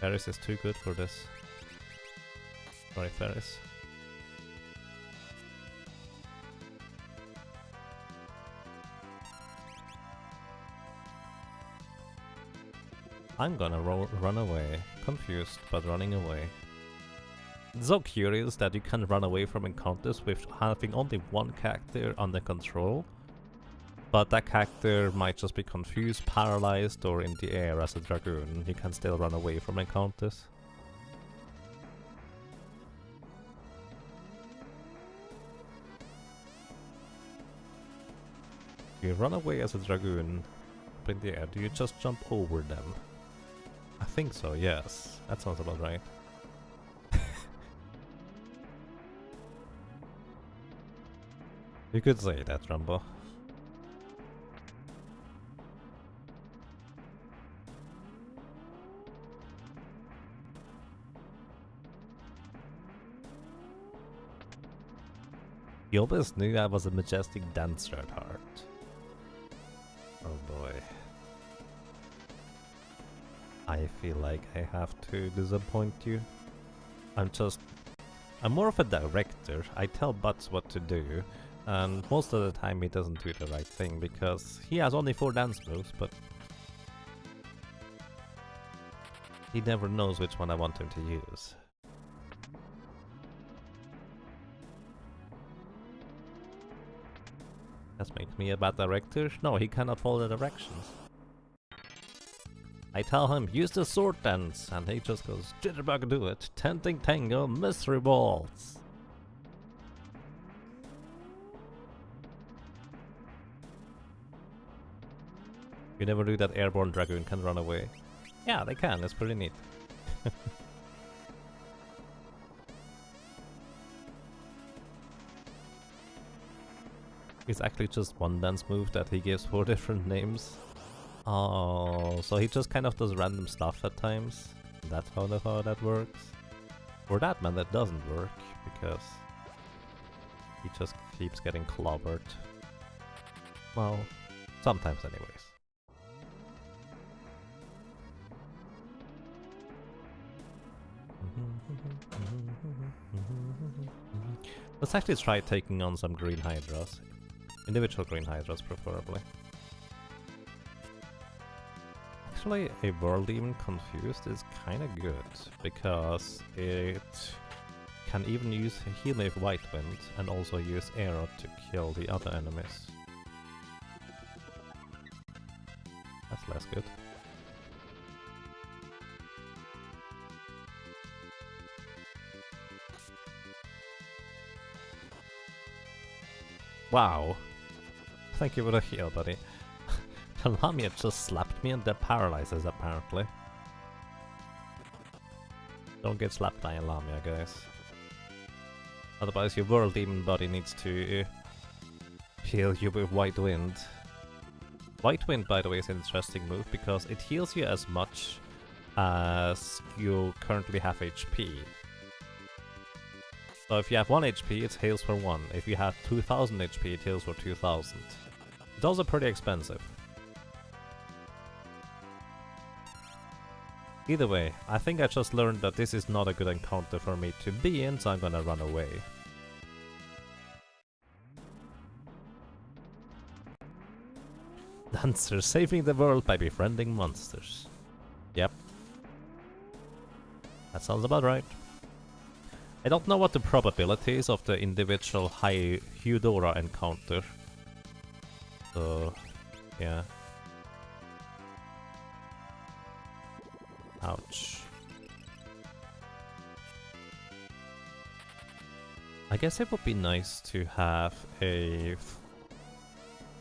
Ferris is too good for this. Sorry, Ferris. I'm gonna run away. Confused, but running away. It's so curious that you can run away from encounters with having only one character under control. But that character might just be confused, paralyzed, or in the air as a dragoon. You can still run away from encounters. You run away as a dragoon up in the air. Do you just jump over them? I think so, yes. That sounds about right. You could say that, Rumbo. You always knew I was a majestic dancer at heart. Oh boy. I feel like I have to disappoint you. I'm more of a director. I tell Butts what to do, and most of the time he doesn't do the right thing because he has only 4 dance moves, but he never knows which one I want him to use. That makes me a bad director? No, he cannot follow the directions. I tell him, use the sword dance, and he just goes, jitterbug do it, tenting tango, mystery balls. You never knew that airborne dragoon can run away. Yeah, they can, it's pretty neat. It's actually just one dance move that he gives 4 different names. Oh, so he just kind of does random stuff at times. That's how that works. For that man, that doesn't work, because he just keeps getting clobbered. Well, sometimes anyways. Let's actually try taking on some green hydras. Individual green hydras, preferably. Actually, a World Demon Confused is kinda good, because it can even use Heal with White Wind, and also use Arrow to kill the other enemies. That's less good. Wow. Thank you for the heal, buddy. The Lamia just slapped me and that paralyzes, apparently. Don't get slapped by a Lamia, guys. Otherwise your World Demon body needs to heal you with White Wind. White Wind, by the way, is an interesting move because it heals you as much as you currently have HP. So if you have 1 HP, it heals for 1. If you have 2000 HP, it heals for 2000. It's also pretty expensive. Either way, I think I just learned that this is not a good encounter for me to be in, so I'm gonna run away. Dancer saving the world by befriending monsters. Yep. That sounds about right. I don't know what the probabilities of the individual High Eudora encounter. So, yeah. Ouch. I guess it would be nice to have a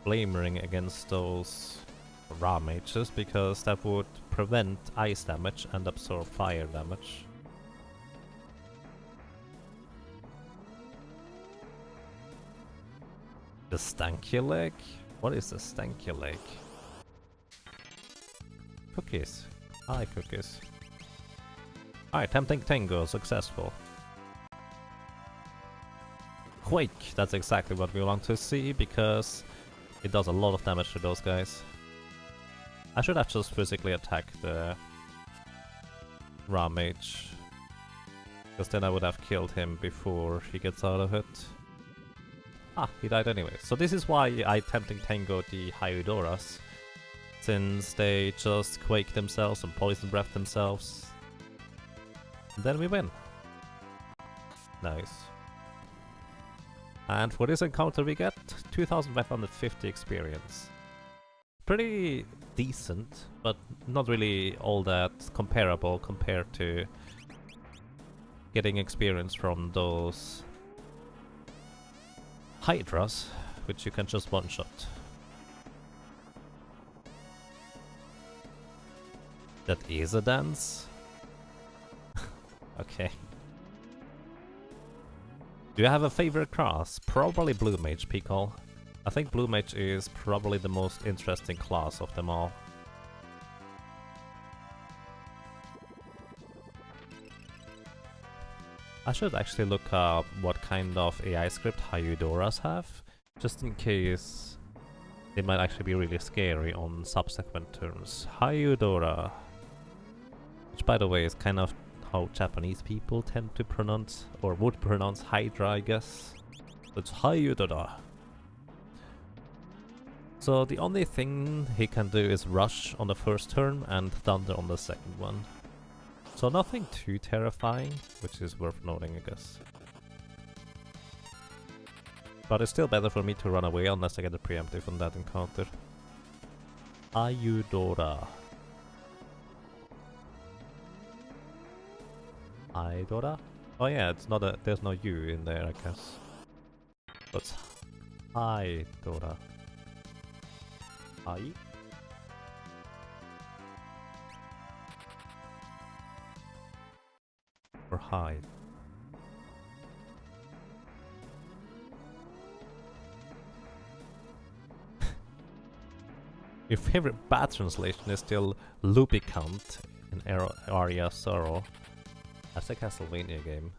flame ring against those raw mages, because that would prevent ice damage and absorb fire damage. The stanky leg? What is the stanky leg? Cookies. I like cookies. Alright, Tempting Tango, successful. Quake, that's exactly what we want to see, because it does a lot of damage to those guys. I should have just physically attacked the Ramage, because then I would have killed him before he gets out of it. Ah, he died anyway. So this is why I Tempting Tango the Hyudoras, since they just quake themselves and poison breath themselves. And then we win. Nice. And for this encounter we get 2550 experience. Pretty decent, but not really all that comparable compared to getting experience from those Hydras, which you can just one-shot. That is a dance? Okay. Do you have a favorite class? Probably Blue Mage, Pikol. I think Blue Mage is probably the most interesting class of them all. I should actually look up what kind of AI script Hyudoras have, just in case they might actually be really scary on subsequent turns. Hyudora, which by the way is kind of how Japanese people tend to pronounce, or would pronounce Hydra, I guess. It's Hyudora. So the only thing he can do is rush on the first turn and thunder on the second one. So nothing too terrifying, which is worth noting, I guess. But it's still better for me to run away unless I get a preemptive on that encounter. Hyudora. Hyudora? Oh yeah, it's not a, there's no U in there, I guess. But Hyudora. Hi? Or hide. Your favorite bad translation is still Lupicant in Aria Sorrow. That's a Castlevania game.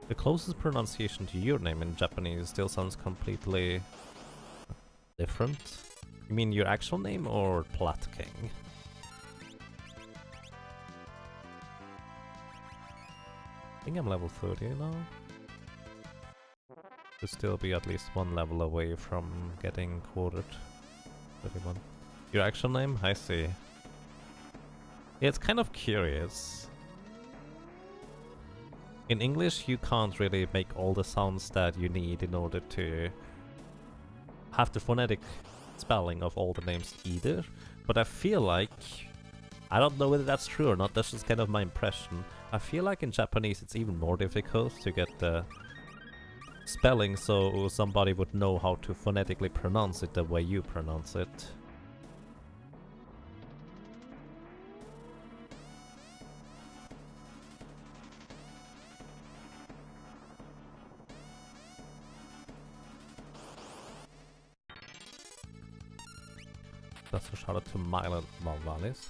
The closest pronunciation to your name in Japanese still sounds completely different. You mean your actual name or Plat King? I think I'm level 30 now. Should still be at least one level away from getting quartered. 31. Your actual name? I see. Yeah, it's kind of curious. In English you can't really make all the sounds that you need in order to have the phonetic spelling of all the names either, but I feel like, I don't know whether that's true or not, that's just kind of my impression. I feel like in Japanese it's even more difficult to get the spelling so somebody would know how to phonetically pronounce it the way you pronounce it. That's a shout out to Milan Valvalis.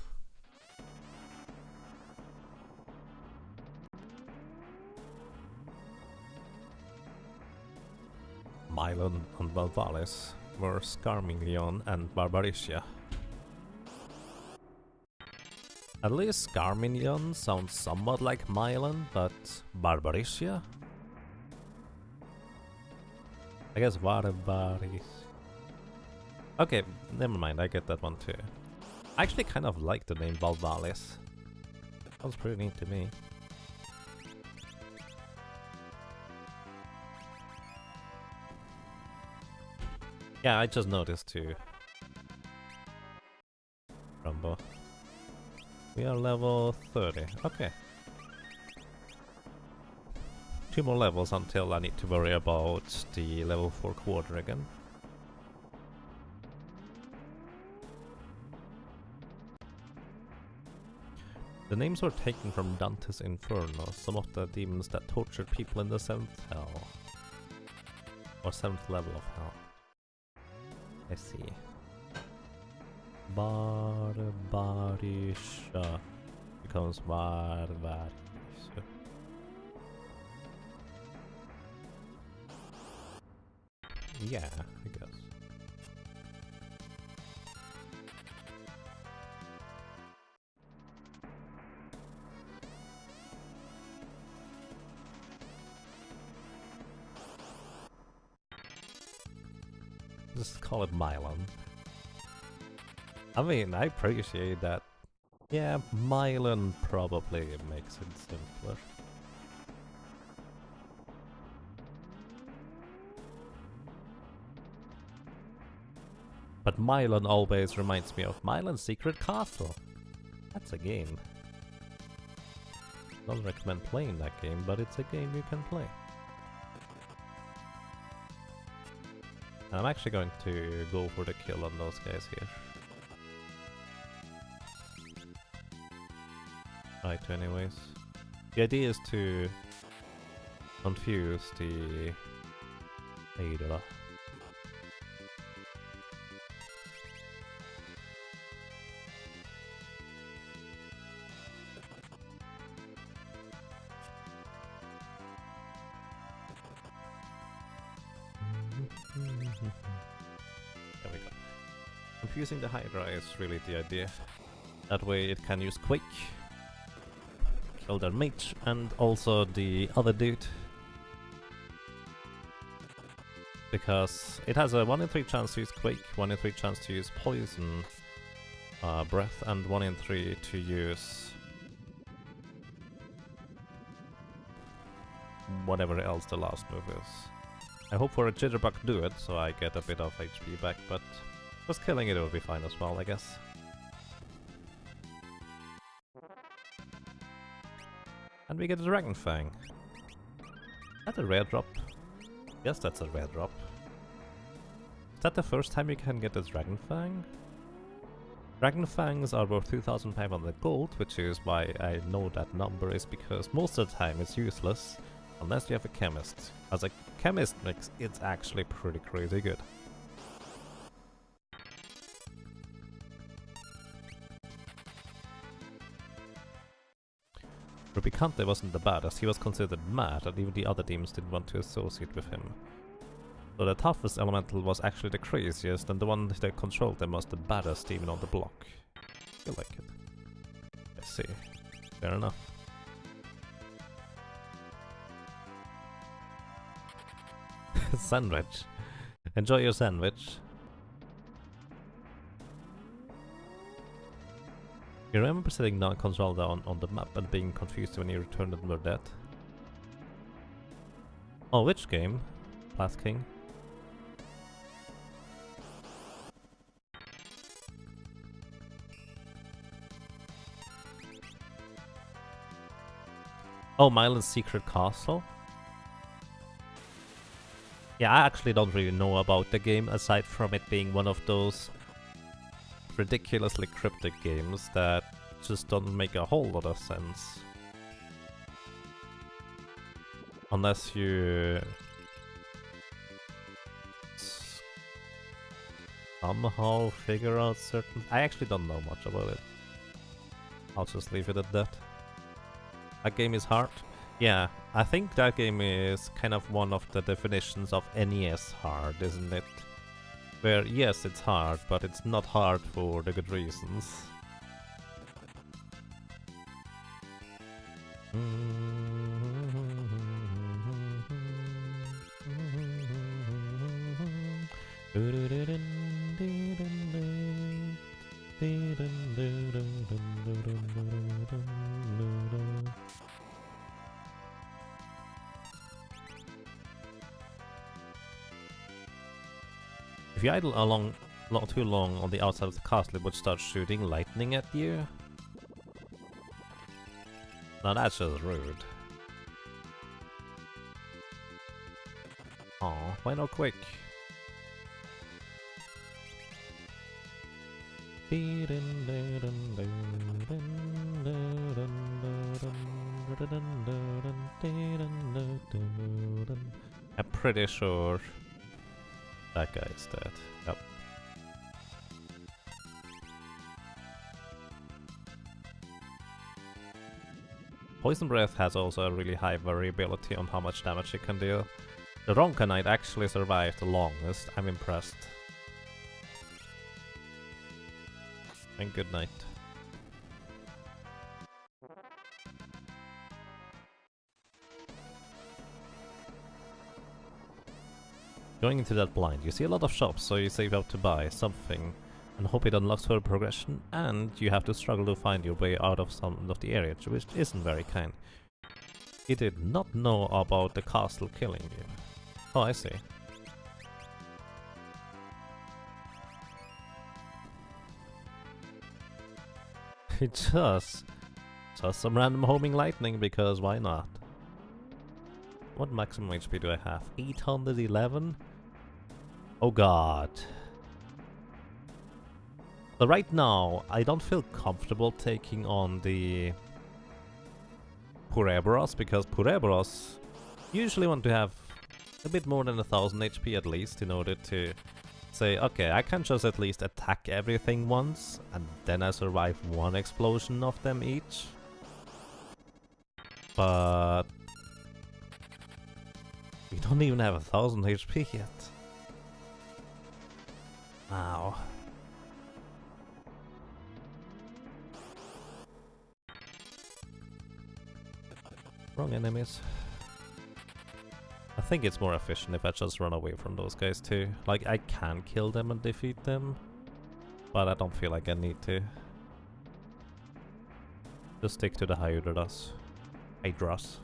Milan and Valvalis were Scarmignon and Barbaricia. At least Scarmignon sounds somewhat like Milan, but Barbaricia? I guess Barbaris. Okay, never mind, I get that one too. I actually kind of like the name Valvalis. Sounds pretty neat to me. Yeah, I just noticed too. Rumbo. We are level 30. Okay. 2 more levels until I need to worry about the level 4 quarter again. The names were taken from Dante's Inferno, some of the demons that tortured people in the 7th hell. Or 7th level of hell. I see. Barbarisha becomes Barbarisha. Yeah, I guess. Just call it Milan. I mean, I appreciate that. Yeah, Milan probably makes it simpler. But Milan always reminds me of Milan's Secret Castle. That's a game. Don't recommend playing that game, but it's a game you can play. And I'm actually going to go for the kill on those guys here. Right, anyways. The idea is to confuse the idol. There we go. Confusing the Hydra is really the idea. That way it can use Quick, kill their mate, and also the other dude. Because it has a 1 in 3 chance to use Quick, 1 in 3 chance to use Poison Breath, and 1 in 3 to use whatever else the last move is. I hope for a Jitterbug to do it, so I get a bit of HP back, but just killing it will be fine as well, I guess. And we get a Dragon Fang. Is that a rare drop? Yes, that's a rare drop. Is that the first time you can get a Dragon Fang? Dragon Fangs are worth 2,500 gold, which is why I know that number is because most of the time it's useless. Unless you have a chemist. As a chemist mix, it's actually pretty crazy good. Rubicante wasn't the baddest, he was considered mad and even the other demons didn't want to associate with him. So the toughest elemental was actually the craziest, and the one that controlled them was the baddest demon on the block. I feel like it. I see. Fair enough. Sandwich. Enjoy your sandwich. You remember sitting non-controlled on the map and being confused when you returned and were dead? Oh, which game? Last King? Oh, Milan's Secret Castle? Yeah, I actually don't really know about the game, aside from it being one of those ridiculously cryptic games that just don't make a whole lot of sense. Unless you somehow figure out certain... I actually don't know much about it. I'll just leave it at that. That game is hard. Yeah, I think that game is kind of one of the definitions of NES hard, isn't it? Where, yes, it's hard, but it's not hard for the good reasons. If you idle too long on the outside of the castle, it would start shooting lightning at you. Now that's just rude. Aw, why not Quick? I'm pretty sure that guy is dead. Yep. Poison Breath has also a really high variability on how much damage it can deal. The Ronka Knight actually survived the longest. I'm impressed. And good night. Going into that blind, you see a lot of shops, so you save up to buy something and hope it unlocks further progression, and you have to struggle to find your way out of some of the area, which isn't very kind. He did not know about the castle killing you. Oh, I see. It just some random homing lightning, because why not? What maximum HP do I have? 811? Oh god. But right now, I don't feel comfortable taking on the Purebros, because Purebros usually want to have a bit more than 1000 HP at least in order to say, okay, I can just at least attack everything once, and then I survive one explosion of them each. But we don't even have 1000 HP yet. Wow. Wrong enemies. I think it's more efficient if I just run away from those guys too. Like, I can kill them and defeat them, but I don't feel like I need to. Just stick to the Hydras. Hydras.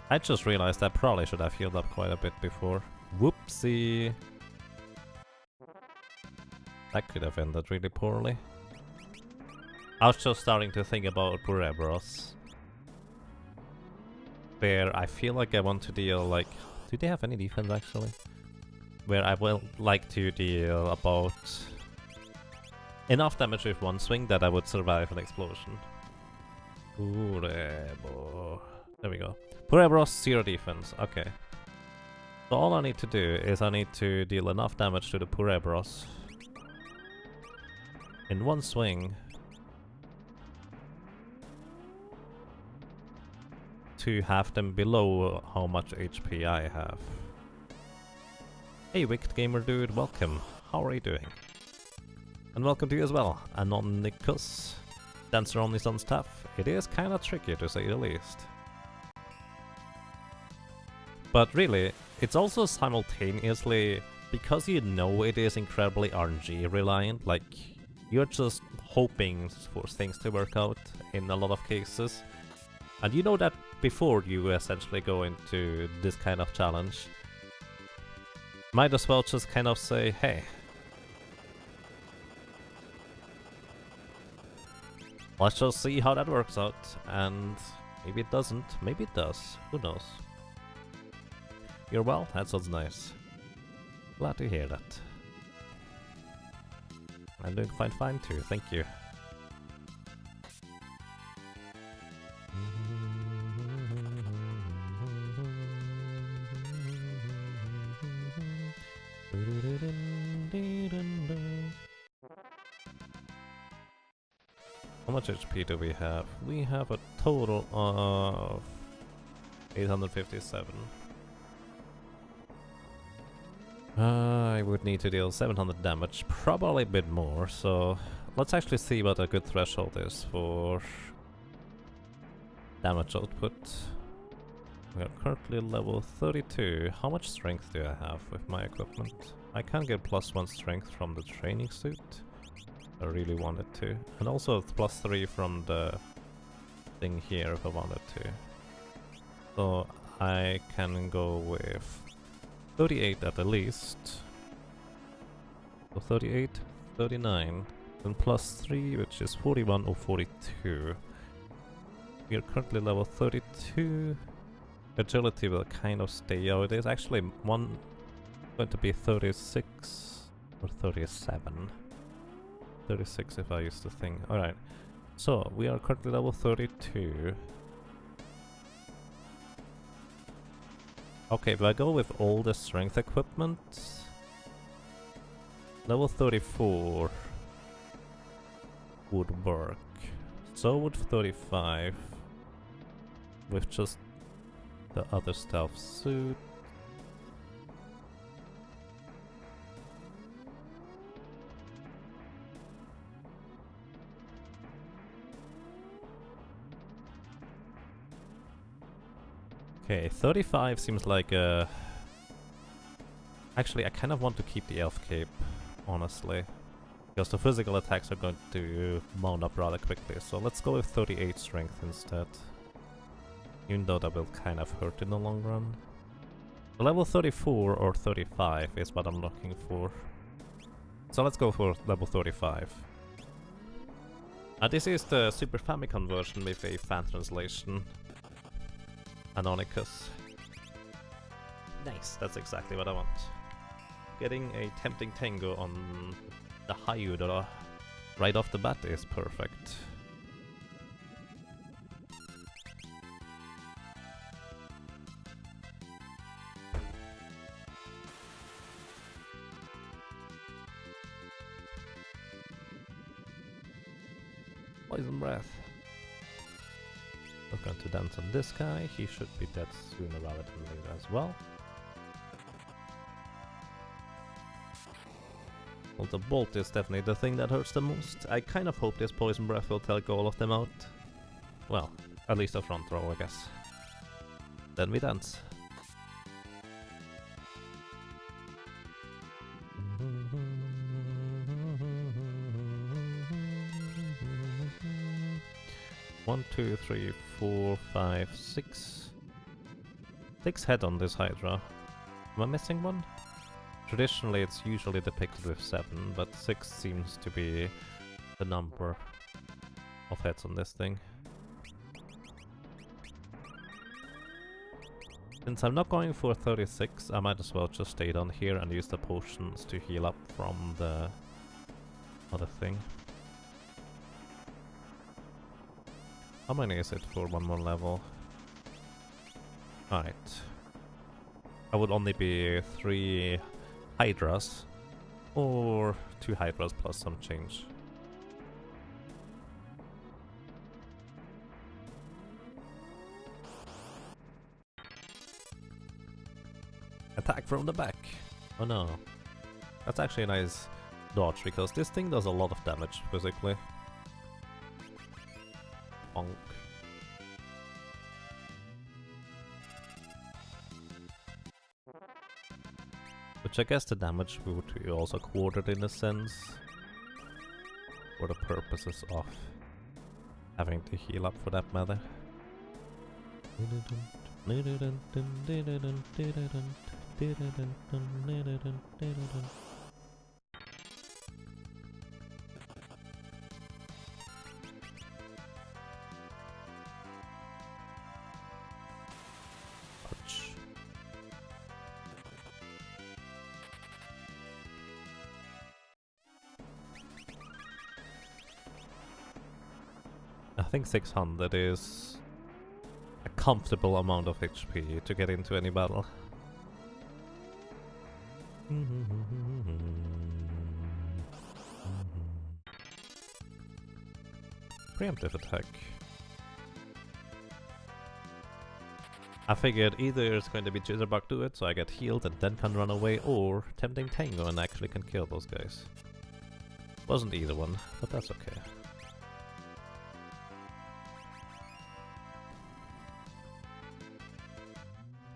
I just realized I probably should have healed up quite a bit before. Whoopsie! That could have ended really poorly. I was just starting to think about Purebros, where I feel like I want to deal like... Do they have any defense actually? Where I will like to deal about enough damage with one swing that I would survive an explosion. Purebo. There we go. Purebros, 0 defense. Okay. So all I need to do is I need to deal enough damage to the Purebros in one swing to have them below how much HP I have. Hey Wicked Gamer dude, welcome. How are you doing? And welcome to you as well, Anonicus. Dancer on his own stuff. It is kinda tricky to say the least. But really, it's also simultaneously, because you know it is incredibly RNG reliant, like, you're just hoping for things to work out in a lot of cases. And you know that before you essentially go into this kind of challenge. Might as well just kind of say, hey, let's just see how that works out, and maybe it doesn't, maybe it does, who knows. You're well? That sounds nice. Glad to hear that. I'm doing fine too, thank you. How much HP do we have? We have a total of 857. I would need to deal 700 damage, probably a bit more, so let's actually see what a good threshold is for damage output. We are currently level 32. How much strength do I have with my equipment? I can get +1 strength from the training suit. I really wanted to. And also +3 from the thing here if I wanted to. So I can go with 38 at the least. So 38, 39, then +3, which is 41 or 42. We are currently level 32. Agility will kind of stay how it is. Actually, one going to be 36 or 37. 36 if I use the thing. Alright, so we are currently level 32. Okay, if I go with all the strength equipment, level 34 would work. So would 35 with just the other stealth suit. Okay, 35 seems like a... Actually, I kind of want to keep the elf cape, honestly. Because the physical attacks are going to mount up rather quickly, so let's go with 38 strength instead. Even though that will kind of hurt in the long run. So level 34 or 35 is what I'm looking for. So let's go for level 35. This is the Super Famicom version with a fan translation. Anonicus. Nice, that's exactly what I want. Getting a tempting tango on the Hyudra right off the bat is perfect. Poison breath. We're going to dance on this guy. He should be dead sooner rather than later as well. Well, the bolt is definitely the thing that hurts the most. I kind of hope this poison breath will take all of them out. Well, at least a front row, I guess. Then we dance. One, two, three, 4, 5, 6. 6 head on this Hydra. Am I missing one? Traditionally it's usually depicted with 7, but 6 seems to be the number of heads on this thing. Since I'm not going for 36, I might as well just stay down here and use the potions to heal up from the other thing. How many is it for one more level? Alright. I would only be 3 Hydras, or 2 Hydras plus some change. Attack from the back! Oh no. That's actually a nice dodge, because this thing does a lot of damage physically. Bonk. Which I guess the damage would be also quartered in a sense, for the purposes of having to heal up for that matter. Ouch. I think 600 is a comfortable amount of HP to get into any battle. Preemptive attack. I figured either it's going to be Jitterbug do it, so I get healed and then can run away, or Tempting Tango and actually can kill those guys. Wasn't either one, but that's okay.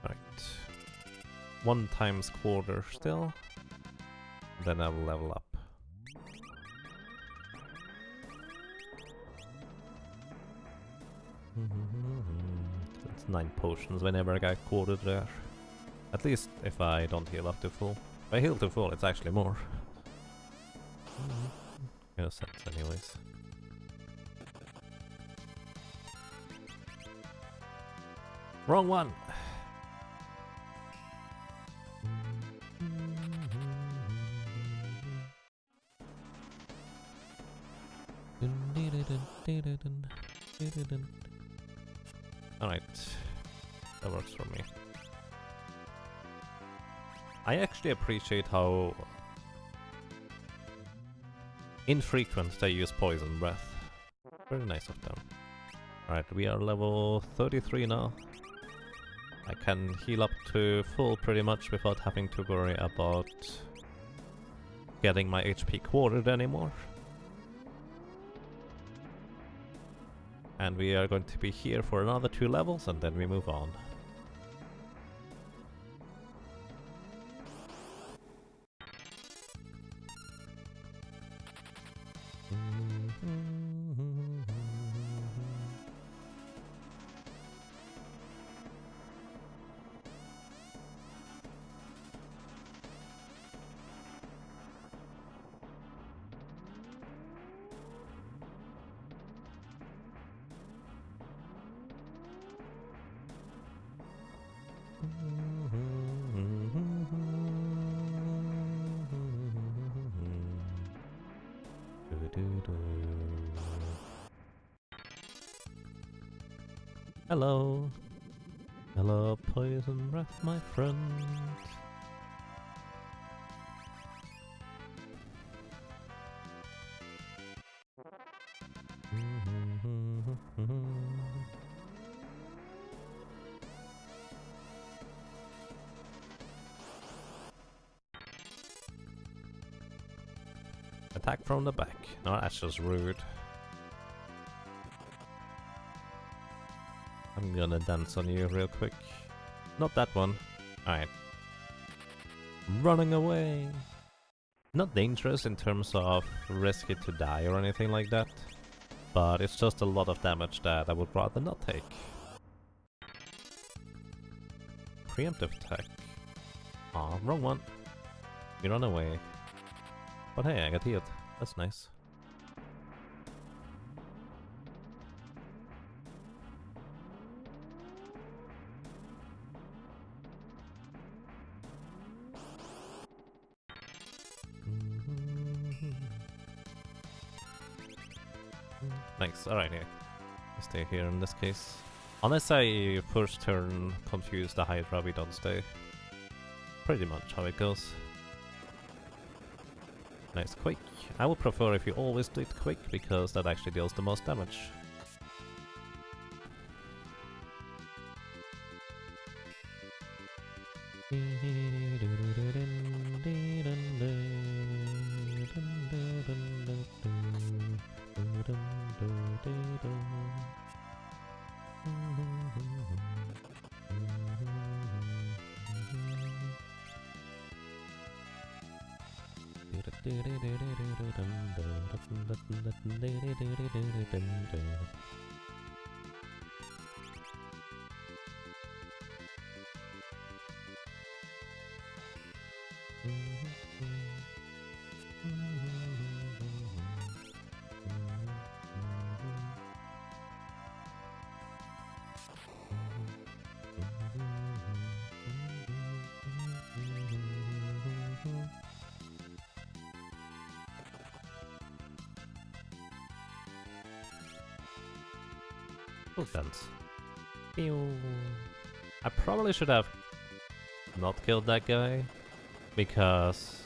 Right. 1 times quarter still. Then I will level up. It's 9 potions whenever I get quartered there. At least if I don't heal up to full. If I heal to full, it's actually more. In a sense, anyways. Wrong one! Alright, that works for me. I actually appreciate how infrequent they use poison breath. Very nice of them. Alright, we are level 33 now. I can heal up to full pretty much without having to worry about getting my HP quartered anymore. And we are going to be here for another 2 levels and then we move on. Hello. Hello, poison breath, my friend. Attack from the back. No, that's just rude. I'm gonna dance on you real quick. Not that one. Alright. Running away! Not dangerous in terms of risky to die or anything like that, but it's just a lot of damage that I would rather not take. Preemptive attack. Aw, wrong one. You run away. But hey, I got healed. That's nice. Nice, alright, yeah. I stay here in this case. Unless I first turn confuse the Hydra, we don't stay. Pretty much how it goes. Nice Quake. I would prefer if you always did Quake, because that actually deals the most damage. Oh, dance. Pew. I probably should have not killed that guy, because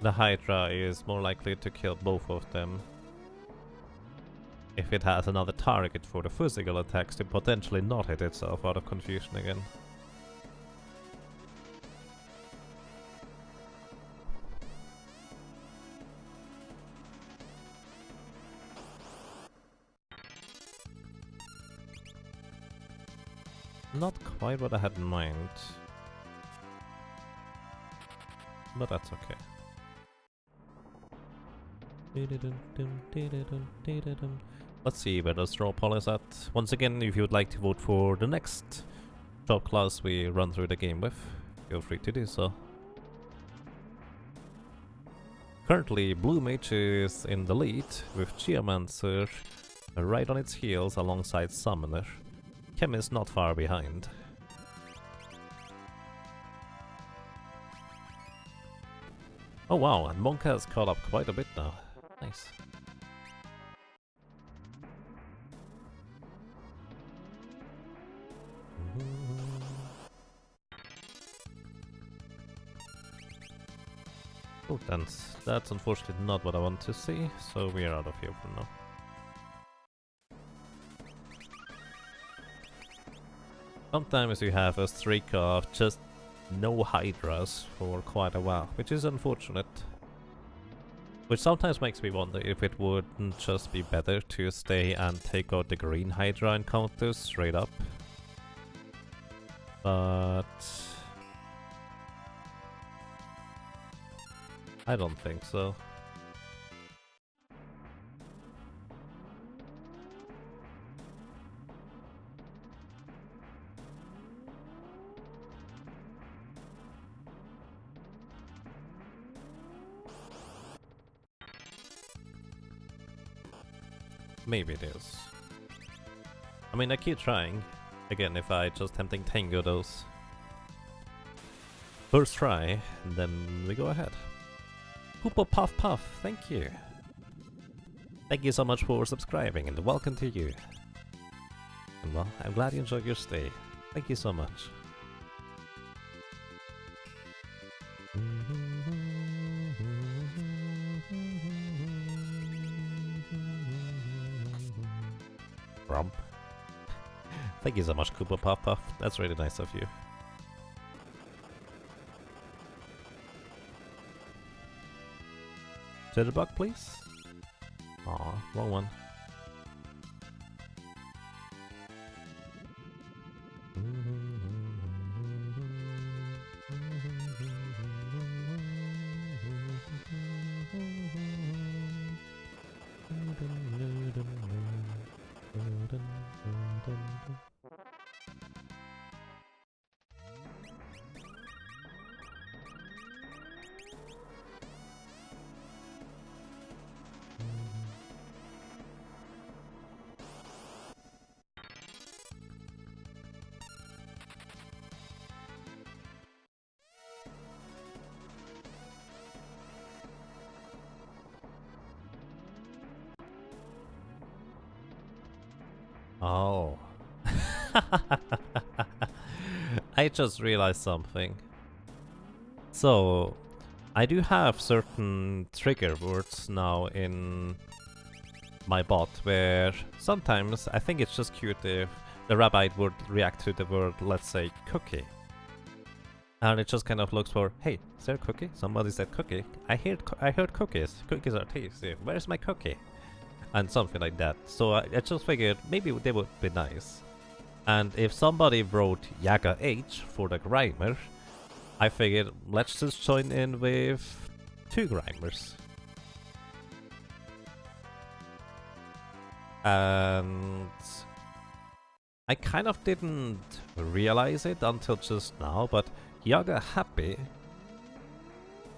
the Hydra is more likely to kill both of them if it has another target for the physical attacks to potentially not hit itself out of confusion again. Not quite what I had in mind, but that's okay. Let's see where the straw poll is at. Once again, if you would like to vote for the next top class we run through the game with, feel free to do so. Currently, Blue Mage is in the lead, with Geomancer right on its heels alongside Summoner. Chem is not far behind. Oh wow, and Monk has caught up quite a bit now. Nice. Oh, that's unfortunately not what I want to see, so we are out of here for now. Sometimes you have a streak of just no Hydras for quite a while, which is unfortunate. Which sometimes makes me wonder if it wouldn't just be better to stay and take out the green Hydra encounters straight up. But I don't think so. Maybe it is. I mean, I keep trying. Again, if I just tempting Tango those first try, then we go ahead. Hoopa Puff Puff, thank you. Thank you so much for subscribing, and welcome to you. And well, I'm glad you enjoyed your stay. Thank you so much. Rump. Thank you so much, Koopa Puff Puff. That's really nice of you. Jitterbug, please? Aw, wrong one. Oh. I just realized something. So, I do have certain trigger words now in my bot where sometimes I think it's just cute if the rabbit would react to the word, let's say, cookie. And it just kind of looks for, hey, is there a cookie? Somebody said cookie. I heard cookies. Cookies are tasty. Where's my cookie? And something like that. So I just figured maybe they would be nice. And if somebody wrote Yaga H for the grimer, I figured let's just join in with 2 grimers. And I kind of didn't realize it until just now, but Yaga Happy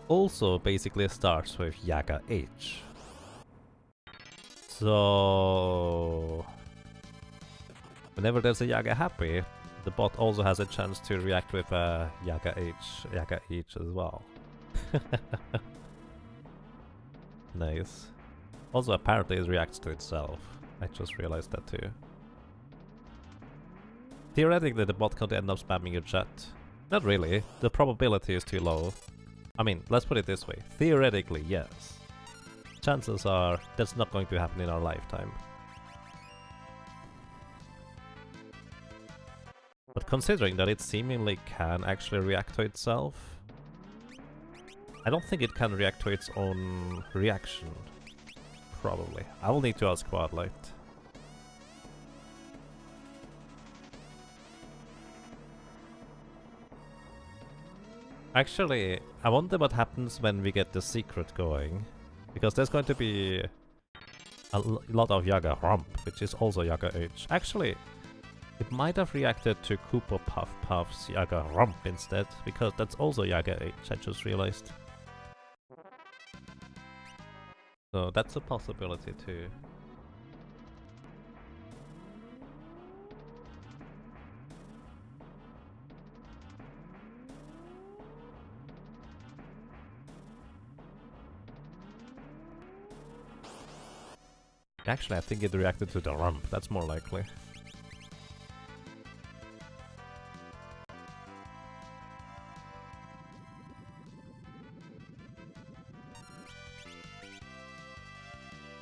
also basically starts with Yaga H. So whenever there's a Yaga Happy, the bot also has a chance to react with a Yaga H as well. Nice. Also, apparently it reacts to itself. I just realized that too. Theoretically, the bot could end up spamming your chat. Not really. The probability is too low. I mean, let's put it this way. Theoretically, yes. Chances are that's not going to happen in our lifetime. But considering that it seemingly can actually react to itself, I don't think it can react to its own reaction. Probably. I will need to ask Quadlight. Actually, I wonder what happens when we get the secret going. Because there's going to be a lot of Yaga Rump, which is also Yaga H. Actually, it might have reacted to Koopa Puff Puff's Yaga Rump instead, because that's also Yaga H, I just realized. So that's a possibility too. Actually, I think it reacted to the rump, that's more likely.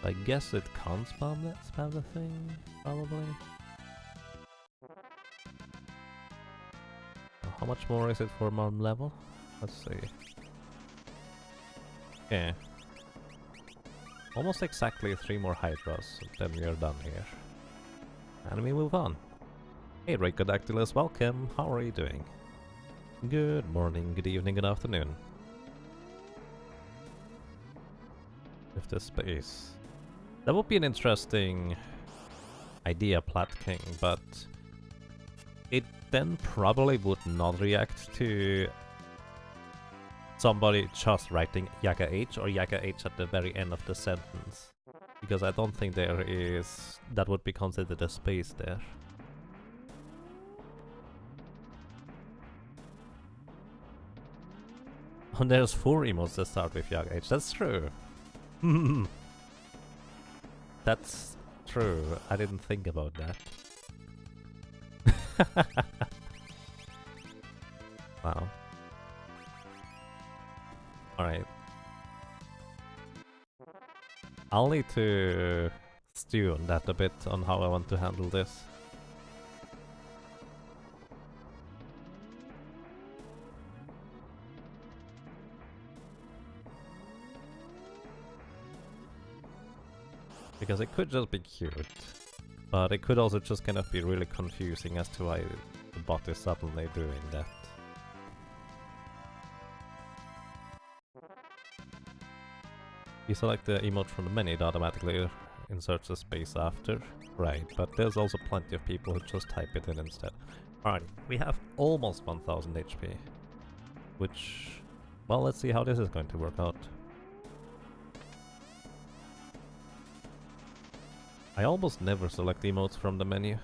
I guess it can't spam the thing, probably. How much more is it for Mom level? Let's see. Okay. Almost exactly 3 more Hydras, then we are done here. And we move on. Hey Raycodactylus, welcome! How are you doing? Good morning, good evening, good afternoon. If the space... That would be an interesting idea, Plat King, but it then probably would not react to somebody just writing Yaga H or Yaga H at the very end of the sentence. Because I don't think there is... that would be considered a space there. And there's 4 emotes that start with Yaga H, that's true. That's true, I didn't think about that. Wow. Alright. I'll need to stew on that a bit, on how I want to handle this. Because it could just be cute, but it could also just kind of be really confusing as to why the bot is suddenly doing that. You select the emote from the menu, it automatically inserts a space after. Right, but there's also plenty of people who just type it in instead. Alright, we have almost 1000 HP. Which... well, let's see how this is going to work out. I almost never select emotes from the menu.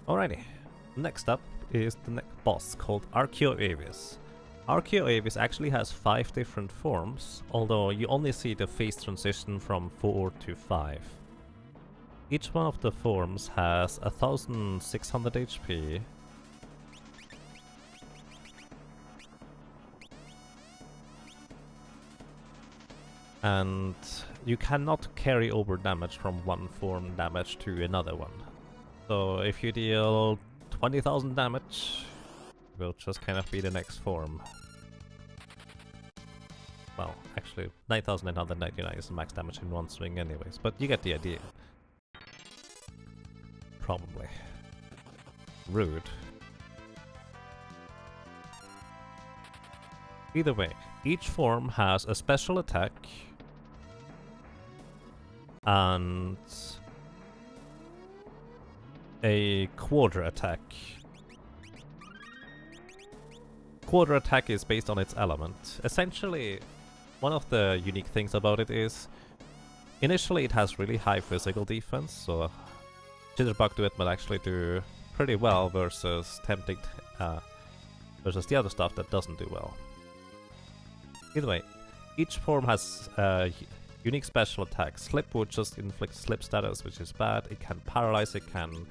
Alrighty, next up is the next boss called Archaeoavis. Archaeoavis actually has 5 different forms, although you only see the phase transition from 4 to 5. Each one of the forms has 1600 HP. And you cannot carry over damage from one form damage to another one. So if you deal 20,000 damage, it will just kind of be the next form. Well, actually 9,999 is the max damage in one swing anyways, but you get the idea. Probably. Rude. Either way, each form has a special attack and a quarter attack. Quarter attack is based on its element. Essentially, one of the unique things about it is Initially it has really high physical defense, so Jitterbug Duet might actually do pretty well versus versus the other stuff that doesn't do well. Either way, each form has unique special attacks. Slip would just inflict slip status, which is bad. It can paralyze, it can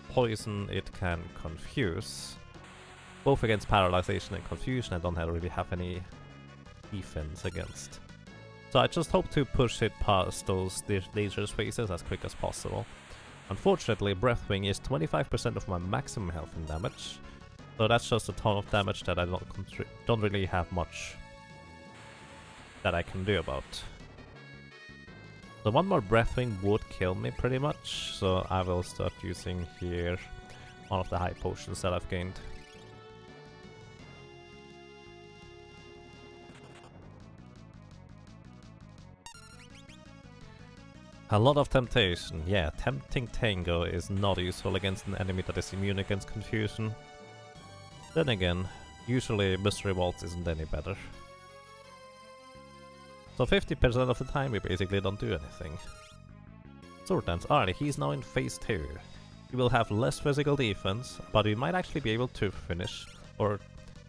poison, it can confuse. Both against paralyzation and confusion I don't really have any defense against. So I just hope to push it past those dangerous phases as quick as possible. Unfortunately, Breathwing is 25% of my maximum health and damage, so that's just a ton of damage that I don't really have much that I can do about. So one more Breathwing would kill me pretty much, so I will start using here one of the high potions that I've gained. A lot of temptation. Yeah, tempting Tango is not useful against an enemy that is immune against confusion. Then again, usually Mystery Waltz isn't any better. So 50% of the time we basically don't do anything. Sword Dance. Alright, he's now in phase 2. He will have less physical defense, but we might actually be able to finish or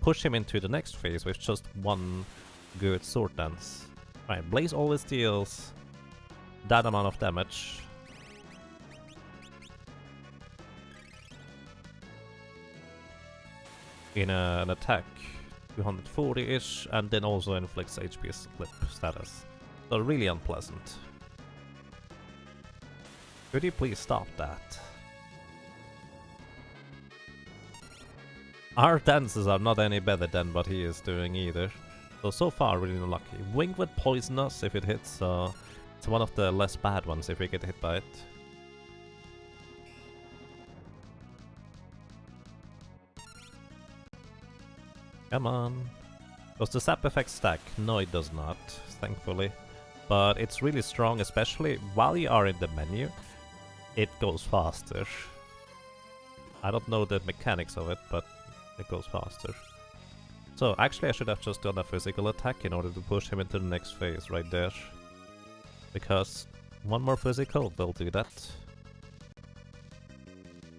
push him into the next phase with just one good Sword Dance. Right, Blaze always deals that amount of damage. In an attack, 240-ish, and then also inflicts HP slip status. So really unpleasant. Could you please stop that? Our dances are not any better than what he is doing either. So far really unlucky. Wing would poison us if it hits, so it's one of the less bad ones if we get hit by it. Come on. Does the sap effect stack? No, it does not, thankfully. But it's really strong, especially while you are in the menu. It goes faster. I don't know the mechanics of it, but it goes faster. So actually I should have just done a physical attack in order to push him into the next phase right there. Because one more physical will do that.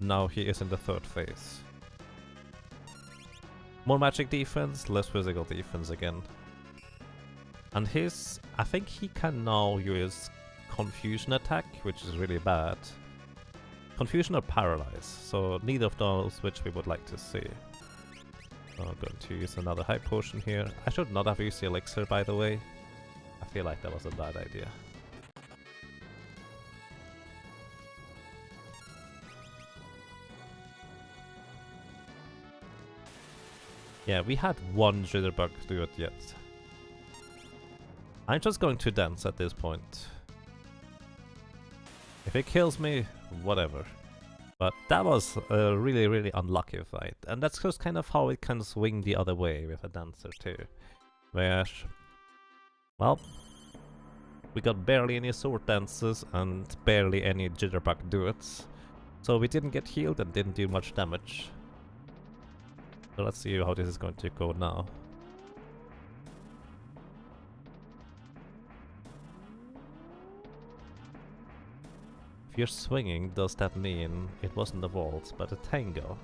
Now he is in the third phase. More magic defense, less physical defense again. And his... I think he can now use Confusion attack, which is really bad. Confusion or Paralyze, so neither of those which we would like to see. I'm going to use another high potion here. I should not have used the elixir, by the way. I feel like that was a bad idea. Yeah, we had one Jitterbug do it yet. I'm just going to dance at this point. If it kills me, whatever. But that was a really unlucky fight. And that's just kind of how it can swing the other way with a dancer too. Where, well, we got barely any sword dances and barely any Jitterbug duets. So we didn't get healed and didn't do much damage. So let's see how this is going to go now. If you're swinging, does that mean it wasn't a waltz, but a tango?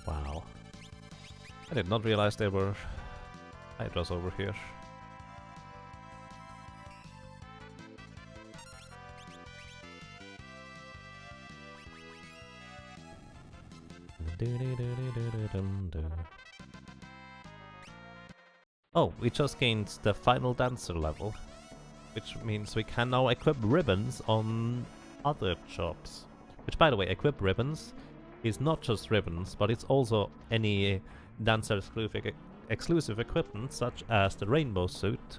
Wow. I did not realize there were hydras over here. Oh, we just gained the final dancer level, which means we can now equip ribbons on other jobs. Which, by the way, equip ribbons is not just ribbons, but it's also any dancer exclusive equipment, such as the rainbow suit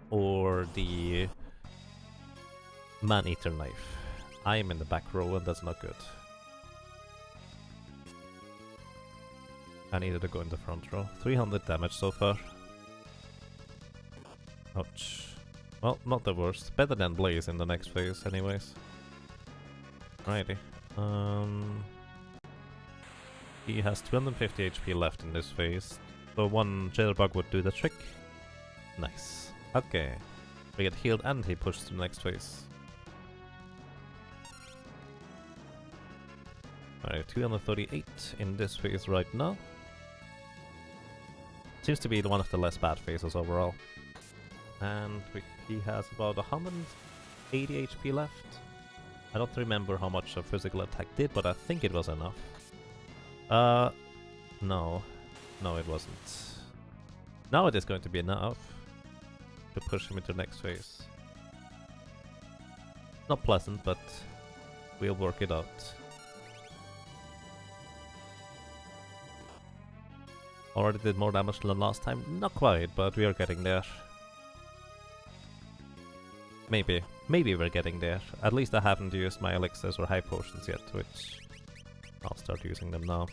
or the man-eater knife. I am in the back row and that's not good. I needed to go in the front row. 300 damage so far. Ouch. Well, not the worst. Better than Blaze in the next phase anyways. Alrighty. He has 250 HP left in this phase, so one Jitterbug would do the trick. Nice. Okay. We get healed and he pushes to the next phase. Alright, 238 in this phase right now. Seems to be one of the less bad phases overall. And he has about 180 HP left. I don't remember how much a physical attack did, but I think it was enough. No. No, it wasn't. Now it is going to be enough to push him into the next phase. Not pleasant, but we'll work it out. Already did more damage than last time. Not quite, but we are getting there. Maybe. Maybe we're getting there. At least I haven't used my elixirs or high potions yet, which I'll start using them now.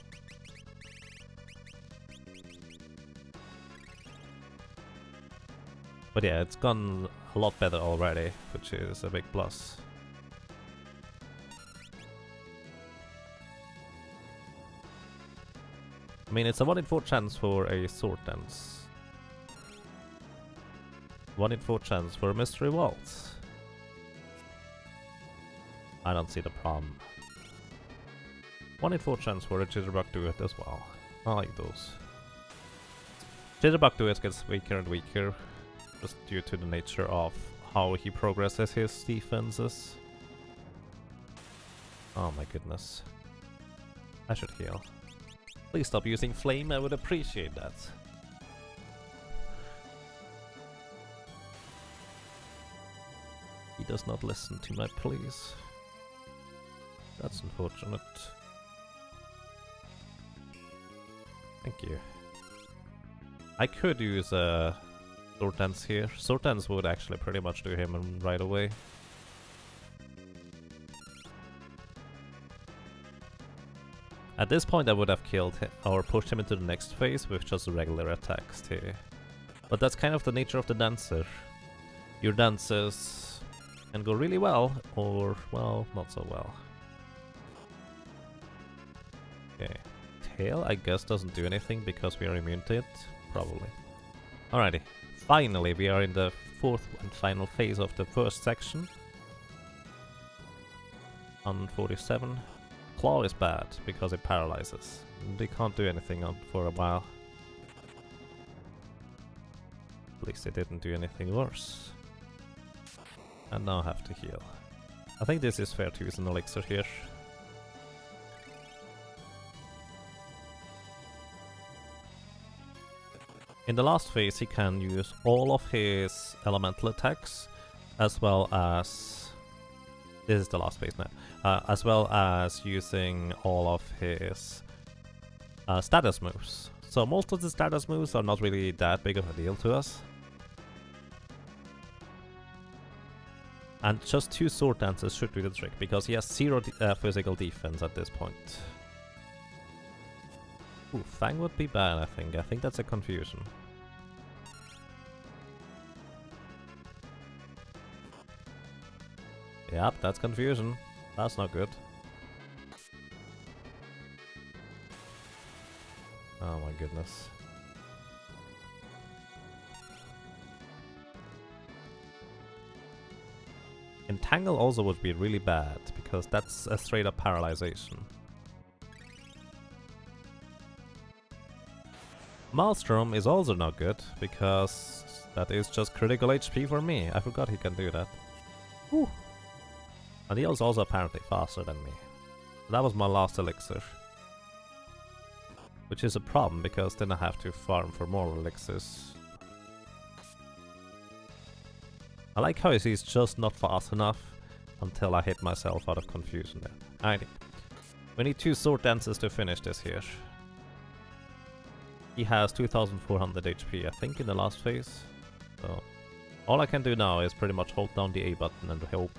But yeah, it's gone a lot better already, which is a big plus. I mean, it's a 1 in 4 chance for a sword dance. 1 in 4 chance for a mystery waltz. I don't see the problem. 1 in 4 chance for a Jitterbug duet as well. I like those. Jitterbug duet gets weaker and weaker, just due to the nature of how he progresses his defenses. Oh my goodness. I should heal. Please stop using flame, I would appreciate that. He does not listen to my pleas. That's unfortunate. Thank you. I could use a sword dance here. Sword dance would actually pretty much do him right away. At this point I would have killed him, or pushed him into the next phase with just regular attacks too. But that's kind of the nature of the dancer. Your dances can go really well, or, well, not so well. Okay. Tail, I guess, doesn't do anything because we are immune to it. Probably. Alrighty. Finally, we are in the 4th and final phase of the first section. 147. Claw is bad because it paralyzes. They can't do anything for a while. At least they didn't do anything worse. And now I have to heal. I think this is fair to use an elixir here. In the last phase he can use all of his elemental attacks, as well as... This is the last phase now. As well as using all of his status moves. So most of the status moves are not really that big of a deal to us. And just 2 sword dances should do the trick, because he has 0 physical defense at this point. Ooh, Fang would be bad, I think. I think that's a confusion. Yep, that's confusion. That's not good. Oh my goodness. Entangle also would be really bad, because that's a straight up paralyzation. Maelstrom is also not good, because that is just critical HP for me. I forgot he can do that. Whew. And he was also apparently faster than me. That was my last elixir. Which is a problem, because then I have to farm for more elixirs. I like how he's just not fast enough until I hit myself out of confusion there. Alrighty. We need 2 sword dances to finish this here. He has 2400 HP, I think, in the last phase. So all I can do now is pretty much hold down the A button and hope.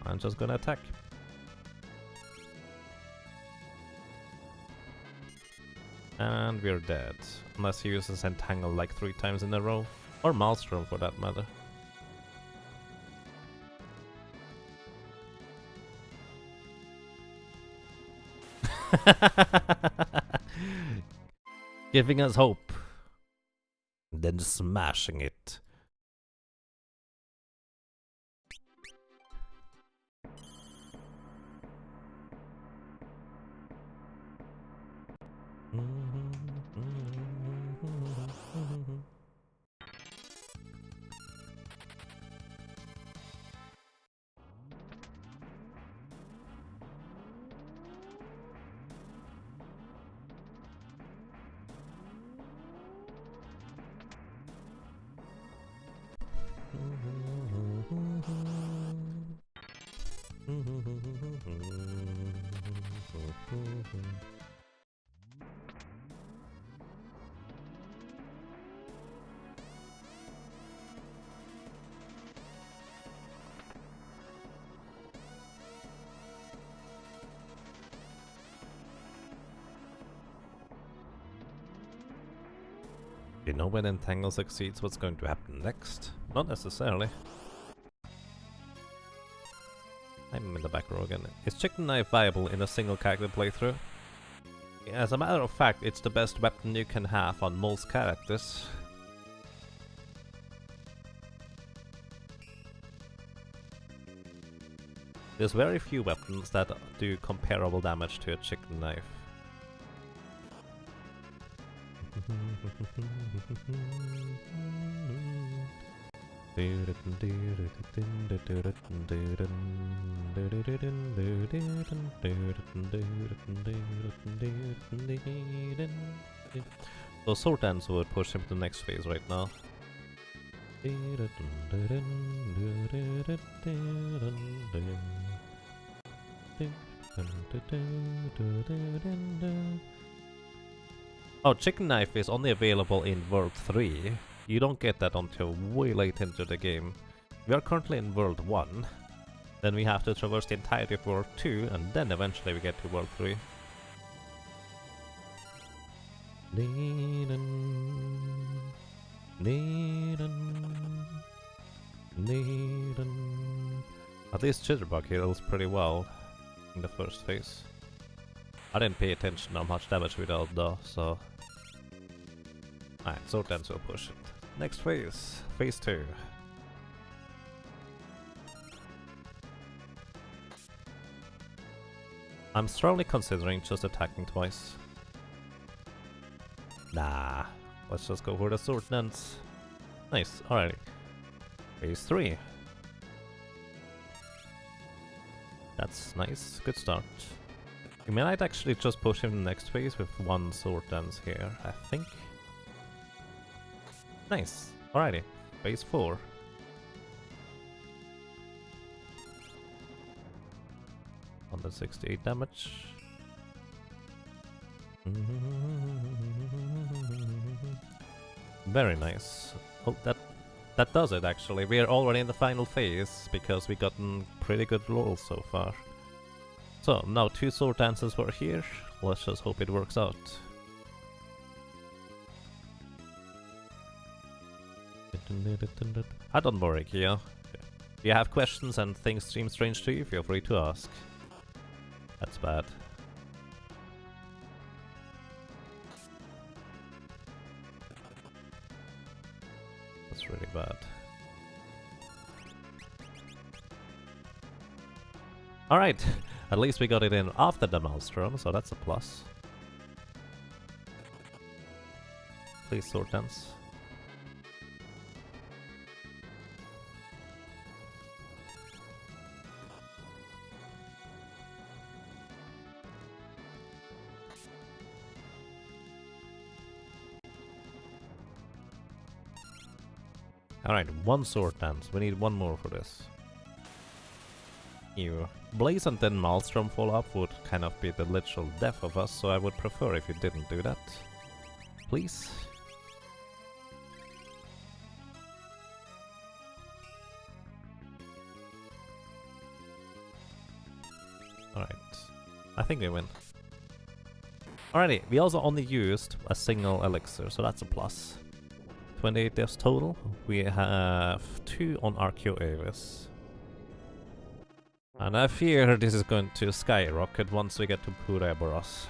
I'm just gonna attack. And we're dead. Unless he uses Entangle like 3 times in a row. Or Maelstrom for that matter. Giving us hope. Then smashing it. You know when Entangle succeeds, what's going to happen next? Not necessarily. I'm in the back row again. Is Chicken Knife viable in a single character playthrough? As a matter of fact, it's the best weapon you can have on most characters. There's very few weapons that do comparable damage to a Chicken Knife. So sword dance would push him to the next phase right now. Oh, Chicken Knife is only available in World 3. You don't get that until way late into the game. We are currently in World 1. Then we have to traverse the entirety of World 2, and then eventually we get to World 3. At least Jitterbug heals pretty well in the first phase. I didn't pay attention how much damage we dealt though, so... Alright, Sword Dance will push it. Next phase, phase 2. I'm strongly considering just attacking twice. Nah, let's just go for the Sword Dance. Nice, alrighty. Phase 3. That's nice, good start. We might actually just push him in the next phase with one Sword Dance here, I think. Nice, alrighty, phase 4. Under 68 damage. Very nice. Oh, that does it actually. We are already in the final phase because we gotten pretty good rolls so far. So now 2 sword dances were here. Let's just hope it works out. Don't worry, Kia. If you have questions and things seem strange to you, feel free to ask. That's bad. That's really bad. Alright, at least we got it in after the Maelstrom, so that's a plus. Please sword dance. Alright, 1 sword dance. We need 1 more for this. You Blaze and then Maelstrom follow-up would kind of be the literal death of us, so I would prefer if you didn't do that. Please? Alright. I think we win. Alrighty, we also only used a single elixir, so that's a plus. 28 deaths total. We have 2 on Archeo Avis. And I fear this is going to skyrocket once we get to Biblos.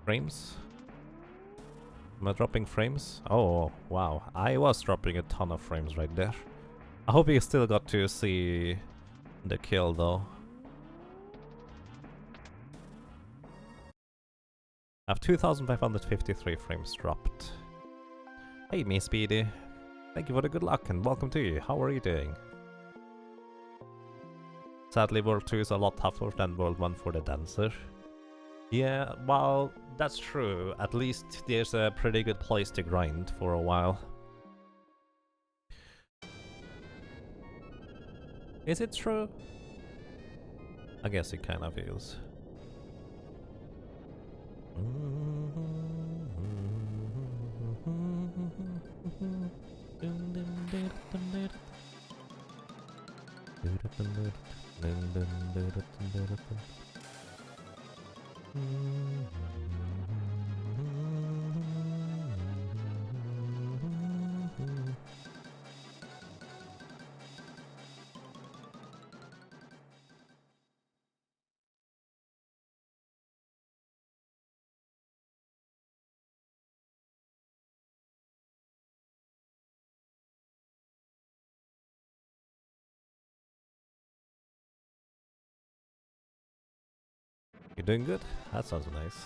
Frames? Am I dropping frames? Oh, wow. I was dropping a ton of frames right there. I hope you still got to see the kill though. I have 2553 frames dropped. Hey, me Speedy. Thank you for the good luck and welcome to you. How are you doing? Sadly, World 2 is a lot tougher than World 1 for the dancer. Yeah, well, that's true. At least there's a pretty good place to grind for a while. Is it true? I guess it kind of is. You doing good? That sounds nice.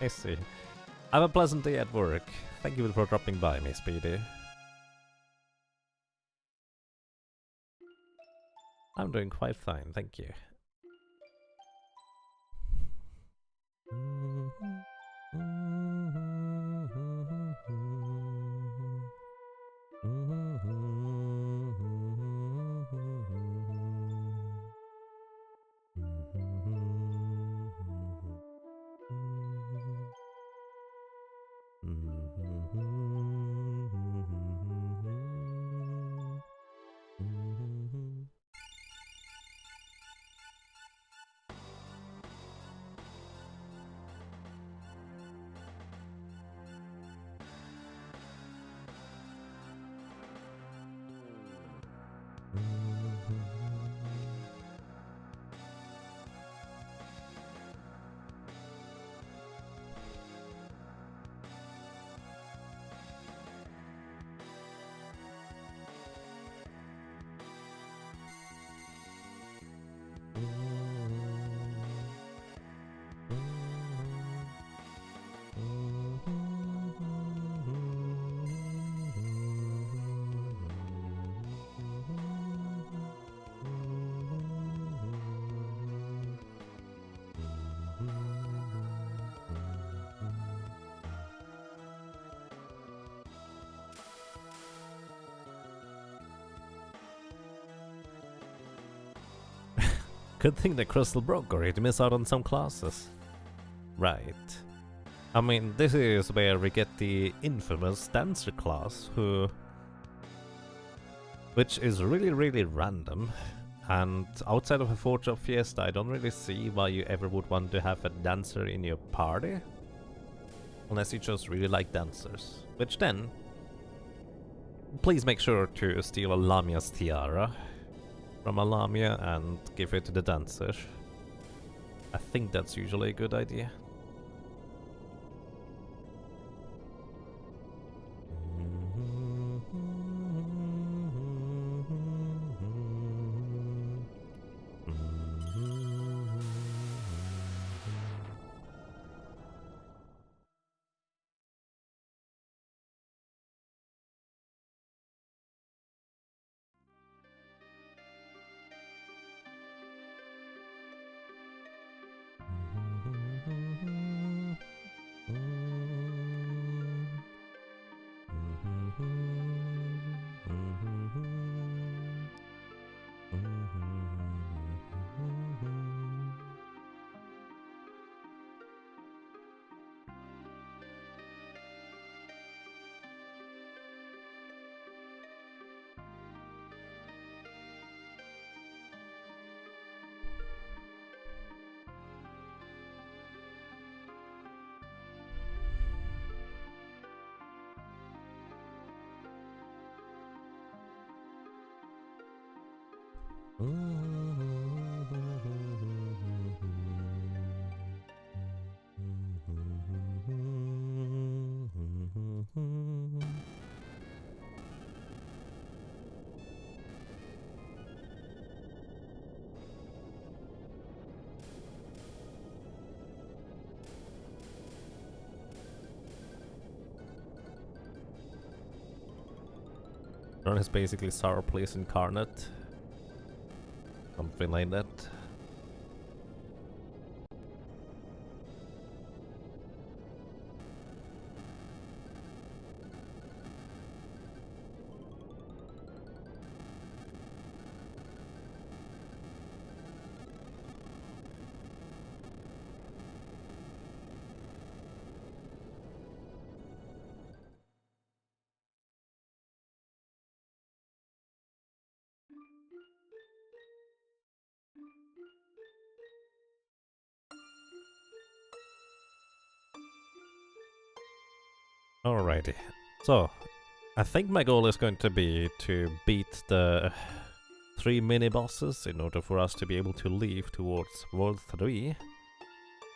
I see. Have a pleasant day at work. Thank you for dropping by, Miss Speedy. I'm doing quite fine, thank you. Good thing the crystal broke or you'd miss out on some classes. Right. I mean, this is where we get the infamous dancer class, which is really random. And outside of a Forge of Fiesta, I don't really see why you ever would want to have a dancer in your party. Unless you just really like dancers. Which then, please make sure to steal a Lamia's tiara from a Lamia and give it to the dancer. I think that's usually a good idea. Ron is basically Sour Place incarnate. Something like that. Alrighty. So, I think my goal is going to be to beat the 3 mini-bosses in order for us to be able to leave towards World 3.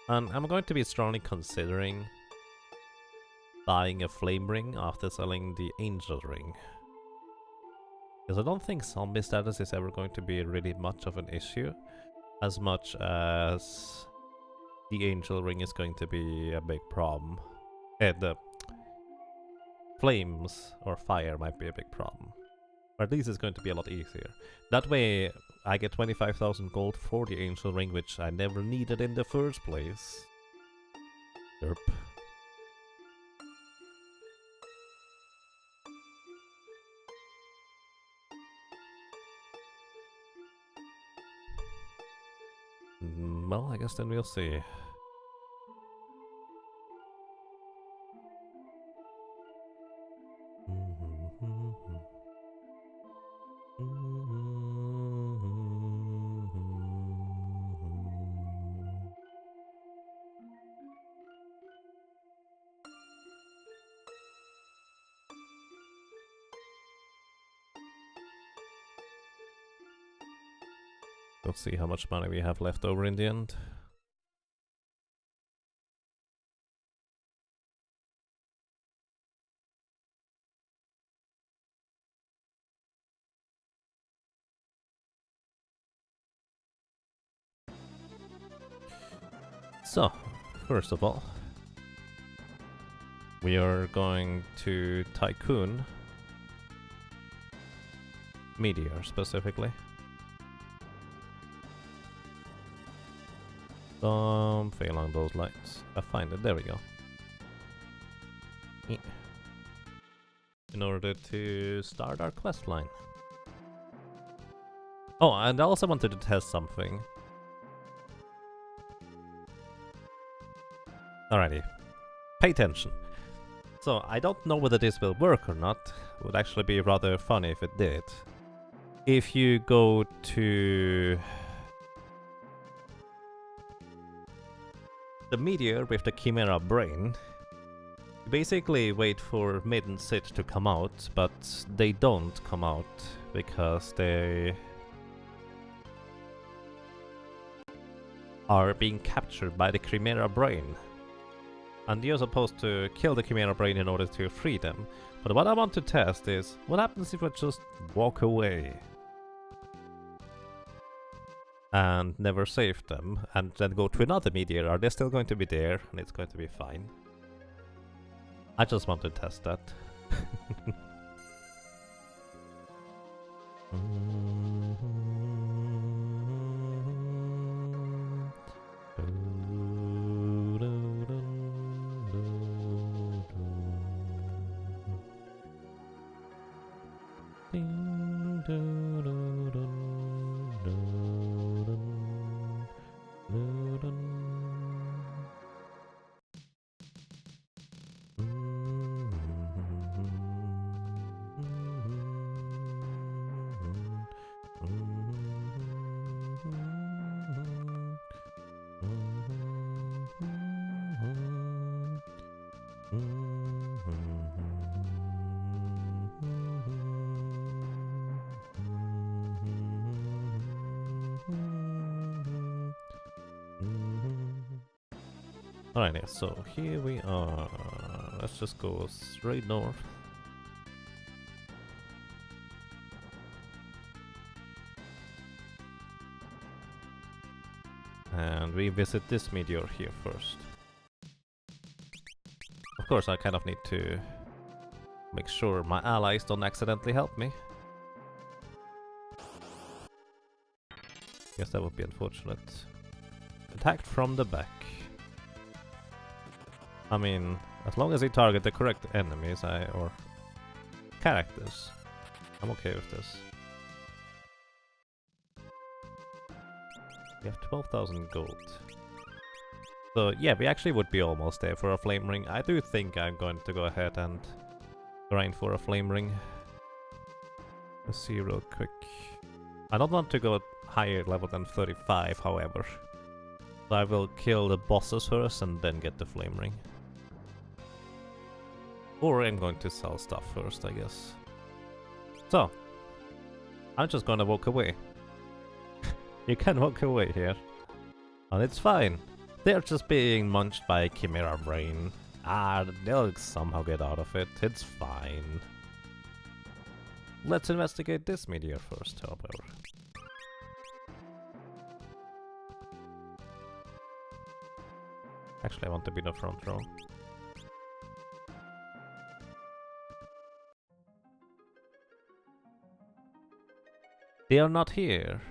And I'm going to be strongly considering buying a flame ring after selling the angel ring. Because I don't think zombie status is ever going to be really much of an issue, as much as the angel ring is going to be a big problem. The flames or fire might be a big problem. Or at least it's going to be a lot easier. That way I get 25,000 gold for the angel ring, which I never needed in the first place. Derp. Well, I guess then we'll see. Let's see how much money we have left over in the end. So, first of all, we are going to Tycoon Meteor specifically. Something along those lines. I find it. There we go. Yeah. In order to start our quest line. Oh, and I also wanted to test something. Alrighty. Pay attention. So, I don't know whether this will work or not. It would actually be rather funny if it did. If you go to the meteor with the Chimera brain, you basically wait for Mid and Sid to come out, but they don't come out because they are being captured by the Chimera brain. And you're supposed to kill the Chimera brain in order to free them. But what I want to test is, what happens if I just walk away and never save them, and then go to another meteor? Are they still going to be there, and it's going to be fine? I just want to test that. Alright, so here we are. Let's just go straight north. And we visit this meteor here first. Of course, I kind of need to Make sure my allies don't accidentally help me. Guess that would be unfortunate. Attacked from the back. I mean, as long as they target the correct enemies or characters, I'm okay with this. We have 12,000 gold. So yeah, we actually would be almost there for a flame ring. I do think I'm going to go ahead and grind for a flame ring. Let's see real quick. I don't want to go higher level than 35, however. So I will kill the bosses first and then get the flame ring. Or I'm going to sell stuff first, I guess. So, I'm just gonna walk away. You can walk away here. And it's fine. They're just being munched by Chimera Brain. They'll somehow get out of it. It's fine. Let's investigate this meteor first, however. Actually, I want to be in the front row. They are not here.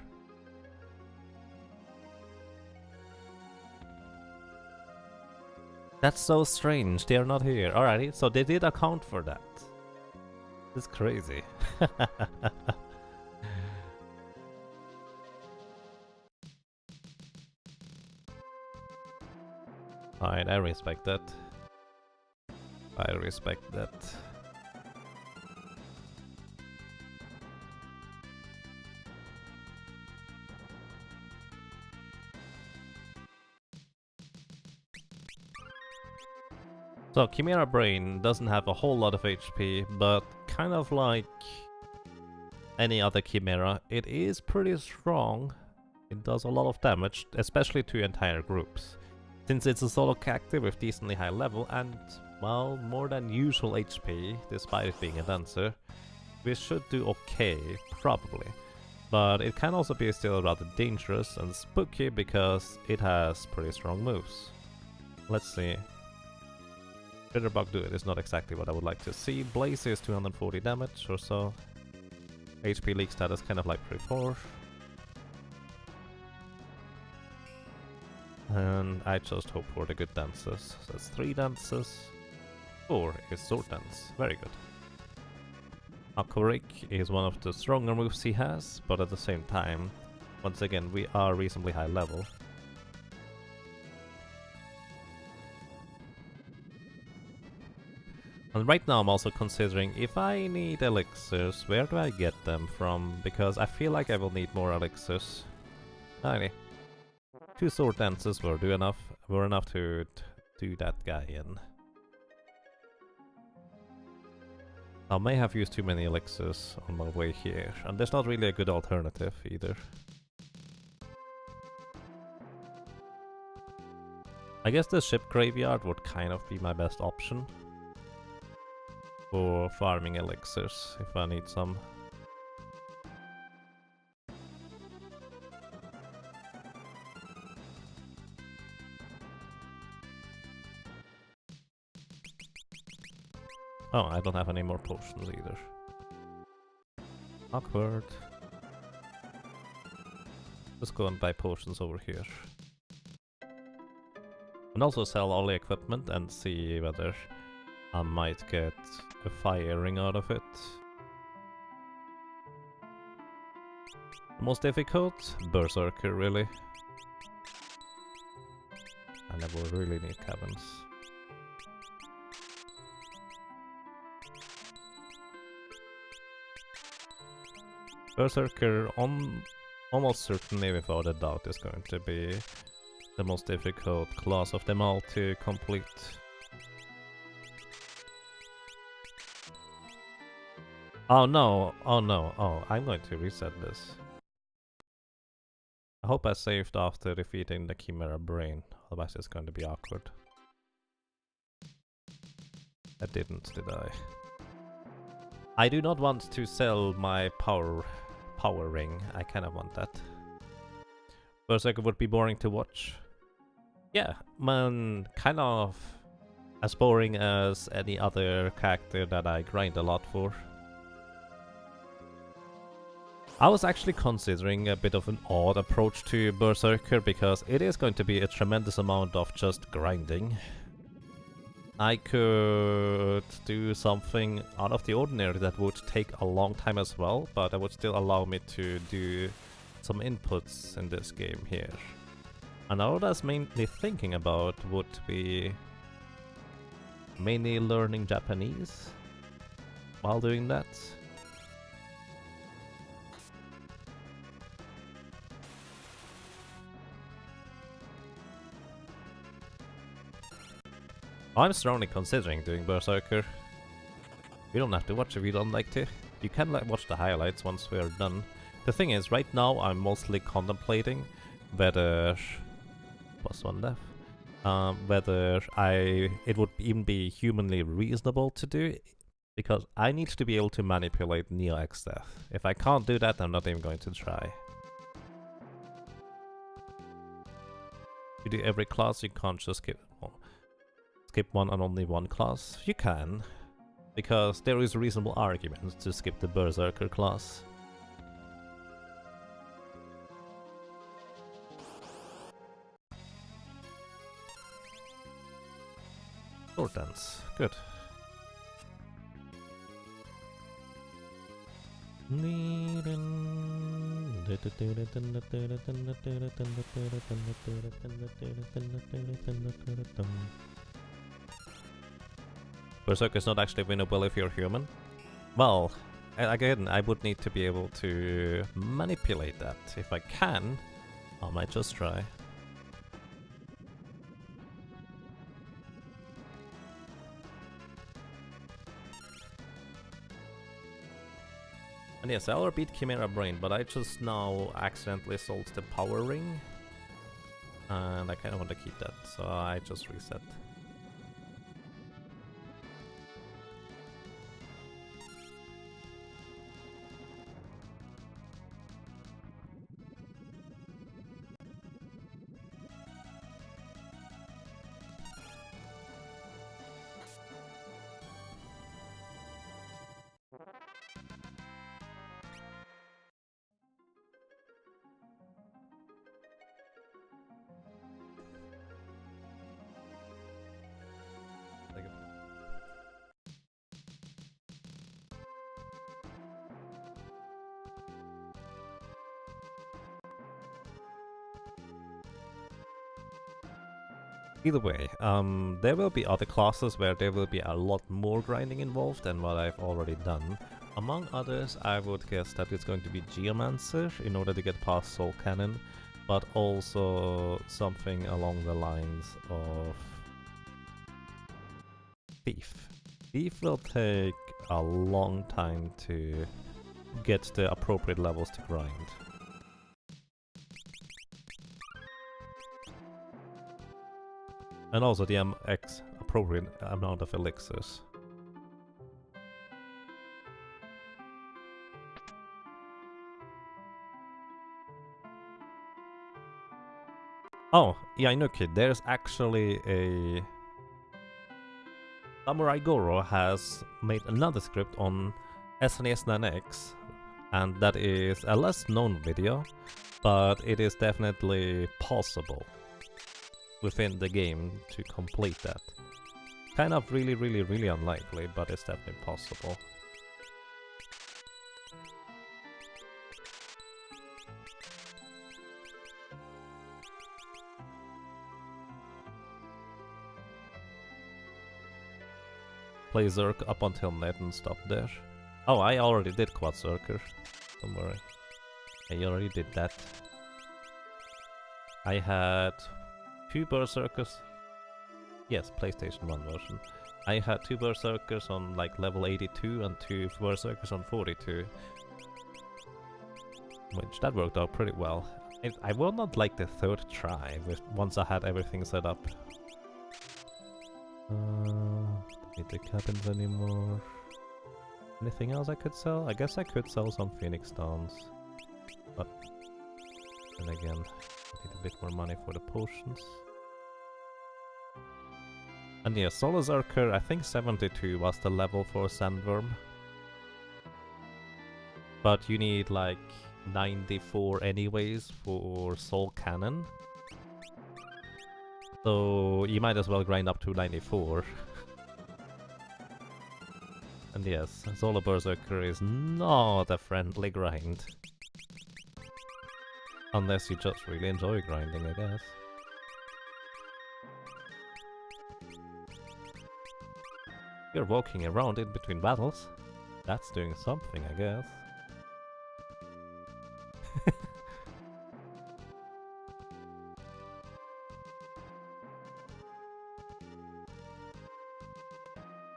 That's so strange, they are not here. Alrighty, so they did account for that. This is crazy. Alright, I respect that. I respect that. So, Chimera Brain doesn't have a whole lot of HP, but kind of like any other Chimera, it is pretty strong. It does a lot of damage, especially to entire groups. Since it's a solo character with decently high level and, well, more than usual HP, despite it being a dancer, we should do okay, probably. But it can also be still rather dangerous and spooky because it has pretty strong moves. Let's see. Bitterbug do it is not exactly what I would like to see. Blaze is 240 damage or so. HP leak status kind of like pre-4. And I just hope for the good dances. So that's 3 dances. 4 is sword dance. Very good. Aquaric is one of the stronger moves he has, but at the same time, once again, we are reasonably high level. And right now I'm also considering if I need elixirs, where do I get them from? Because I feel like I will need more elixirs. Alrighty. 2 sword dances were enough to do that guy in. I may have used too many elixirs on my way here, and there's not really a good alternative either. I guess the ship graveyard would kind of be my best option for farming elixirs, if I need some. Oh, I don't have any more potions either. Awkward. Let's go and buy potions over here. And also sell all the equipment and see whether I might get a fire ring out of it. The most difficult? Berserker, really. And I will really need cabins. Berserker, almost certainly without a doubt, is going to be the most difficult class of them all to complete. Oh no, oh no, oh, I'm going to reset this. I hope I saved after defeating the Chimera Brain, otherwise it's going to be awkward. I didn't, did I? I do not want to sell my power ring, I kind of want that. Berserker would be boring to watch. Yeah, man, kind of as boring as any other character that I grind a lot for. I was actually considering a bit of an odd approach to Berserker because it is going to be a tremendous amount of just grinding. I could do something out of the ordinary that would take a long time as well, but that would still allow me to do some inputs in this game here. And all that's mainly thinking about would be mainly learning Japanese while doing that. I'm strongly considering doing Berserker. You don't have to watch if you don't like to. You can watch the highlights once we're done. The thing is, right now I'm mostly contemplating whether... plus one left. Whether it would even be humanly reasonable to do, because I need to be able to manipulate Neo X Death. If I can't do that, I'm not even going to try. You do every class, you can't just skip one and only one class. You can, because there is reasonable arguments to skip the Berserker class. Sword dance, good. Berserk is not actually winnable if you're human. Well, again, I would need to be able to manipulate that. If I can, I might just try. And yes, I already beat Chimera Brain, but I just now accidentally sold the power ring. And I kinda want to keep that, so I just reset. Either way, there will be other classes where there will be a lot more grinding involved than what I've already done. Among others, I would guess that it's going to be Geomancer in order to get past Soul Cannon, but also something along the lines of Thief. Thief will take a long time to get the appropriate levels to grind. And also the appropriate amount of elixirs. Oh, yeah, I know, kid. There's actually a... Samurai Goro has made another script on SNES 9X, and that is a less known video, but it is definitely possible within the game to complete that. Kind of really unlikely, but it's definitely possible. Play Zerk up until net and stop there. Oh, I already did Quad Zerker. Don't worry. I already did that. I had 2 Berserkers. Yes, PlayStation 1 version. I had 2 Berserkers on like level 82 and 2 Berserkers on 42. Which that worked out pretty well. I will not like the 3rd try once I had everything set up. Don't need the cabins anymore. Anything else I could sell? I guess I could sell some Phoenix Stones. But then again, I need a bit more money for the potions. And yeah, Solar Zerker, I think 72 was the level for Sandworm. But you need like 94 anyways for Soul Cannon. So you might as well grind up to 94. And yes, Solar Berserker is not a friendly grind. Unless you just really enjoy grinding, I guess. You're walking around in between battles. That's doing something, I guess.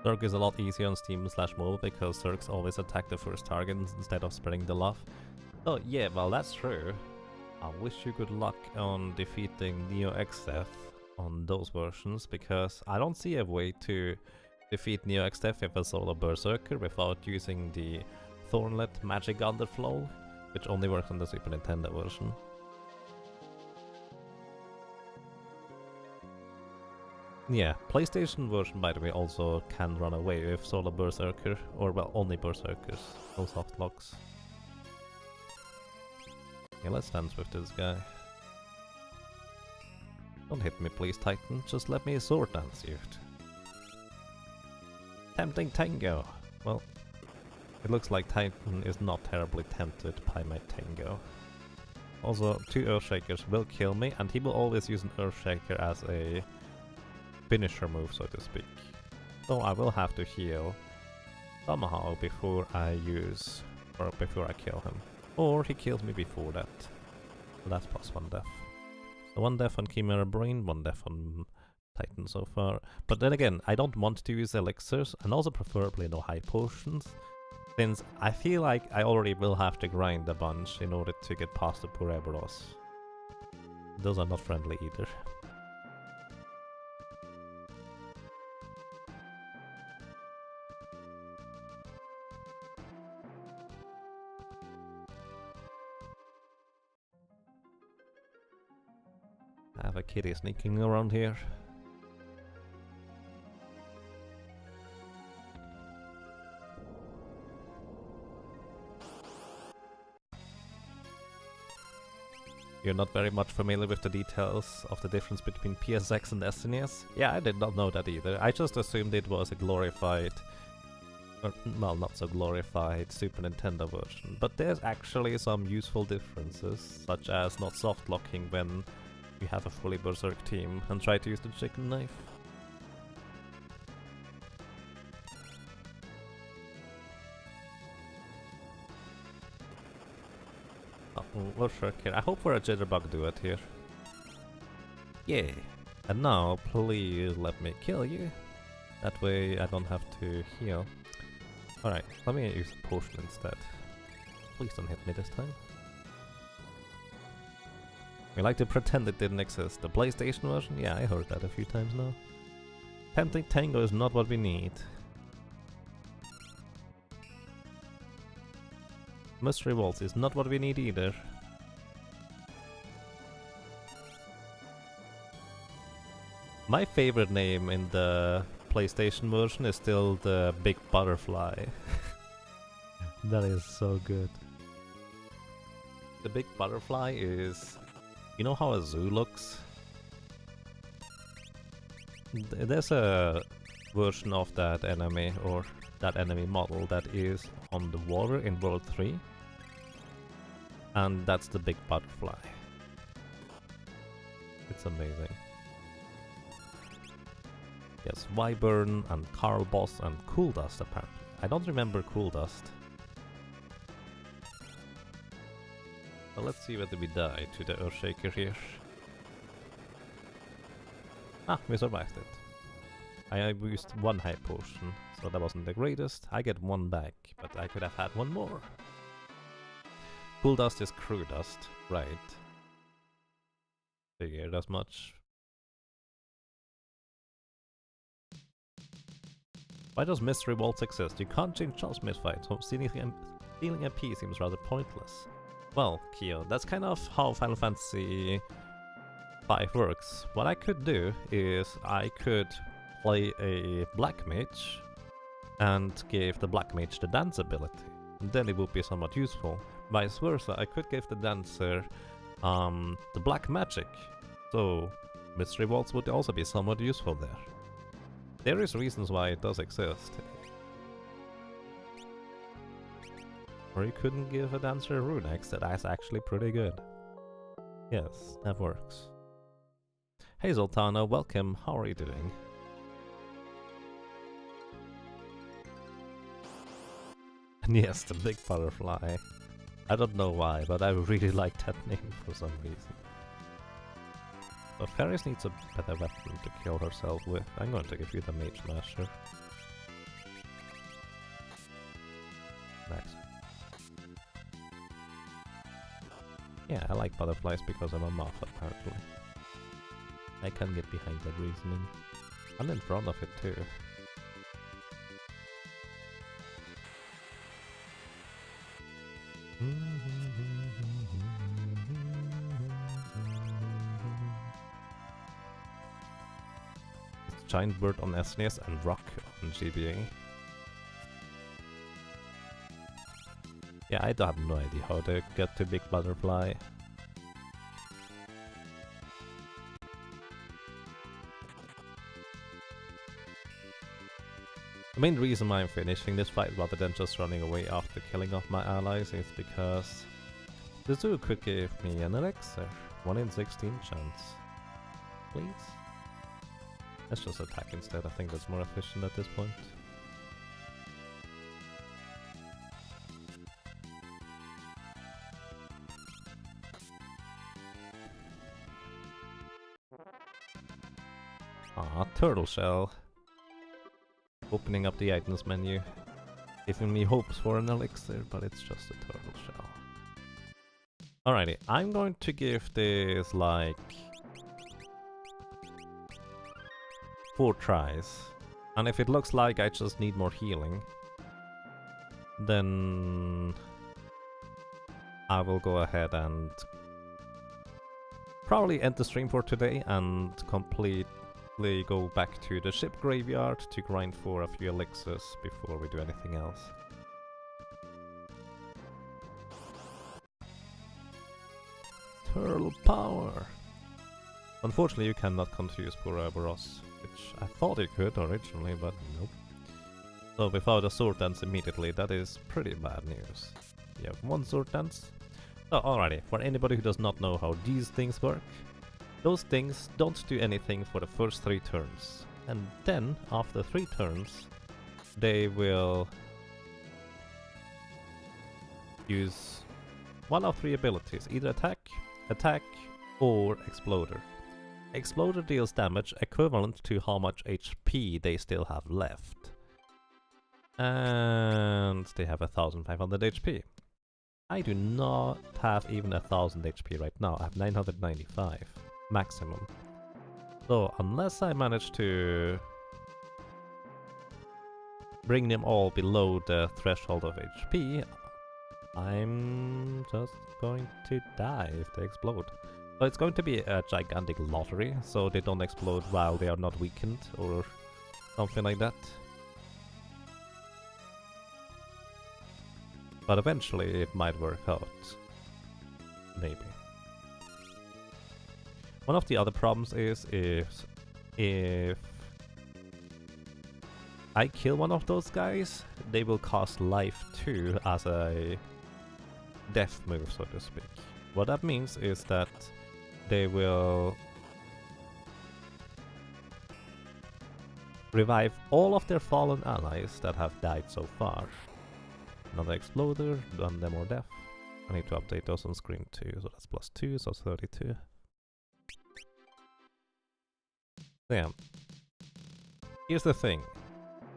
Zerg is a lot easier on Steam/mobile because Zergs always attack the first target instead of spreading the love. Oh yeah, well that's true. I wish you good luck on defeating Neo XF on those versions, because I don't see a way to defeat Neo XF with a Solar Berserker without using the Thornlet Magic Underflow, which only works on the Super Nintendo version. Yeah, PlayStation version, by the way, also can run away with Solar Berserker, or well, only Berserkers, no soft locks. Yeah, let's dance with this guy. Don't hit me please, Titan, just let me sword dance you. Tempting Tango! Well, it looks like Titan is not terribly tempted by my Tango. Also, 2 Earthshakers will kill me, and he will always use an Earthshaker as a finisher move, so to speak. So I will have to heal somehow before I use, or before I kill him. Or he kills me before that. So that's plus 1 death. So 1 death on Chimera Brain, 1 death on Titan so far. But then again, I don't want to use elixirs, and also preferably no high potions, since I feel like I already will have to grind a bunch in order to get past the poor Biblos. Those are not friendly either. I have a kitty sneaking around here. You're not very much familiar with the details of the difference between PSX and SNES? Yeah, I did not know that either. I just assumed it was a glorified, or, well, not so glorified Super Nintendo version. But there's actually some useful differences, such as not soft locking when you have a fully berserk team and try to use the chicken knife. Berserker. I hope we're a jitterbug duet here. Yeah. And now, please let me kill you. That way I don't have to heal. Alright, let me use the potion instead. Please don't hit me this time. We like to pretend it didn't exist. The PlayStation version? Yeah, I heard that a few times now. Tempting Tango is not what we need. Mystery Waltz is not what we need either. My favorite name in the PlayStation version is still the Big Butterfly. That is so good. The Big Butterfly is... You know how a zoo looks? There's a version of that enemy, or that enemy model, that is on the water in World 3. And that's the Big Butterfly. It's amazing. Yes, Wyvern and Carl Boss and Cool Dust apparently. I don't remember Cool Dust. Well, let's see whether we die to the Earthshaker here. Ah, we survived it. I used 1 high potion, so that wasn't the greatest. I get 1 back, but I could have had 1 more. Cool Dust is Crew Dust, right. Figured as much. Why does Mystery Waltz exist? You can't change Charles Midfight, so stealing MP seems rather pointless. Well, Kyo, that's kind of how Final Fantasy 5 works. What I could do is I could play a black mage and give the black mage the dance ability. And then it would be somewhat useful. Vice versa, I could give the dancer the black magic. So mystery waltz would also be somewhat useful there. There is reasons why it does exist. Or you couldn't give a dancer a rune X, that's actually pretty good. Yes, that works. Hey Zoltana, welcome, how are you doing? And yes, the big butterfly. I don't know why, but I really like that name for some reason. But Paris needs a better weapon to kill herself with. I'm going to give you the Mage Smasher. Nice. Yeah, I like butterflies because I'm a moth, apparently. I can get behind that reasoning. I'm in front of it too. It's Giant Bird on SNES and Rock on GBA. Yeah, I have no idea how to get to Big Butterfly. The main reason why I'm finishing this fight rather than just running away after killing off my allies is because the zoo could give me an elixir. 1 in 16 chance. Please? Let's just attack instead, I think that's more efficient at this point. Ah, turtle shell. Opening up the items menu, giving me hopes for an elixir, but it's just a turtle shell. Alrighty, I'm going to give this like 4 tries, and if it looks like I just need more healing, then I will go ahead and probably end the stream for today and completely go back to the ship graveyard to grind for a few elixirs before we do anything else. Turtle power! Unfortunately you cannot confuse Ouroboros, which I thought you could originally, but nope. So without a sword dance immediately, that is pretty bad news. You have 1 sword dance. So alrighty, for anybody who does not know how these things work, those things don't do anything for the first 3 turns. And then, after 3 turns, they will use 1 of 3 abilities. Either attack, or exploder. Exploder deals damage equivalent to how much HP they still have left. And they have 1500 HP. I do not have even 1000 HP right now, I have 995 maximum. So unless I manage to bring them all below the threshold of HP, I'm just going to die if they explode. So it's going to be a gigantic lottery, so they don't explode while they are not weakened or something like that. But eventually it might work out. Maybe. One of the other problems is if I kill one of those guys, they will cost life too as a death move, so to speak. What that means is that they will revive all of their fallen allies that have died so far. Another exploder, done them more death. I need to update those on screen too, so that's +2, so 32. Yeah. Here's the thing.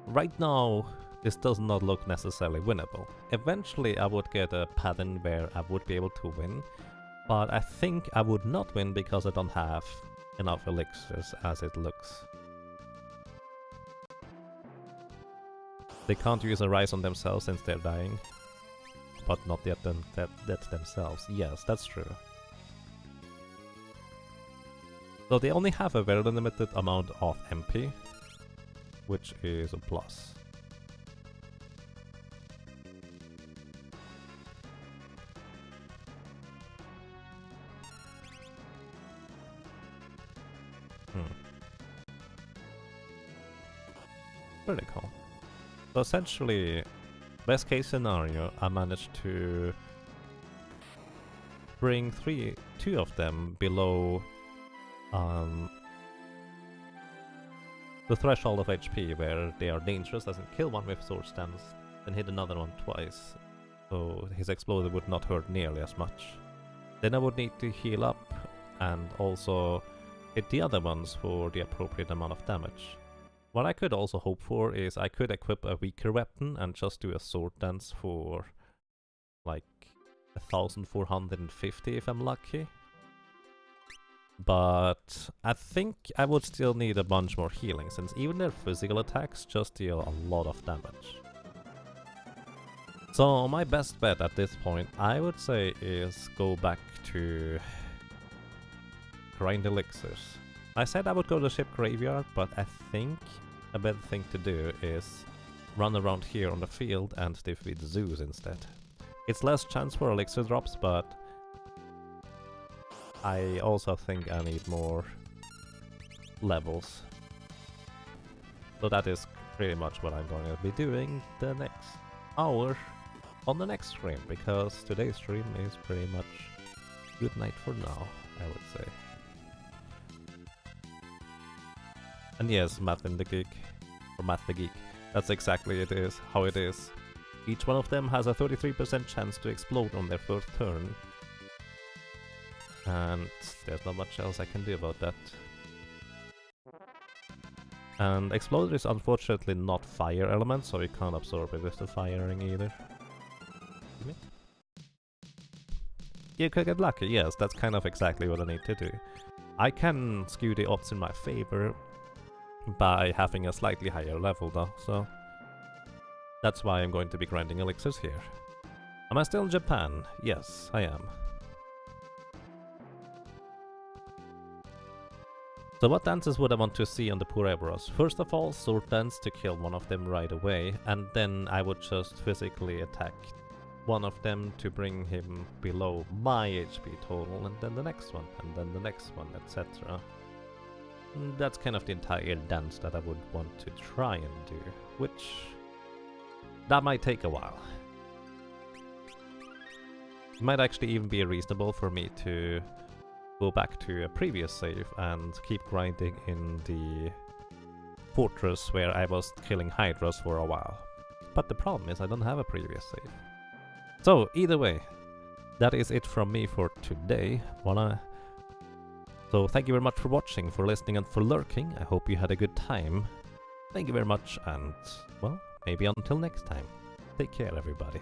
Right now, this does not look necessarily winnable. Eventually I would get a pattern where I would be able to win, but I think I would not win because I don't have enough elixirs as it looks. They can't use a rise on themselves since they're dying, but not yet dead themselves. Yes, that's true. So they only have a very limited amount of MP, which is a plus. Pretty cool. So essentially, best case scenario, I managed to bring two of them below the threshold of HP, where they are dangerous, doesn't kill one with sword stance, then hit another one twice, so his exploder would not hurt nearly as much. Then I would need to heal up and also hit the other ones for the appropriate amount of damage. What I could also hope for is I could equip a weaker weapon and just do a sword dance for like 1450 if I'm lucky. But I think I would still need a bunch more healing, since even their physical attacks just deal a lot of damage. So my best bet at this point, I would say, is go back to grind elixirs. I said I would go to the ship graveyard, but I think a better thing to do is run around here on the field and defeat zoos instead. It's less chance for elixir drops, but I also think I need more levels. So that is pretty much what I'm going to be doing the next hour on the next stream, because today's stream is pretty much good night for now, I would say. And yes, Math in the Geek, or Math the Geek, that's exactly how it is. Each one of them has a 33% chance to explode on their first turn. And there's not much else I can do about that. And Exploder is unfortunately not fire element, so you can't absorb it with the firing either. You could get lucky, yes, that's kind of exactly what I need to do. I can skew the odds in my favor by having a slightly higher level though, so that's why I'm going to be grinding elixirs here. Am I still in Japan? Yes, I am. So what dances would I want to see on the Purebros? First of all, sword dance to kill one of them right away, and then I would just physically attack one of them to bring him below my HP total, and then the next one, and then the next one, etc. That's kind of the entire dance that I would want to try and do, which that might take a while. It might actually even be reasonable for me to go back to a previous save and keep grinding in the fortress where I was killing hydras for a while. But the problem is I don't have a previous save. So either way, that is it from me for today. So thank you very much for watching, for listening, and for lurking. I hope you had a good time. Thank you very much, and well, maybe until next time. Take care, everybody.